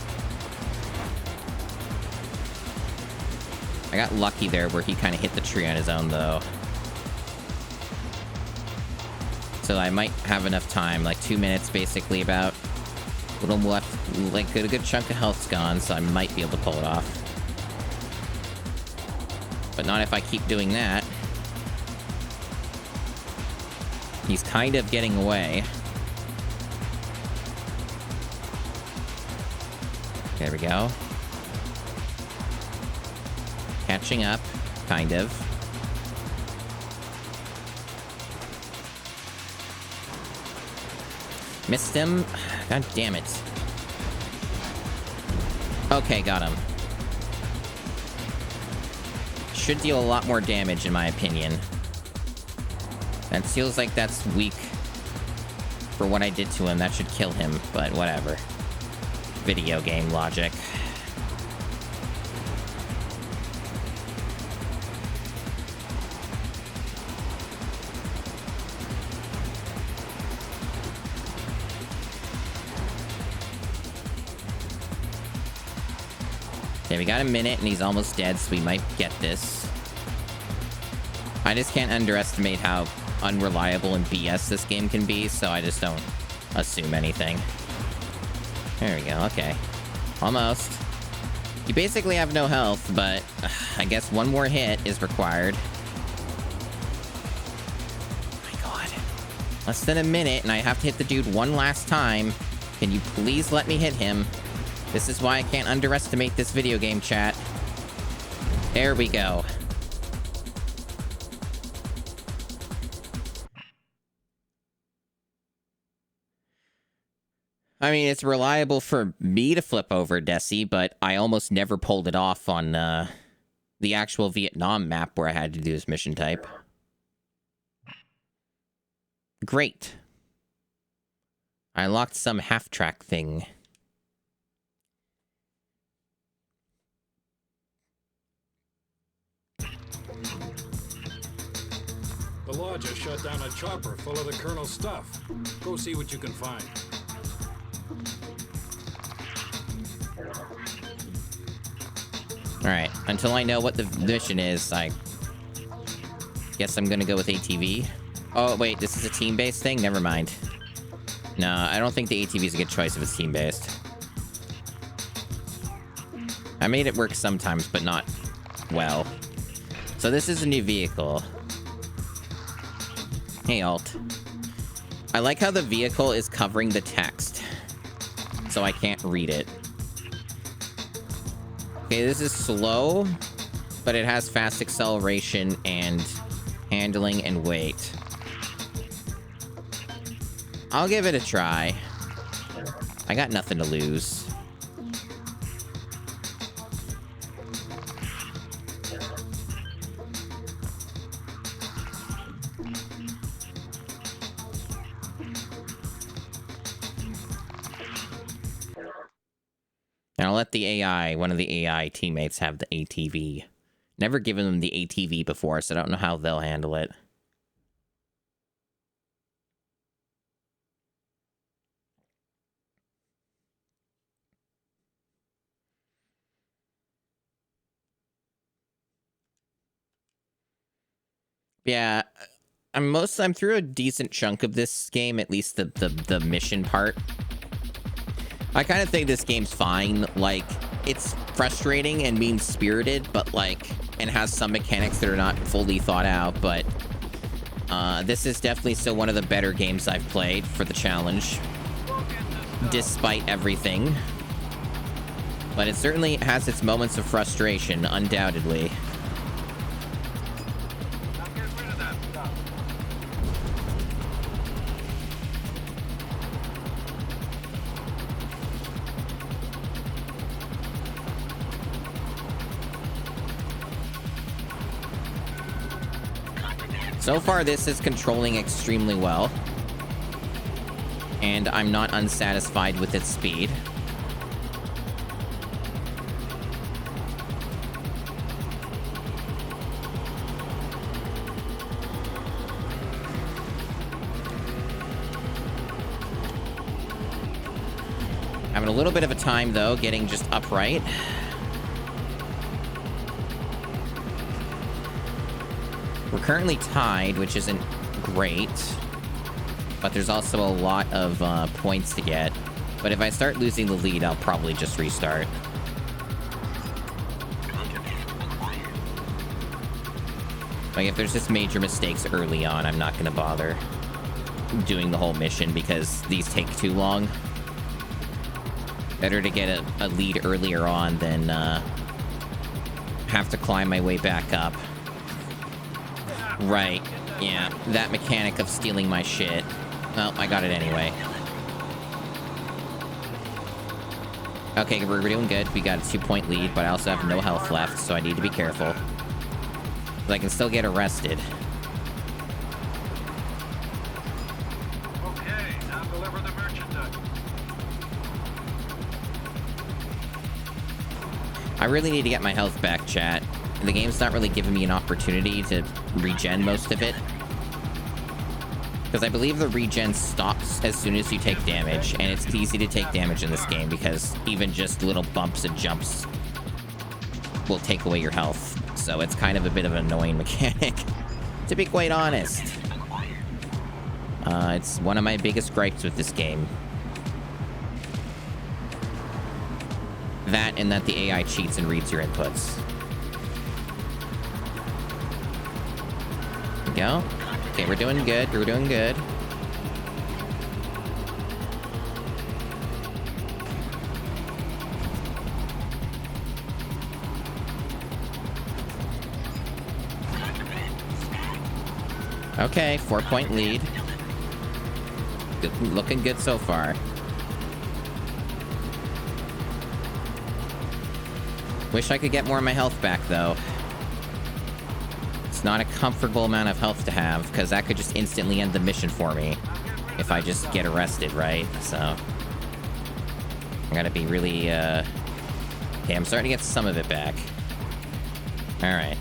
I got lucky there where he kind of hit the tree on his own, though. So I might have enough time, like 2 minutes basically about. Little left, like a good chunk of health's gone, so I might be able to pull it off. But not if I keep doing that. He's kind of getting away. There we go. Catching up, kind of. Missed him. God damn it. Okay, got him. Should deal a lot more damage, in my opinion. That feels like that's weak for what I did to him. That should kill him, but whatever. Video game logic. Okay, we got a minute and he's almost dead, so we might get this. I just can't underestimate how unreliable and BS this game can be, so I just don't assume anything. There we go, okay. Almost. You basically have no health, but I guess one more hit is required. Oh my god. Less than a minute, and I have to hit the dude one last time. Can you please let me hit him? This is why I can't underestimate this video game, chat. There we go. I mean, it's reliable for me to flip over Desi, but I almost never pulled it off on the actual Vietnam map where I had to do this mission type. Great. I unlocked some half-track thing. The law just shut down a chopper full of the Colonel's stuff. Go see what you can find. Alright, until I know what the mission is, I guess I'm gonna go with ATV. Oh, wait, this is a team-based thing? Never mind. No, I don't think the ATV is a good choice if it's team-based. I made it work sometimes, but not well. So this is a new vehicle. Hey, Alt. I like how the vehicle is covering the text, so I can't read it. Okay, this is slow, but it has fast acceleration and handling and weight. I'll give it a try. I got nothing to lose. And I'll let the AI, one of the AI teammates, have the ATV. Never given them the ATV before, so I don't know how they'll handle it. Yeah, I'm through a decent chunk of this game, at least the mission part. I kind of think this game's fine. Like, it's frustrating and mean-spirited, but like, and has some mechanics that are not fully thought out, but this is definitely still one of the better games I've played for the challenge, despite everything. But it certainly has its moments of frustration, undoubtedly. So far, this is controlling extremely well, and I'm not unsatisfied with its speed. Having a little bit of a time, though, getting just upright. We're currently tied, which isn't great, but there's also a lot of points to get. But if I start losing the lead, I'll probably just restart. Like, if there's just major mistakes early on, I'm not going to bother doing the whole mission because these take too long. Better to get a lead earlier on than have to climb my way back up. Right, yeah, that mechanic of stealing my shit. Well, I got it anyway. Okay, we're doing good. We got a 2-point lead, but I also have no health left, so I need to be careful. But I can still get arrested. Okay, now deliver the merchandise. I really need to get my health back, chat. The game's not really giving me an opportunity to regen most of it. Because I believe the regen stops as soon as you take damage, and it's easy to take damage in this game because even just little bumps and jumps will take away your health. So it's kind of a bit of an annoying mechanic, to be quite honest. It's one of my biggest gripes with this game. That and that the AI cheats and reads your inputs. Go. Okay, we're doing good. We're doing good. Okay, 4-point lead. Looking good so far. Wish I could get more of my health back, though. It's not a comfortable amount of health to have, because that could just instantly end the mission for me if I just get arrested, right? So I gotta be really, Okay, I'm starting to get some of it back. Alright.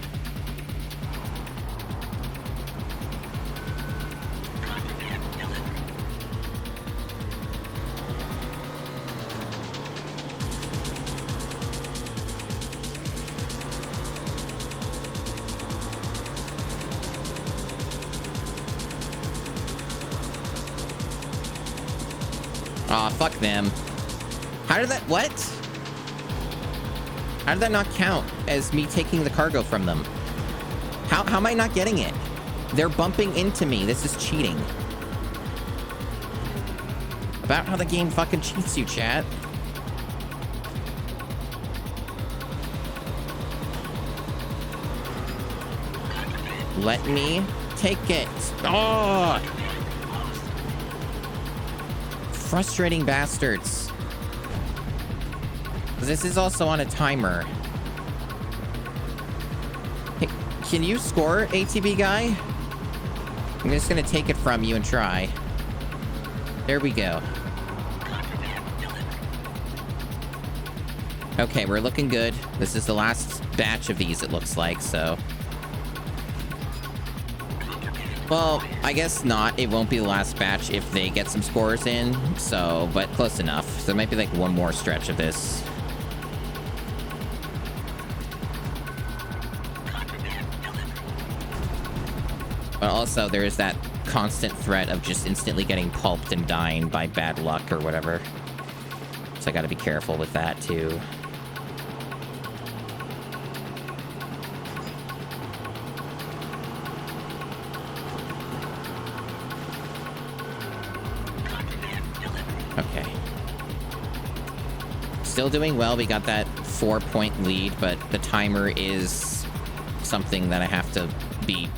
Aw, fuck them. How did that... What? How did that not count as me taking the cargo from them? How am I not getting it? They're bumping into me. This is cheating. About how the game fucking cheats you, chat. Let me take it. Oh! Frustrating bastards. This is also on a timer. Hey, can you score, ATB guy? I'm just gonna take it from you and try. There we go. Okay, we're looking good. This is the last batch of these, it looks like, so... Well, I guess not. It won't be the last batch if they get some scores in, so, but close enough. So there might be like one more stretch of this. But also, there is that constant threat of just instantly getting pulped and dying by bad luck or whatever. So I gotta be careful with that, too. Okay. Still doing well. We got that 4-point lead, but the timer is something that I have to beat.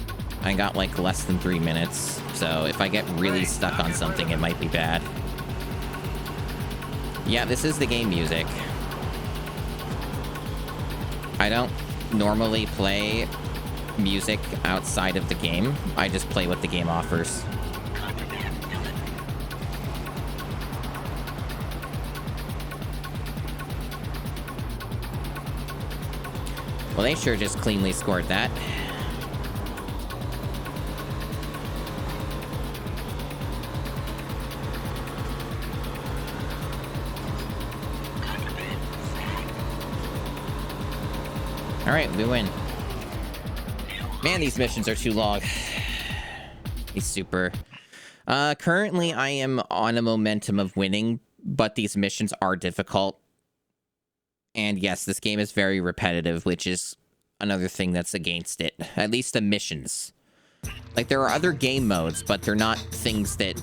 I got like less than 3 minutes, so if I get really stuck on something, it might be bad. Yeah, this is the game music. I don't normally play music outside of the game. I just play what the game offers. Well, they sure just cleanly scored that. All right, we win. Man, these missions are too long. He's super. Currently, I am on a momentum of winning, but these missions are difficult. And yes, this game is very repetitive, which is another thing that's against it. At least the missions. Like, there are other game modes, but they're not things that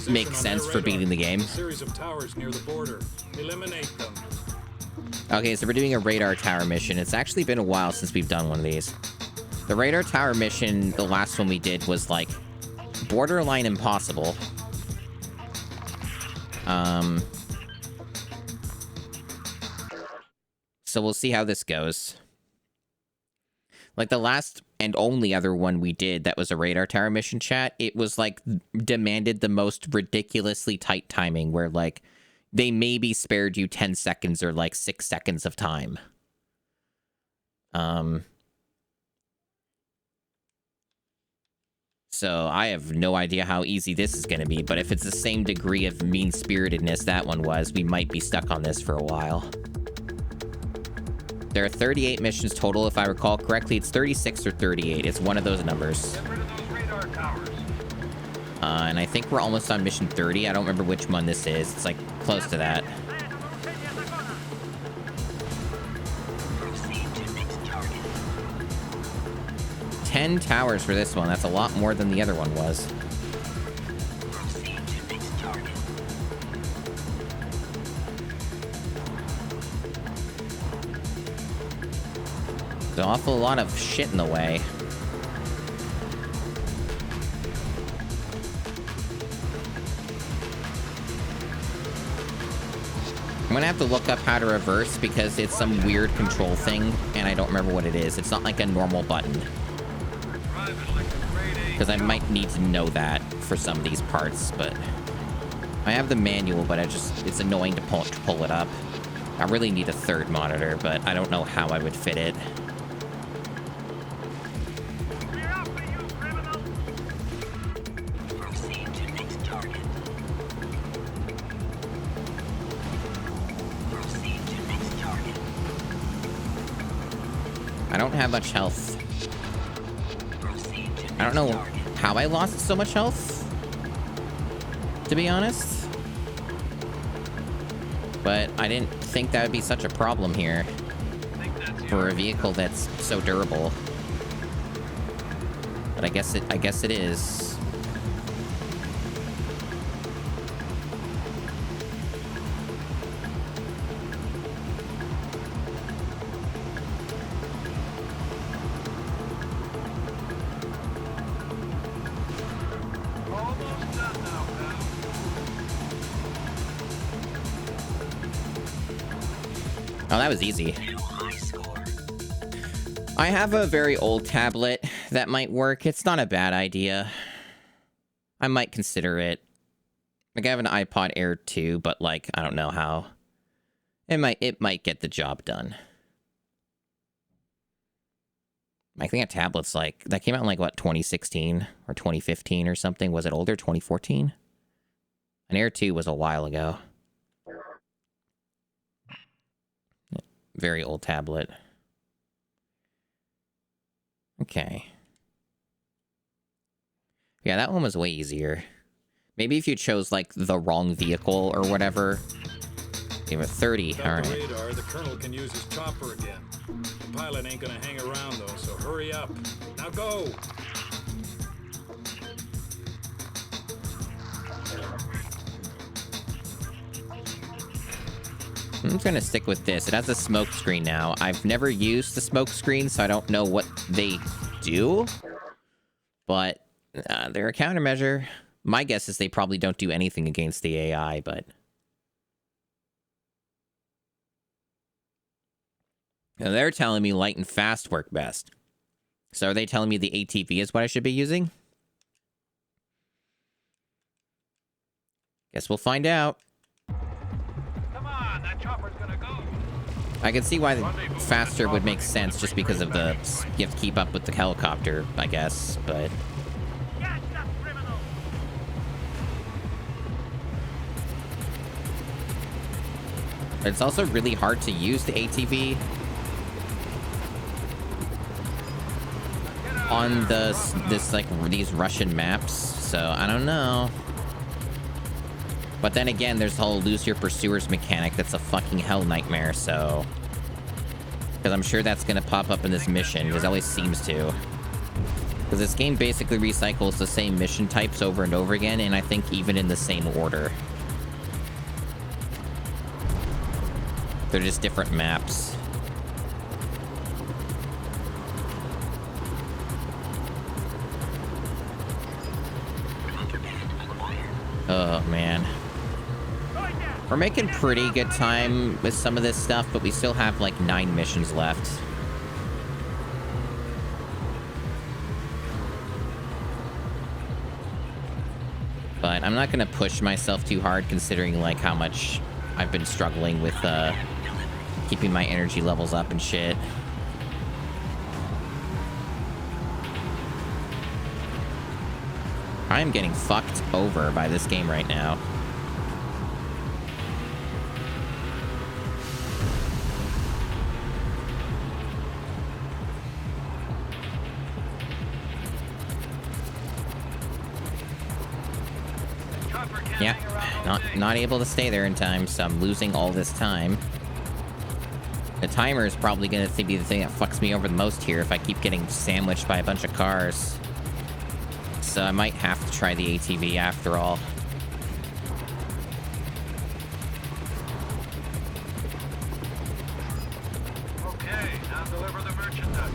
make sense for beating the game. A series of towers near the border. Eliminate them. Okay, so we're doing a radar tower mission. It's actually been a while since we've done one of these. The radar tower mission, the last one we did was, like, borderline impossible. So we'll see how this goes. Like, the last and only other one we did that was a radar tower mission, chat, it was, like, demanded the most ridiculously tight timing, where, like, they maybe spared you 10 seconds or, like, 6 seconds of time. So I have no idea how easy this is going to be, but if it's the same degree of mean-spiritedness that one was, we might be stuck on this for a while. There are 38 missions total, if I recall correctly. It's 36 or 38. It's one of those numbers. Get rid of those radar towers. And I think we're almost on mission 30. I don't remember which one this is. It's, like, close to that. Proceed to next target. 10 towers for this one. That's a lot more than the other one was. Proceed to next target. There's an awful lot of shit in the way. I'm gonna have to look up how to reverse because it's some weird control thing, and I don't remember what it is. It's not like a normal button. Because I might need to know that for some of these parts, but... I have the manual, but it's annoying to pull it up. I really need a third monitor, but I don't know how I would fit it. Proceed to next target. Proceed to next target. I don't have much health. Proceed to next I don't know target. how I lost so much health, to be honest. But I didn't think that would be such a problem here for a vehicle that's so durable. But I guess it is. Almost done now, pal. Oh, that was easy. New high score. I have a very old tablet that might work. It's not a bad idea. I might consider it. Like, I have an iPod Air 2, but, like, I don't know how. It might get the job done. I think a tablet's like... That came out in, like, what, 2016? Or 2015 or something? Was it older? 2014? An Air 2 was a while ago. Very old tablet. Okay. Yeah, that one was way easier. Maybe if you chose, like, the wrong vehicle or whatever. You have a 30, Without alright. the radar, the colonel can use his chopper again. The pilot ain't gonna hang around, though, so hurry up. Now go! I'm just gonna stick with this. It has a smoke screen now. I've never used the smoke screen, so I don't know what they do. But they're a countermeasure. My guess is they probably don't do anything against the AI, but... Now they're telling me light and fast work best. So are they telling me the ATV is what I should be using? Guess we'll find out. Come on, that chopper's gonna go. I can see why the faster would make sense just because of the... You have to keep up with the helicopter, I guess, but... Catch that criminal. It's also really hard to use the ATV on these Russian maps, so I don't know. But then again, there's the whole lose your pursuers mechanic that's a fucking hell nightmare, so... Because I'm sure that's gonna pop up in this mission, because it always seems to. Because this game basically recycles the same mission types over and over again, and I think even in the same order. They're just different maps. Oh, man. We're making pretty good time with some of this stuff, but we still have, like, 9 missions left. But I'm not gonna push myself too hard, considering, like, how much I've been struggling with, keeping my energy levels up and shit. I am getting fucked over by this game right now. Yeah, not able to stay there in time, so I'm losing all this time. The timer is probably going to be the thing that fucks me over the most here if I keep getting sandwiched by a bunch of cars. So I might have to try the ATV after all. Okay, now deliver the merchandise.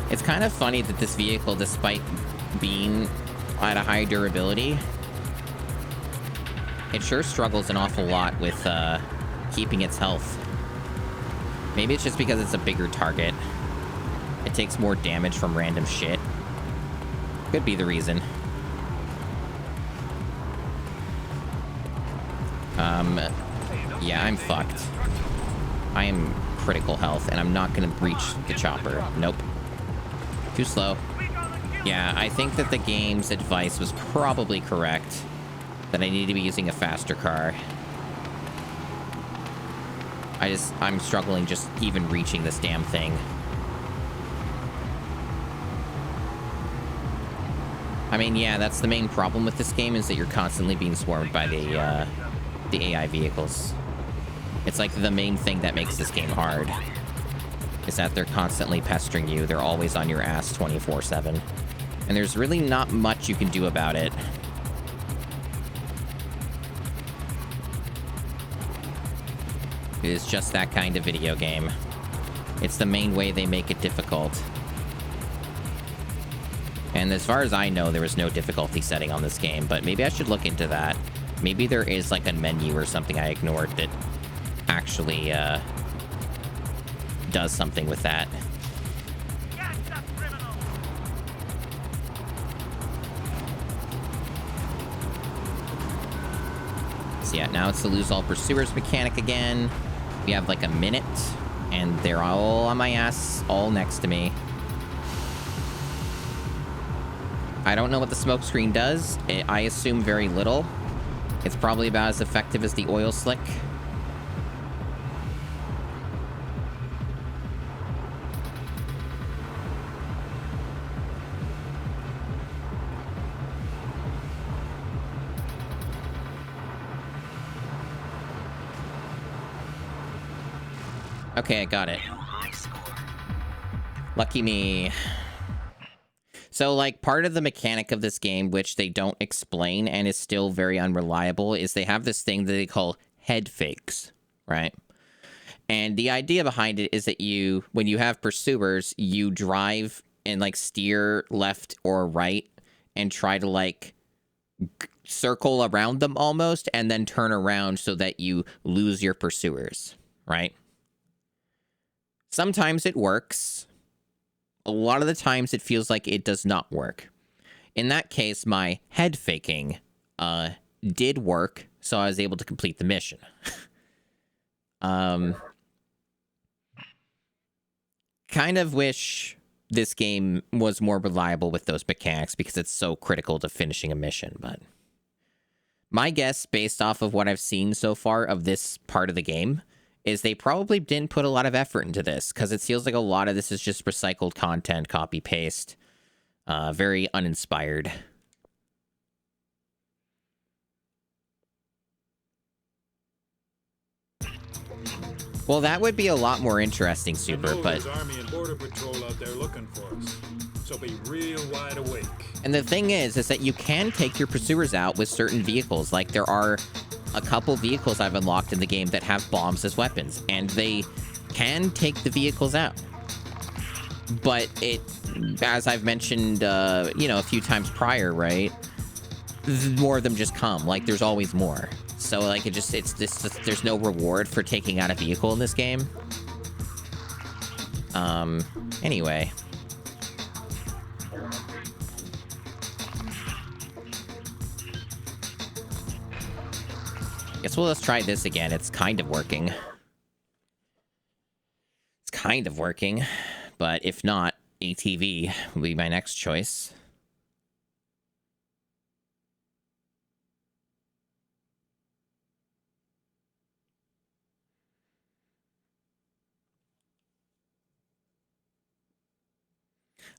It's kind of funny that this vehicle, despite being at a high durability, it sure struggles an awful lot with keeping its health. Maybe it's just because it's a bigger target. It takes more damage from random shit. Could be the reason. Yeah, I'm fucked. I am critical health, and I'm not gonna reach the chopper. Nope. Too slow. Yeah, I think that the game's advice was probably correct. That I need to be using a faster car. I'm struggling just even reaching this damn thing. I mean, yeah, that's the main problem with this game, is that you're constantly being swarmed by the AI vehicles. It's like the main thing that makes this game hard. Is that they're constantly pestering you. They're always on your ass 24/7. And there's really not much you can do about it. It is just that kind of video game. It's the main way they make it difficult. And as far as I know, there was no difficulty setting on this game, but maybe I should look into that. Maybe there is like a menu or something I ignored that actually does something with that. So yeah, now it's the lose all pursuers mechanic again. We have like a minute, and they're all on my ass, all next to me. I don't know what the smoke screen does. I assume very little. It's probably about as effective as the oil slick. Okay, I got it. New high score. Lucky me. So, like, part of the mechanic of this game, which they don't explain and is still very unreliable, is they have this thing that they call head fakes, right? And the idea behind it is that you, when you have pursuers, you drive and, like, steer left or right and try to, like, circle around them almost and then turn around so that you lose your pursuers, right? Sometimes it works. A lot of the times it feels like it does not work. In that case, my head faking did work, so I was able to complete the mission. Kind of wish this game was more reliable with those mechanics because it's so critical to finishing a mission, but my guess, based off of what I've seen so far of this part of the game, is they probably didn't put a lot of effort into this, because it feels like a lot of this is just recycled content, copy-paste, very uninspired. Well, that would be a lot more interesting, Super, but... There's Army and Border Patrol out there looking for us, so be real wide awake. And the thing is that you can take your pursuers out with certain vehicles. Like, there are a couple vehicles I've unlocked in the game that have bombs as weapons, and they can take the vehicles out. But it, as I've mentioned, you know, a few times prior, right? More of them just come. Like, there's always more. So, like, there's no reward for taking out a vehicle in this game. Anyway. Guess let's try this again. It's kind of working. It's kind of working. But if not, ATV will be my next choice.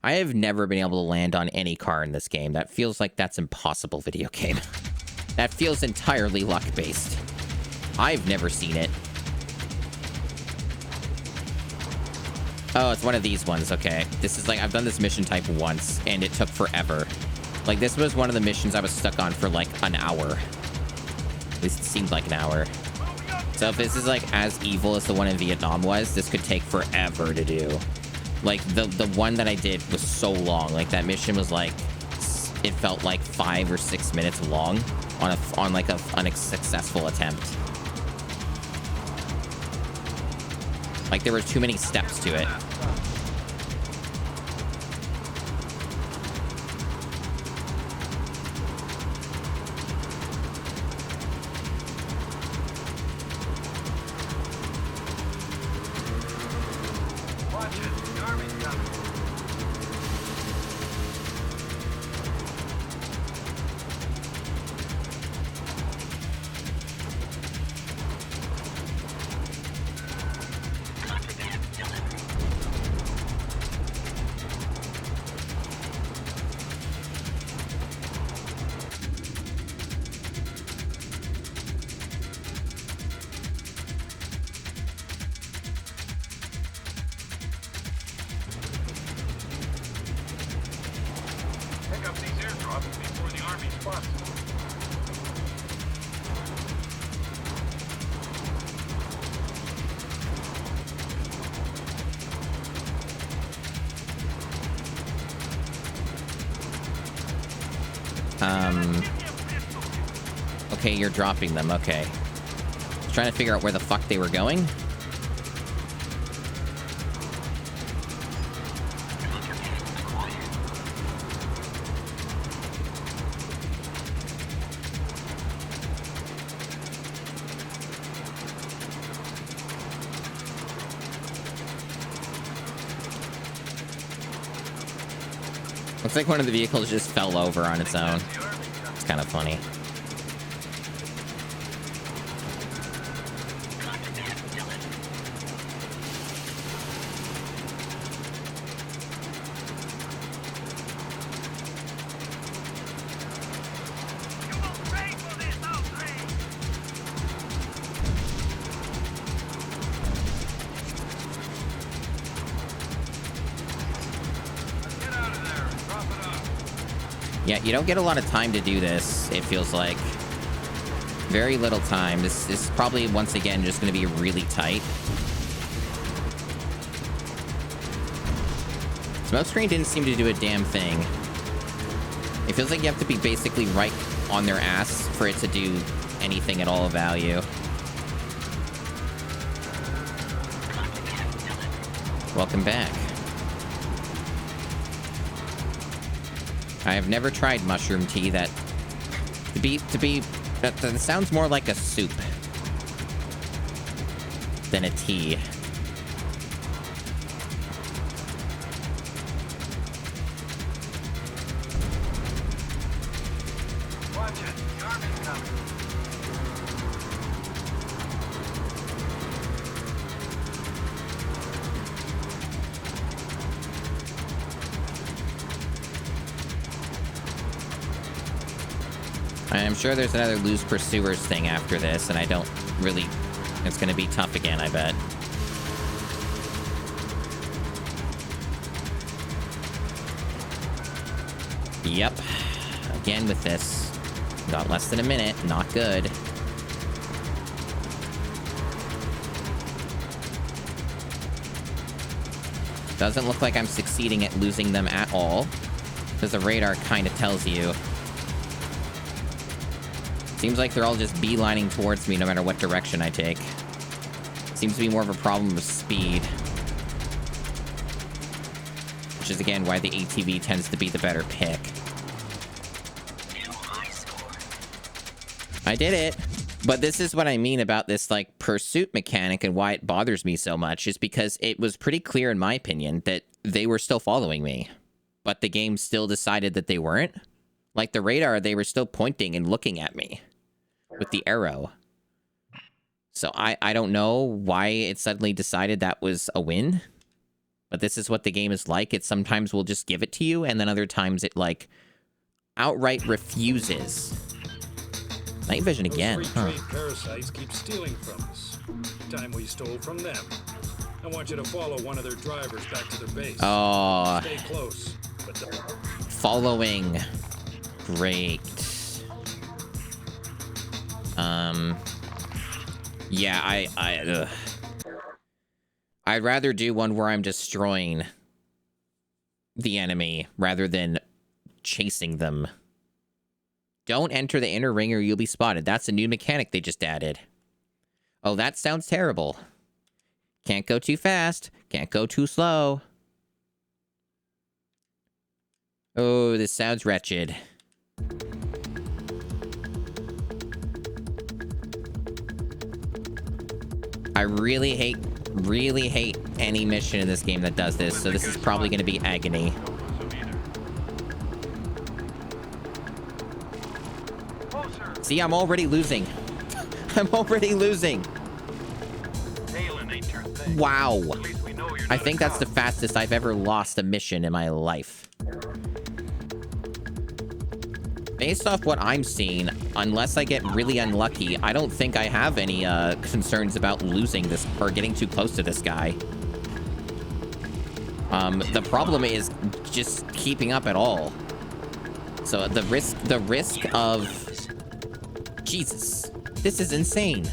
I have never been able to land on any car in this game. That feels like that's impossible, video game. That feels entirely luck-based. I've never seen it. Oh, it's one of these ones. Okay. This is like, I've done this mission type once, and it took forever. Like, this was one of the missions I was stuck on for, like, an hour. At least it seemed like an hour. So if this is, like, as evil as the one in Vietnam was, this could take forever to do. Like, the one that I did was so long. Like, that mission was, like, it felt like 5 or 6 minutes long on a successful attempt. Like, there were too many steps to it. Watch it. The army's coming. Pick up these airdrops before the army spots them. Okay, you're dropping them. Okay. Trying to figure out where the fuck they were going. Looks like one of the vehicles just fell over on its own. It's kind of funny. Yeah, you don't get a lot of time to do this, it feels like. Very little time. This is probably, once again, just going to be really tight. Smokescreen didn't seem to do a damn thing. It feels like you have to be basically right on their ass for it to do anything at all of value. Welcome back. I have never tried mushroom tea. That sounds more like a soup than a tea. Watch it. The army's coming. I'm sure there's another Lose Pursuers thing after this, and I don't really... It's gonna be tough again, I bet. Yep. Again with this. Got less than a minute. Not good. Doesn't look like I'm succeeding at losing them at all, because the radar kind of tells you. Seems like they're all just beelining towards me no matter what direction I take. Seems to be more of a problem of speed. Which is, again, why the ATV tends to be the better pick. I did it! But this is what I mean about this, like, pursuit mechanic and why it bothers me so much, is because it was pretty clear, in my opinion, that they were still following me. But the game still decided that they weren't. Like, the radar, they were still pointing and looking at me with the arrow. So I don't know why it suddenly decided that was a win. But this is what the game is like. It sometimes will just give it to you, and then other times it, like, outright refuses. Night vision again, Those free trade parasites keep stealing from us. Time we stole from them. I want you to follow one of their drivers back to their base. Oh. Stay close. But Following. Great. Yeah, I'd rather do one where I'm destroying the enemy rather than chasing them. Don't enter the inner ring or you'll be spotted. That's a new mechanic they just added. Oh, that sounds terrible. Can't go too fast. Can't go too slow. Oh, this sounds wretched. I really hate any mission in this game that does this, so this is probably going to be agony. See, I'm already losing. I'm already losing. Wow. I think that's the fastest I've ever lost a mission in my life. Based off what I'm seeing, unless I get really unlucky, I don't think I have any concerns about losing this or getting too close to this guy. The problem is just keeping up at all. So the risk of... Jesus, this is insane.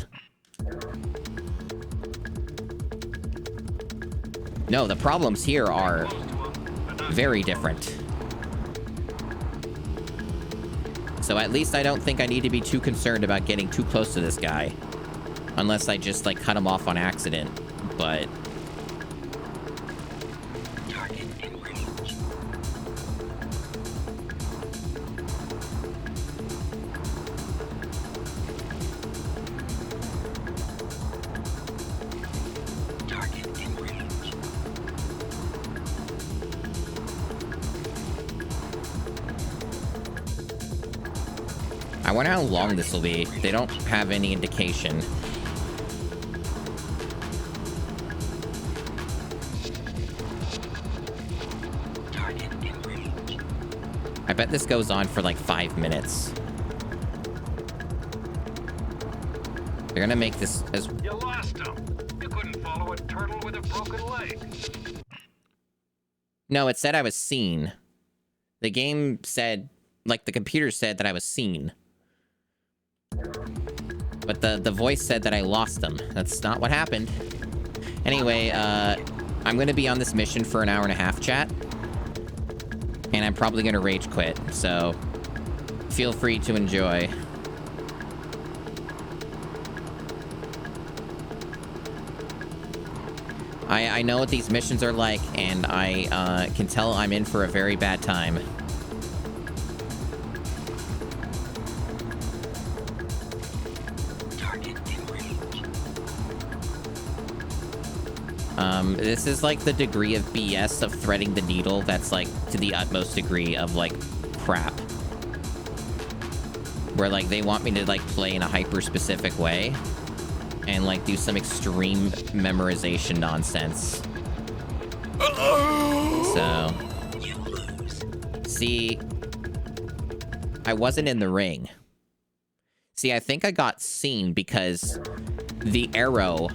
No, the problems here are very different. So at least I don't think I need to be too concerned about getting too close to this guy. Unless I just, like, cut him off on accident. But... I wonder how long this will be. They don't have any indication. I bet this goes on for like 5 minutes. They're gonna make this as... You lost him. You couldn't follow a turtle with a broken leg. No, it said I was seen. The game said like, the computer said that I was seen. But the voice said that I lost them. That's not what happened. Anyway, I'm gonna be on this mission for an hour and a half, chat. And I'm probably gonna rage quit, so feel free to enjoy. I know what these missions are like, and I can tell I'm in for a very bad time. This is like the degree of BS of threading the needle that's like to the utmost degree of like crap. Where like they want me to like play in a hyper specific way and like do some extreme memorization nonsense. So, see, I wasn't in the ring. See, I think I got seen because the arrow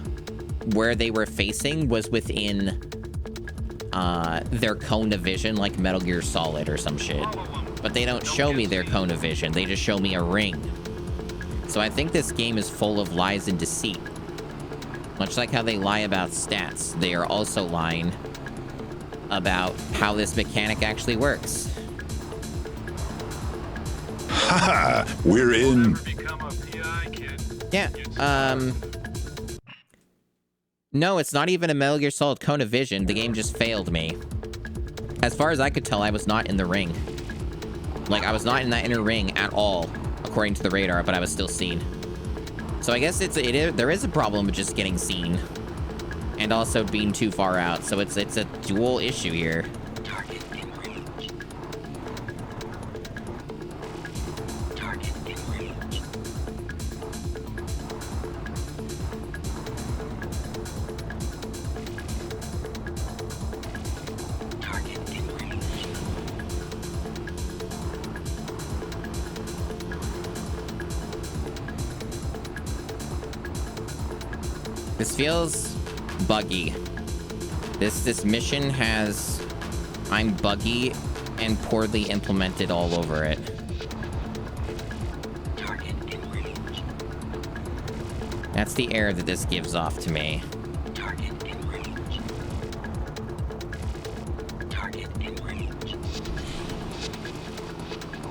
where they were facing was within their cone of vision, like Metal Gear Solid or some shit. But they don't show me their cone of vision, they just show me a ring. So I think this game is full of lies and deceit. Much like how they lie about stats, they are also lying about how this mechanic actually works. Haha, we're in. Yeah, no, it's not even a Metal Gear Solid cone of vision. The game just failed me. As far as I could tell, I was not in the ring. Like, I was not in that inner ring at all, according to the radar, but I was still seen. So I guess there is a problem with just getting seen. And also being too far out, so it's a dual issue here. This feels buggy. This mission has... I'm buggy and poorly implemented all over it. That's the air that this gives off to me. Don't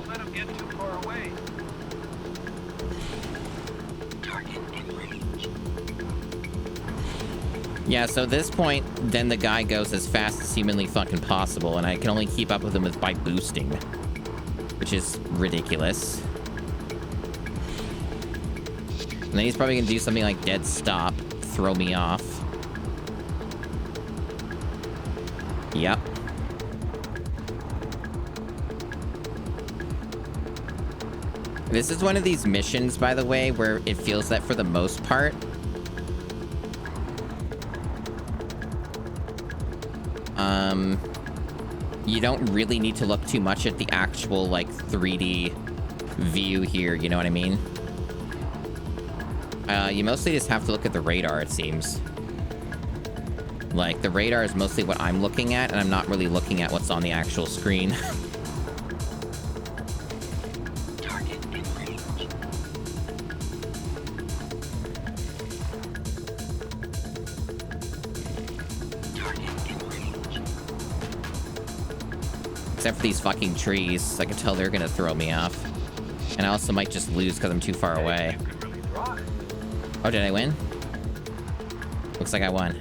let him get too far away. Yeah, so at this point, then the guy goes as fast as humanly fucking possible, and I can only keep up with him by boosting, which is ridiculous. And then he's probably gonna do something like dead stop, throw me off. Yep. This is one of these missions, by the way, where it feels that for the most part, you don't really need to look too much at the actual, like, 3D view here, you know what I mean? You mostly just have to look at the radar, it seems. Like, the radar is mostly what I'm looking at, and I'm not really looking at what's on the actual screen. Except for these fucking trees. I can tell they're gonna throw me off. And I also might just lose because I'm too far away. Oh, did I win? Looks like I won.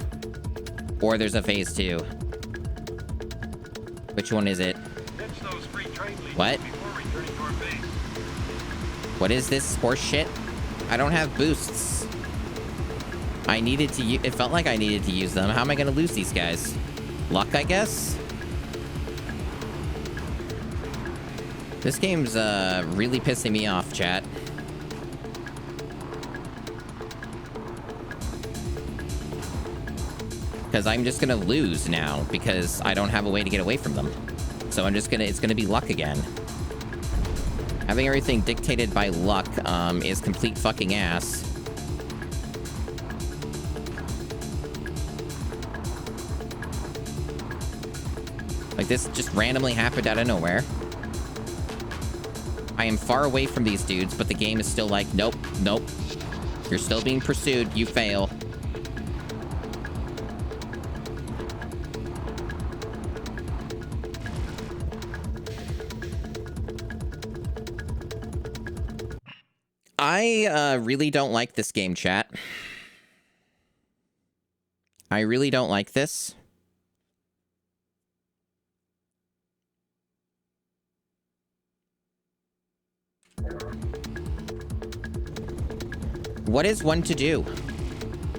Or there's a phase 2. Which one is it? What? What is this horse shit? I don't have boosts. I needed to it felt like I needed to use them. How am I gonna lose these guys? Luck, I guess? This game's really pissing me off, chat. Because I'm just gonna lose now, because I don't have a way to get away from them. So it's gonna be luck again. Having everything dictated by luck, is complete fucking ass. Like, this just randomly happened out of nowhere. I am far away from these dudes, but the game is still like, nope, nope. You're still being pursued. You fail. I really don't like this game, chat. I really don't like this. What is one to do?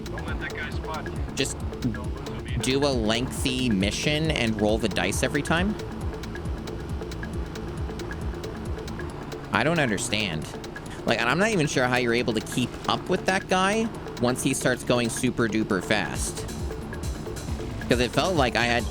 Don't let that guy spot you. Just do a lengthy mission and roll the dice every time? I don't understand. Like, I'm not even sure how you're able to keep up with that guy once he starts going super duper fast. Because it felt like I had...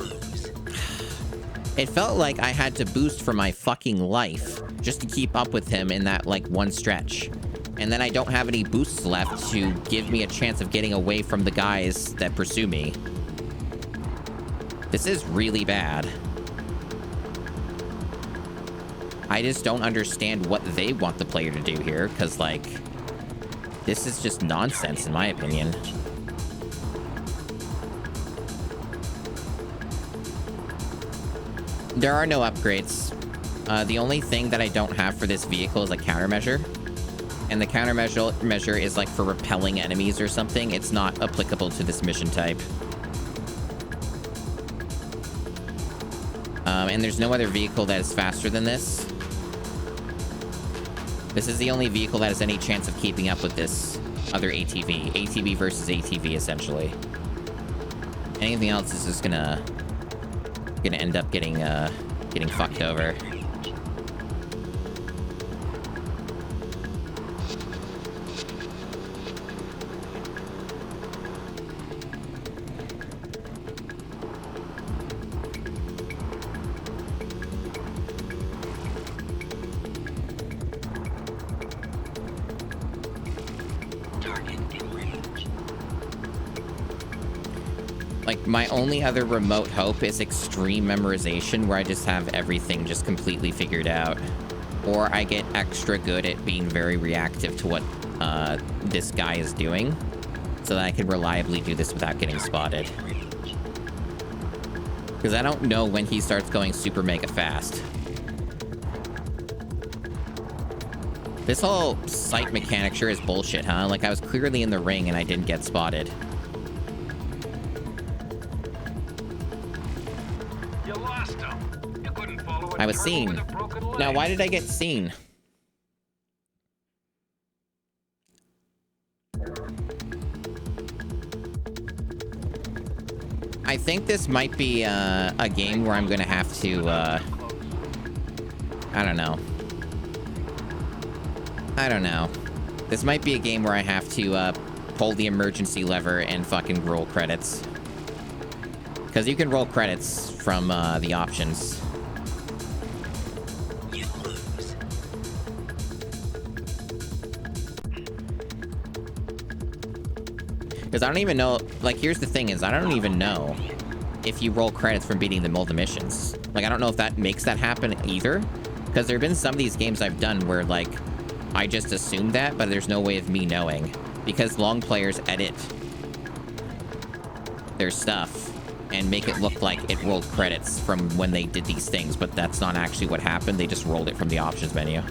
It felt like I had to boost for my fucking life just to keep up with him in that, like, one stretch. And then I don't have any boosts left to give me a chance of getting away from the guys that pursue me. This is really bad. I just don't understand what they want the player to do here, because, like, this is just nonsense, in my opinion. There are no upgrades. The only thing that I don't have for this vehicle is a countermeasure. And the countermeasure is, like, for repelling enemies or something. It's not applicable to this mission type. And there's no other vehicle that is faster than this. This is the only vehicle that has any chance of keeping up with this other ATV. ATV versus ATV, essentially. Anything else is just gonna end up getting fucked over. Like, my only other remote hope is extreme memorization, where I just have everything just completely figured out. Or I get extra good at being very reactive to what this guy is doing, so that I can reliably do this without getting spotted. Because I don't know when he starts going super mega fast. This whole sight mechanic sure is bullshit, huh? Like, I was clearly in the ring and I didn't get spotted. I was seen. Now, why did I get seen? I think this might be a game where I'm gonna have to, I don't know. I don't know. This might be a game where I have to pull the emergency lever and fucking roll credits. Because you can roll credits from the options. Because I don't even know, like, here's the thing is, I don't even know if you roll credits from beating the multi missions. Like, I don't know if that makes that happen either. Because there have been some of these games I've done where, like, I just assumed that, but there's no way of me knowing. Because long players edit their stuff and make it look like it rolled credits from when they did these things, but that's not actually what happened. They just rolled it from the options menu.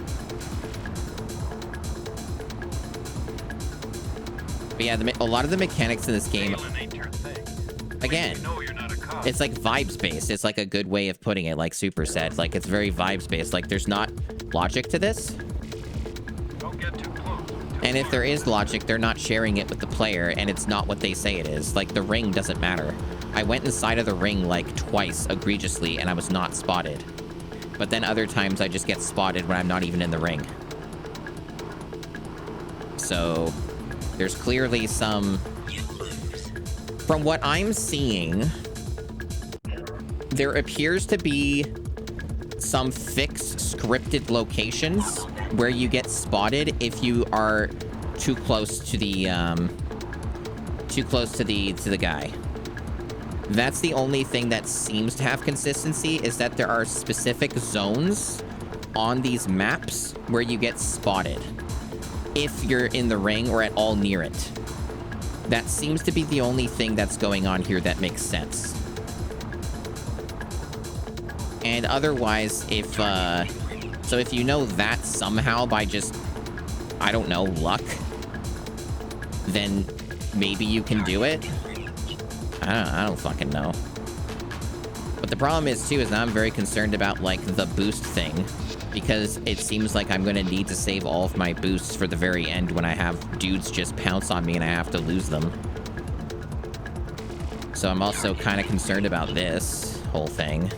But yeah, a lot of the mechanics in this game, again, it's like vibes-based. It's like a good way of putting it, like Super said. Like, it's very vibes-based. Like, there's not logic to this. And if there is logic, they're not sharing it with the player, and it's not what they say it is. Like, the ring doesn't matter. I went inside of the ring, like, twice, egregiously, and I was not spotted. But then other times, I just get spotted when I'm not even in the ring. So there's clearly some... From what I'm seeing, there appears to be some fixed scripted locations where you get spotted if you are too close to the guy. That's the only thing that seems to have consistency, is that there are specific zones on these maps where you get spotted if you're in the ring or at all near it. That seems to be the only thing that's going on here that makes sense. And otherwise, if you know that somehow by just, I don't know, luck, then maybe you can do it. I don't fucking know. But the problem is, too, is now I'm very concerned about, like, the boost thing. Because it seems like I'm going to need to save all of my boosts for the very end when I have dudes just pounce on me and I have to lose them. So I'm also kind of concerned about this whole thing.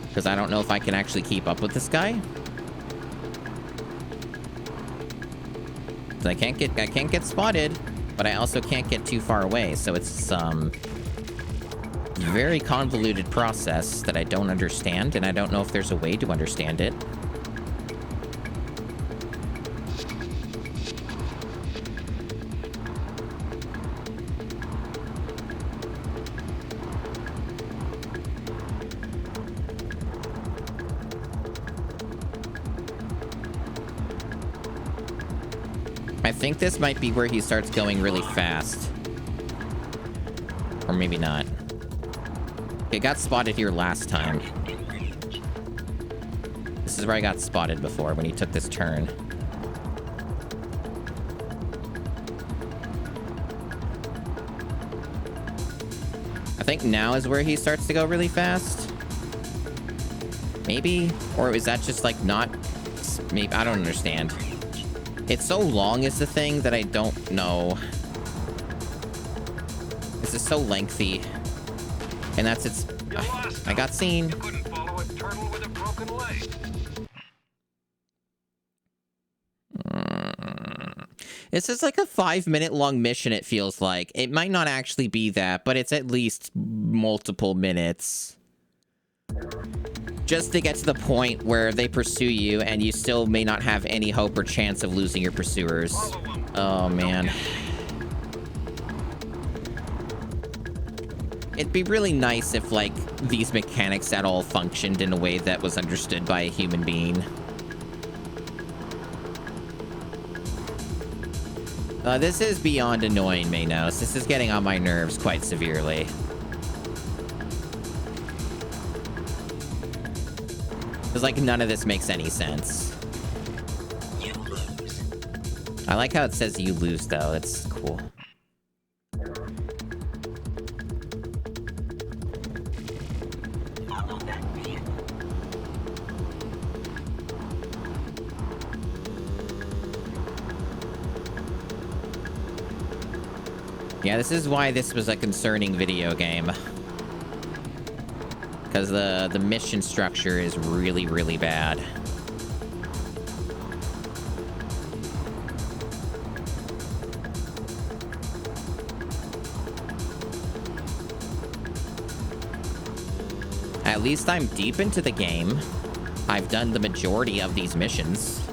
Because I don't know if I can actually keep up with this guy. I can't get spotted, but I also can't get too far away. So it's very convoluted process that I don't understand, and I don't know if there's a way to understand it. I think this might be where he starts going really fast. Or maybe not. It got spotted here last time. This is where I got spotted before, when he took this turn. I think now is where he starts to go really fast. Maybe? Or is that just, like, not... Maybe, I don't understand. It's so long is the thing that I don't know. This is so lengthy. And that's its... I got seen. You couldn't follow a turtle with a broken leg. This is like a 5-minute long mission, it feels like. It might not actually be that, but it's at least multiple minutes. Just to get to the point where they pursue you and you still may not have any hope or chance of losing your pursuers. Oh, man. It'd be really nice if, like, these mechanics at all functioned in a way that was understood by a human being. This is beyond annoying, Maynos. This is getting on my nerves quite severely. Because, like, none of this makes any sense. You lose. I like how it says you lose, though. It's cool. Follow that vehicle. Yeah, this is why this was a concerning video game. Because the mission structure is really, really bad. At least I'm deep into the game. I've done the majority of these missions.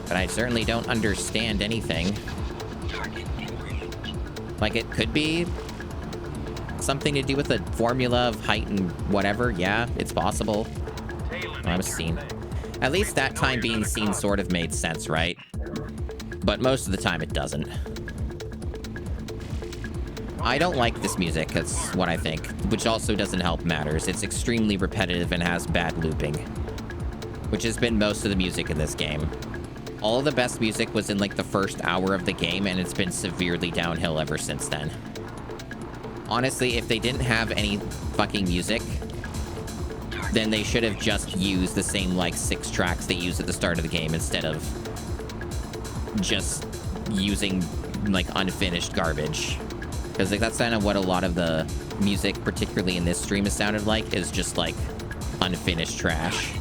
But I certainly don't understand anything. Like, it could be something to do with the formula of height and whatever. Yeah, it's possible. I was seen. At least that time being seen sort of made sense, right? But most of the time it doesn't. I don't like this music, that's what I think. Which also doesn't help matters. It's extremely repetitive and has bad looping. Which has been most of the music in this game. All of the best music was in, like, the first hour of the game, and it's been severely downhill ever since then. Honestly, if they didn't have any fucking music, then they should have just used the same, like, 6 tracks they used at the start of the game instead of just using, like, unfinished garbage. Because, like, that's kind of what a lot of the music, particularly in this stream, has sounded like, is just, like, unfinished trash.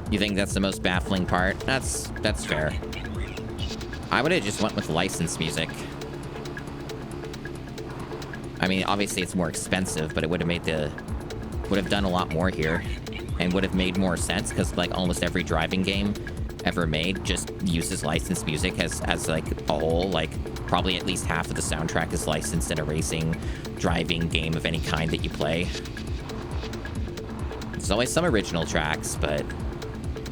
You think that's the most baffling part? That's fair. I would have just went with licensed music. I mean, obviously it's more expensive, but it would have done a lot more here, and would have made more sense because like almost every driving game ever made just uses licensed music as like a whole. Like probably at least half of the soundtrack is licensed in a racing driving game of any kind that you play. There's always some original tracks, but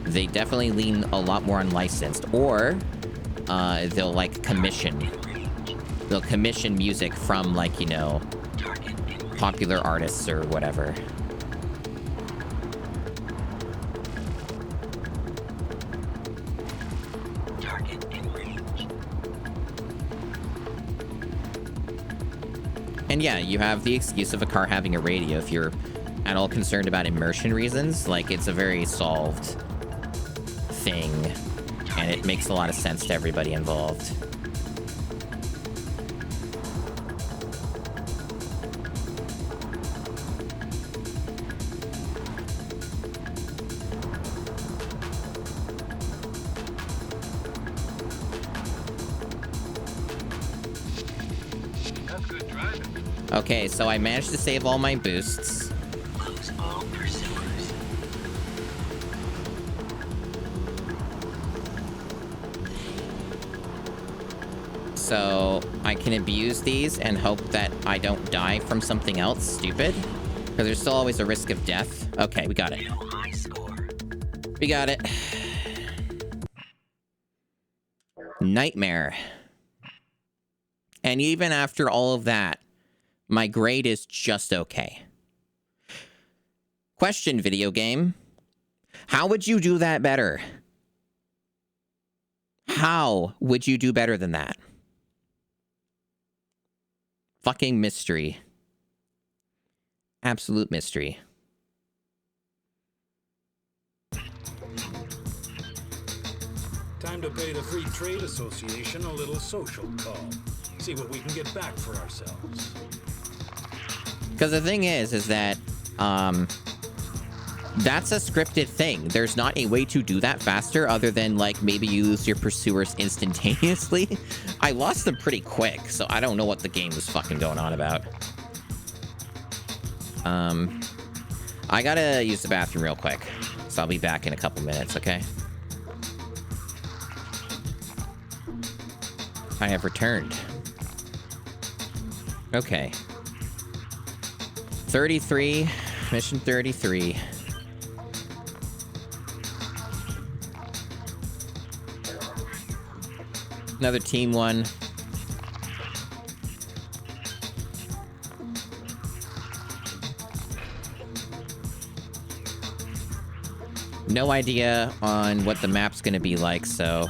they definitely lean a lot more unlicensed, or they'll like commission music from like, you know, popular artists or whatever. And yeah, you have the excuse of a car having a radio if you're at all concerned about immersion reasons. Like, it's a very solved thing, and it makes a lot of sense to everybody involved. Okay, so I managed to save all my boosts. Lose all pursuers. So I can abuse these and hope that I don't die from something else stupid. Because there's still always a risk of death. Okay, we got it. High score. We got it. Nightmare. And even after all of that, my grade is just okay. Question, video game. How would you do that better? How would you do better than that? Fucking mystery. Absolute mystery. Time to pay the Free Trade Association a little social call. See what we can get back for ourselves. Because the thing is that, that's a scripted thing. There's not a way to do that faster other than, like, maybe you lose your pursuers instantaneously. I lost them pretty quick, so I don't know what the game was fucking going on about. I gotta use the bathroom real quick, so I'll be back in a couple minutes, okay? I have returned. Okay. 33, mission 33. Another team one. No idea on what the map's gonna be like, so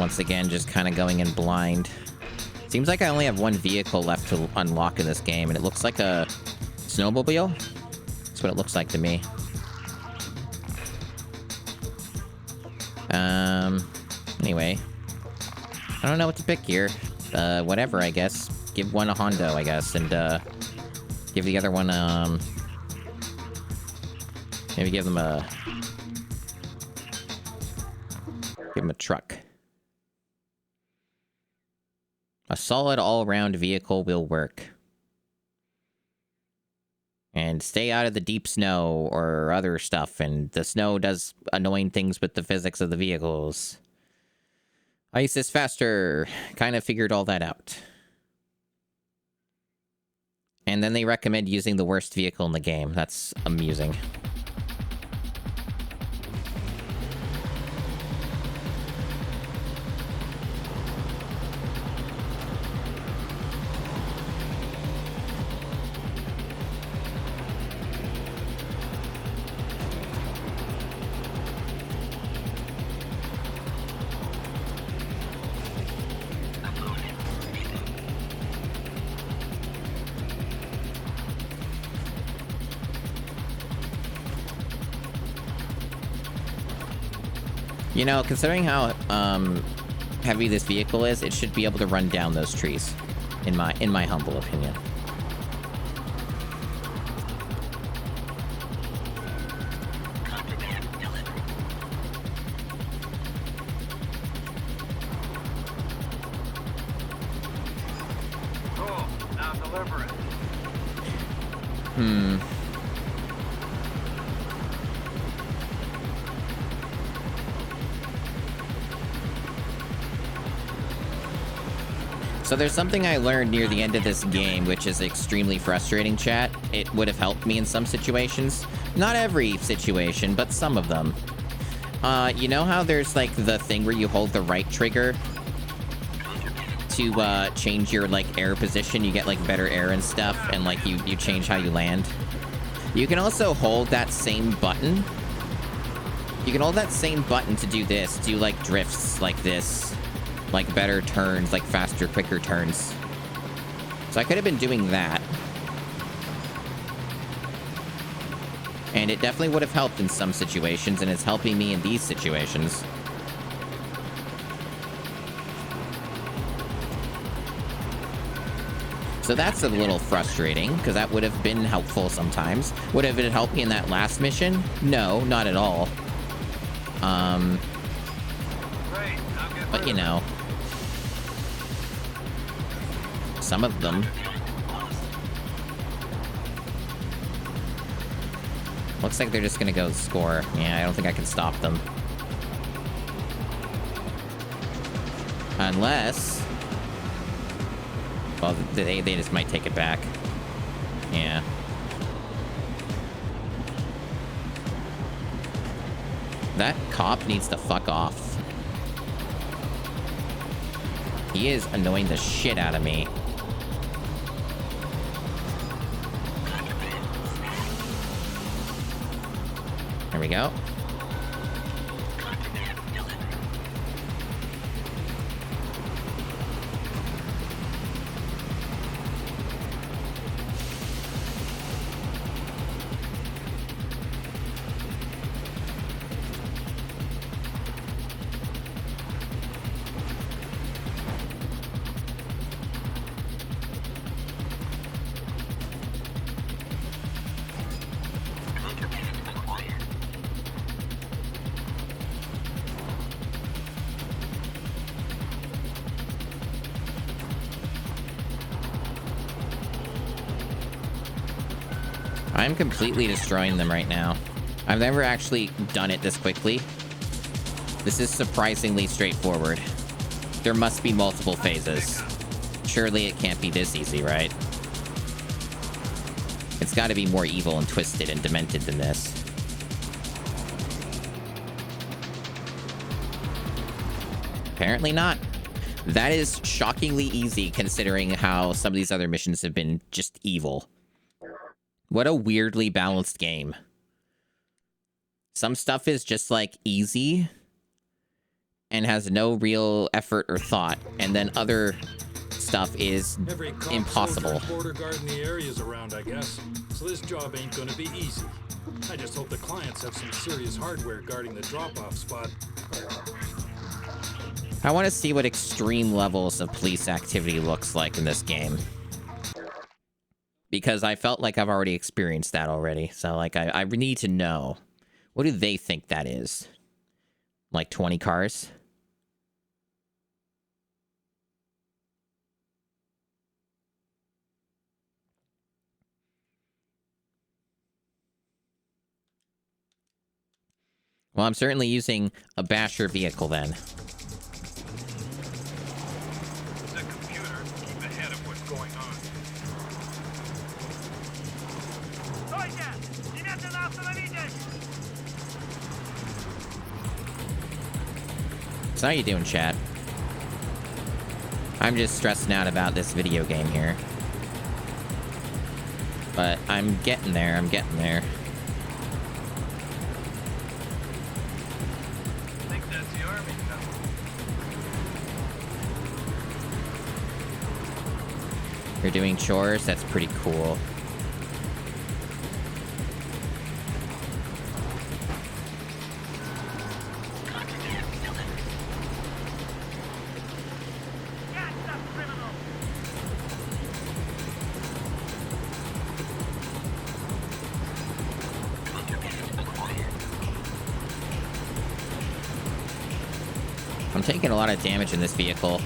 once again, just kind of going in blind. Seems like I only have one vehicle left to unlock in this game, and it looks like a snowmobile. That's what it looks like to me. Anyway. I don't know what to pick here. Whatever, I guess. Give one a Hondo, I guess, and, give the other one, maybe give them a truck. A solid all-around vehicle will work. And stay out of the deep snow or other stuff, and the snow does annoying things with the physics of the vehicles. Ice is faster. Kind of figured all that out. And then they recommend using the worst vehicle in the game. That's amusing. You know, considering how heavy this vehicle is, it should be able to run down those trees, in my humble opinion. deliver it. So there's something I learned near the end of this game, which is extremely frustrating, chat. It would have helped me in some situations. Not every situation, but some of them. You know how there's, like, the thing where you hold the right trigger to, change your, like, air position? You get, like, better air and stuff, and, like, you change how you land. You can also hold that same button. You can hold that same button to do this. Do, like, drifts like this. Like, better turns, like, faster, quicker turns. So I could have been doing that. And it definitely would have helped in some situations, and it's helping me in these situations. So that's a little frustrating, because that would have been helpful sometimes. Would have it helped me in that last mission? No, not at all. But, you know. Some of them. Looks like they're just gonna go score. Yeah, I don't think I can stop them. Unless... well, they just might take it back. Yeah. That cop needs to fuck off. He is annoying the shit out of me. There we go. I'm completely destroying them right now. I've never actually done it this quickly. This is surprisingly straightforward. There must be multiple phases. Surely it can't be this easy, right? It's got to be more evil and twisted and demented than this. Apparently not. That is shockingly easy considering how some of these other missions have been just evil. What a weirdly balanced game. Some stuff is just, like, easy and has no real effort or thought, and then other stuff is impossible. Border guarding the areas around, I guess. So this job ain't gonna be easy. I just hope the clients have some serious hardware guarding the drop-off spot. I want to see what extreme levels of police activity looks like in this game. Because I felt like I've already experienced that already. So, like, I need to know. What do they think that is? Like 20 cars? Well, I'm certainly using a basher vehicle then. The computer, keep ahead of what's going on. So how you doing, chat? I'm just stressing out about this video game here. But I'm getting there, I'm getting there. I think that's the army now. You're doing chores? That's pretty cool. I'm taking a lot of damage in this vehicle.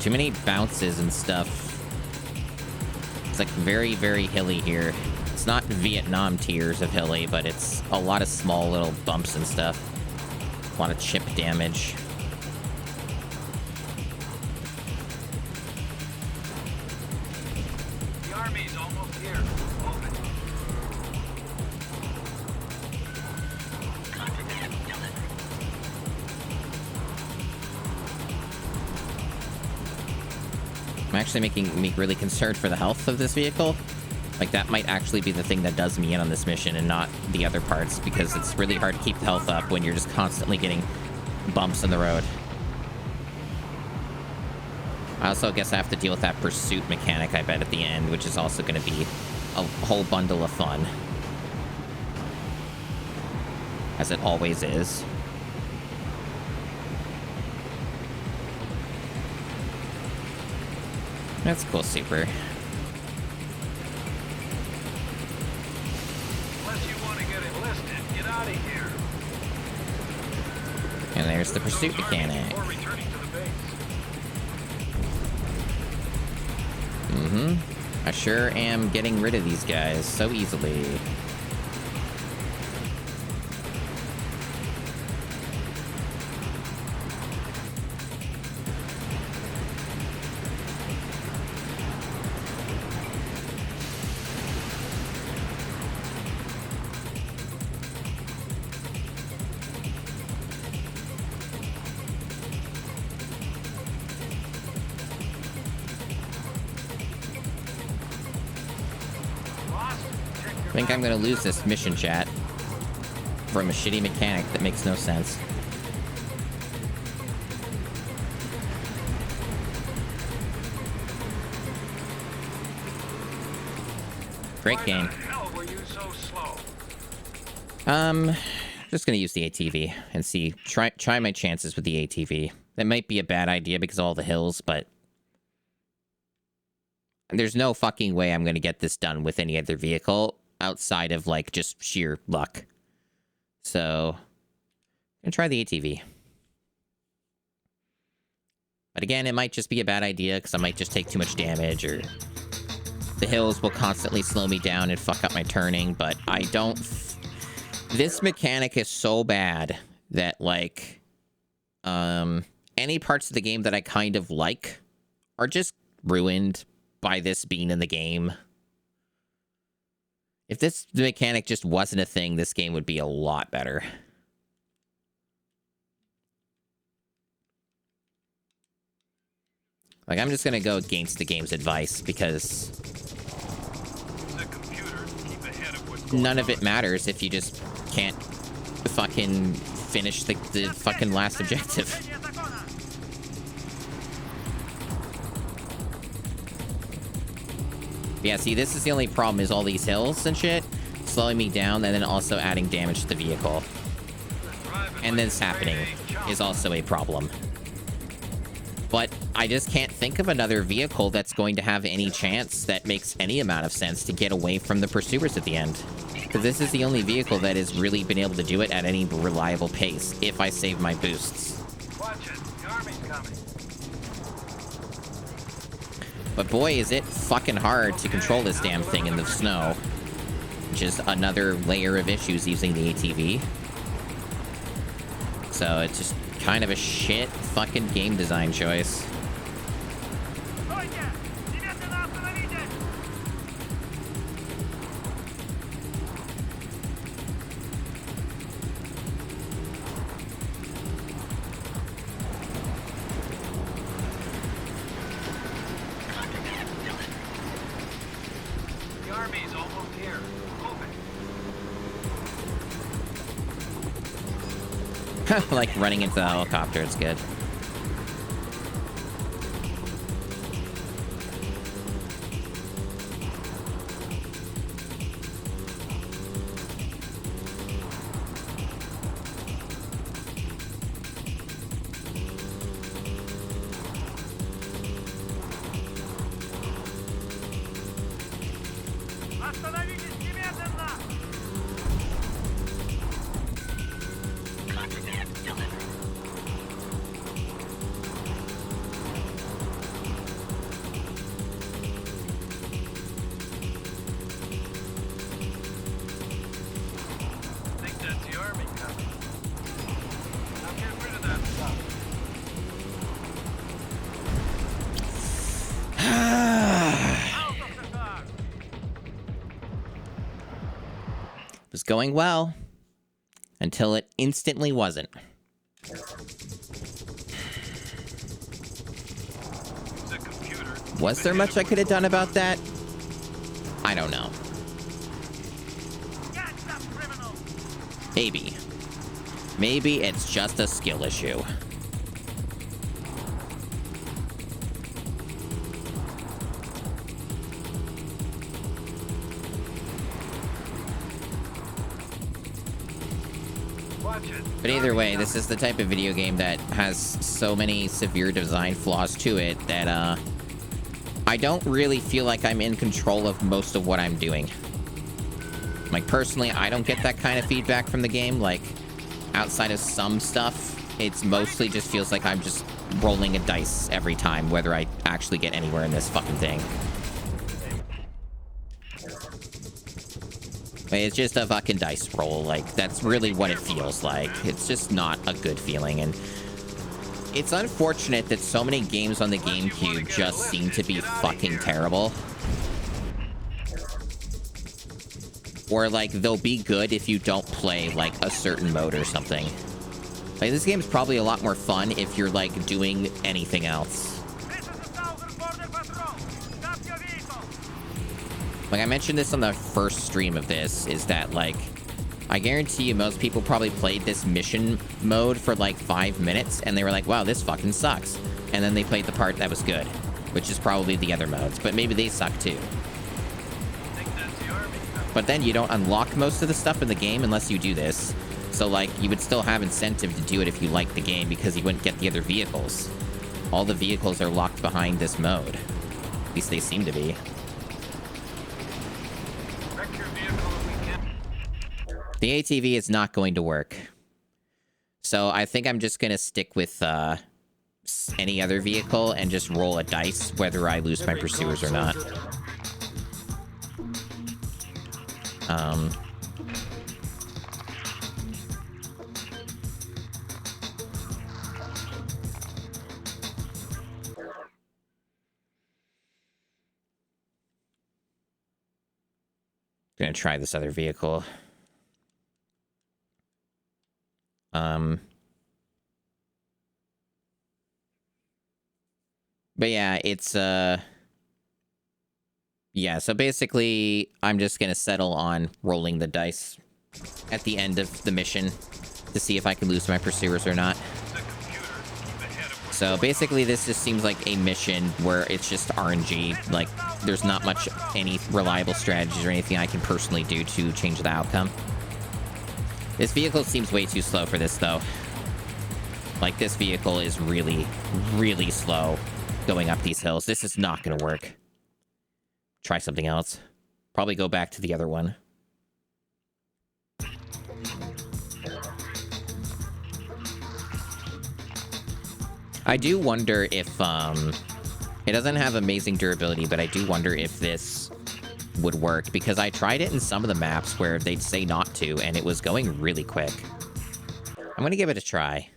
Too many bounces and stuff. It's like very, very hilly here. It's not Vietnam tiers of hilly, but it's a lot of small little bumps and stuff. A lot of chip damage. The army's almost here. Move it. I'm actually making me really concerned for the health of this vehicle. Like, that might actually be the thing that does me in on this mission and not the other parts, because it's really hard to keep the health up when you're just constantly getting bumps in the road. I also guess I have to deal with that pursuit mechanic, I bet, at the end, which is also going to be a whole bundle of fun. As it always is. That's cool, super. Unless you want to get enlisted, get out of here. And there's the pursuit mechanic. Before returning to the base. I sure am getting rid of these guys so easily. I think I'm gonna lose this mission, chat, from a shitty mechanic that makes no sense. Great game. Why the hell were you so slow? Just gonna use the ATV and see, try my chances with the ATV. That might be a bad idea because of all the hills, but there's no fucking way I'm gonna get this done with any other vehicle outside of, like, just sheer luck. So, I'm gonna try the ATV. But again, it might just be a bad idea because I might just take too much damage, or the hills will constantly slow me down and fuck up my turning, but I don't... This mechanic is so bad that, like, any parts of the game that I kind of like are just ruined by this being in the game. If this mechanic just wasn't a thing, this game would be a lot better. Like, I'm just gonna go against the game's advice because none of it matters if you just can't fucking finish the fucking last objective. Yeah, see, this is the only problem, is all these hills and shit slowing me down and then also adding damage to the vehicle. And this happening is also a problem. But I just can't think of another vehicle that's going to have any chance that makes any amount of sense to get away from the pursuers at the end. Because this is the only vehicle that has really been able to do it at any reliable pace, if I save my boosts. Watch it. The army's coming. But boy, is it fucking hard to control this damn thing in the snow. Which is another layer of issues using the ATV. So it's just kind of a shit fucking game design choice. The army's almost here. Move it. Like running into the helicopter, it's good. Остановитесь немедленно! going well. Until it instantly wasn't. Was there much I could have done about that? I don't know. Maybe. Maybe it's just a skill issue. But either way, this is the type of video game that has so many severe design flaws to it that, I don't really feel like I'm in control of most of what I'm doing. Like, personally, I don't get that kind of feedback from the game. Like, outside of some stuff, it's mostly just feels like I'm just rolling a dice every time, whether I actually get anywhere in this fucking thing. It's just a fucking dice roll. Like, that's really what it feels like. It's just not a good feeling, and it's unfortunate that so many games on the GameCube just seem to be fucking terrible. Or, like, they'll be good if you don't play, like, a certain mode or something. Like, this game's probably a lot more fun if you're, like, doing anything else. Like, I mentioned this on the first stream of this, is that, like, I guarantee you most people probably played this mission mode for, like, 5 minutes, and they were like, wow, this fucking sucks. And then they played the part that was good, which is probably the other modes, but maybe they suck too. But then you don't unlock most of the stuff in the game unless you do this. So, like, you would still have incentive to do it if you like the game, because you wouldn't get the other vehicles. All the vehicles are locked behind this mode. At least they seem to be. The ATV is not going to work. So I think I'm just going to stick with any other vehicle and just roll a dice whether I lose my pursuers or not. Gonna try this other vehicle. But yeah, it's, yeah, so basically, I'm just gonna settle on rolling the dice at the end of the mission to see if I can lose my pursuers or not. So basically, this just seems like a mission where it's just RNG. Like, there's not much, any reliable strategies or anything I can personally do to change the outcome. This vehicle seems way too slow for this, though. Like, this vehicle is really, really slow going up these hills. This is not going to work. Try something else. Probably go back to the other one. I do wonder if, it doesn't have amazing durability, but I do wonder if this would work, because I tried it in some of the maps where they'd say not to, and it was going really quick. I'm going to give it a try.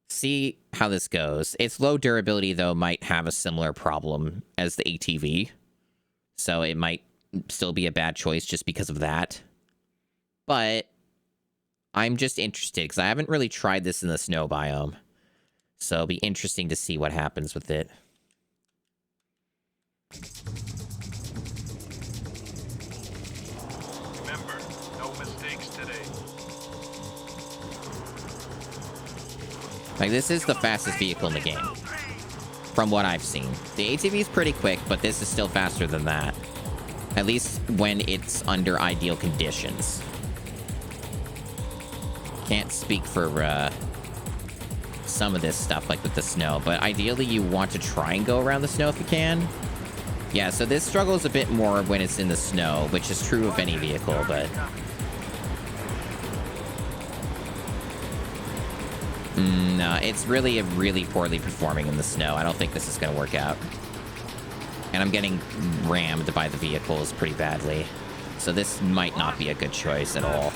See how this goes. Its low durability, though, might have a similar problem as the ATV. So it might still be a bad choice just because of that. But I'm just interested, because I haven't really tried this in the snow biome. So it'll be interesting to see what happens with it. Remember, no mistakes today. Like, this is the fastest vehicle in the game, from what I've seen. The ATV is pretty quick, but this is still faster than that. At least when it's under ideal conditions. Can't speak for, some of this stuff, like with the snow, but ideally you want to try and go around the snow if you can. Yeah, so this struggles a bit more when it's in the snow, which is true of any vehicle, but... no, it's really poorly performing in the snow. I don't think this is going to work out. And I'm getting rammed by the vehicles pretty badly. So this might not be a good choice at all.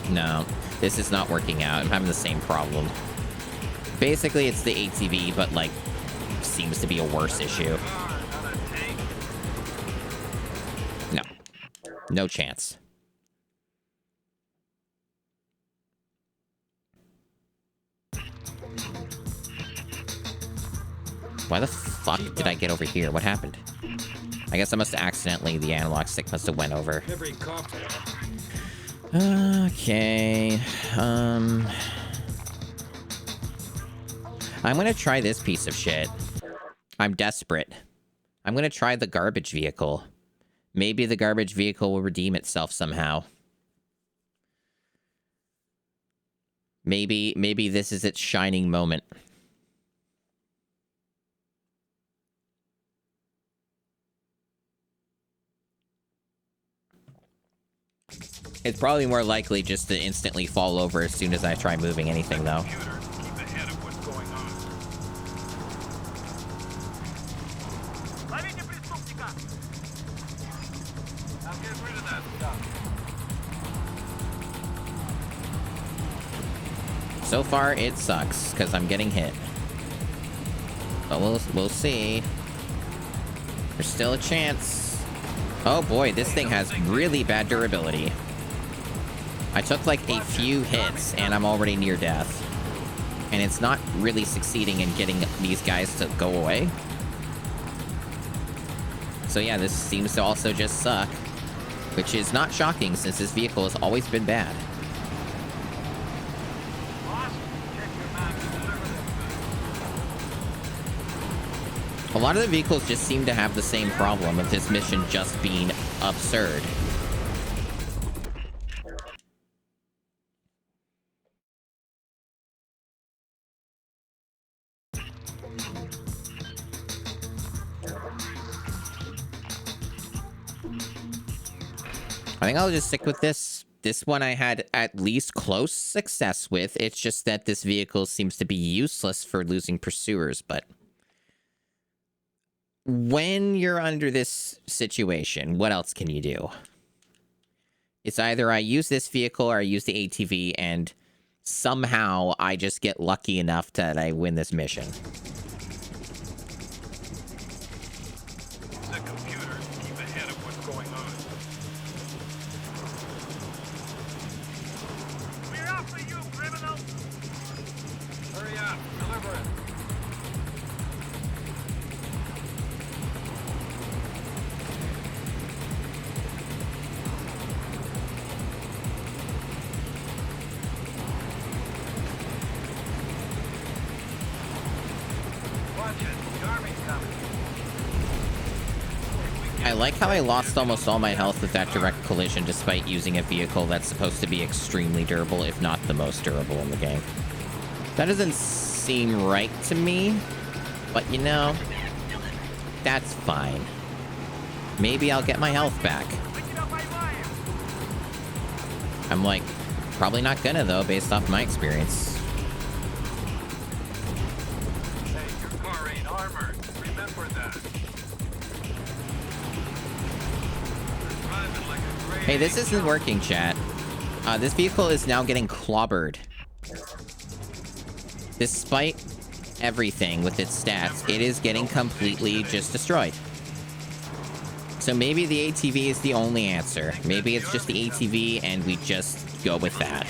No, this is not working out. I'm having the same problem. Basically, it's the ATV, but like seems to be a worse issue. No. No chance. Why the fuck did I get over here? What happened? I guess I must have accidentally, the analog stick must have went over. Okay. I'm gonna try this piece of shit. I'm desperate. I'm gonna try the garbage vehicle. Maybe the garbage vehicle will redeem itself somehow. Maybe this is its shining moment. It's probably more likely just to instantly fall over as soon as I try moving anything, though. So far, it sucks, because I'm getting hit. But we'll see. There's still a chance. Oh boy, this thing has really bad durability. I took like a few hits and I'm already near death. And it's not really succeeding in getting these guys to go away. So yeah, this seems to also just suck. Which is not shocking since this vehicle has always been bad. A lot of the vehicles just seem to have the same problem of this mission just being absurd. I think I'll just stick with this. This one I had at least close success with. It's just that this vehicle seems to be useless for losing pursuers, but when you're under this situation, what else can you do? It's either I use this vehicle or I use the ATV and somehow I just get lucky enough that I win this mission. The computer, keep ahead of what's going on. We're after you, criminal! Hurry up, deliver it. I like how I lost almost all my health with that direct collision despite using a vehicle that's supposed to be extremely durable, if not the most durable in the game. That doesn't seem right to me, but you know, that's fine. Maybe I'll get my health back. I'm like, probably not gonna though, based off my experience. Hey, this isn't working, chat. This vehicle is now getting clobbered. Despite everything with its stats, it is getting completely just destroyed. So maybe the ATV is the only answer. Maybe it's just the ATV and we just go with that.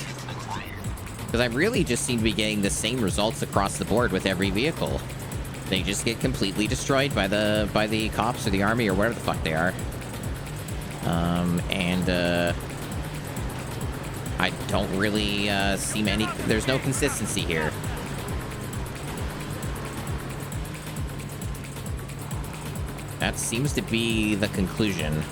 Because I really just seem to be getting the same results across the board with every vehicle. They just get completely destroyed by the cops or the army or whatever the fuck they are. I don't really see many. There's no consistency here. That seems to be the conclusion.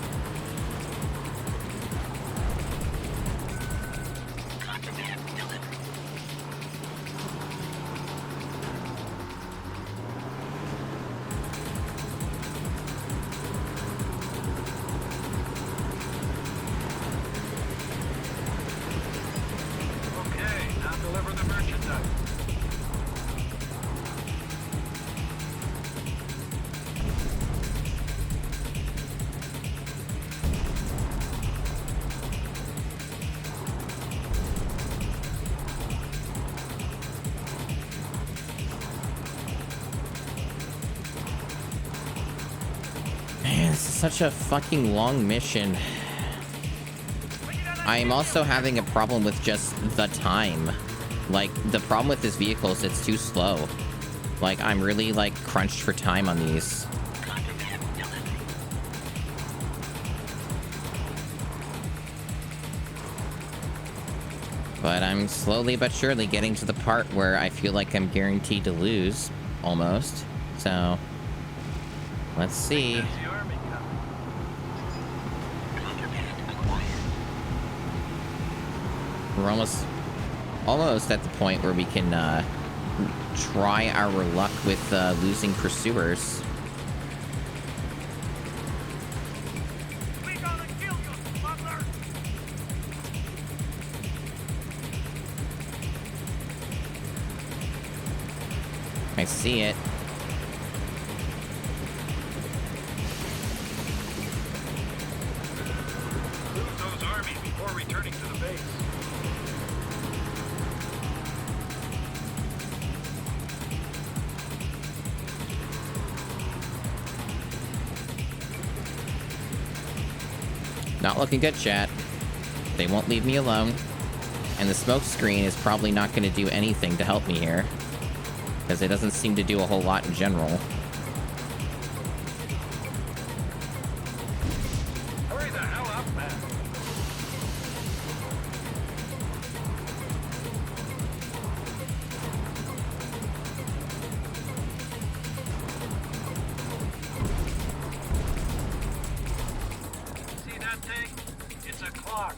such a fucking long mission. I'm also having a problem with just the time. Like, the problem with this vehicle is it's too slow. Like, I'm really, like, crunched for time on these. But I'm slowly but surely getting to the part where I feel like I'm guaranteed to lose, almost. So, let's see. We're almost at the point where we can try our luck with losing pursuers. We gonna kill you, smuggler! I see it. Lose those armies before returning to the base. Not looking good, chat. They won't leave me alone. And the smoke screen is probably not going to do anything to help me here. Because it doesn't seem to do a whole lot in general. Hurry the hell up, man. See that thing? It's a clock.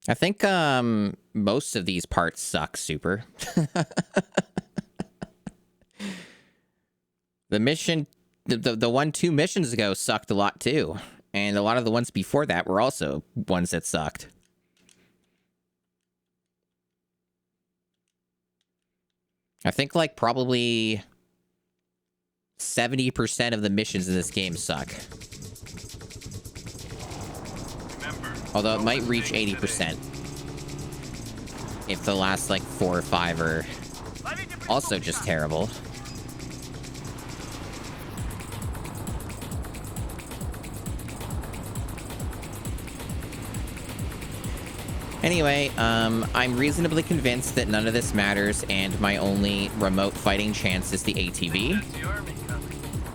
I think most of these parts suck super. The mission, the one 2 missions ago sucked a lot too. And a lot of the ones before that were also ones that sucked. I think like probably 70% of the missions in this game suck. Although it might reach 80% if the last like 4 or 5 are also just terrible. Anyway, I'm reasonably convinced that none of this matters, and my only remote fighting chance is the ATV.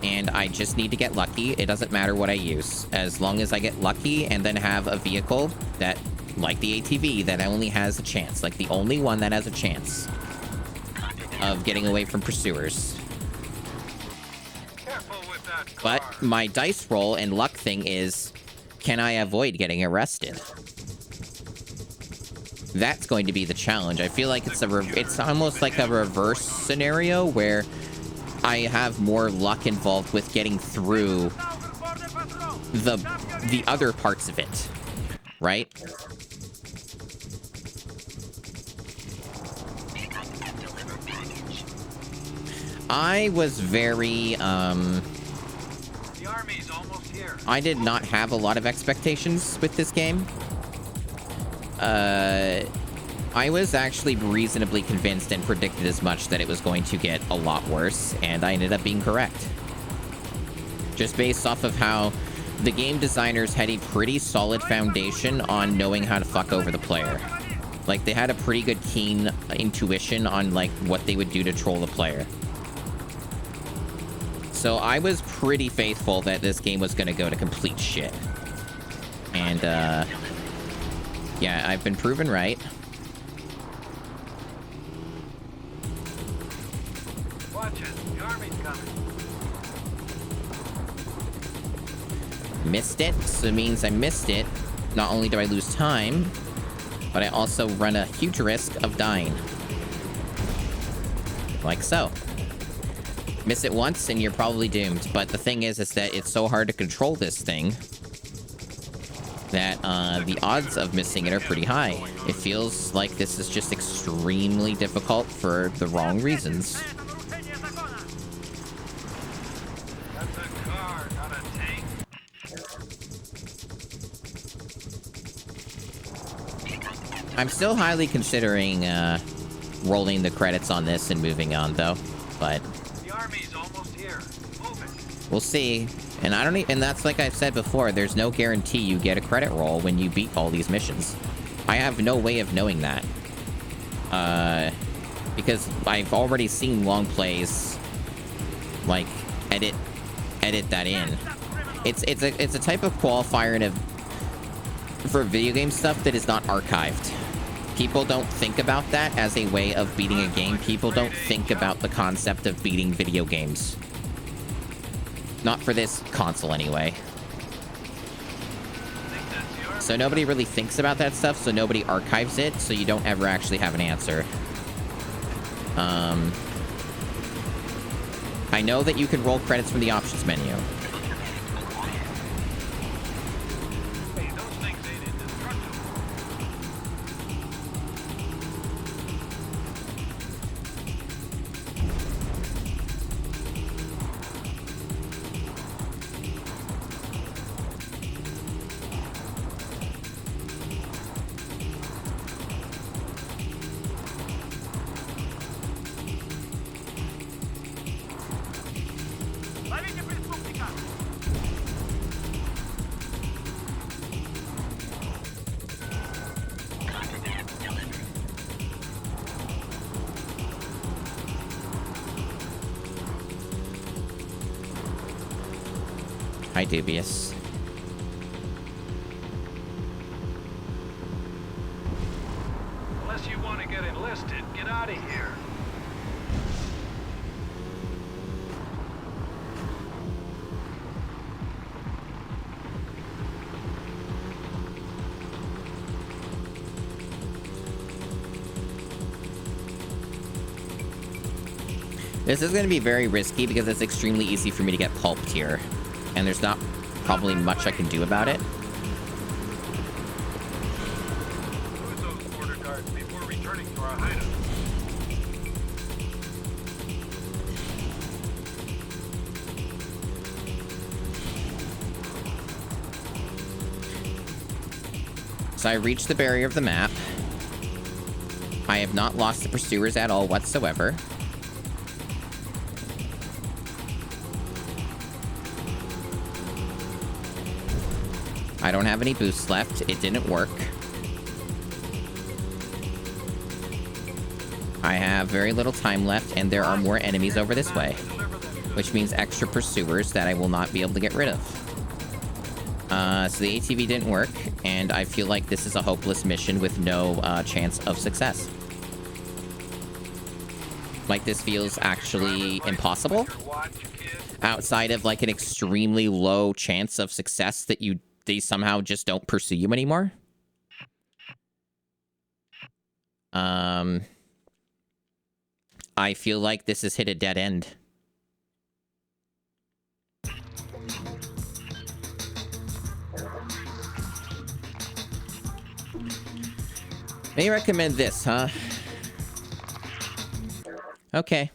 And I just need to get lucky. It doesn't matter what I use. As long as I get lucky and then have a vehicle that, like the ATV, that only has a chance. Like the only one that has a chance of getting away from pursuers. But my dice roll and luck thing is, can I avoid getting arrested? That's going to be the challenge. I feel like it's almost like a reverse scenario where I have more luck involved with getting through the other parts of it, right? I was very, I did not have a lot of expectations with this game. I was actually reasonably convinced and predicted as much that it was going to get a lot worse, and I ended up being correct. Just based off of how the game designers had a pretty solid foundation on knowing how to fuck over the player. Like, they had a pretty good keen intuition on, like, what they would do to troll the player. So I was pretty faithful that this game was going to go to complete shit. And, yeah, I've been proven right. Watch it. The army's coming. Missed it, so it means I missed it. Not only do I lose time, but I also run a huge risk of dying. Like so. Miss it once and you're probably doomed. But the thing is that it's so hard to control this thing that the odds of missing it are pretty high. It feels like this is just extremely difficult for the wrong reasons. I'm still highly considering rolling the credits on this and moving on, though. But The army's almost here. Move it. we'll see. And I don't. And that's like I've said before. There's no guarantee you get a credit roll when you beat all these missions. I have no way of knowing that. Because I've already seen long plays, like edit that in. It's a type of qualifier for video game stuff that is not archived. People don't think about that as a way of beating a game. People don't think about the concept of beating video games. Not for this console, anyway. So nobody really thinks about that stuff, so nobody archives it, so you don't ever actually have an answer. I know that you can roll credits from the options menu. Hey, those things ain't indestructible. Hi, Dubious. Unless you want to get enlisted, get out of here. This is going to be very risky because it's extremely easy for me to get pulped here. And there's not probably much I can do about it. Use those border guards before returning to our hideout. So I reached the barrier of the map. I have not lost the pursuers at all whatsoever. I don't have any boosts left. It didn't work. I have very little time left, and there are more enemies over this way, which means extra pursuers that I will not be able to get rid of. So the ATV didn't work, and I feel like this is a hopeless mission with no chance of success. Like, this feels actually impossible. Outside of, like, an extremely low chance of success that they somehow just don't pursue you anymore. I feel like this has hit a dead end. May recommend this, huh? Okay.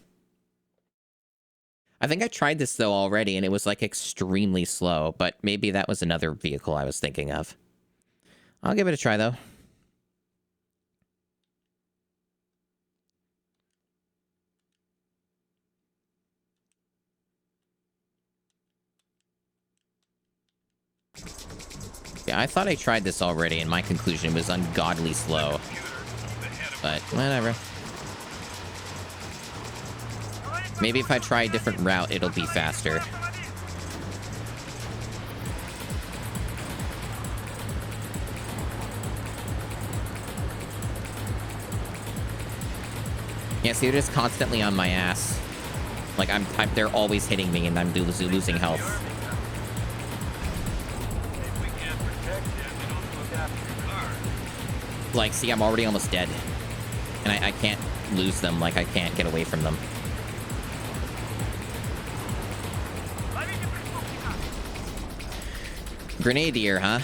I think I tried this, though, already, and it was, like, extremely slow, but maybe that was another vehicle I was thinking of. I'll give it a try, though. Yeah, I thought I tried this already, and my conclusion was ungodly slow. But, whatever. Maybe if I try a different route, it'll be faster. Yeah, see, they're just constantly on my ass. Like, they're always hitting me, and I'm losing health. Like, see, I'm already almost dead. And I can't lose them, like, I can't get away from them. Grenadier, huh?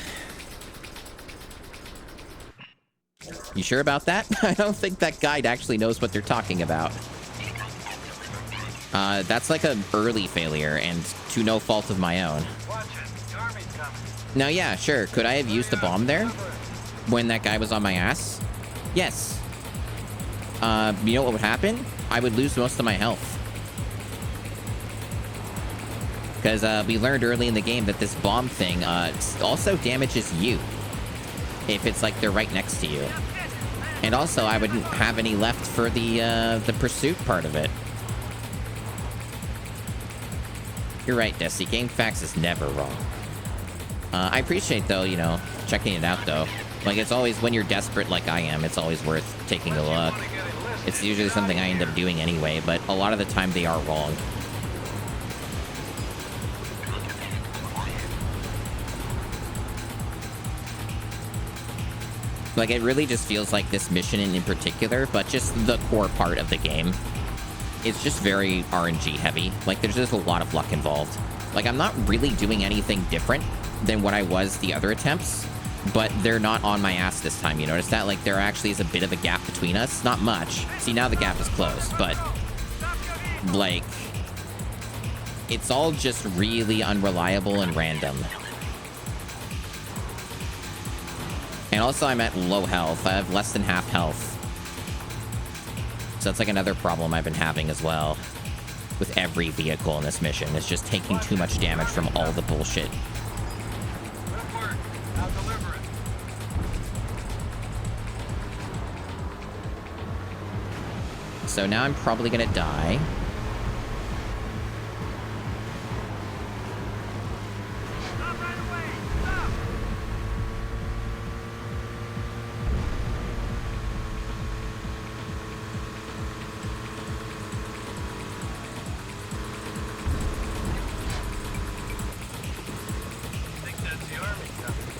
You sure about that? I don't think that guide actually knows what they're talking about. That's like an early failure, and to no fault of my own. Now, yeah, sure. Could I have used a bomb there? When that guy was on my ass? Yes. You know what would happen? I would lose most of my health. Because we learned early in the game that this bomb thing also damages you. If it's like they're right next to you. And also, I wouldn't have any left for the pursuit part of it. You're right, Desi. GameFAQs is never wrong. I appreciate, though, you know, checking it out, though. Like, it's always, when you're desperate like I am, it's always worth taking a look. It's usually something I end up doing anyway, but a lot of the time they are wrong. Like, it really just feels like this mission in particular, but just the core part of the game. It's just very RNG heavy. Like, there's just a lot of luck involved. Like, I'm not really doing anything different than what I was the other attempts, but they're not on my ass this time. You notice that? Like, there actually is a bit of a gap between us. Not much. See, now the gap is closed, but, like, it's all just really unreliable and random. And also, I'm at low health. I have less than half health. So that's like another problem I've been having as well. With every vehicle in this mission. It's just taking too much damage from all the bullshit. Good work. Now deliver it. So now I'm probably gonna die. Stop right away. Stop. I think that's the army, Captain.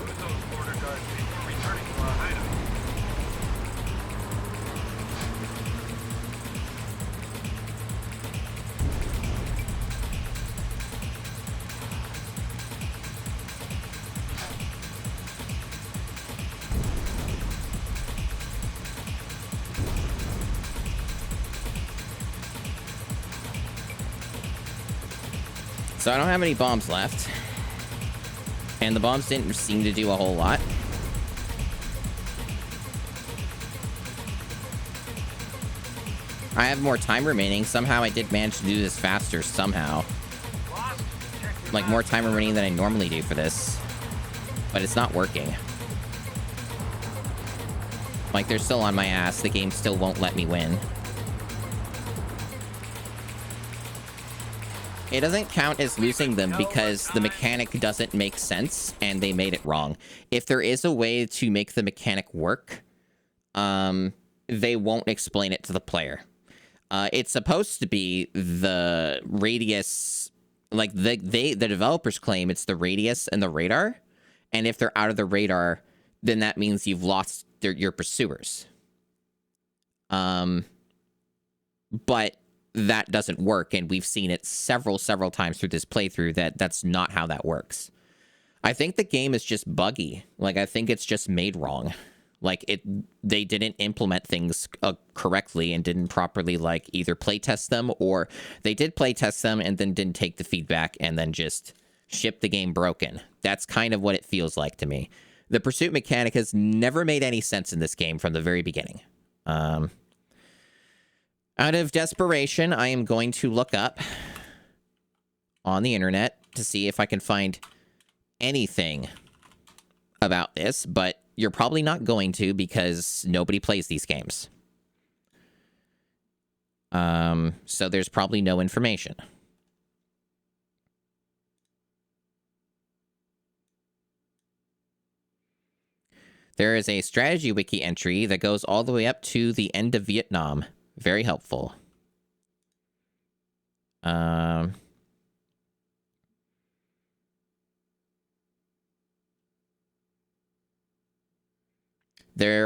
Lose those border guards before returning to our hideout. So I don't have any bombs left. And the bombs didn't seem to do a whole lot. I have more time remaining. Somehow I did manage to do this faster somehow. Like more time remaining than I normally do for this. But it's not working. Like they're still on my ass. The game still won't let me win. It doesn't count as losing them because the mechanic doesn't make sense and they made it wrong. If there is a way to make the mechanic work, they won't explain it to the player. It's supposed to be the radius, like the developers claim it's the radius and the radar. And if they're out of the radar, then that means you've lost your pursuers. But that doesn't work, and we've seen it several times through this playthrough that's not how that works. I think the game is just buggy. Like, I think it's just made wrong. Like, they didn't implement things correctly and didn't properly, like, either playtest them, or they did playtest them and then didn't take the feedback and then just ship the game broken. That's kind of what it feels like to me. The pursuit mechanic has never made any sense in this game from the very beginning. Out of desperation, I am going to look up on the internet to see if I can find anything about this, but you're probably not going to because nobody plays these games. So there's probably no information. There is a strategy wiki entry that goes all the way up to the end of Vietnam. Very helpful. There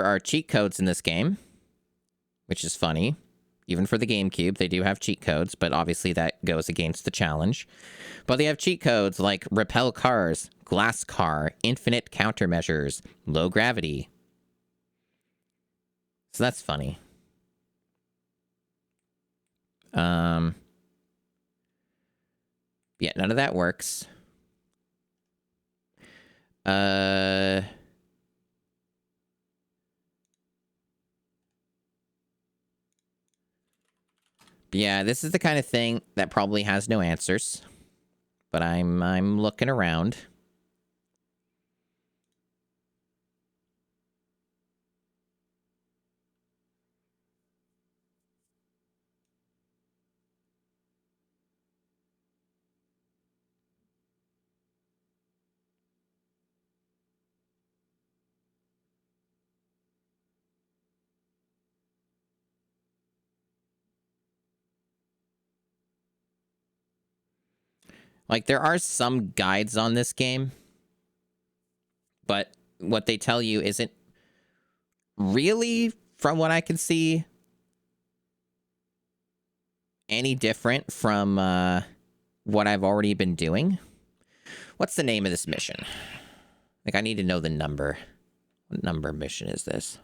are cheat codes in this game, which is funny. Even for the GameCube, they do have cheat codes, but obviously that goes against the challenge. But they have cheat codes like repel cars, glass car, infinite countermeasures, low gravity. So that's funny. Yeah, none of that works. Yeah, this is the kind of thing that probably has no answers. But I'm looking around. Like, there are some guides on this game, but what they tell you isn't really, from what I can see, any different from what I've already been doing. What's the name of this mission? Like, I need to know the number. What number mission is this?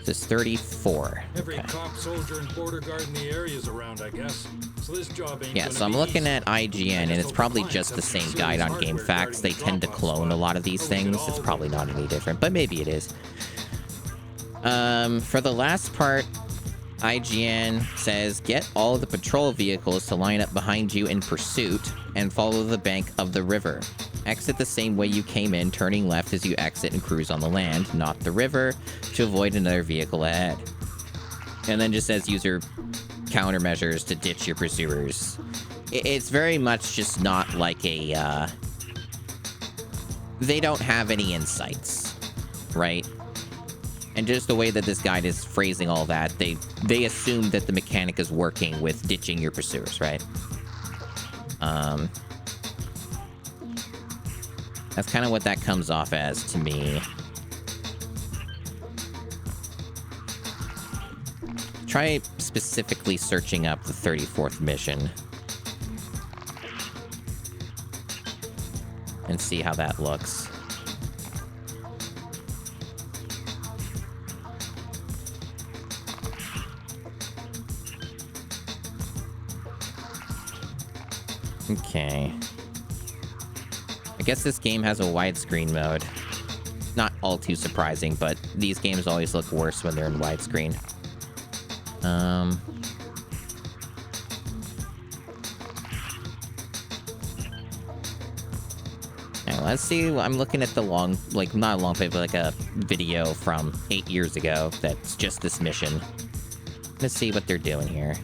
This is 34. Every cop, soldier, and border guard in the area is around, I guess. So this job ain't Yeah, so I'm looking at IGN, and it's probably just the same guide on GameFAQs. They tend to clone a lot of these things. It's probably not any different, but maybe it is. For the last part, IGN says, get all the patrol vehicles to line up behind you in pursuit and follow the bank of the river. Exit the same way you came in, turning left as you exit and cruise on the land, not the river, to avoid another vehicle ahead. And then just says, use your countermeasures to ditch your pursuers. It's very much just not like a, they don't have any insights, right? And just the way that this guide is phrasing all that, they assume that the mechanic is working with ditching your pursuers, right? That's kind of what that comes off as to me. Try specifically searching up the 34th mission. And see how that looks. Okay. I guess this game has a widescreen mode. Not all too surprising, but these games always look worse when they're in widescreen. Now, let's see. I'm looking at the long, like, not a long play, but like a video from 8 years ago that's just this mission. Let's see what they're doing here.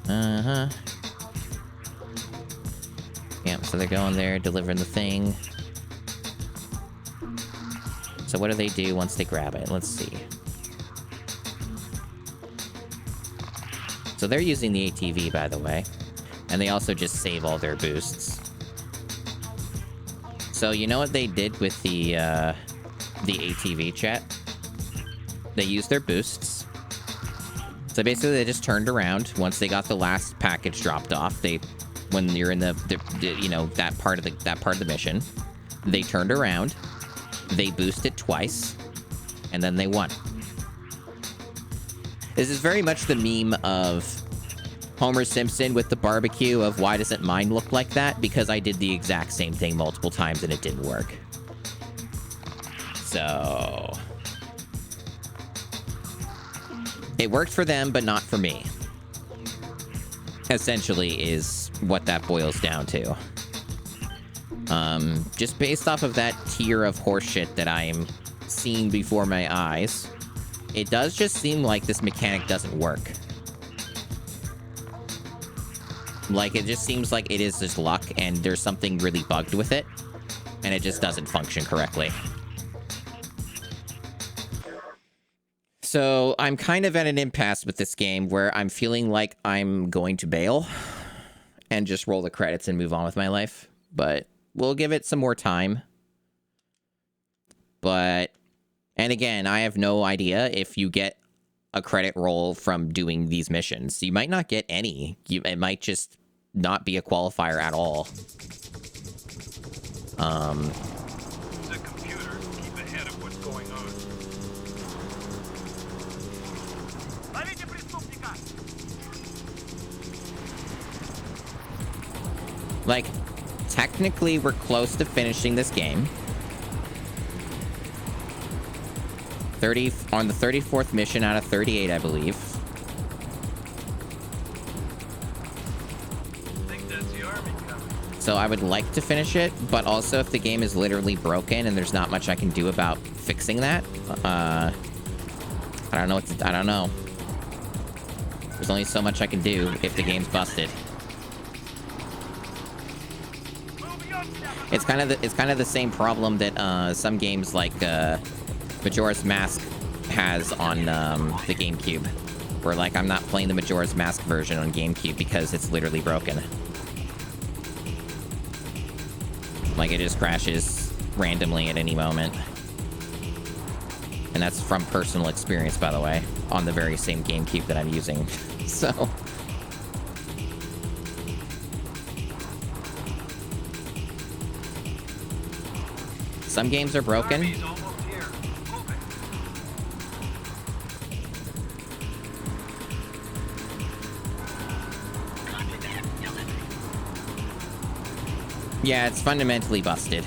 Uh-huh. Yeah, so they're going there, delivering the thing. So what do they do once they grab it? Let's see. So they're using the ATV, by the way. And they also just save all their boosts. So you know what they did with the ATV, chat? They used their boosts. So basically, they just turned around once they got the last package dropped off. When you're in the you know, that part of the mission, they turned around, they boosted twice, and then they won. This is very much the meme of Homer Simpson with the barbecue of why doesn't mine look like that? Because I did the exact same thing multiple times and it didn't work. So it worked for them, but not for me. Essentially is what that boils down to. Just based off of that tier of horseshit that I'm seeing before my eyes, it does just seem like this mechanic doesn't work. Like, it just seems like it is just luck and there's something really bugged with it, and it just doesn't function correctly. So I'm kind of at an impasse with this game where I'm feeling like I'm going to bail and just roll the credits and move on with my life. But we'll give it some more time. But, and again, I have no idea if you get a credit roll from doing these missions. You might not get any. It might just not be a qualifier at all. The computers keep ahead of what's going on. Like, technically, we're close to finishing this game. on the 34th mission out of 38, I believe. I think that's the army coming. So I would like to finish it, but also if the game is literally broken and there's not much I can do about fixing that, I don't know I don't know. There's only so much I can do if the game's busted. It's kind of the same problem that some games like Majora's Mask has on the GameCube, where like I'm not playing the Majora's Mask version on GameCube because it's literally broken. Like it just crashes randomly at any moment. And that's from personal experience, by the way, on the very same GameCube that I'm using. So some games are broken. Army's almost here. Move it. Yeah, it's fundamentally busted.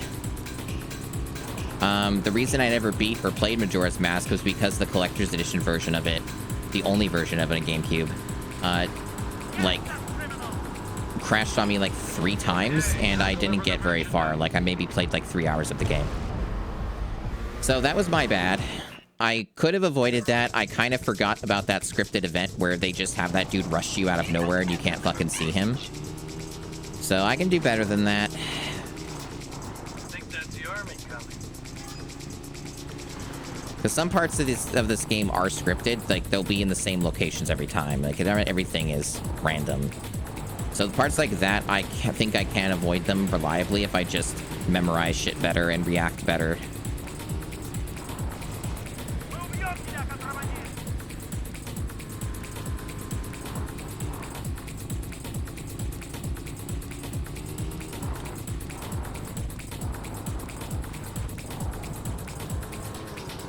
The reason I never beat or played Majora's Mask was because the collector's edition version of it, the only version of it on GameCube, like, crashed on me like 3 times, and I didn't get very far. Like, I maybe played like 3 hours of the game. So that was my bad. I could have avoided that. I kind of forgot about that scripted event where they just have that dude rush you out of nowhere and you can't fucking see him. So I can do better than that. I think that's the army coming. Because some parts of this game are scripted. Like, they'll be in the same locations every time. Like, everything is random. So the parts like that, I think I can avoid them reliably if I just memorize shit better and react better.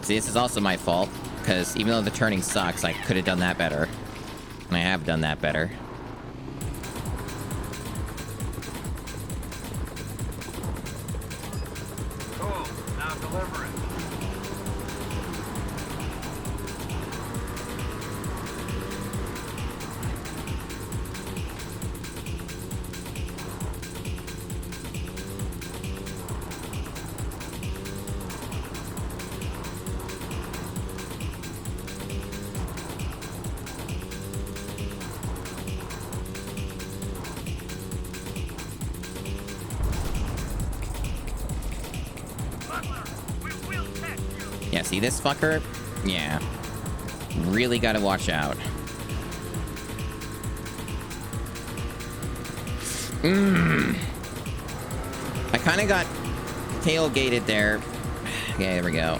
See, this is also my fault, because even though the turning sucks, I could have done that better. And I have done that better. Cool. Now deliver it. Yeah, see this fucker? Yeah. Really gotta watch out. I kind of got tailgated there. Okay, there we go.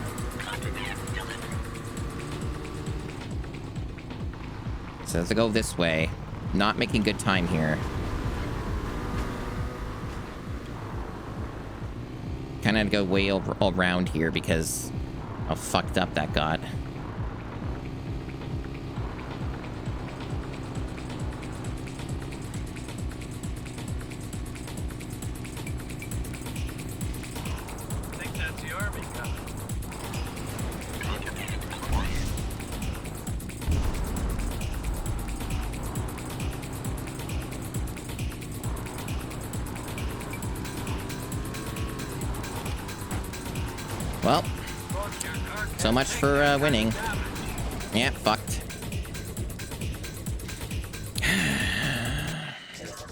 So let's go this way. Not making good time here. Kind of go way around here because how fucked up that got. I think that's the army coming. Well, so much for winning. Yeah, fucked.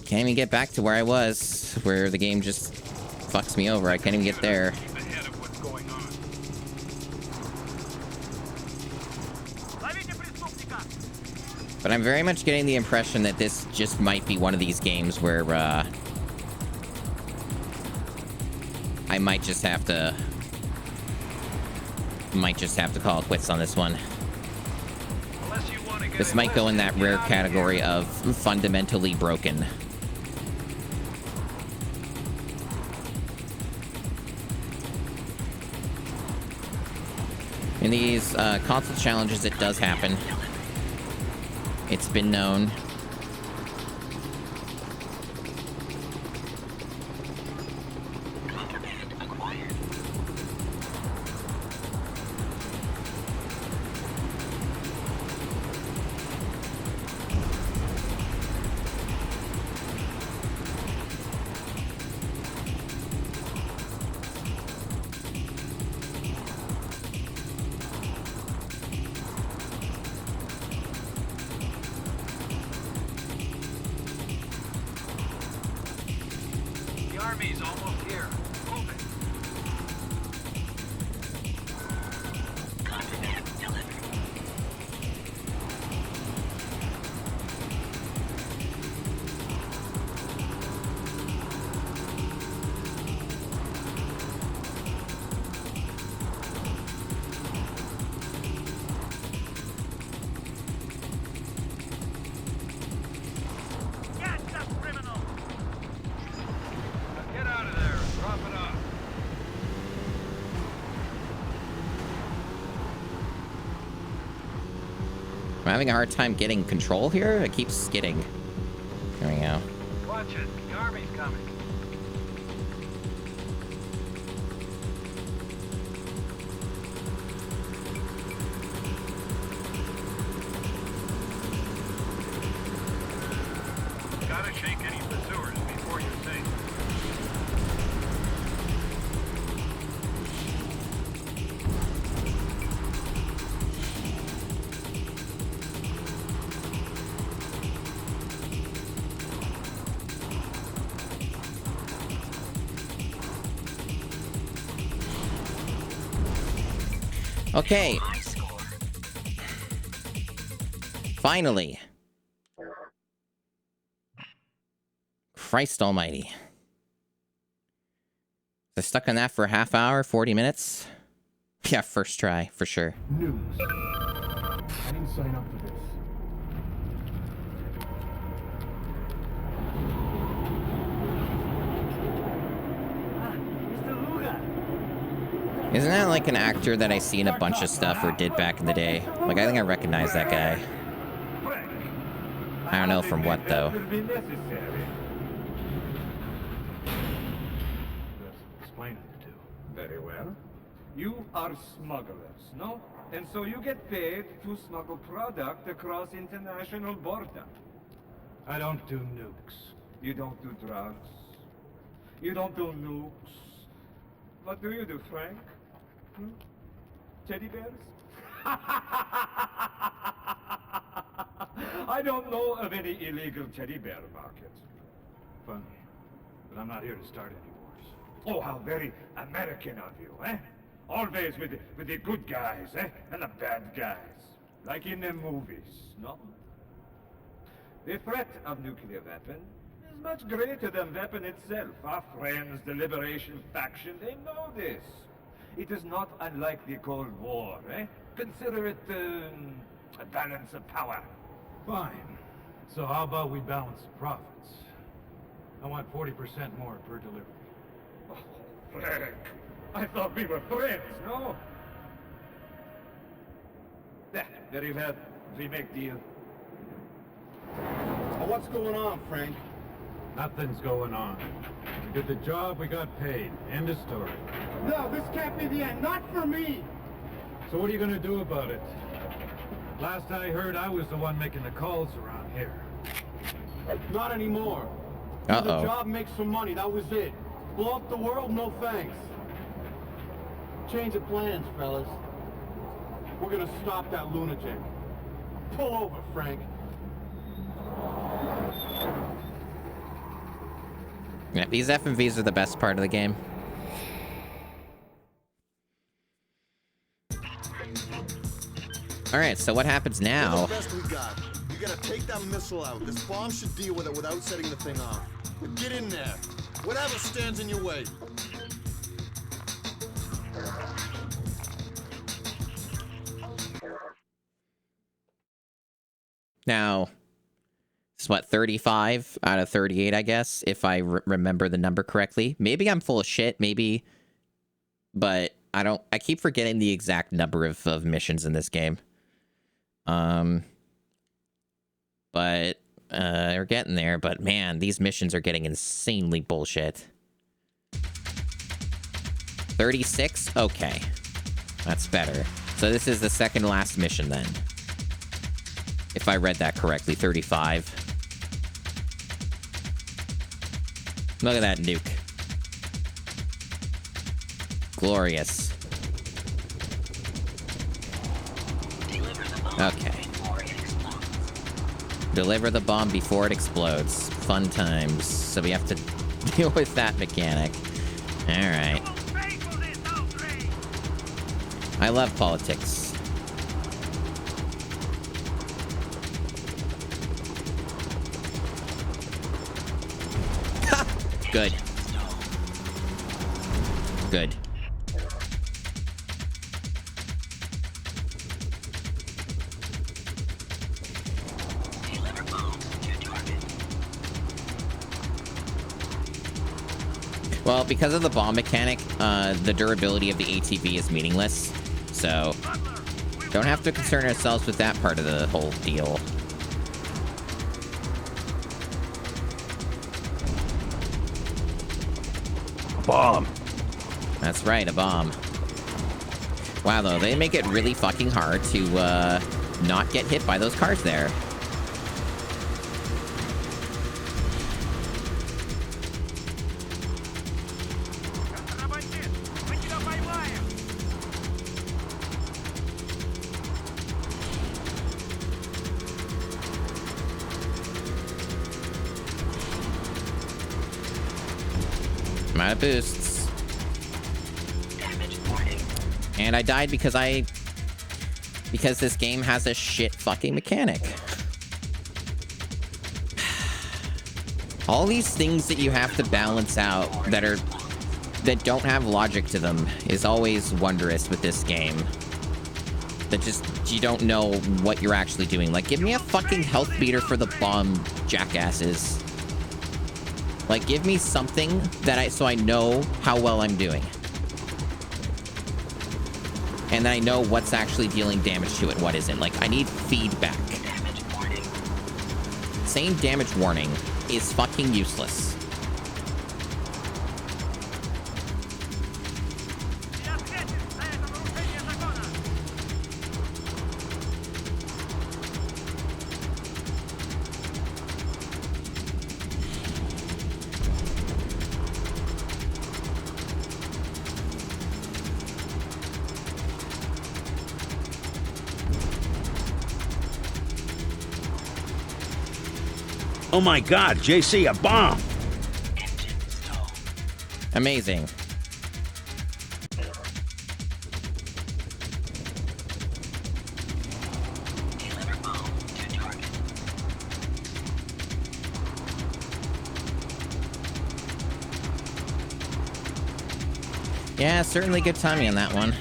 Can't even get back to where I was, where the game just fucks me over. I can't even get there. Ahead of what's going on. But I'm very much getting the impression that this just might be one of these games where I might just have to call it quits on this one. This might go in that rare category of fundamentally broken. In these console challenges, it does happen. It's been known. army's almost here. Move it. Copy that. Delivered. Get the criminal! Now get out of there and drop it off. I'm having a hard time getting control here. It keeps skidding. There we go. Watch it. The army's coming. Gotta shake any pursuers before you're safe. Okay. High score. Finally. Christ almighty. I stuck on that for a half hour, 40 minutes. Yeah, first try, for sure. News. I didn't sign up for this. Mr. Luger. Isn't that like an actor that I see in a bunch of stuff or did back in the day? Like, I think I recognize that guy. I don't know from what, though. Explain it to. Very well. You are smugglers, no? And so you get paid to smuggle product across international border. I don't do nukes. You don't do drugs. You don't do nukes. What do you do, Frank? Hmm? Teddy bears? I don't know of any illegal teddy bear market. Funny, but I'm not here to start any wars. Oh, how very American of you, eh? Always with the good guys, eh? And the bad guys. Like in the movies, no? The threat of nuclear weapon is much greater than weapon itself. Our friends, the Liberation faction, they know this. It is not unlike the Cold War, eh? Consider it a balance of power. Fine. So how about we balance the profits? I want 40% more per delivery. Oh, Frank, I thought we were friends, no? Very well. We make deal. Well, what's going on, Frank? Nothing's going on. We did the job, we got paid. End of story. No, this can't be the end. Not for me. So what are you gonna do about it? Last I heard, I was the one making the calls around here. Not anymore. Uh-oh. The job, make some money. That was it. Blow up the world? No thanks. Change of plans, fellas. We're gonna stop that lunatic. Pull over, Frank. Yeah, these FMVs are the best part of the game. Alright, so what happens now? This is the best we got. You gotta take that missile out. This bomb should deal with it without setting the thing off. But get in there. Whatever stands in your way. Now, it's what, 35 out of 38, I guess, if I remember the number correctly. Maybe I'm full of shit, maybe, but I keep forgetting the exact number of missions in this game. But we're getting there, but man, these missions are getting insanely bullshit. 36? Okay. That's better. So this is the second last mission then. If I read that correctly, 35. Look at that nuke. Glorious. Okay. Deliver the bomb before it explodes. Fun times. So we have to deal with that mechanic. All right. I love politics. Good. Good. Well, because of the bomb mechanic, the durability of the ATV is meaningless. So, don't have to concern ourselves with that part of the whole deal. Bomb. That's right, a bomb. Wow, though, they make it really fucking hard to not get hit by those cars there. I'm out of boosts. And I died because this game has a shit fucking mechanic. All these things that you have to balance out that don't have logic to them is always wondrous with this game. That just, you don't know what you're actually doing. Like, give me a fucking health meter for the bomb jackasses. Like, give me something that so I know how well I'm doing. And then I know what's actually dealing damage to it and what isn't. Like, I need feedback. Same damage warning is fucking useless. Oh my God, JC, a bomb! Amazing. Yeah, certainly good timing on that one.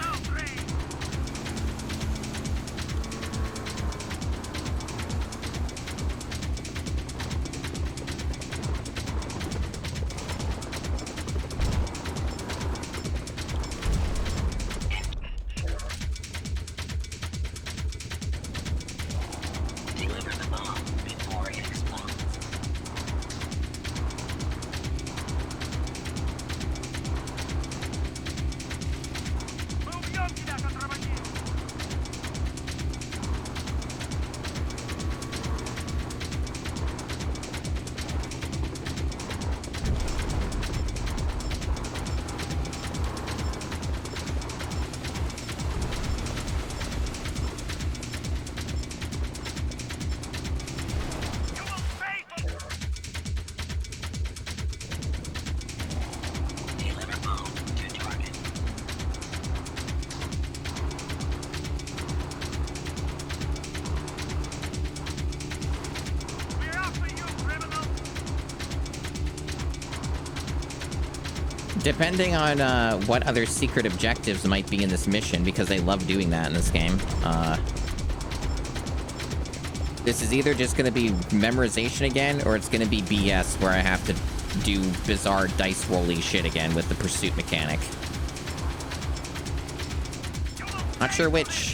Depending on what other secret objectives might be in this mission, because they love doing that in this game. This is either just going to be memorization again, or it's going to be BS where I have to do bizarre dice rolly shit again with the pursuit mechanic. Not sure which.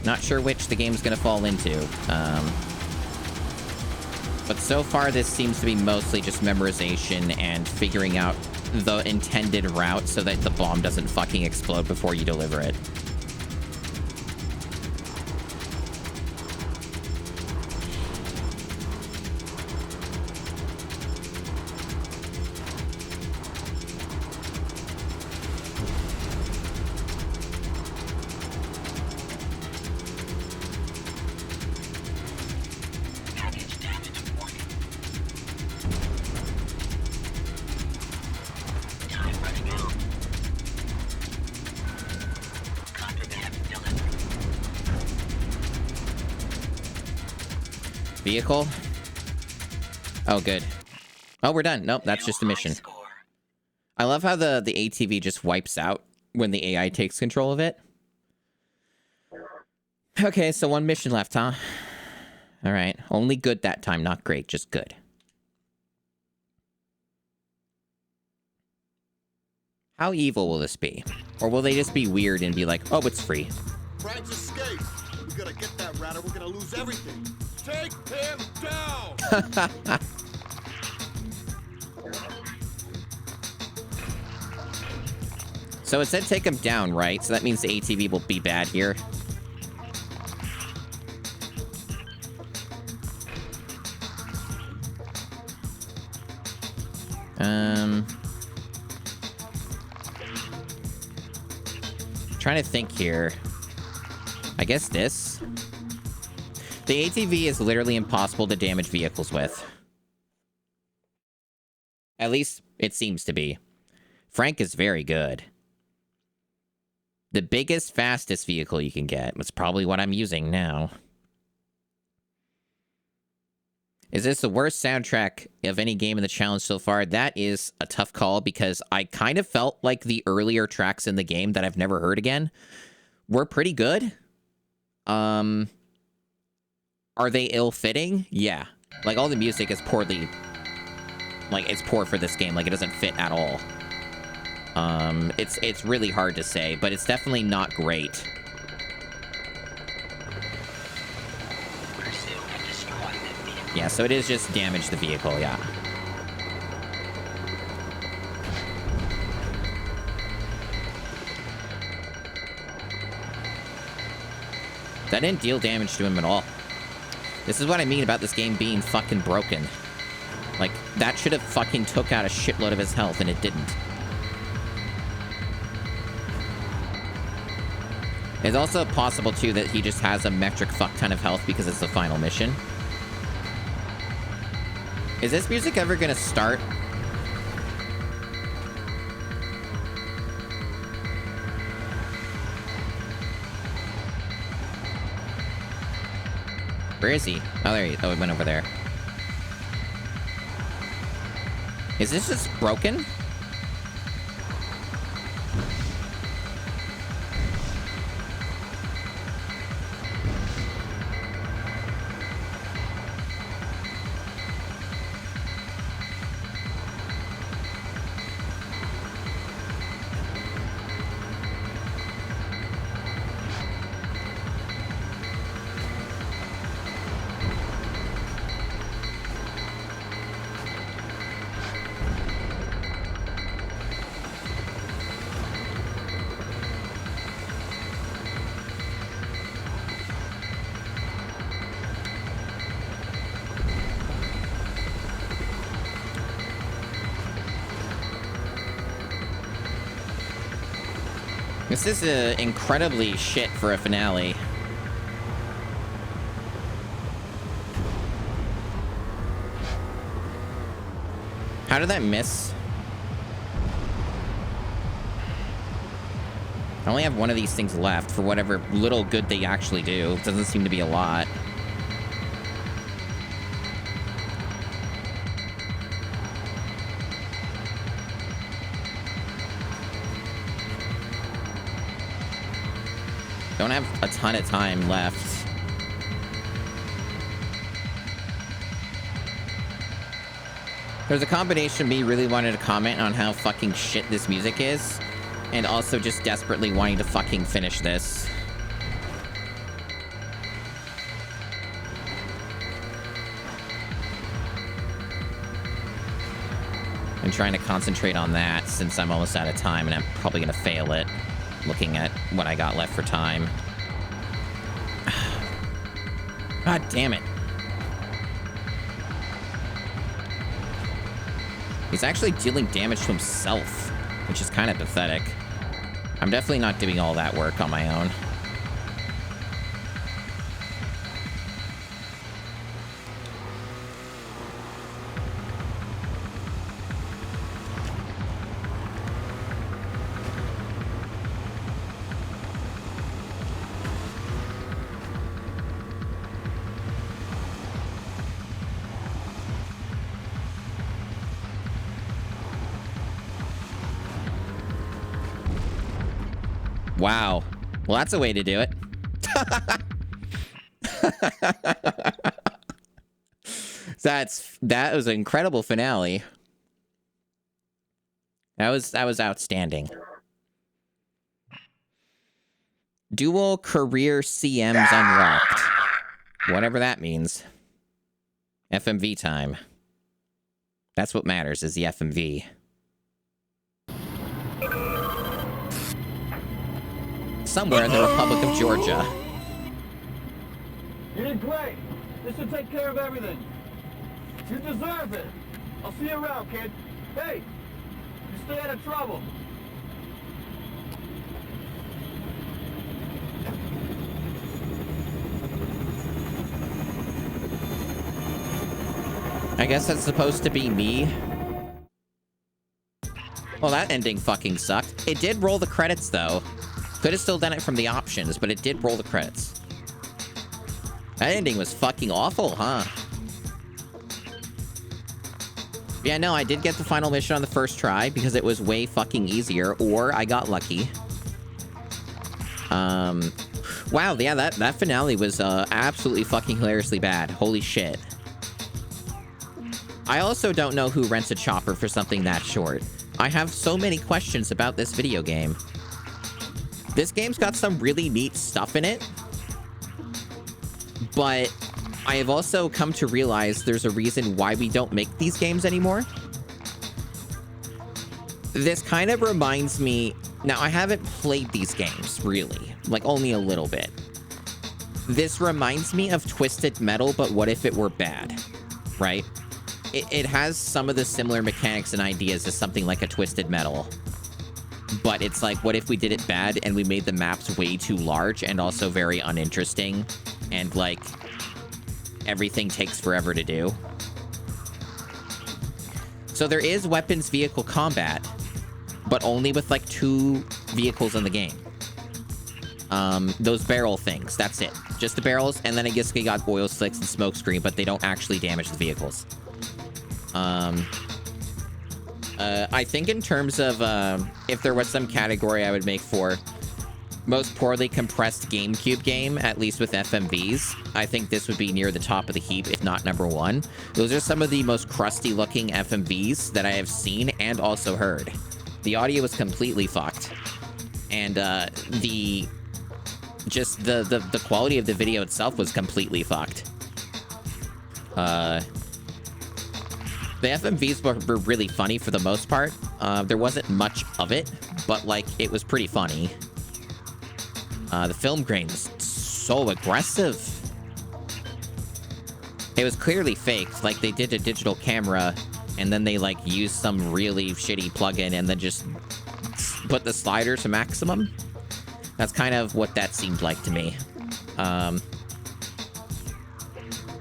Not sure which the game's going to fall into. But so far, this seems to be mostly just memorization and figuring out the intended route so that the bomb doesn't fucking explode before you deliver it. vehicle. Oh, good. Oh, we're done. Nope, that's just a mission. I love how the ATV just wipes out when the AI takes control of it. Okay, so one mission left, huh? All right. Only good that time, not great, just good. How evil will this be? Or will they just be weird and be like, oh, it's free? Frank's escape. We gotta get that rat or we're gonna lose everything. Take him down! So it said take him down, right? So that means the ATV will be bad here. Trying to think here. I guess this. The ATV is literally impossible to damage vehicles with. At least it seems to be. Frank is very good. The biggest, fastest vehicle you can get was probably what I'm using now. Is this the worst soundtrack of any game in the challenge so far? That is a tough call because I kind of felt like the earlier tracks in the game that I've never heard again were pretty good. Are they ill-fitting? Yeah. Like, all the music is poorly... Like, it's poor for this game. Like, it doesn't fit at all. It's really hard to say, but it's definitely not great. Yeah, so it is just damage the vehicle, yeah. That didn't deal damage to him at all. This is what I mean about this game being fucking broken. Like, that should have fucking took out a shitload of his health, and it didn't. It's also possible, too, that he just has a metric fuck ton of health because it's the final mission. Is this music ever gonna start? Where is he? Oh, there he... Oh, he went over there. Is this just broken? This is incredibly shit for a finale. How did that miss? I only have one of these things left for whatever little good they actually do. It doesn't seem to be a lot. Don't have a ton of time left. There's a combination of me really wanting to comment on how fucking shit this music is, and also just desperately wanting to fucking finish this. I'm trying to concentrate on that since I'm almost out of time, and I'm probably gonna fail it. Looking at what I got left for time. God damn it. He's actually dealing damage to himself, which is kind of pathetic. I'm definitely not doing all that work on my own. Wow. Well, that's a way to do it. That was an incredible finale. That was outstanding. Dual career CMs unlocked. Whatever that means. FMV time. That's what matters, is the FMV. Somewhere in the Republic of Georgia. You did great. This should take care of everything. You deserve it. I'll see you around, kid. Hey, you stay out of trouble. I guess that's supposed to be me. Well, that ending fucking sucked. It did roll the credits, though. Could have still done it from the options, but it did roll the credits. That ending was fucking awful, huh? Yeah, no, I did get the final mission on the first try because it was way fucking easier, or I got lucky. Wow, yeah, that finale was absolutely fucking hilariously bad. Holy shit. I also don't know who rents a chopper for something that short. I have so many questions about this video game. This game's got some really neat stuff in it, but I have also come to realize there's a reason why we don't make these games anymore. This kind of reminds me... Now, I haven't played these games, really. Like, only a little bit. This reminds me of Twisted Metal, but what if it were bad, right? It has some of the similar mechanics and ideas as something like a Twisted Metal. But it's like, what if we did it bad and we made the maps way too large and also very uninteresting? And, like, everything takes forever to do. So there is weapons vehicle combat, but only with, like, 2 vehicles in the game. Those barrel things, that's it. Just the barrels, and then I guess we got oil slicks and smoke screen, but they don't actually damage the vehicles. I think in terms of, if there was some category I would make for most poorly compressed GameCube game, at least with FMVs, I think this would be near the top of the heap, if not number 1. Those are some of the most crusty looking FMVs that I have seen and also heard. The audio was completely fucked. And, the quality of the video itself was completely fucked. The FMVs were really funny for the most part. There wasn't much of it, but, like, it was pretty funny. The film grain was so aggressive. It was clearly faked. Like, they did a digital camera, and then they, like, used some really shitty plugin and then just put the slider to maximum. That's kind of what that seemed like to me.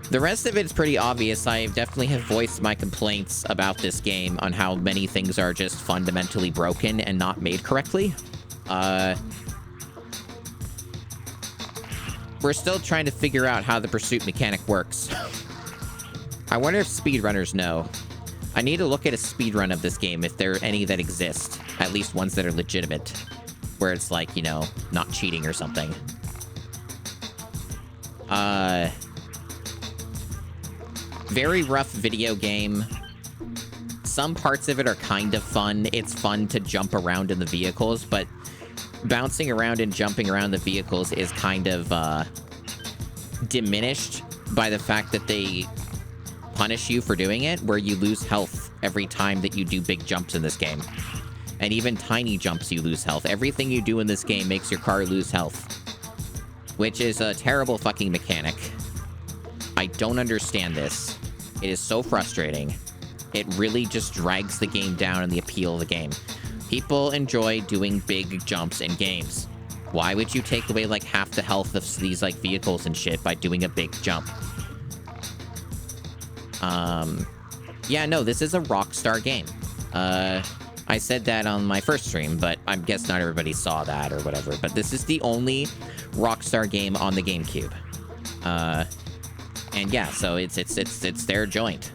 The rest of it's pretty obvious. I definitely have voiced my complaints about this game on how many things are just fundamentally broken and not made correctly. We're still trying to figure out how the pursuit mechanic works. I wonder if speedrunners know. I need to look at a speedrun of this game if there are any that exist. At least ones that are legitimate. Where it's like, you know, not cheating or something. Very rough video game. Some parts of it are kind of fun. It's fun to jump around in the vehicles, but bouncing around and jumping around the vehicles is kind of diminished by the fact that they punish you for doing it, where you lose health every time that you do big jumps in this game. And even tiny jumps, you lose health. Everything you do in this game makes your car lose health, which is a terrible fucking mechanic. I don't understand this. It is so frustrating. It really just drags the game down and the appeal of the game. People enjoy doing big jumps in games. Why would you take away, like, half the health of these, like, vehicles and shit by doing a big jump? Yeah, no, this is a Rockstar game. I said that on my first stream, but I guess not everybody saw that or whatever. But this is the only Rockstar game on the GameCube. And yeah, so it's their joint.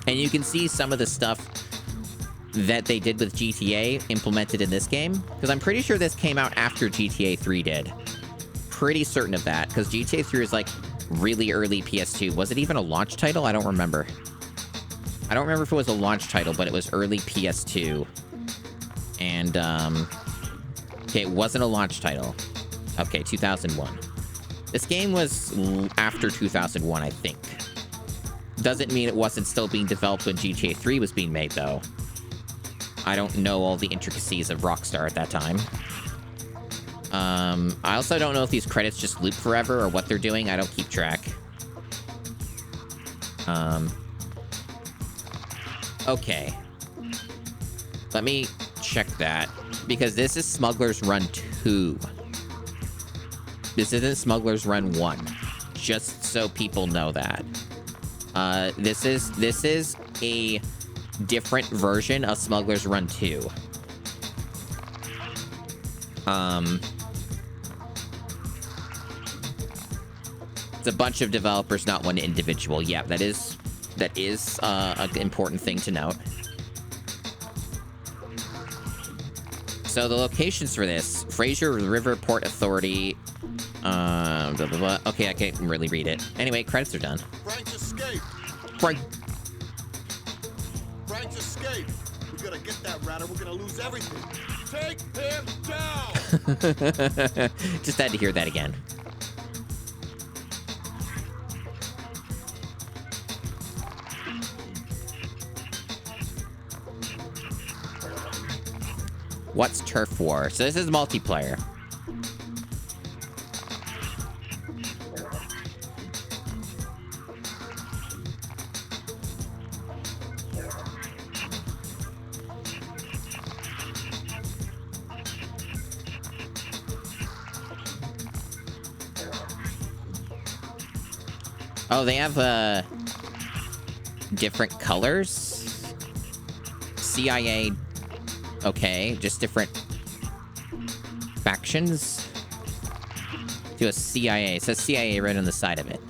And you can see some of the stuff that they did with GTA implemented in this game? Because I'm pretty sure this came out after GTA 3 did. Pretty certain of that, because GTA 3 is like really early PS2. Was it even a launch title? I don't remember. I don't remember if it was a launch title, but it was early PS2. And, okay, it wasn't a launch title. Okay, 2001. This game was after 2001, I think. Doesn't mean it wasn't still being developed when GTA 3 was being made, though. I don't know all the intricacies of Rockstar at that time. I also don't know if these credits just loop forever or what they're doing. I don't keep track. Okay. Let me check that. Because this is Smuggler's Run 2. This isn't Smuggler's Run 1. Just so people know that. This is a different version of Smuggler's Run 2. It's a bunch of developers, not one individual. Yeah, that is an important thing to note. So the locations for this: Fraser River Port Authority. Blah, blah, blah. Okay, I can't really read it. Anyway, credits are done. Frank's escaped. Frank's escaped. We gotta get that rat or we're gonna lose everything. Take him down! Just had to hear that again. What's Turf War? So this is multiplayer. Oh, they have different colors. CIA. Okay, just different factions. To a CIA. It says CIA right on the side of it.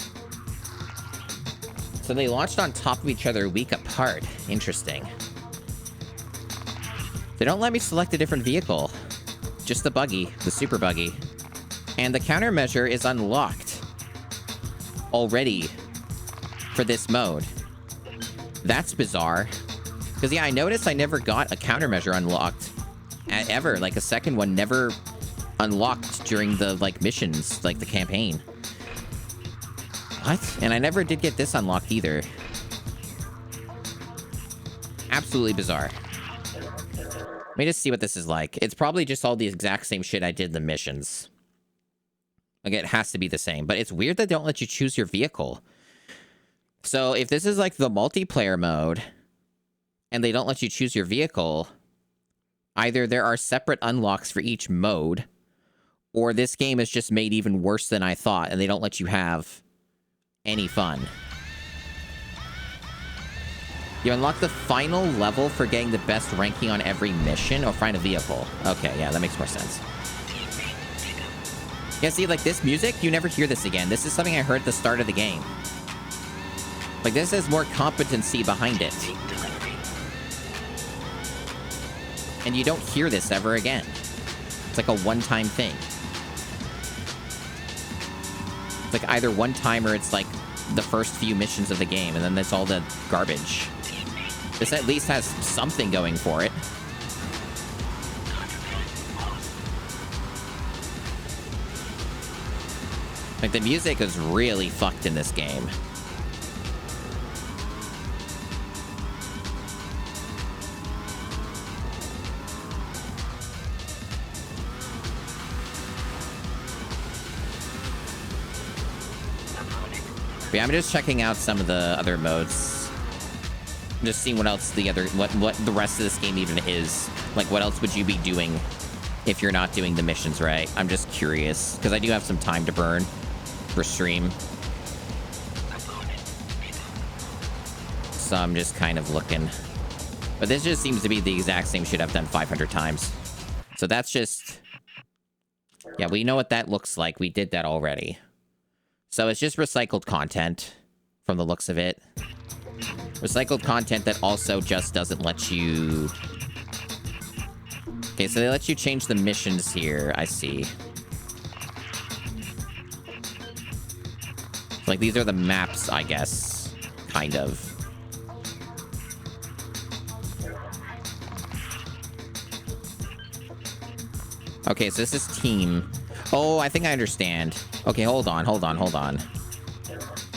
So they launched on top of each other a week apart. Interesting. They don't let me select a different vehicle. Just the buggy, the super buggy. And the countermeasure is unlocked already for this mode. That's bizarre. Because, yeah, I noticed I never got a countermeasure unlocked ever. Like, a second one never unlocked during the, like, missions, like the campaign. What? And I never did get this unlocked either. Absolutely bizarre. Let me just see what this is like. It's probably just all the exact same shit I did in the missions. Like, it has to be the same. But it's weird that they don't let you choose your vehicle. So, if this is, like, the multiplayer mode, and they don't let you choose your vehicle, either there are separate unlocks for each mode, or this game is just made even worse than I thought, and they don't let you have any fun. You unlock the final level for getting the best ranking on every mission, or find a vehicle. Okay, yeah, that makes more sense. Yeah, see, like, this music, you never hear this again. This is something I heard at the start of the game. Like, this has more competency behind it. And you don't hear this ever again. It's like a one-time thing. It's like either one time or it's like the first few missions of the game, and then that's all the garbage. This at least has something going for it. Like, the music is really fucked in this game. But yeah, I'm just checking out some of the other modes. Just seeing what else what the rest of this game even is. Like, what else would you be doing if you're not doing the missions right? I'm just curious, because I do have some time to burn for stream. So I'm just kind of looking. But this just seems to be the exact same shit I've done 500 times. So that's just... Yeah, we know what that looks like. We did that already. So it's just recycled content from the looks of it. Recycled content that also just doesn't let you... Okay, so they let you change the missions here. I see. Like, these are the maps, I guess. Kind of. Okay, so this is team. Oh, I think I understand. Okay, hold on.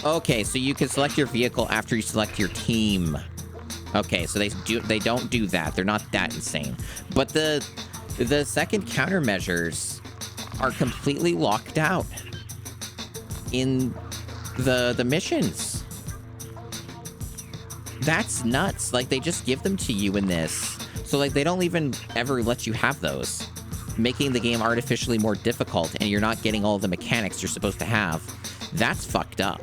Okay, so you can select your vehicle after you select your team. Okay, so they don't do that. They're not that insane. But the second countermeasures are completely locked out in the missions. That's nuts. Like, they just give them to you in this. So, like, they don't even ever let you have those, making the game artificially more difficult, and you're not getting all the mechanics you're supposed to have. That's fucked up.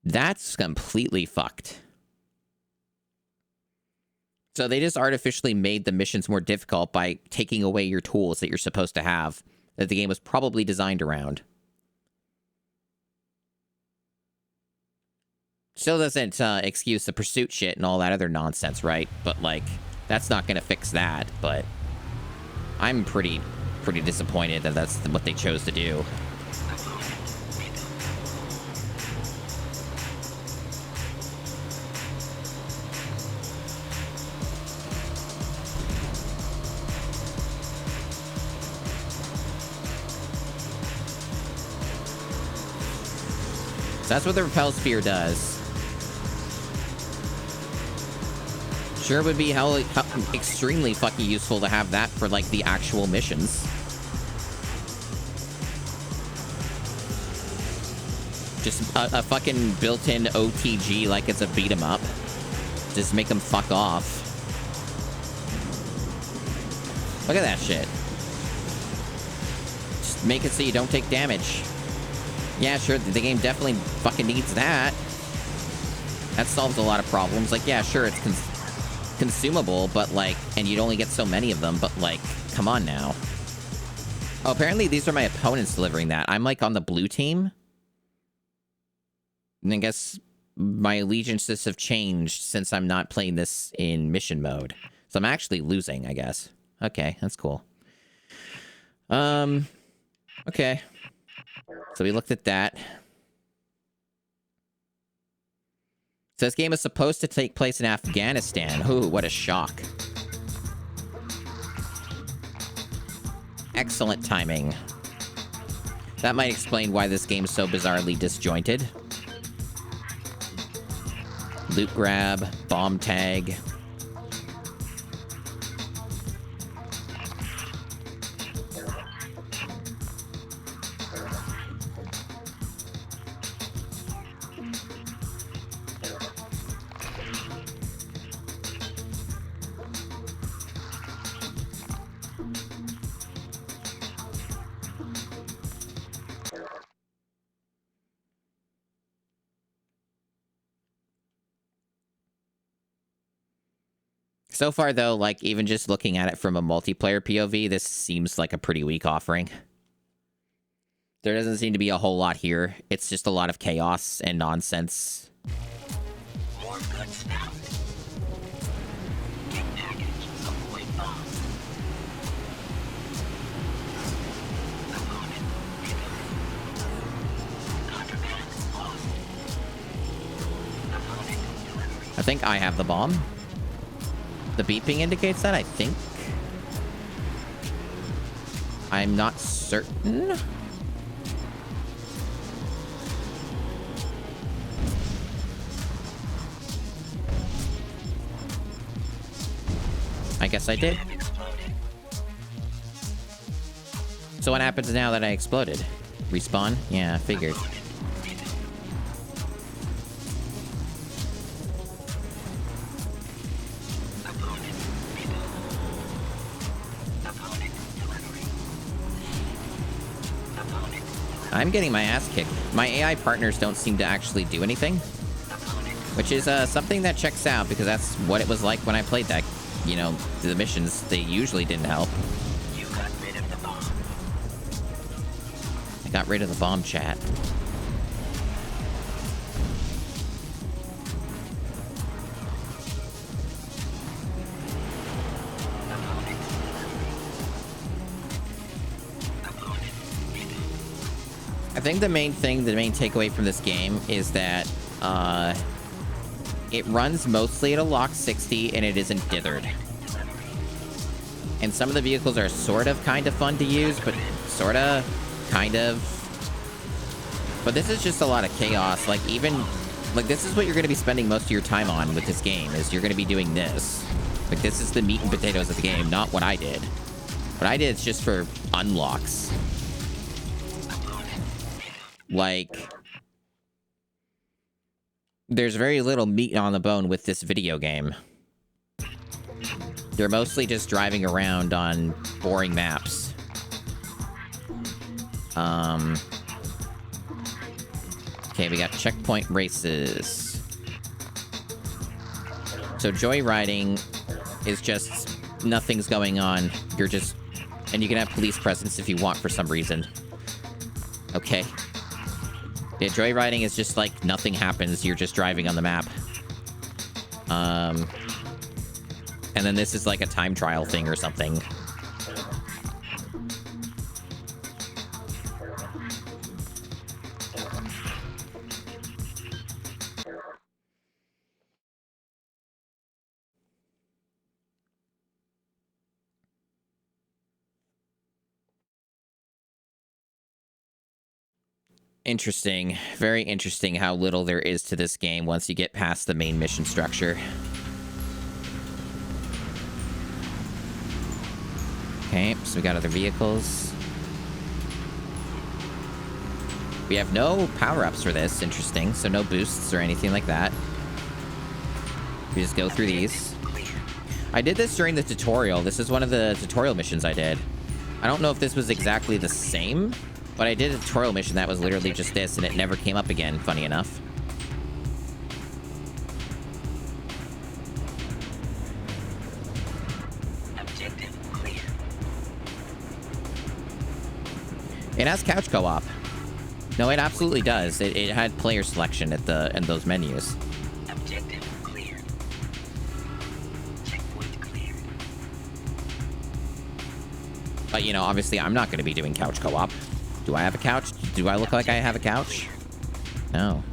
That's completely fucked. So they just artificially made the missions more difficult by taking away your tools that you're supposed to have, that the game was probably designed around. Still doesn't excuse the pursuit shit and all that other nonsense, right? But, like, that's not gonna fix that, but I'm pretty disappointed that that's what they chose to do. So that's what the repel sphere does. Sure would be extremely fucking useful to have that for, like, the actual missions. Just a fucking built-in OTG like it's a beat-em-up. Just make them fuck off. Look at that shit. Just make it so you don't take damage. Yeah, sure, the game definitely fucking needs that. That solves a lot of problems. Like, yeah, sure, it's consumable, but, like, and you'd only get so many of them, but, like, come on now. Oh, apparently these are my opponents delivering that. I'm, like, on the blue team. And I guess my allegiances have changed since I'm not playing this in mission mode. So I'm actually losing, I guess. Okay, that's cool. Okay. So we looked at that. So this game is supposed to take place in Afghanistan. Ooh, what a shock. Excellent timing. That might explain why this game is so bizarrely disjointed. Loot grab, bomb tag. So far, though, like, even just looking at it from a multiplayer POV, this seems like a pretty weak offering. There doesn't seem to be a whole lot here. It's just a lot of chaos and nonsense. More good stuff. Get package. Avoid bomb. Opponent. Contraband explosive. Opponent delivery. I think I have the bomb. The beeping indicates that, I think. I'm not certain. I guess I did. So what happens now that I exploded? Respawn? Yeah, I figured. I'm getting my ass kicked. My AI partners don't seem to actually do anything, which is something that checks out, because that's what it was like when I played that. You know, the missions, they usually didn't help. You got rid of the bomb. I got rid of the bomb, chat. I think the main takeaway from this game is that it runs mostly at a lock 60 and it isn't dithered. And some of the vehicles are sort of kind of fun to use, but sort of, kind of. But this is just a lot of chaos. Like, even, like, this is what you're going to be spending most of your time on with this game, is you're going to be doing this. Like, this is the meat and potatoes of the game, not what I did. What I did is just for unlocks. Like, there's very little meat on the bone with this video game. They're mostly just driving around on boring maps. Okay, we got checkpoint races. So joyriding is just nothing's going on. You're just... And you can have police presence if you want for some reason. Okay. Yeah, joyriding is just like nothing happens. You're just driving on the map. And then this is like a time trial thing or something. Interesting. Very interesting how little there is to this game once you get past the main mission structure. Okay, so we got other vehicles. We have no power-ups for this. Interesting. So no boosts or anything like that. We just go through these. I did this during the tutorial. This is one of the tutorial missions I did. I don't know if this was exactly the same, but I did a tutorial mission that was literally just this, and it never came up again, funny enough. It has couch co-op. No, it absolutely does. It had player selection at in those menus. Objective cleared. Checkpoint cleared. But, you know, obviously I'm not going to be doing couch co-op. Do I have a couch? Do I look like I have a couch? No.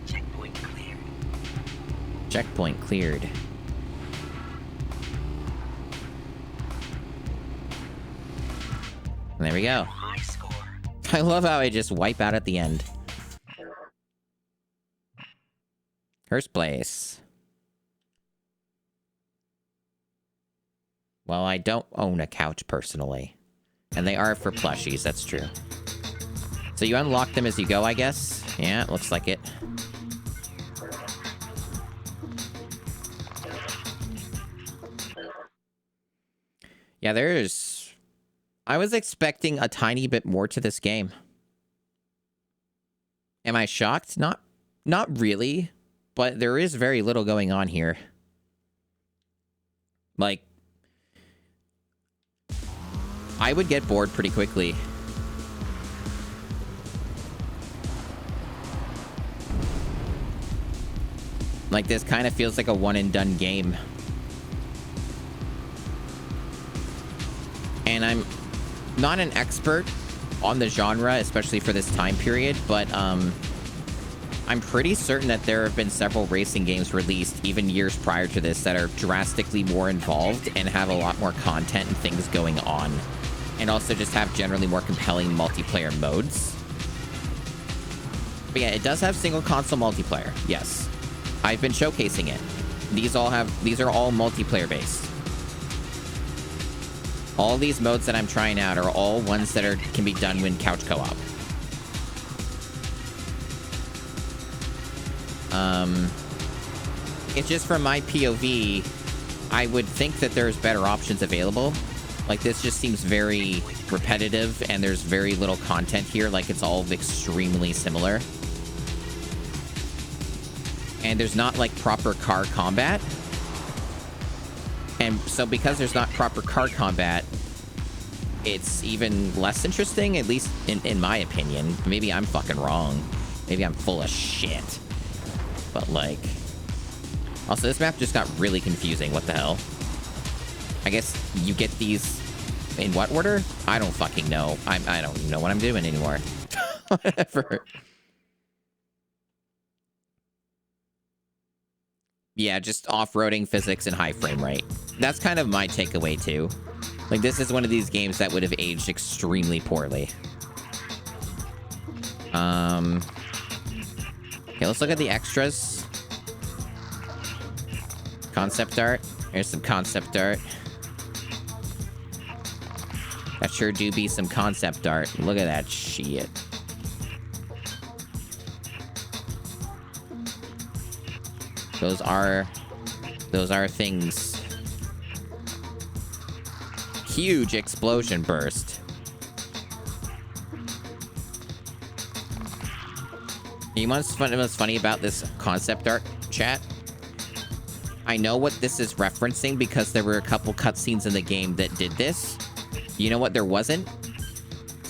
Checkpoint cleared. Checkpoint cleared. And there we go. High score. I love how I just wipe out at the end. First place. Well, I don't own a couch personally. And they are for plushies, that's true. So you unlock them as you go, I guess? Yeah, it looks like it. Yeah, there's... I was expecting a tiny bit more to this game. Am I shocked? Not really, but there is very little going on here. Like, I would get bored pretty quickly. Like, this kind of feels like a one-and-done game. And I'm not an expert on the genre, especially for this time period, but I'm pretty certain that there have been several racing games released even years prior to this that are drastically more involved and have a lot more content and things going on, and also just have generally more compelling multiplayer modes. But yeah, it does have single console multiplayer. Yes, I've been showcasing it. These are all multiplayer based. All these modes that I'm trying out are all ones that can be done when couch co-op. It's just from my POV, I would think that there's better options available. Like, this just seems very repetitive, and there's very little content here. Like, it's all extremely similar. And there's not, like, proper car combat. And so because there's not proper car combat, it's even less interesting, at least in my opinion. Maybe I'm fucking wrong. Maybe I'm full of shit. But, like... Also, this map just got really confusing. What the hell? I guess you get these... In what order? I don't fucking know. I don't know what I'm doing anymore. Whatever. Yeah, just off-roading physics and high frame rate. That's kind of my takeaway, too. Like, this is one of these games that would have aged extremely poorly. Okay, let's look at the extras. Concept art. Here's some concept art. That sure do be some concept art. Look at that shit. Those are things. Huge explosion burst. You know what's funny about this concept art, chat? I know what this is referencing because there were a couple cutscenes in the game that did this. You know what there wasn't?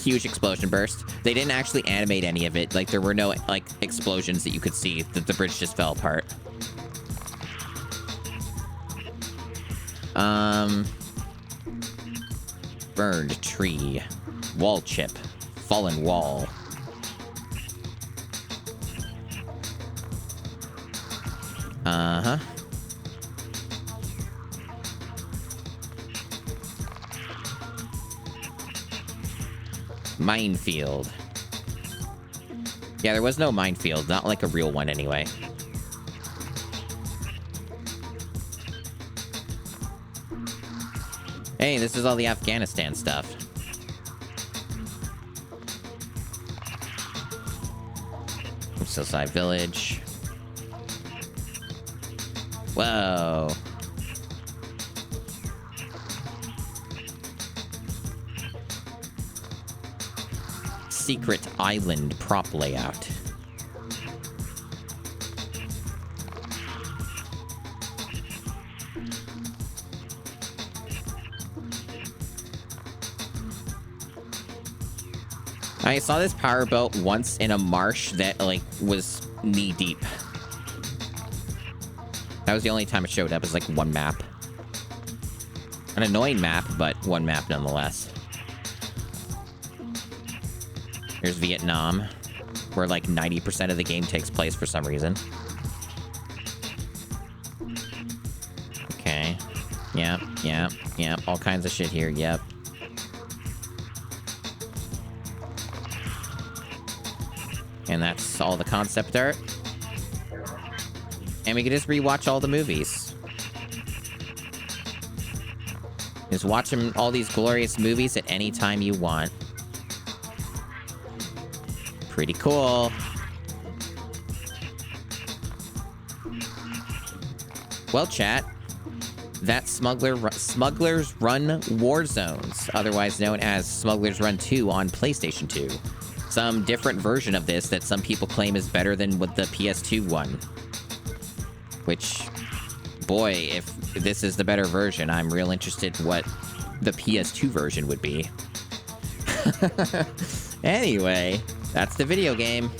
Huge explosion burst. They didn't actually animate any of it. Like, there were no, like, explosions that you could see. That the bridge just fell apart. Burned tree. Wall chip. Fallen wall. Uh-huh. Minefield. Yeah, there was no minefield. Not like a real one, anyway. Hey, this is all the Afghanistan stuff. Hillside Village. Whoa. Secret island prop layout. I saw this powerboat once in a marsh that, like, was knee-deep. That was the only time it showed up as, like, one map. An annoying map, but one map nonetheless. Here's Vietnam, where, like, 90% of the game takes place for some reason. Okay. Yep, yep, yep. All kinds of shit here, yep. And that's all the concept art. And we can just rewatch all the movies. Just watch them, all these glorious movies at any time you want. Pretty cool. Well, chat, that's Smuggler's Run Warzones, otherwise known as Smuggler's Run 2 on PlayStation 2. Some different version of this that some people claim is better than with the PS2 one. Which, boy, if this is the better version, I'm real interested what the PS2 version would be. Anyway, that's the video game.